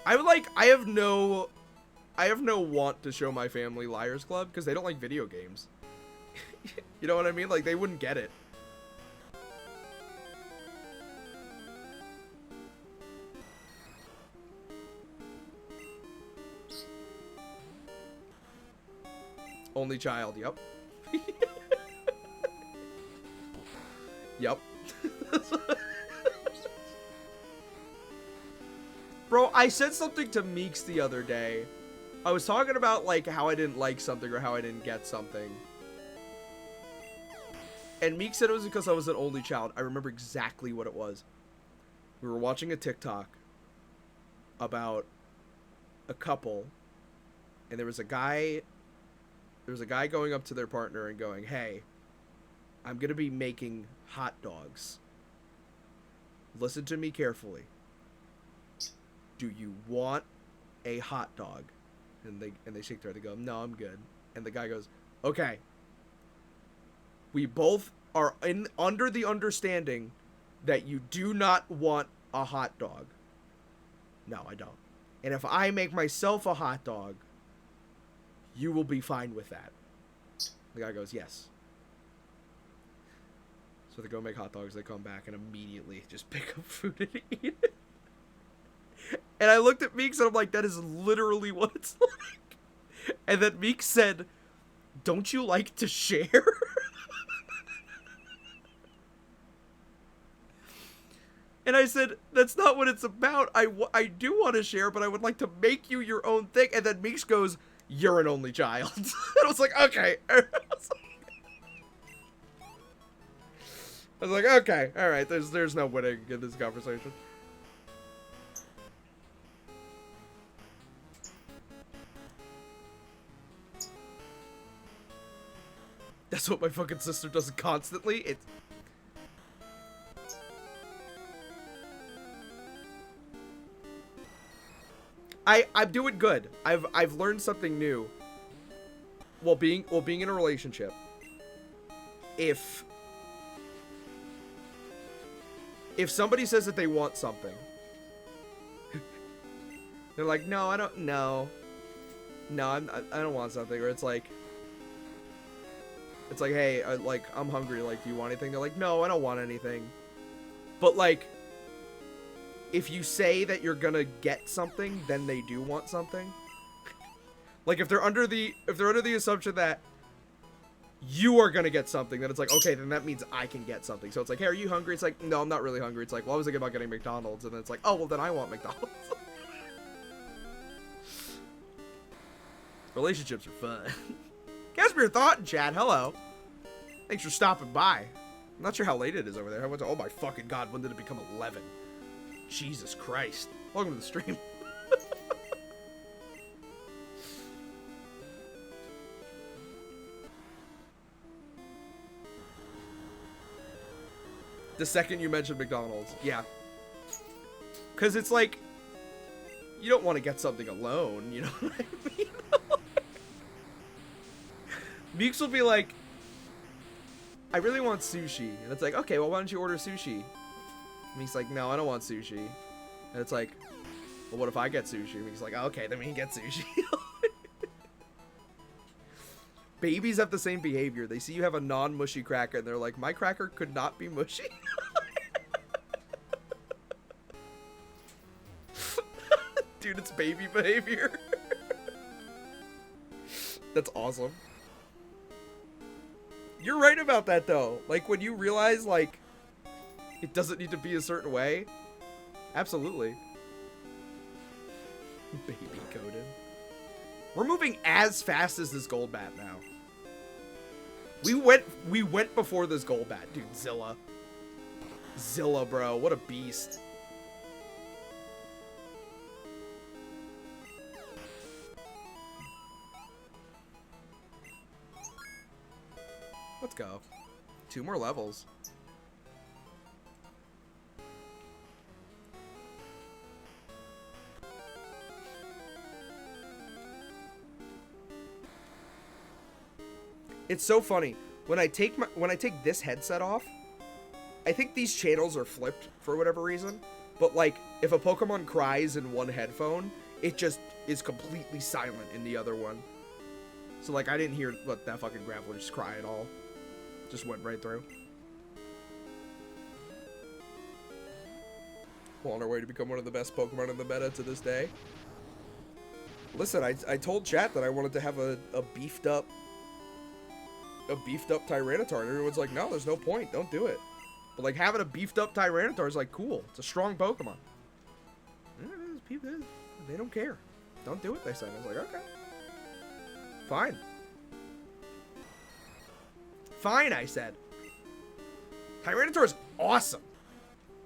I have no want to show my family Liars Club because they don't like video games. You know what I mean? Like, they wouldn't get it. Only child, yep. Yep. Bro, I said something to Meeks the other day. I was talking about, like, how I didn't like something or how I didn't get something. And Meek said it was because I was an only child. I remember exactly what it was. We were watching a TikTok about a couple, and there was a guy going up to their partner and going, "Hey, I'm going to be making hot dogs. Listen to me carefully. Do you want a hot dog?" And they shake their head. They go, "No, I'm good." And the guy goes, "Okay. We both are under the understanding that you do not want a hot dog." "No, I don't. And if I make myself a hot dog, you will be fine with that." The guy goes, "Yes." So they go make hot dogs. They come back and immediately just pick up food and eat it. And I looked at Meeks and I'm like, that is literally what it's like. And then Meeks said, "Don't you like to share?" And I said, "That's not what it's about. I do want to share, but I would like to make you your own thing." And then Meeks goes, "You're an only child." And I was like, okay. I was like, okay, all right. There's no winning in this conversation. That's what my fucking sister does constantly. I'm doing good. I've learned something new while being in a relationship. If somebody says that they want something, they're like, "No, I don't. No, I don't want something." Or it's like, "Hey, I'm hungry. Like, do you want anything?" They're like, "No, I don't want anything." But like, if you say that you're gonna get something, then they do want something. Like, if they're under the assumption that you are gonna get something, then it's like, okay, then that means I can get something. So it's like, "Hey, are you hungry?" It's like, "No, I'm not really hungry." It's like, "Well, I was thinking about getting McDonald's." And then it's like, "Oh, well, then I want McDonald's." Relationships are fun. Casper, your thought in chat. Hello. Thanks for stopping by. I'm not sure how late it is over there. Oh my fucking god, when did it become 11? Jesus Christ. Welcome to the stream. The second you mentioned McDonald's. Yeah. Because it's like, you don't want to get something alone, you know what I mean? Meeks will be like, "I really want sushi." And it's like, "Okay, well, why don't you order sushi?" And he's like, "No, I don't want sushi." And it's like, "Well, what if I get sushi?" And he's like, "Okay, then we can get sushi." Babies have the same behavior. They see you have a non-mushy cracker, and they're like, my cracker could not be mushy. Dude, it's baby behavior. That's awesome. You're right about that, though. Like, when you realize, like, it doesn't need to be a certain way. Absolutely. Baby coded. We're moving as fast as this gold bat now. We went before this gold bat, dude. Zilla. Zilla, bro. What a beast. Let's go. 2 more levels. It's so funny. When I take this headset off, I think these channels are flipped for whatever reason. But like, if a Pokemon cries in one headphone, it just is completely silent in the other one. So like, I didn't hear that fucking Graveler just cry at all. Just went right through. We're on our way to become one of the best Pokemon in the meta to this day. Listen, I told chat that I wanted to have a beefed up Tyranitar, and everyone's like, no, there's no point, don't do it. But like, having a beefed up Tyranitar is like cool. It's a strong Pokemon. They don't care. Don't do it, they said. I was like, okay. Fine. Fine, I said. Tyranitar is awesome.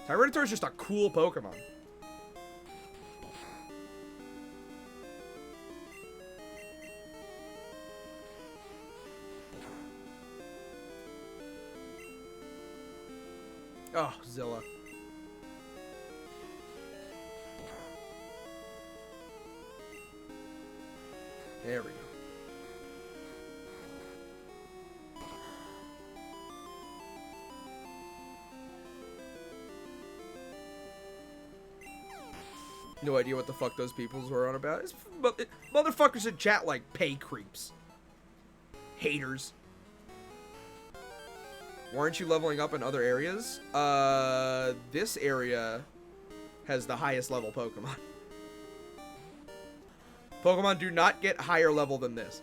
Tyranitar is just a cool Pokemon. Oh, Zilla. There we go. No idea what the fuck those peoples were on about. Motherfuckers in chat like pay creeps. Haters. Weren't you leveling up in other areas? This area has the highest level Pokemon. Pokemon do not get higher level than this.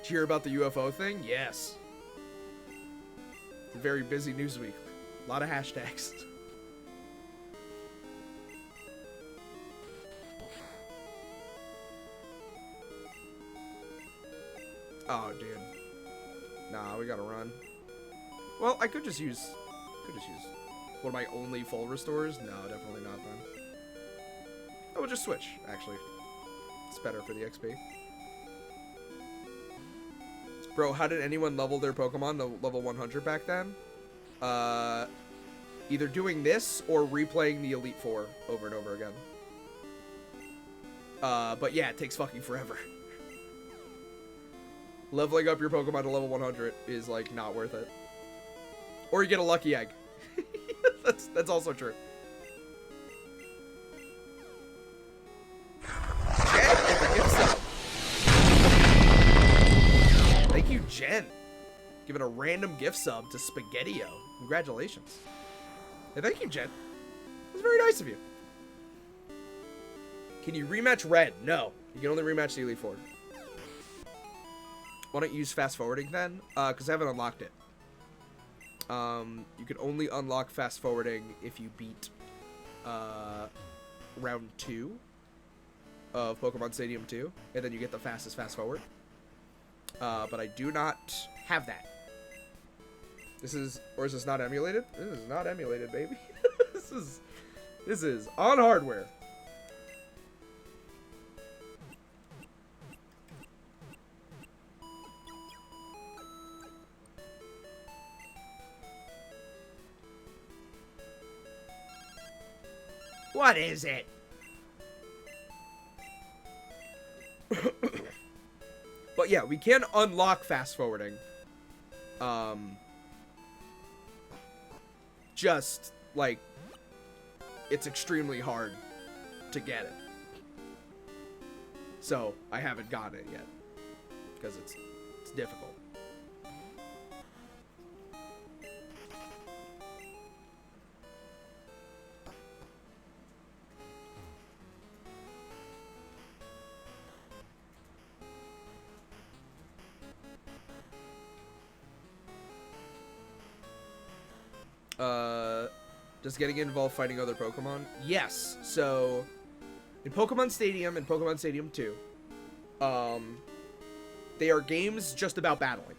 Did you hear about the UFO thing? Yes. It's a very busy news week. A lot of hashtags. Oh, dude. Nah, we gotta run. Well, I could just use one of my only full restores. No, definitely not then. I will just switch, actually. It's better for the XP. Bro, how did anyone level their Pokemon to level 100 back then? Either doing this or replaying the Elite Four over and over again. But yeah, it takes fucking forever. Leveling up your Pokemon to level 100 is, like, not worth it. Or you get a lucky egg. That's also true. Thank you, Jen. Giving a random gift sub to Spaghettio. Congratulations. Hey, thank you, Jen. That was very nice of you. Can you rematch Red? No. You can only rematch the Elite Four. Why don't you use fast forwarding then? Because I haven't unlocked it. You can only unlock fast forwarding if you beat round 2 of Pokemon Stadium 2, and then you get the fastest fast forward. But I do not have that. This is, or is this not emulated? This is not emulated, baby. This is on hardware. What is it? But yeah, we can unlock fast forwarding. Just like it's extremely hard to get it. So I haven't gotten it yet because it's difficult. Does getting involved fighting other Pokemon? Yes. So, in Pokemon Stadium and Pokemon Stadium 2, they are games just about battling.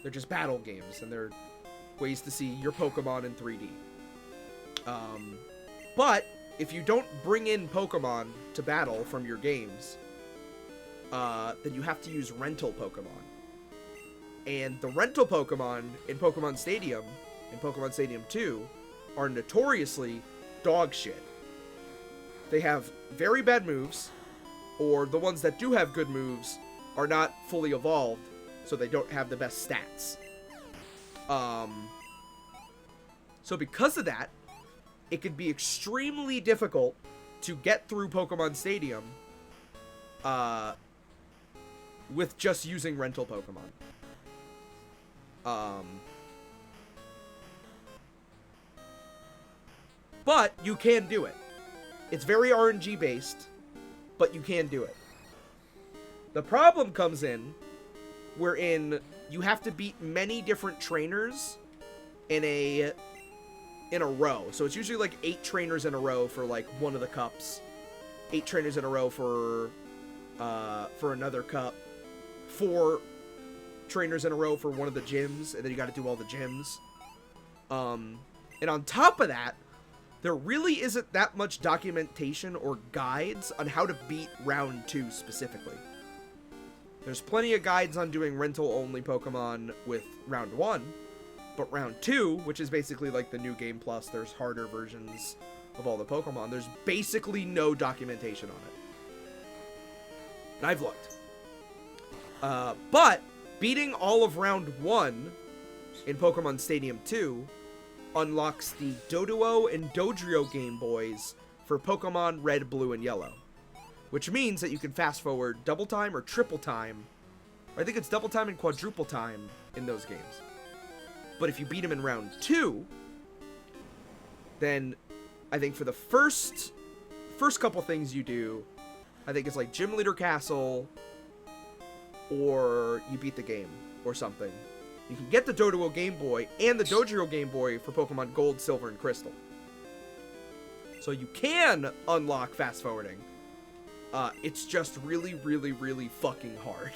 They're just battle games, and they're ways to see your Pokemon in 3D. But, if you don't bring in Pokemon to battle from your games, then you have to use rental Pokemon. And the rental Pokemon in Pokemon Stadium, in Pokemon Stadium 2, are notoriously dog shit. They have very bad moves, or the ones that do have good moves are not fully evolved, so they don't have the best stats. So because of that, it can be extremely difficult to get through Pokemon Stadium with just using rental Pokemon. But you can do it. It's very RNG based, but you can do it. The problem comes in wherein you have to beat many different trainers in a row. So it's usually like 8 trainers in a row for like one of the cups, 8 trainers in a row for another cup, 4 trainers in a row for one of the gyms, and then you got to do all the gyms. And on top of that, there really isn't that much documentation or guides on how to beat round 2 specifically. There's plenty of guides on doing rental-only Pokemon with round 1, but round 2, which is basically like the new game plus, there's harder versions of all the Pokemon, there's basically no documentation on it. And I've looked. But beating all of round 1 in Pokemon Stadium 2 unlocks the Doduo and Dodrio Game Boys for Pokemon Red, Blue, and Yellow. Which means that you can fast forward double time or triple time. Or I think it's double time and quadruple time in those games. But if you beat them in round 2, then I think for the first couple things you do, I think it's like Gym Leader Castle, or you beat the game, or something. You can get the Doduo Game Boy and the Dodrio Game Boy for Pokemon Gold, Silver, and Crystal. So you can unlock fast forwarding. It's just really, really, really fucking hard.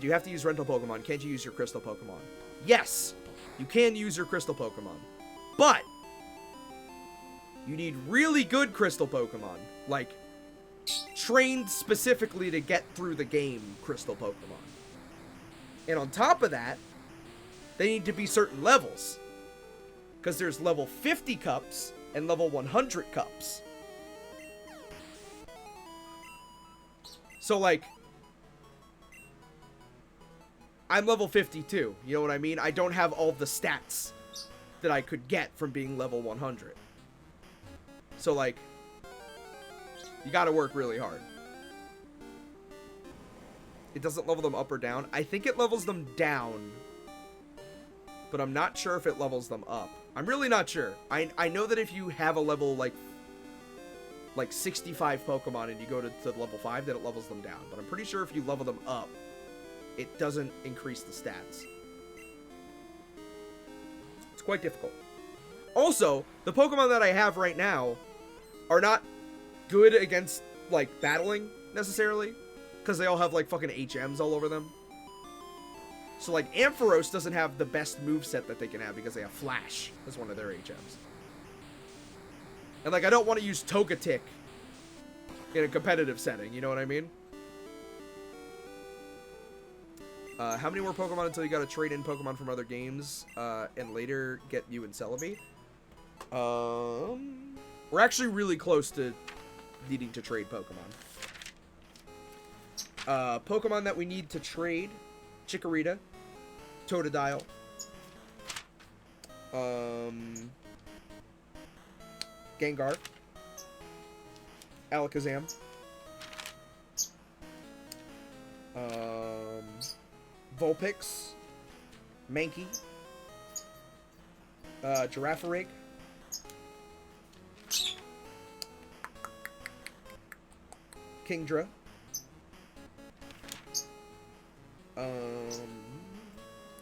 Do you have to use rental Pokemon? Can't you use your Crystal Pokemon? Yes! You can use your Crystal Pokemon. But you need really good Crystal Pokemon. Like, trained specifically to get through the game Crystal Pokemon. And on top of that, they need to be certain levels. Because there's level 50 cups and level 100 cups. So, like, I'm level 52, you know what I mean? I don't have all the stats that I could get from being level 100. So, like, you gotta work really hard. It doesn't level them up or down. I think it levels them down, but I'm not sure if it levels them up. I'm really not sure. I know that if you have a level, like 65 Pokemon and you go to level 5, that it levels them down. But I'm pretty sure if you level them up, it doesn't increase the stats. It's quite difficult. Also, the Pokemon that I have right now are not good against, like, battling, necessarily. Because they all have, like, fucking HMs all over them. So, like, Ampharos doesn't have the best moveset that they can have because they have Flash as one of their HMs. And, like, I don't want to use Togetic in a competitive setting, you know what I mean? How many more Pokemon until you gotta trade in Pokemon from other games, and later get you and Celebi? We're actually really close to needing to trade Pokemon. Pokemon that we need to trade: Chikorita, Totodile, Gengar, Alakazam. Vulpix. Mankey. Girafarig. Kingdra.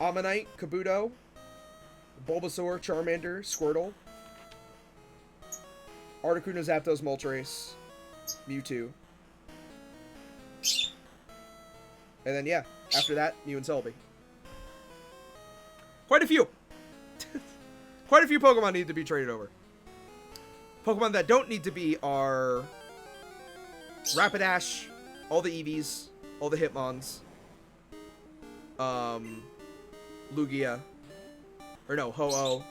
Ammonite, Kabuto, Bulbasaur, Charmander, Squirtle, Articuno, Zapdos, Moltres, Mewtwo. And then, yeah, after that, Mew and Celebi. Quite a few. Quite a few Pokemon need to be traded over. Pokemon that don't need to be are Rapidash, all the Eevees, all the Hitmons, Lugia, or no, Ho-Oh,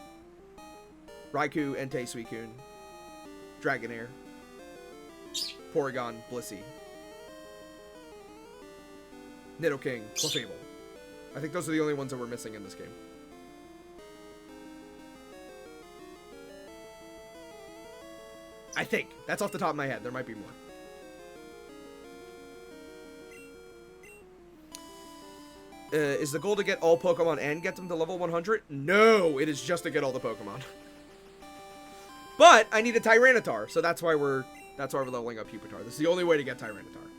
Raikou, Entei, Suicune, Dragonair, Porygon, Blissey, Nidoking, Clefable. I think those are the only ones that we're missing in this game. I think. That's off the top of my head. There might be more. Is the goal to get all Pokemon and get them to level 100? No, it is just to get all the Pokemon. But I need a Tyranitar, so that's why we're leveling up Pupitar. This is the only way to get Tyranitar.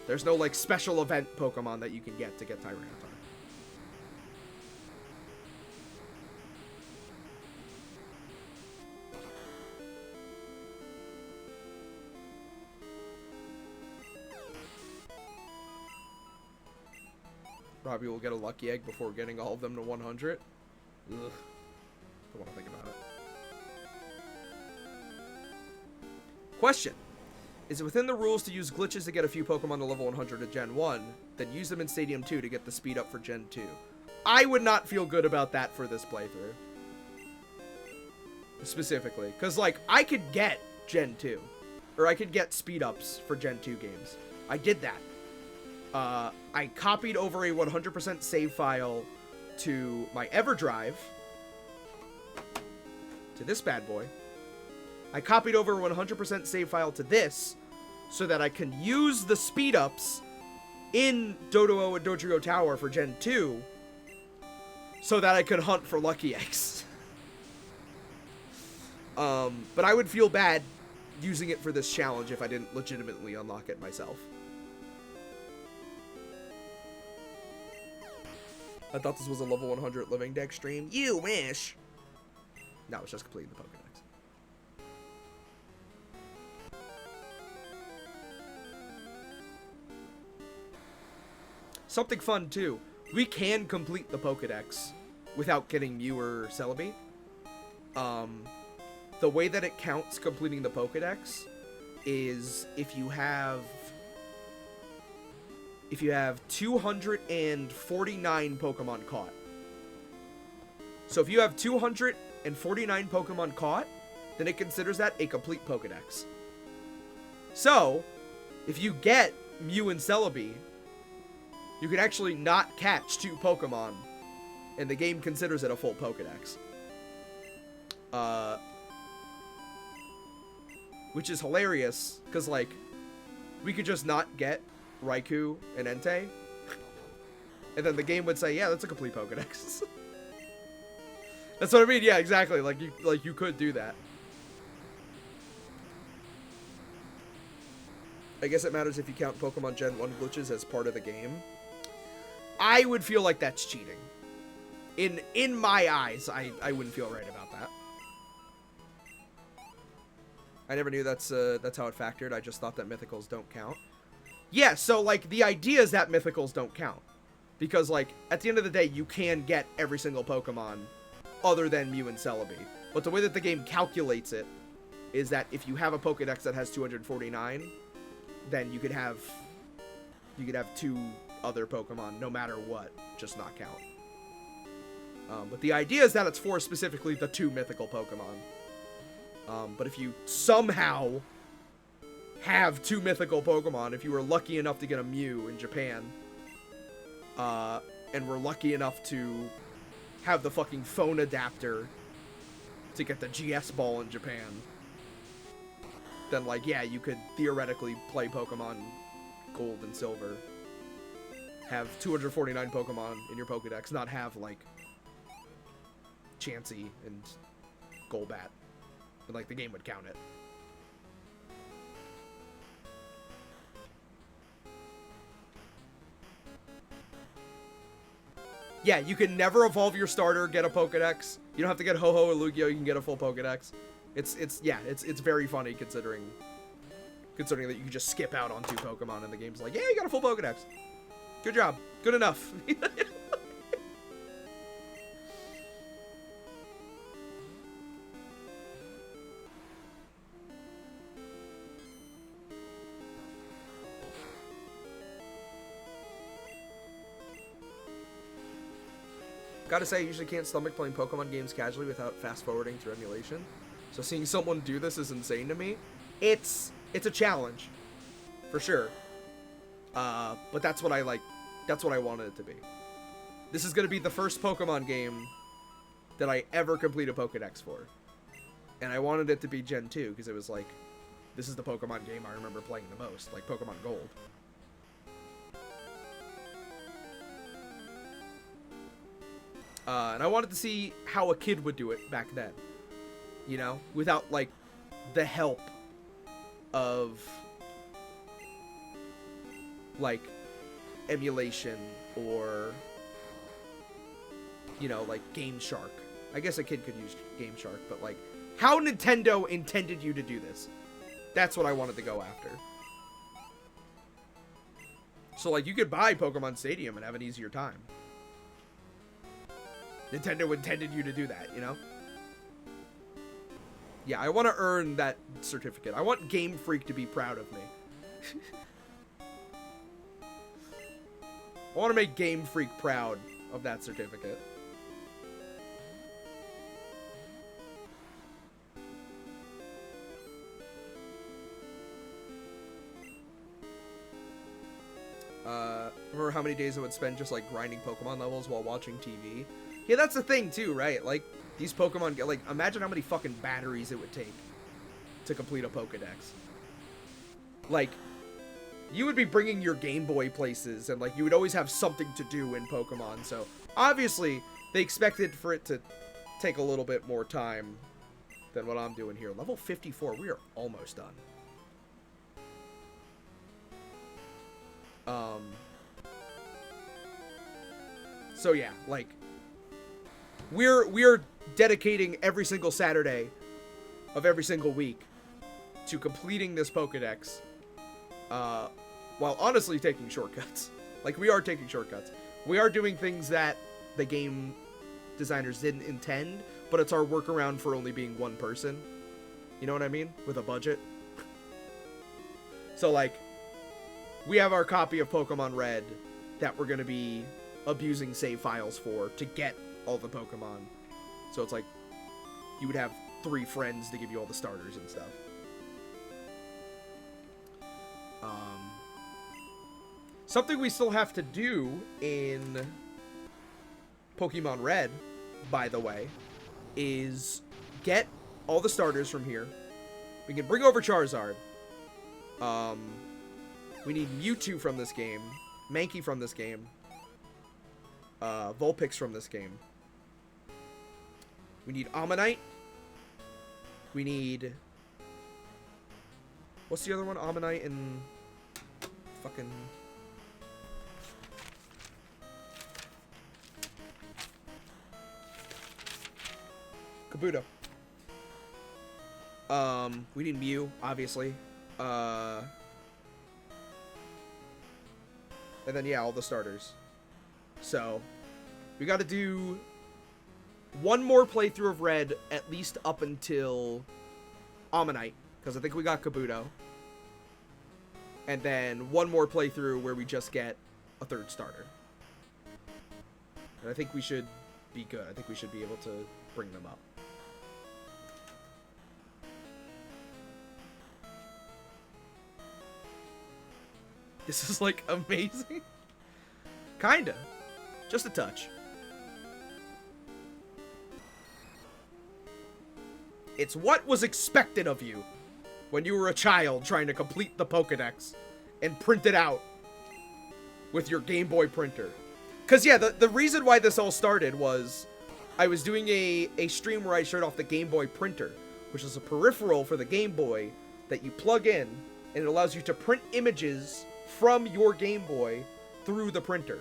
There's no like special event Pokemon that you can get to get Tyranitar. Robbie will get a lucky egg before getting all of them to 100. Ugh. Don't want to think about it. Question. Is it within the rules to use glitches to get a few Pokemon to level 100 at Gen 1, then use them in Stadium 2 to get the speed up for Gen 2? I would not feel good about that for this playthrough. Specifically. Because, like, I could get Gen 2. Or I could get speed ups for Gen 2 games. I did that. I copied over a 100% save file to my EverDrive, to this bad boy. I copied over a 100% save file to this, so that I can use the speed ups in Doduo and Dodrio Tower for Gen 2, so that I could hunt for lucky eggs. But I would feel bad using it for this challenge if I didn't legitimately unlock it myself. I thought this was a level 100 Living Deck stream. You wish. No, it's just completing the Pokédex. Something fun, too. We can complete the Pokédex without getting Mew or Celebi. The way that it counts completing the Pokédex is if you have 249 Pokemon caught. So if you have 249 Pokemon caught, then it considers that a complete Pokédex. So, if you get Mew and Celebi, you can actually not catch 2 Pokemon, and the game considers it a full Pokédex. Which is hilarious, because, like, we could just not get Raikou and Entei, and then the game would say, yeah, that's a complete Pokédex. That's what I mean. Yeah, exactly. Like you could do that. I guess it matters if you count Pokemon Gen 1 glitches as part of the game. I would feel like that's cheating. In my eyes, I wouldn't feel right about that. I never knew that's how it factored. I just thought that mythicals don't count. Yeah, so, like, the idea is that mythicals don't count. Because, like, at the end of the day, you can get every single Pokemon other than Mew and Celebi. But the way that the game calculates it is that if you have a Pokédex that has 249, then you could have 2 other Pokemon, no matter what, just not count. But the idea is that it's for specifically the 2 mythical Pokemon. But if you somehow have 2 mythical Pokemon, if you were lucky enough to get a Mew in Japan, and were lucky enough to have the fucking phone adapter to get the GS ball in Japan, then like, yeah, you could theoretically play Pokemon Gold and Silver, have 249 Pokemon in your Pokedex, not have like Chansey and Golbat, but like the game would count it. Yeah, you can never evolve your starter, get a Pokedex. You don't have to get Ho-Oh or Lugia, you can get a full Pokedex. It's very funny considering that you can just skip out on 2 Pokemon and the game's like, yeah, you got a full Pokedex. Good job. Good enough. Gotta say, I usually can't stomach playing Pokemon games casually without fast-forwarding through emulation. So seeing someone do this is insane to me. It's a challenge, for sure. But that's what I like. That's what I wanted it to be. This is gonna be the first Pokemon game that I ever complete a Pokedex for. And I wanted it to be Gen 2, because it was like, this is the Pokemon game I remember playing the most, like Pokemon Gold. And I wanted to see how a kid would do it back then. You know? Without, like, the help of, like, emulation or, you know, like, Game Shark. I guess a kid could use Game Shark, but, like, how Nintendo intended you to do this. That's what I wanted to go after. So, like, you could buy Pokemon Stadium and have an easier time. Nintendo intended you to do that, you know? Yeah, I want to earn that certificate. I want Game Freak to be proud of me. I want to make Game Freak proud of that certificate. Remember how many days I would spend just, like, grinding Pokemon levels while watching TV? Yeah, that's the thing, too, right? Like, these Pokemon, like, imagine how many fucking batteries it would take to complete a Pokedex. Like, you would be bringing your Game Boy places, and, like, you would always have something to do in Pokemon, so obviously, they expected for it to take a little bit more time than what I'm doing here. Level 54, we are almost done. So yeah, like, we're dedicating every single Saturday of every single week to completing this Pokedex, while honestly taking shortcuts. Like, we are taking shortcuts. We are doing things that the game designers didn't intend, but it's our workaround for only being one person. You know what I mean? With a budget. So, like, we have our copy of Pokemon Red that we're going to be abusing save files for to get all the Pokemon. So it's like, you would have 3 friends to give you all the starters and stuff. Something we still have to do in Pokemon Red, by the way, is get all the starters from here. We can bring over Charizard. We need Mewtwo from this game, Mankey from this game, Vulpix from this game. We need Ammonite. We need... What's the other one? Ammonite and... fucking... Kabuto. We need Mew, obviously. And then, yeah, all the starters. So, we gotta do one more playthrough of Red, at least up until Ammonite, because I think we got Kabuto. And then one more playthrough where we just get a 3rd starter. And I think we should be good. I think we should be able to bring them up. This is, like, amazing. Kinda. Just a touch. It's what was expected of you. when you were a child trying to complete the Pokédex and print it out with your Game Boy printer. Because, yeah, the reason why this all started was I was doing a stream where I showed off the Game Boy printer, which is a peripheral for the Game Boy that you plug in, and it allows you to print images from your Game Boy through the printer.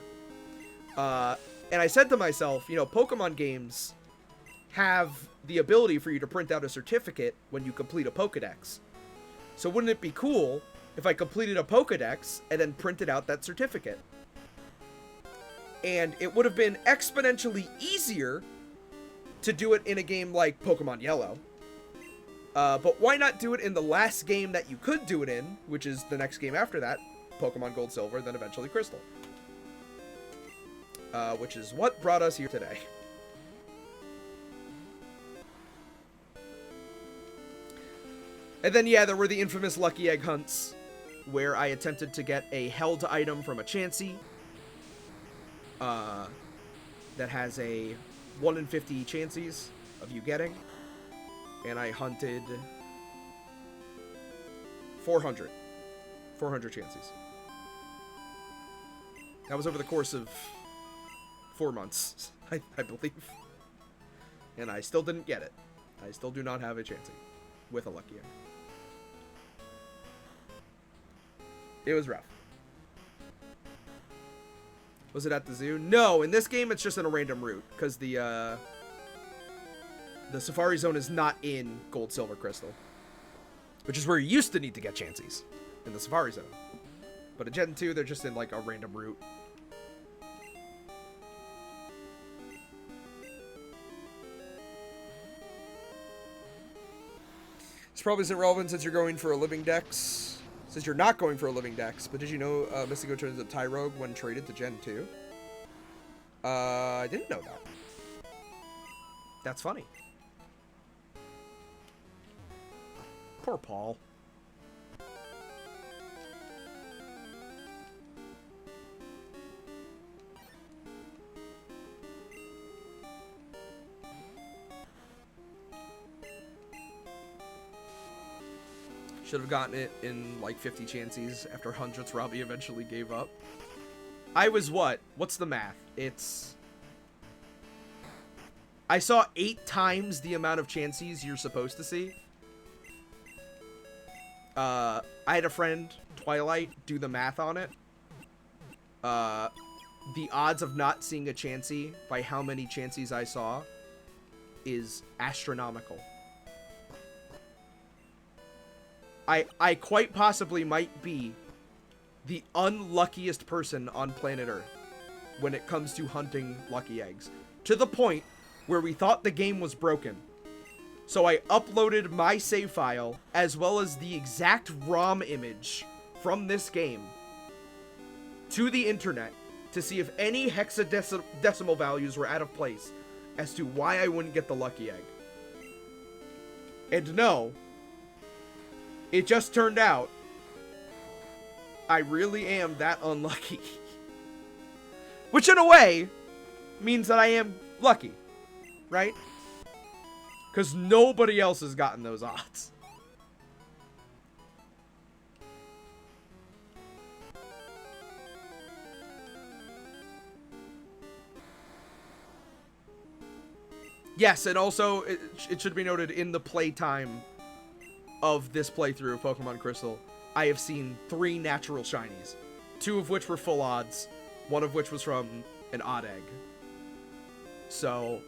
And I said to myself, you know, Pokemon games have the ability for you to print out a certificate when you complete a Pokédex. So wouldn't it be cool if I completed a Pokédex and then printed out that certificate? And it would have been exponentially easier to do it in a game like Pokemon Yellow. But why not do it in the last game that you could do it in, which is the next game after that, Pokemon Gold, Silver, then eventually Crystal. Which is what brought us here today. And then, yeah, there were the infamous Lucky Egg hunts, where I attempted to get a held item from a Chansey that has a 1 in 50 chances of you getting. And I hunted 400 chances. That was over the course of 4 months, I believe. And I still didn't get it. I still do not have a Chansey with a Lucky Egg. It was rough. Was it at the zoo? No, in this game it's just in a random route, because the Safari Zone is not in Gold, Silver, Crystal. Which is where you used to need to get Chanseys, in the Safari Zone. But in Gen 2, they're just in, like, a random route. This probably isn't relevant since you're going for a living dex. Since you're not going for a living dex, but did you know Mystico turns into Tyrogue when traded to Gen 2? I didn't know that. That's funny. Poor Paul. Should have gotten it in like 50 chances after hundreds. Robbie eventually gave up. I was what? What's the math? I saw 8 times the amount of chances you're supposed to see. I had a friend, Twilight, do the math on it. The odds of not seeing a Chansey by how many Chanseys I saw is astronomical. I quite possibly might be the unluckiest person on planet Earth when it comes to hunting lucky eggs. To the point where we thought the game was broken. So I uploaded my save file as well as the exact ROM image from this game to the internet to see if any hexadecimal values were out of place as to why I wouldn't get the lucky egg. And no, it just turned out I really am that unlucky. Which in a way means that I am lucky, right? Because nobody else has gotten those odds. Yes, and also it should be noted in the playtime of this playthrough of Pokemon Crystal, I have seen 3 natural shinies, 2 of which were full odds, 1 of which was from an odd egg. So,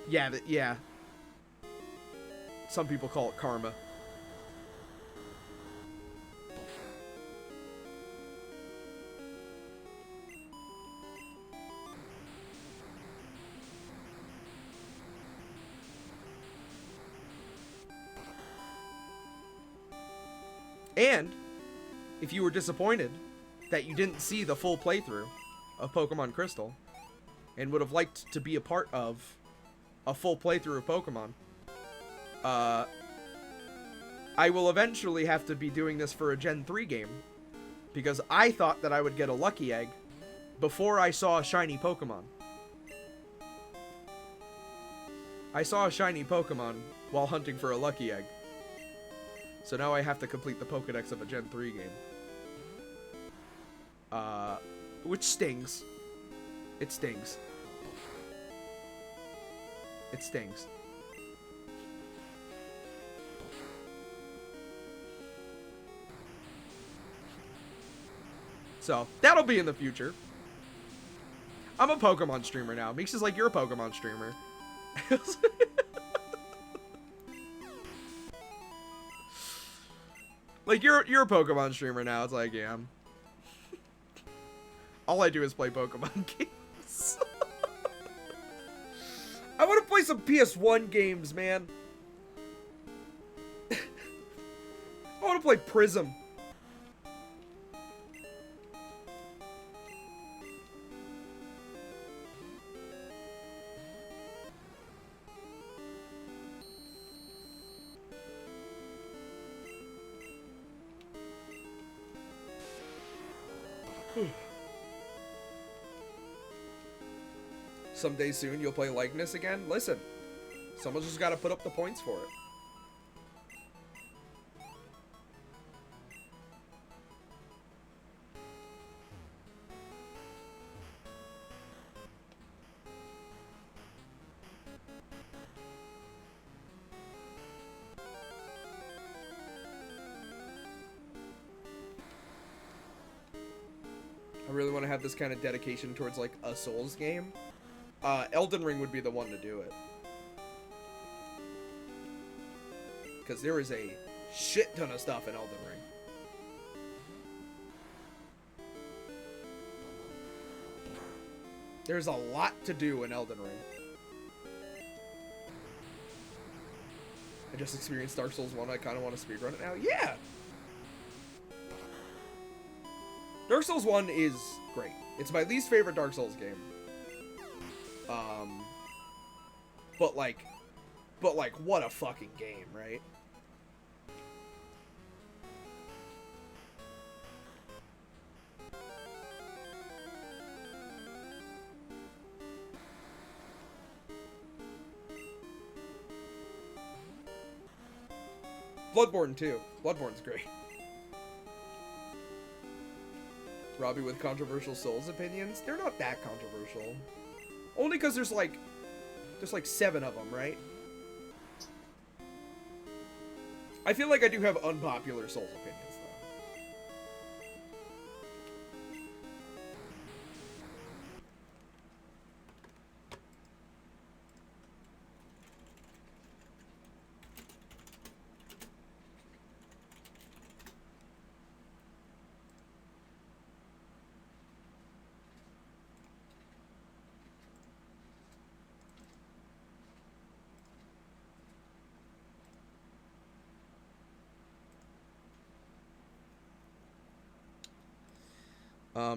yeah. Some people call it karma. And if you were disappointed that you didn't see the full playthrough of Pokemon Crystal and would have liked to be a part of a full playthrough of Pokemon, I will eventually have to be doing this for a Gen 3 game because I thought that I would get a lucky egg before I saw a shiny Pokemon. I saw a shiny Pokemon while hunting for a lucky egg. So now I have to complete the Pokédex of a Gen 3 game. Which stings. It stings. It stings. So, that'll be in the future. I'm a Pokemon streamer now. Meeks is like, you're a Pokemon streamer. Like, you're a Pokemon streamer now. It's like, yeah. All I do is play Pokemon games. I want to play some PS1 games, man. I want to play Prism. Someday soon you'll play Likeness again? Listen, someone's just got to put up the points for it. I really want to have this kind of dedication towards like a Souls game. Elden Ring would be the one to do it. Because there is a shit ton of stuff in Elden Ring. There's a lot to do in Elden Ring. I just experienced Dark Souls 1. I kind of want to speedrun it now. Yeah! Dark Souls 1 is great. It's my least favorite Dark Souls game. But like, what a fucking game, right? Bloodborne too. Bloodborne's great. Robbie with controversial Souls opinions. They're not that controversial. Only because there's like 7 of them, right? I feel like I do have unpopular Souls opinions, though.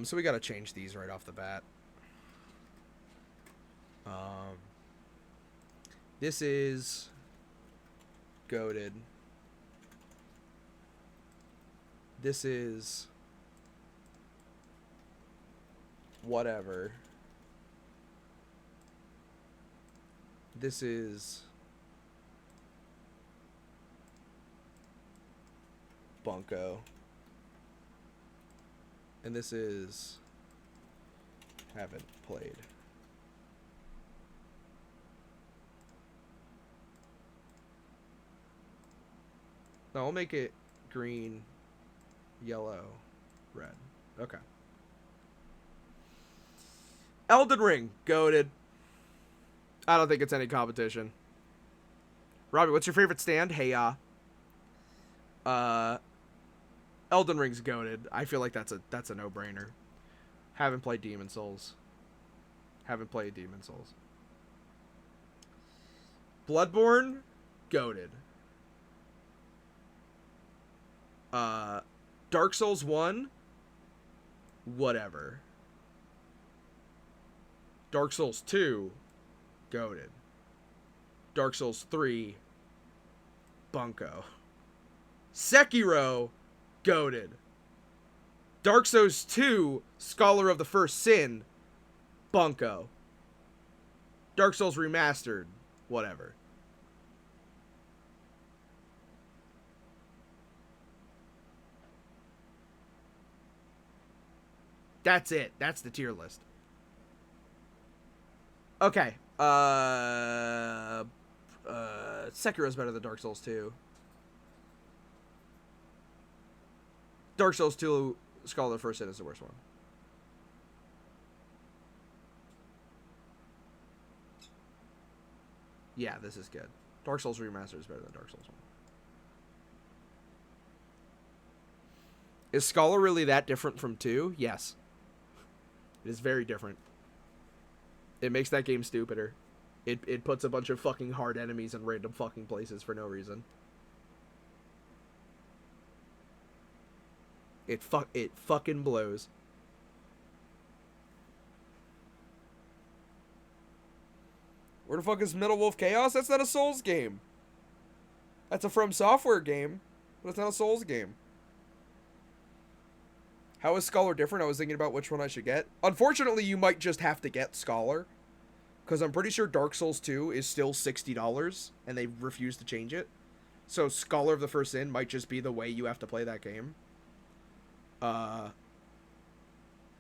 So we gotta change these right off the bat. This is goated. This is whatever. This is bunko. And this is haven't played. No, I'll make it green, yellow, red. Okay. Elden Ring, goated. I don't think it's any competition. Robbie, what's your favorite stand? Hey, Elden Ring's goated. I feel like that's a no-brainer. Haven't played Demon Souls. Haven't played Demon Souls. Bloodborne, goated. Dark Souls 1, whatever. Dark Souls 2, goated. Dark Souls 3, bunko. Sekiro, goated. Dark Souls 2, Scholar of the First Sin, bunko. Dark Souls Remastered, whatever. That's it. That's the tier list. Okay. Sekiro's better than Dark Souls 2. Dark Souls 2, Scholar of the First Sin is the worst one. Yeah, this is good. Dark Souls Remastered is better than Dark Souls 1. Is Scholar really that different from 2? Yes. It is very different. It makes that game stupider. It puts a bunch of fucking hard enemies in random fucking places for no reason. It fucking blows. Where the fuck is Metal Wolf Chaos? That's not a Souls game. That's a From Software game, but it's not a Souls game. How is Scholar different? I was thinking about which one I should get. Unfortunately, you might just have to get Scholar, because I'm pretty sure Dark Souls 2 is still $60, and they refuse to change it. So Scholar of the First Sin might just be the way you have to play that game.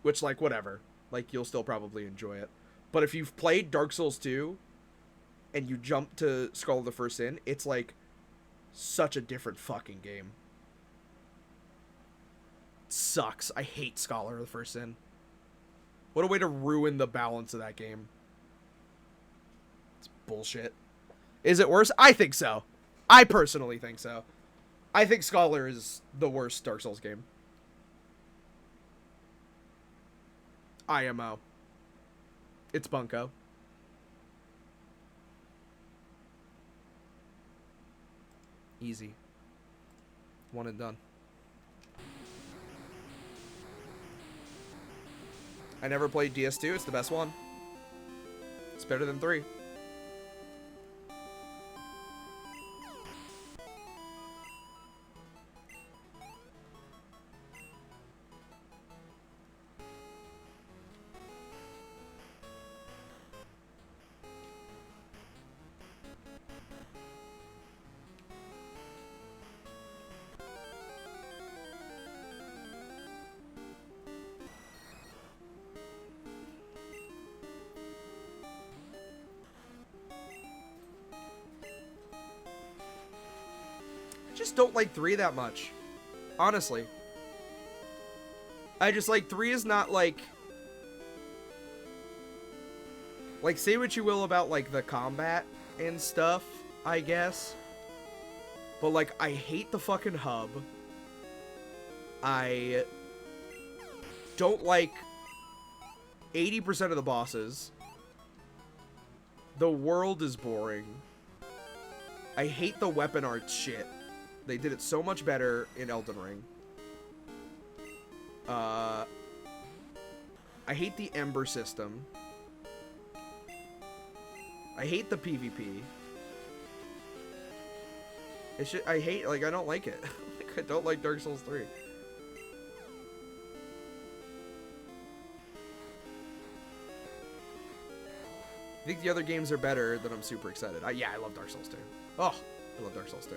Which, like, whatever. Like, you'll still probably enjoy it. But if you've played Dark Souls 2, and you jump to Scholar of the First Sin, it's, like, such a different fucking game. It sucks. I hate Scholar of the First Sin. What a way to ruin the balance of that game. It's bullshit. Is it worse? I think so. I personally think so. I think Scholar is the worst Dark Souls game. IMO. It's Bunko. Easy. One and done. I never played DS2. It's the best one. It's better than 3. Just don't like 3 that much. Honestly. I just like 3 is not like say what you will about like the combat and stuff, I guess. But like I hate the fucking hub. I don't like 80% of the bosses. The world is boring. I hate the weapon art shit. They did it so much better in Elden Ring. I hate the Ember system. I hate the PvP. I hate, like, I don't like it. Like, I don't like Dark Souls 3. I think the other games are better, then I'm super excited. Yeah, I love Dark Souls 2. Oh, I love Dark Souls 2.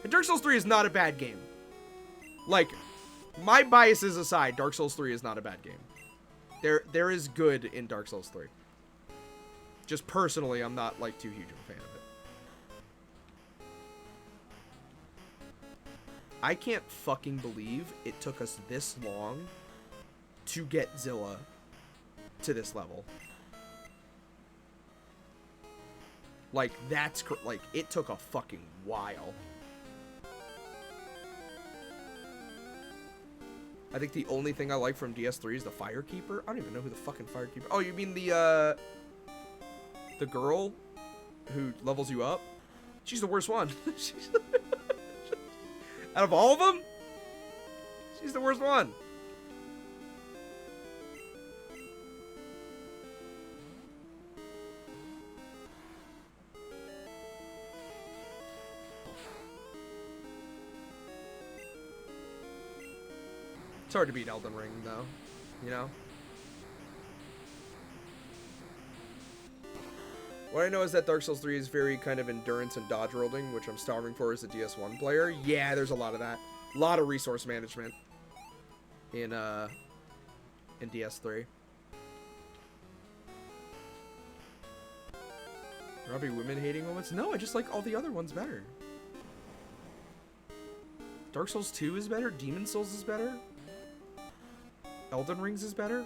And Dark Souls 3 is not a bad game. Like, my biases aside, Dark Souls 3 is not a bad game. There is good in Dark Souls 3. Just personally, I'm not, like, too huge of a fan of it. I can't fucking believe it took us this long to get Zilla to this level. Like, that's, like, it took a fucking while. I think the only thing I like from DS3 is the Firekeeper. I don't even know who the fucking Firekeeper... Oh, you mean the girl who levels you up? She's the worst one. Out of all of them, she's the worst one. It's hard to beat Elden Ring, though, you know? What I know is that Dark Souls 3 is very kind of endurance and dodge rolling, which I'm starving for as a DS1 player. Yeah, there's a lot of that. A lot of resource management in DS3. Robbie, women hating moments? No, I just like all the other ones better. Dark Souls 2 is better. Demon Souls is better. Elden Rings is better.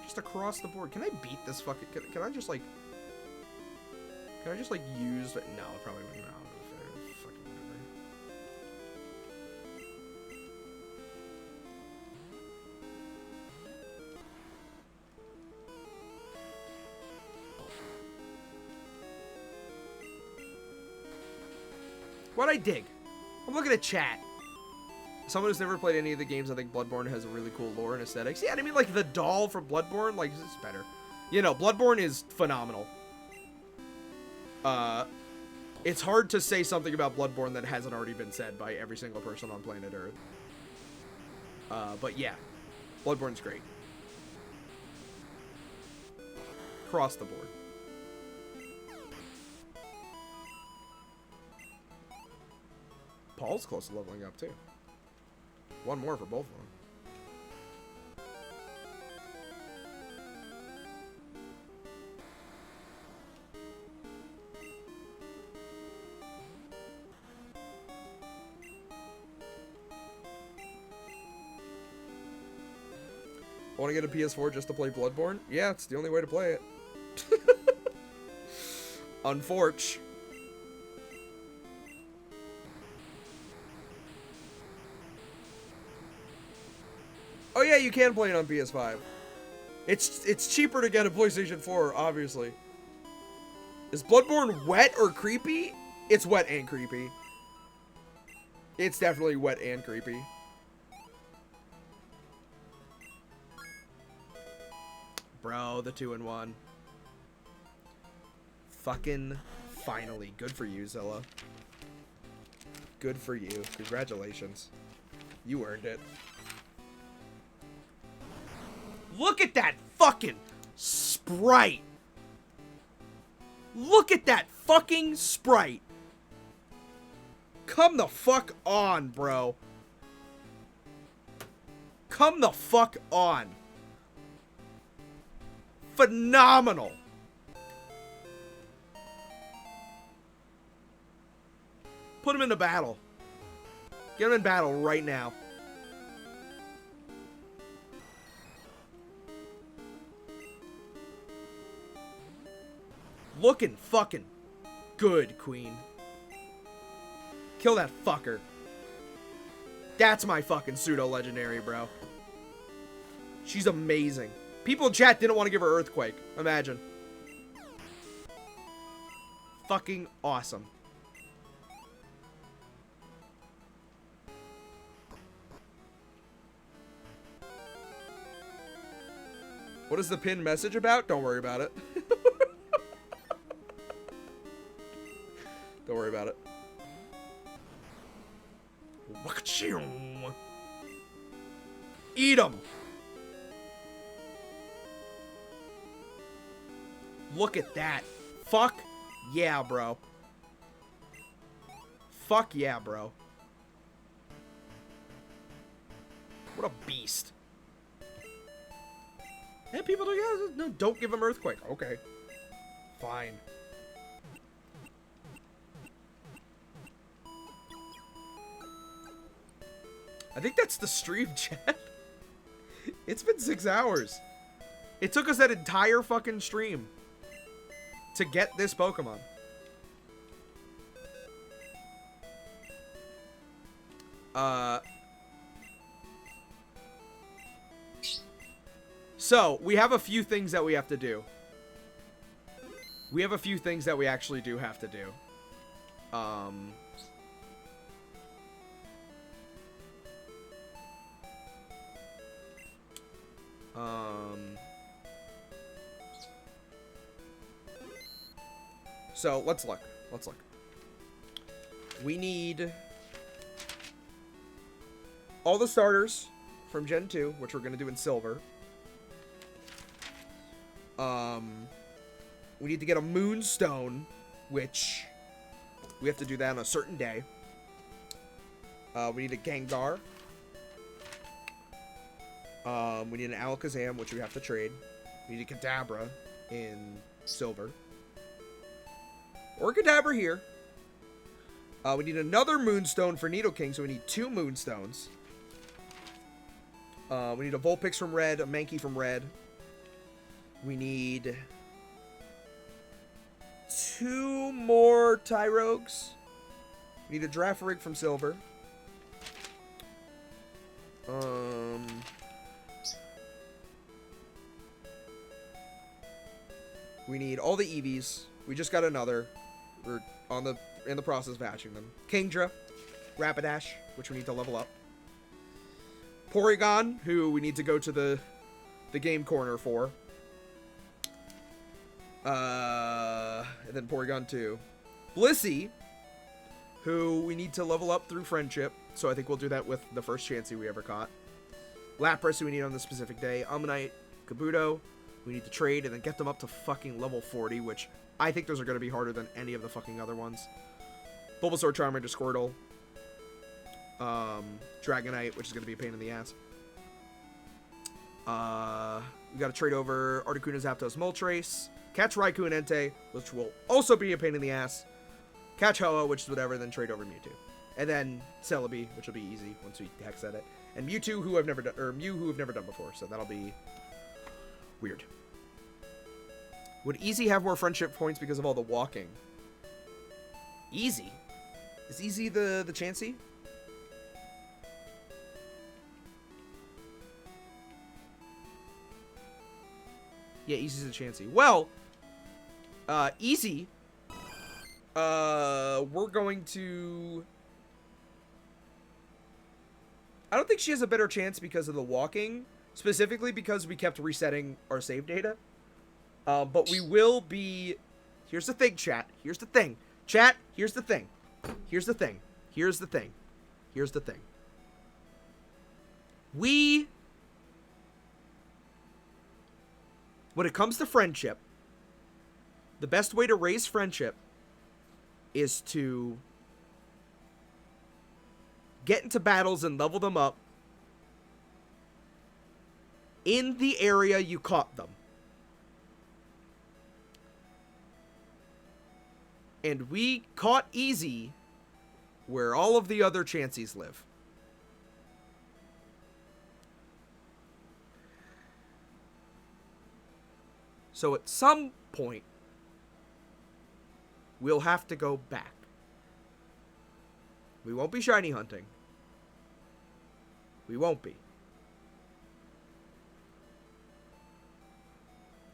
Just across the board. Can I beat this fucking... Can I just, like... Can I just, like, use... No, probably wouldn't. No, fucking whatever. What'd I dig? I'm looking at chat. Someone who's never played any of the games, I think Bloodborne has a really cool lore and aesthetics. Yeah, I mean, like, the doll from Bloodborne, like, it's better. You know, Bloodborne is phenomenal. It's hard to say something about Bloodborne that hasn't already been said by every single person on planet Earth. But yeah, Bloodborne's great. Across the board. Paul's close to leveling up, too. One more for both of them. I want to get a PS4 just to play Bloodborne? Yeah, it's the only way to play it. Unfortunately. Oh yeah, you can play it on PS5. It's cheaper to get a PlayStation 4, obviously. Is Bloodborne wet or creepy? It's wet and creepy. It's definitely wet and creepy. Bro, the 2-in-1. Fucking finally. Good for you, Zilla. Good for you. Congratulations. You earned it. Look at that fucking sprite. Look at that fucking sprite. Come the fuck on, bro. Come the fuck on. Phenomenal. Put him into battle. Get him in battle right now. Looking fucking good, Queen. Kill that fucker. That's my fucking pseudo-legendary, bro. She's amazing. People in chat didn't want to give her Earthquake. Imagine. Fucking awesome. What is the pinned message about? Don't worry about it. Don't worry about it. Eat 'em. Look at that. Fuck yeah, bro. Fuck yeah, bro. What a beast. And people do, yeah, no, don't give him Earthquake. Okay. Fine. I think that's the stream, chat. It's been 6 hours. It took us that entire fucking stream to get this Pokemon. So, we have a few things that we have to do. We have a few things that we actually do have to do. So, let's look. Let's look. We need all the starters from Gen 2, which we're going to do in Silver. We need to get a moonstone, which we have to do that on a certain day. We need a Gengar. We need an Alakazam, which we have to trade. We need a Kadabra in silver. Or Kadabra here. We need another Moonstone for Nidoking, so we need 2 Moonstones. We need a Vulpix from red, a Mankey from red. We need 2 more Tyrogues. We need a Girafarig from silver. We need all the Eevees. We just got another. We're in the process of hatching them. Kingdra, Rapidash, which we need to level up. Porygon, who we need to go to the game corner for. And then Porygon 2. Blissey, who we need to level up through friendship. So I think we'll do that with the first Chansey we ever caught. Lapras, who we need on this specific day. Ammonite, Kabuto. We need to trade and then get them up to fucking level 40, which I think those are going to be harder than any of the fucking other ones. Bulbasaur, Charmander, Squirtle. Dragonite, which is going to be a pain in the ass. We got to trade over Articuno, Zapdos, Moltres. Catch Raikou and Entei, which will also be a pain in the ass. Catch Hoa, which is whatever, then trade over Mewtwo. And then Celebi, which will be easy once we hex at it. And Mewtwo, who I've never done, or Mew, who I've never done before, so that'll be weird. Would Easy have more friendship points because of all the walking? Easy? Is Easy the Chansey? Yeah, Easy's the Chansey. Well, Easy, we're going to... I don't think she has a better chance because of the walking, specifically because we kept resetting our save data. But we will be... Here's the thing, chat. Here's the thing. Chat, here's the thing. Here's the thing. Here's the thing. Here's the thing. We... When it comes to friendship, the best way to raise friendship is to get into battles and level them up in the area you caught them. And we caught Easy where all of the other Chanseys live. So at some point, we'll have to go back. We won't be shiny hunting. We won't be.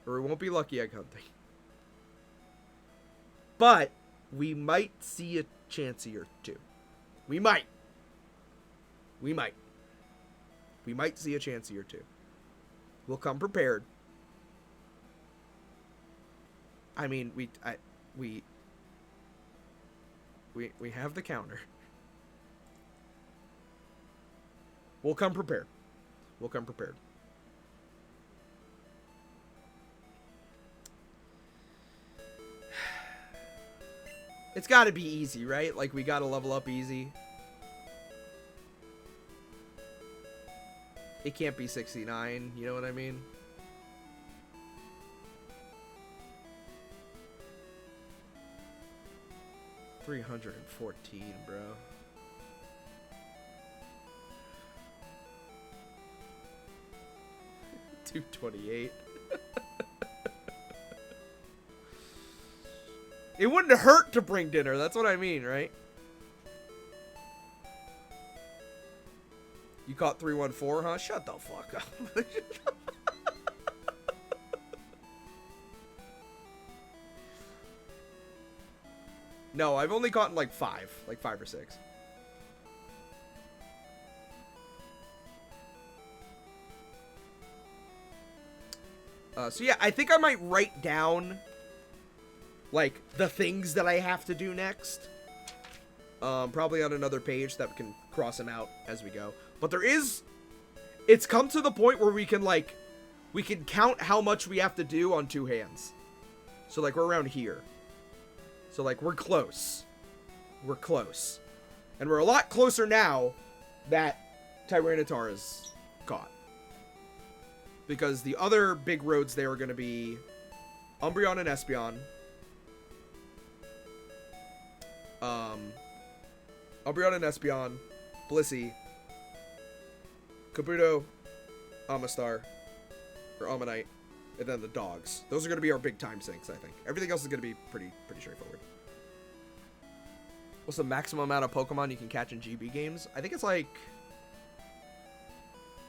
Or we won't be lucky egg hunting. But we might see a Chansey or 2. We might. We might. We might see a Chansey or 2. We'll come prepared. I mean, we have the counter. We'll come prepared. We'll come prepared. It's got to be easy, right? Like, we got to level up easy. It can't be 69, you know what I mean? $314, bro. $228. It wouldn't hurt to bring dinner. That's what I mean, right? You caught 314, huh? Shut the fuck up. No, I've only caught like 5 or 6. So yeah, I think I might write down like the things that I have to do next. Probably on another page that we can cross them out as we go. But it's come to the point where we can count how much we have to do on 2 hands. So, like, we're around here. So, like, we're close. We're close. And we're a lot closer now that Tyranitar is caught. Because the other big roads there are going to be Umbreon and Espeon. Umbreon and Espeon, Blissey, Kabuto, Amistar, or Ammonite, and then the dogs. Those are going to be our big time sinks, I think. Everything else is going to be pretty straightforward. What's the maximum amount of Pokemon you can catch in GB games? I think it's like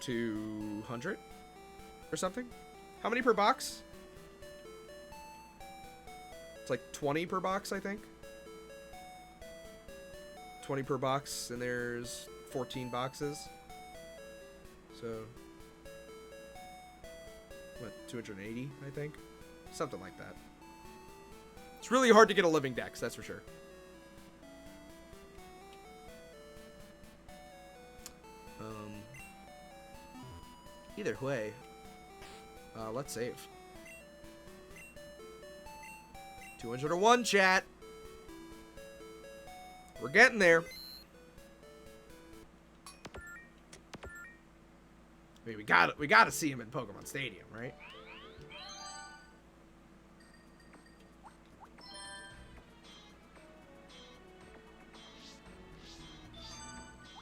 200 or something. How many per box? It's like 20 per box, I think. 20 per box, and there's 14 boxes. So, what, 280, I think? Something like that. It's really hard to get a living dex, that's for sure. Either way, let's save. 201, chat. We're getting there. I mean, we gotta see him in Pokemon Stadium, right?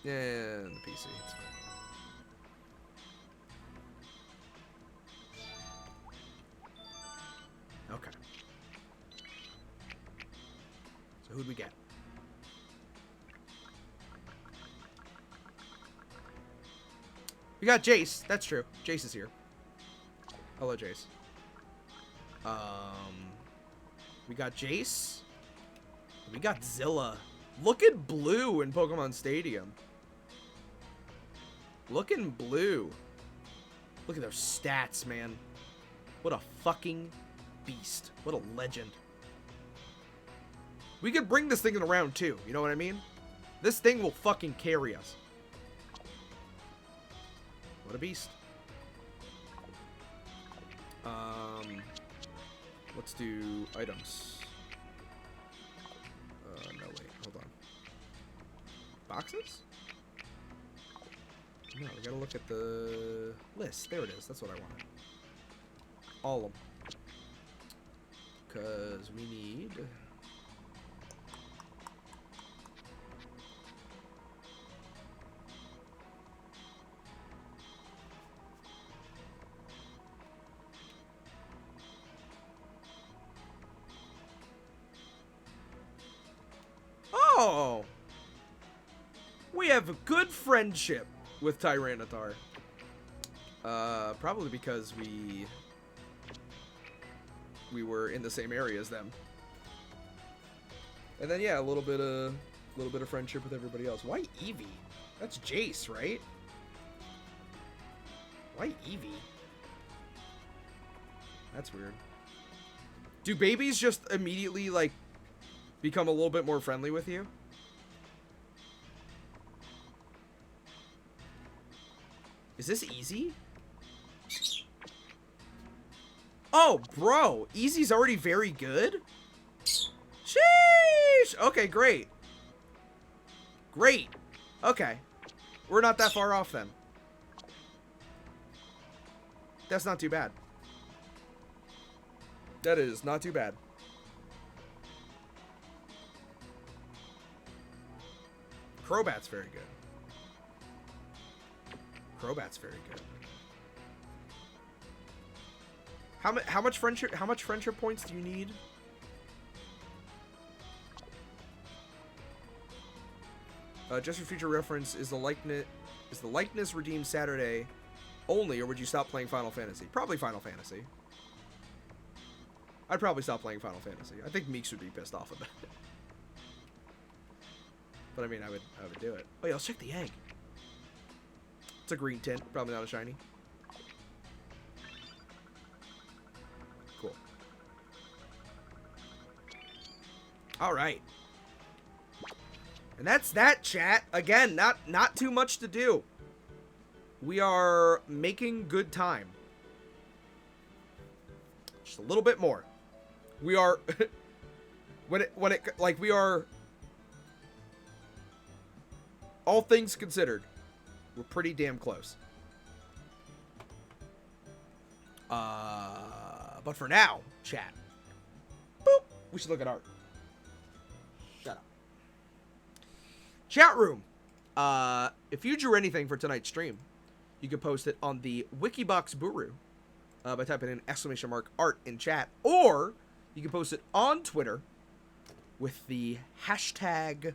Yeah, the PC. It's fine. Okay. So who'd we get? We got Jace. That's true. Jace is here. Hello, Jace. We got Jace. We got Zilla. Look at blue in Pokemon Stadium. Looking blue. Look at those stats, man. What a fucking beast. What a legend. We could bring this thing in round 2. You know what I mean? This thing will fucking carry us. What a beast. Let's do items. No, wait. Hold on. Boxes? No, we gotta look at the list. There it is. That's what I wanted. All of them. Because we need... Oh! We have a good friendship with Tyranitar. Probably because we were in the same area as them. And then yeah, a little bit of friendship with everybody else. Why Eevee? That's Jace, right? Why Eevee? That's weird. Do babies just immediately like become a little bit more friendly with you? Is this easy? Oh, bro. Easy's already very good? Sheesh! Okay, great. Great. Okay. We're not that far off then. That's not too bad. That is not too bad. Crobat's very good. Crobat's very good. How much friendship points do you need? Just for future reference, is the likeness redeemed Saturday only, or would you stop playing Final Fantasy? Probably Final Fantasy. I'd probably stop playing Final Fantasy. I think Meeks would be pissed off about it. But I mean, I would do it. Oh yeah, let's check the egg. It's a green tint, probably not a shiny. Cool. All right. And that's that, chat. Again, not too much to do. We are making good time. Just a little bit more. We are when it like we are, all things considered, we're pretty damn close. But for now, chat. Boop. We should look at art. Shut up. Chat room. If you drew anything for tonight's stream, you can post it on the Wikibox Buru by typing in !art in chat, or you can post it on Twitter with the hashtag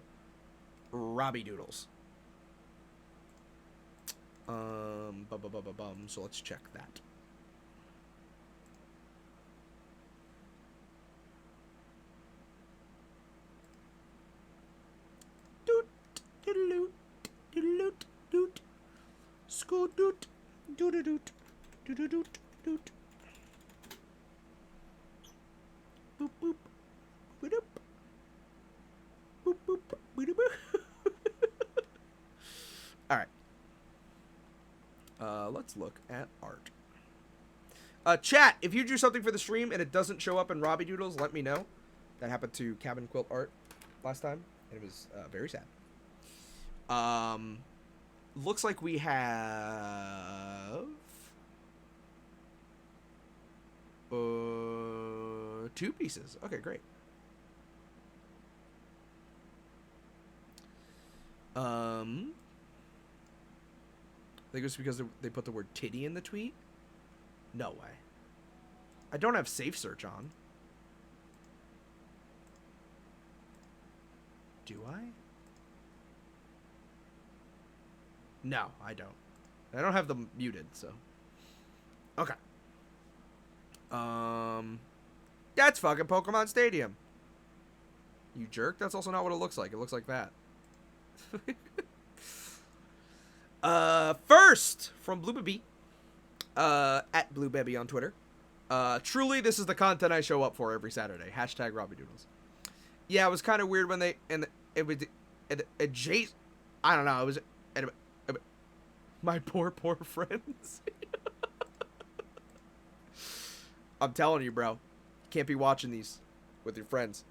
ROBBYDoodles. So let's check that. Doot, doodaloot, doodaloot, doot. School doot, doodaloot, doodaloot, doot. Boop, boop, boop, boop, boop, boop, boop. All right. Let's look at art. Chat, if you drew something for the stream and it doesn't show up in ROBBYDoodles, let me know. That happened to Cabin Quilt Art last time, and it was very sad. Looks like we have 2 pieces. Okay, great. I think it's because they put the word titty in the tweet. No way. I don't have safe search on. Do I? No, I don't. I don't have them muted, so. Okay. That's fucking Pokemon Stadium. You jerk. That's also not what it looks like. It looks like that. First from Blue Baby, at Blue Baby on Twitter. Truly, this is the content I show up for every Saturday. Hashtag ROBBYDoodles. Yeah, it was kind of weird when they, and it was, adjacent, I don't know, it was, my poor friends. I'm telling you, bro, you can't be watching these with your friends.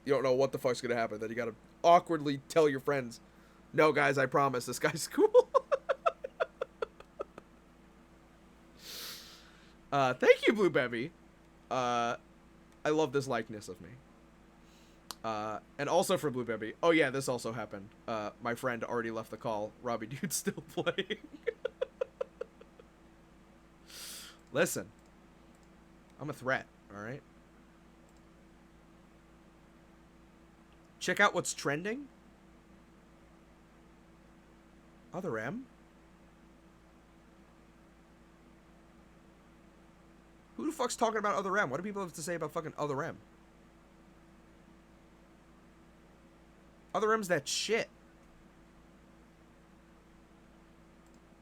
You don't know what the fuck's gonna happen. Then you gotta awkwardly tell your friends, no, guys, I promise, this guy's cool. Thank you, Blue Baby. I love this likeness of me. And also for Blue Baby. Oh yeah, this also happened. My friend already left the call. Robbie Dude's still playing. Listen. I'm a threat, alright? Check out what's trending. Other M? Who the fuck's talking about Other M? What do people have to say about fucking Other M? Other M's that shit.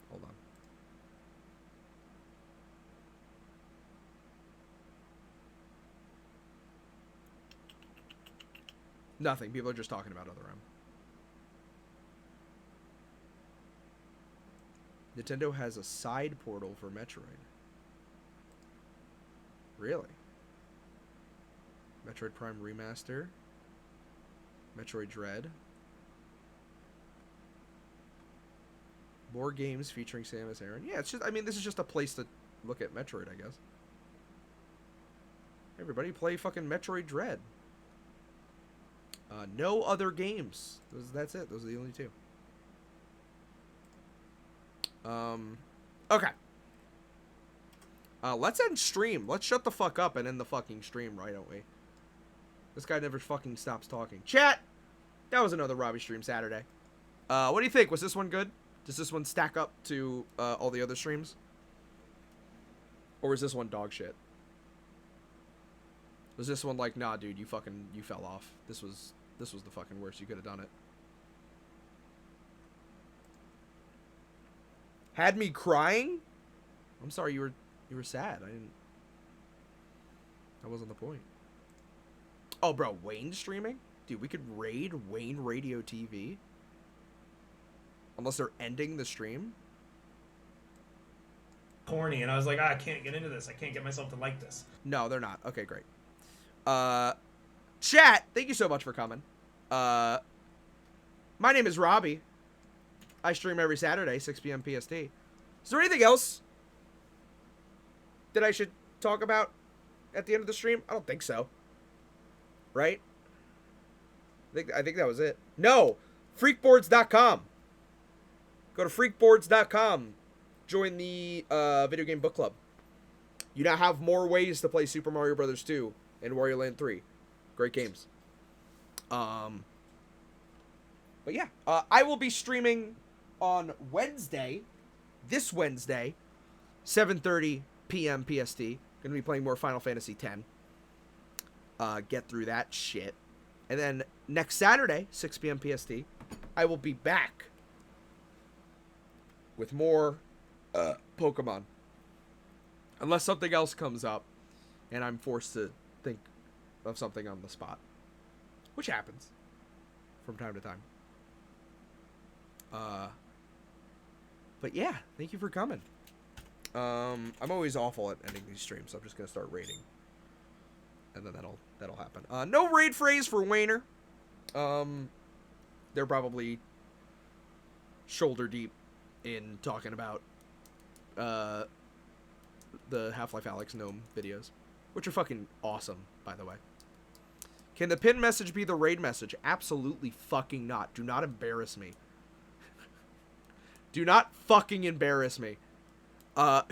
Hold on. Nothing. People are just talking about Other M. Nintendo has a side portal for Metroid. Really? Metroid Prime Remaster. Metroid Dread. More games featuring Samus Aran. Yeah, it's just, I mean, this is just a place to look at Metroid, I guess. Everybody play fucking Metroid Dread. No other games. That's it. Those are the only 2. Okay. Let's end stream. Let's shut the fuck up and end the fucking stream, right, don't we? This guy never fucking stops talking. Chat! That was another Robbie Stream Saturday. What do you think? Was this one good? Does this one stack up to all the other streams? Or was this one dog shit? Was this one like, nah, dude, you fell off. This was the fucking worst. You could have done it. Had me crying? I'm sorry, you were sad. That wasn't the point. Oh, bro, Wayne streaming? Dude, we could raid Wayne Radio TV. Unless they're ending the stream.
Corny, and I was like, I can't get into this. I can't get myself to like this.
No, they're not. Okay, great. Chat, thank you so much for coming. My name is Robbie. I stream every Saturday, 6 p.m. PST. Is there anything else that I should talk about at the end of the stream? I don't think so. Right? I think that was it. No! Freakboards.com. Go to freakboards.com. Join the video game book club. You now have more ways to play Super Mario Bros. 2 and Wario Land 3. Great games. But yeah, I will be streaming on Wednesday, this Wednesday, 7:30 p.m. PST. Gonna be playing more Final Fantasy X. Get through that shit. And then next Saturday, 6 p.m. PST, I will be back with more Pokemon. Unless something else comes up and I'm forced to think of something on the spot. Which happens from time to time. But yeah, thank you for coming. I'm always awful at ending these streams, so I'm just gonna start raiding. And then that'll happen. No raid phrase for Wayner. They're probably shoulder deep in talking about the Half-Life Alyx Gnome videos, which are fucking awesome, by the way. Can the pin message be the raid message? Absolutely fucking not. Do not embarrass me. Do not fucking embarrass me. Good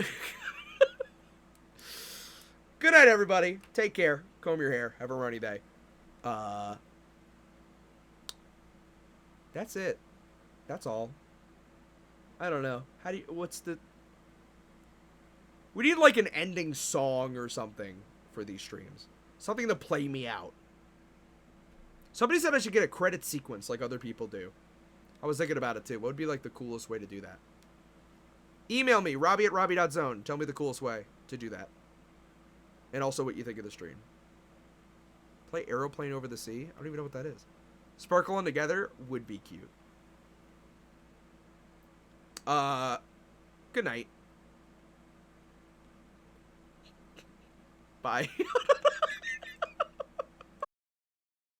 night, everybody. Take care. Comb your hair. Have a runny day. That's it. That's all. I don't know. How do you... What's the... We need, like, an ending song or something for these streams. Something to play me out. Somebody said I should get a credit sequence like other people do. I was thinking about it, too. What would be, like, the coolest way to do that? Email me, robbie@robbie.zone. Tell me the coolest way to do that. And also what you think of the stream. Play Aeroplane Over the Sea? I don't even know what that is. Sparkling Together would be cute. Good night. Bye.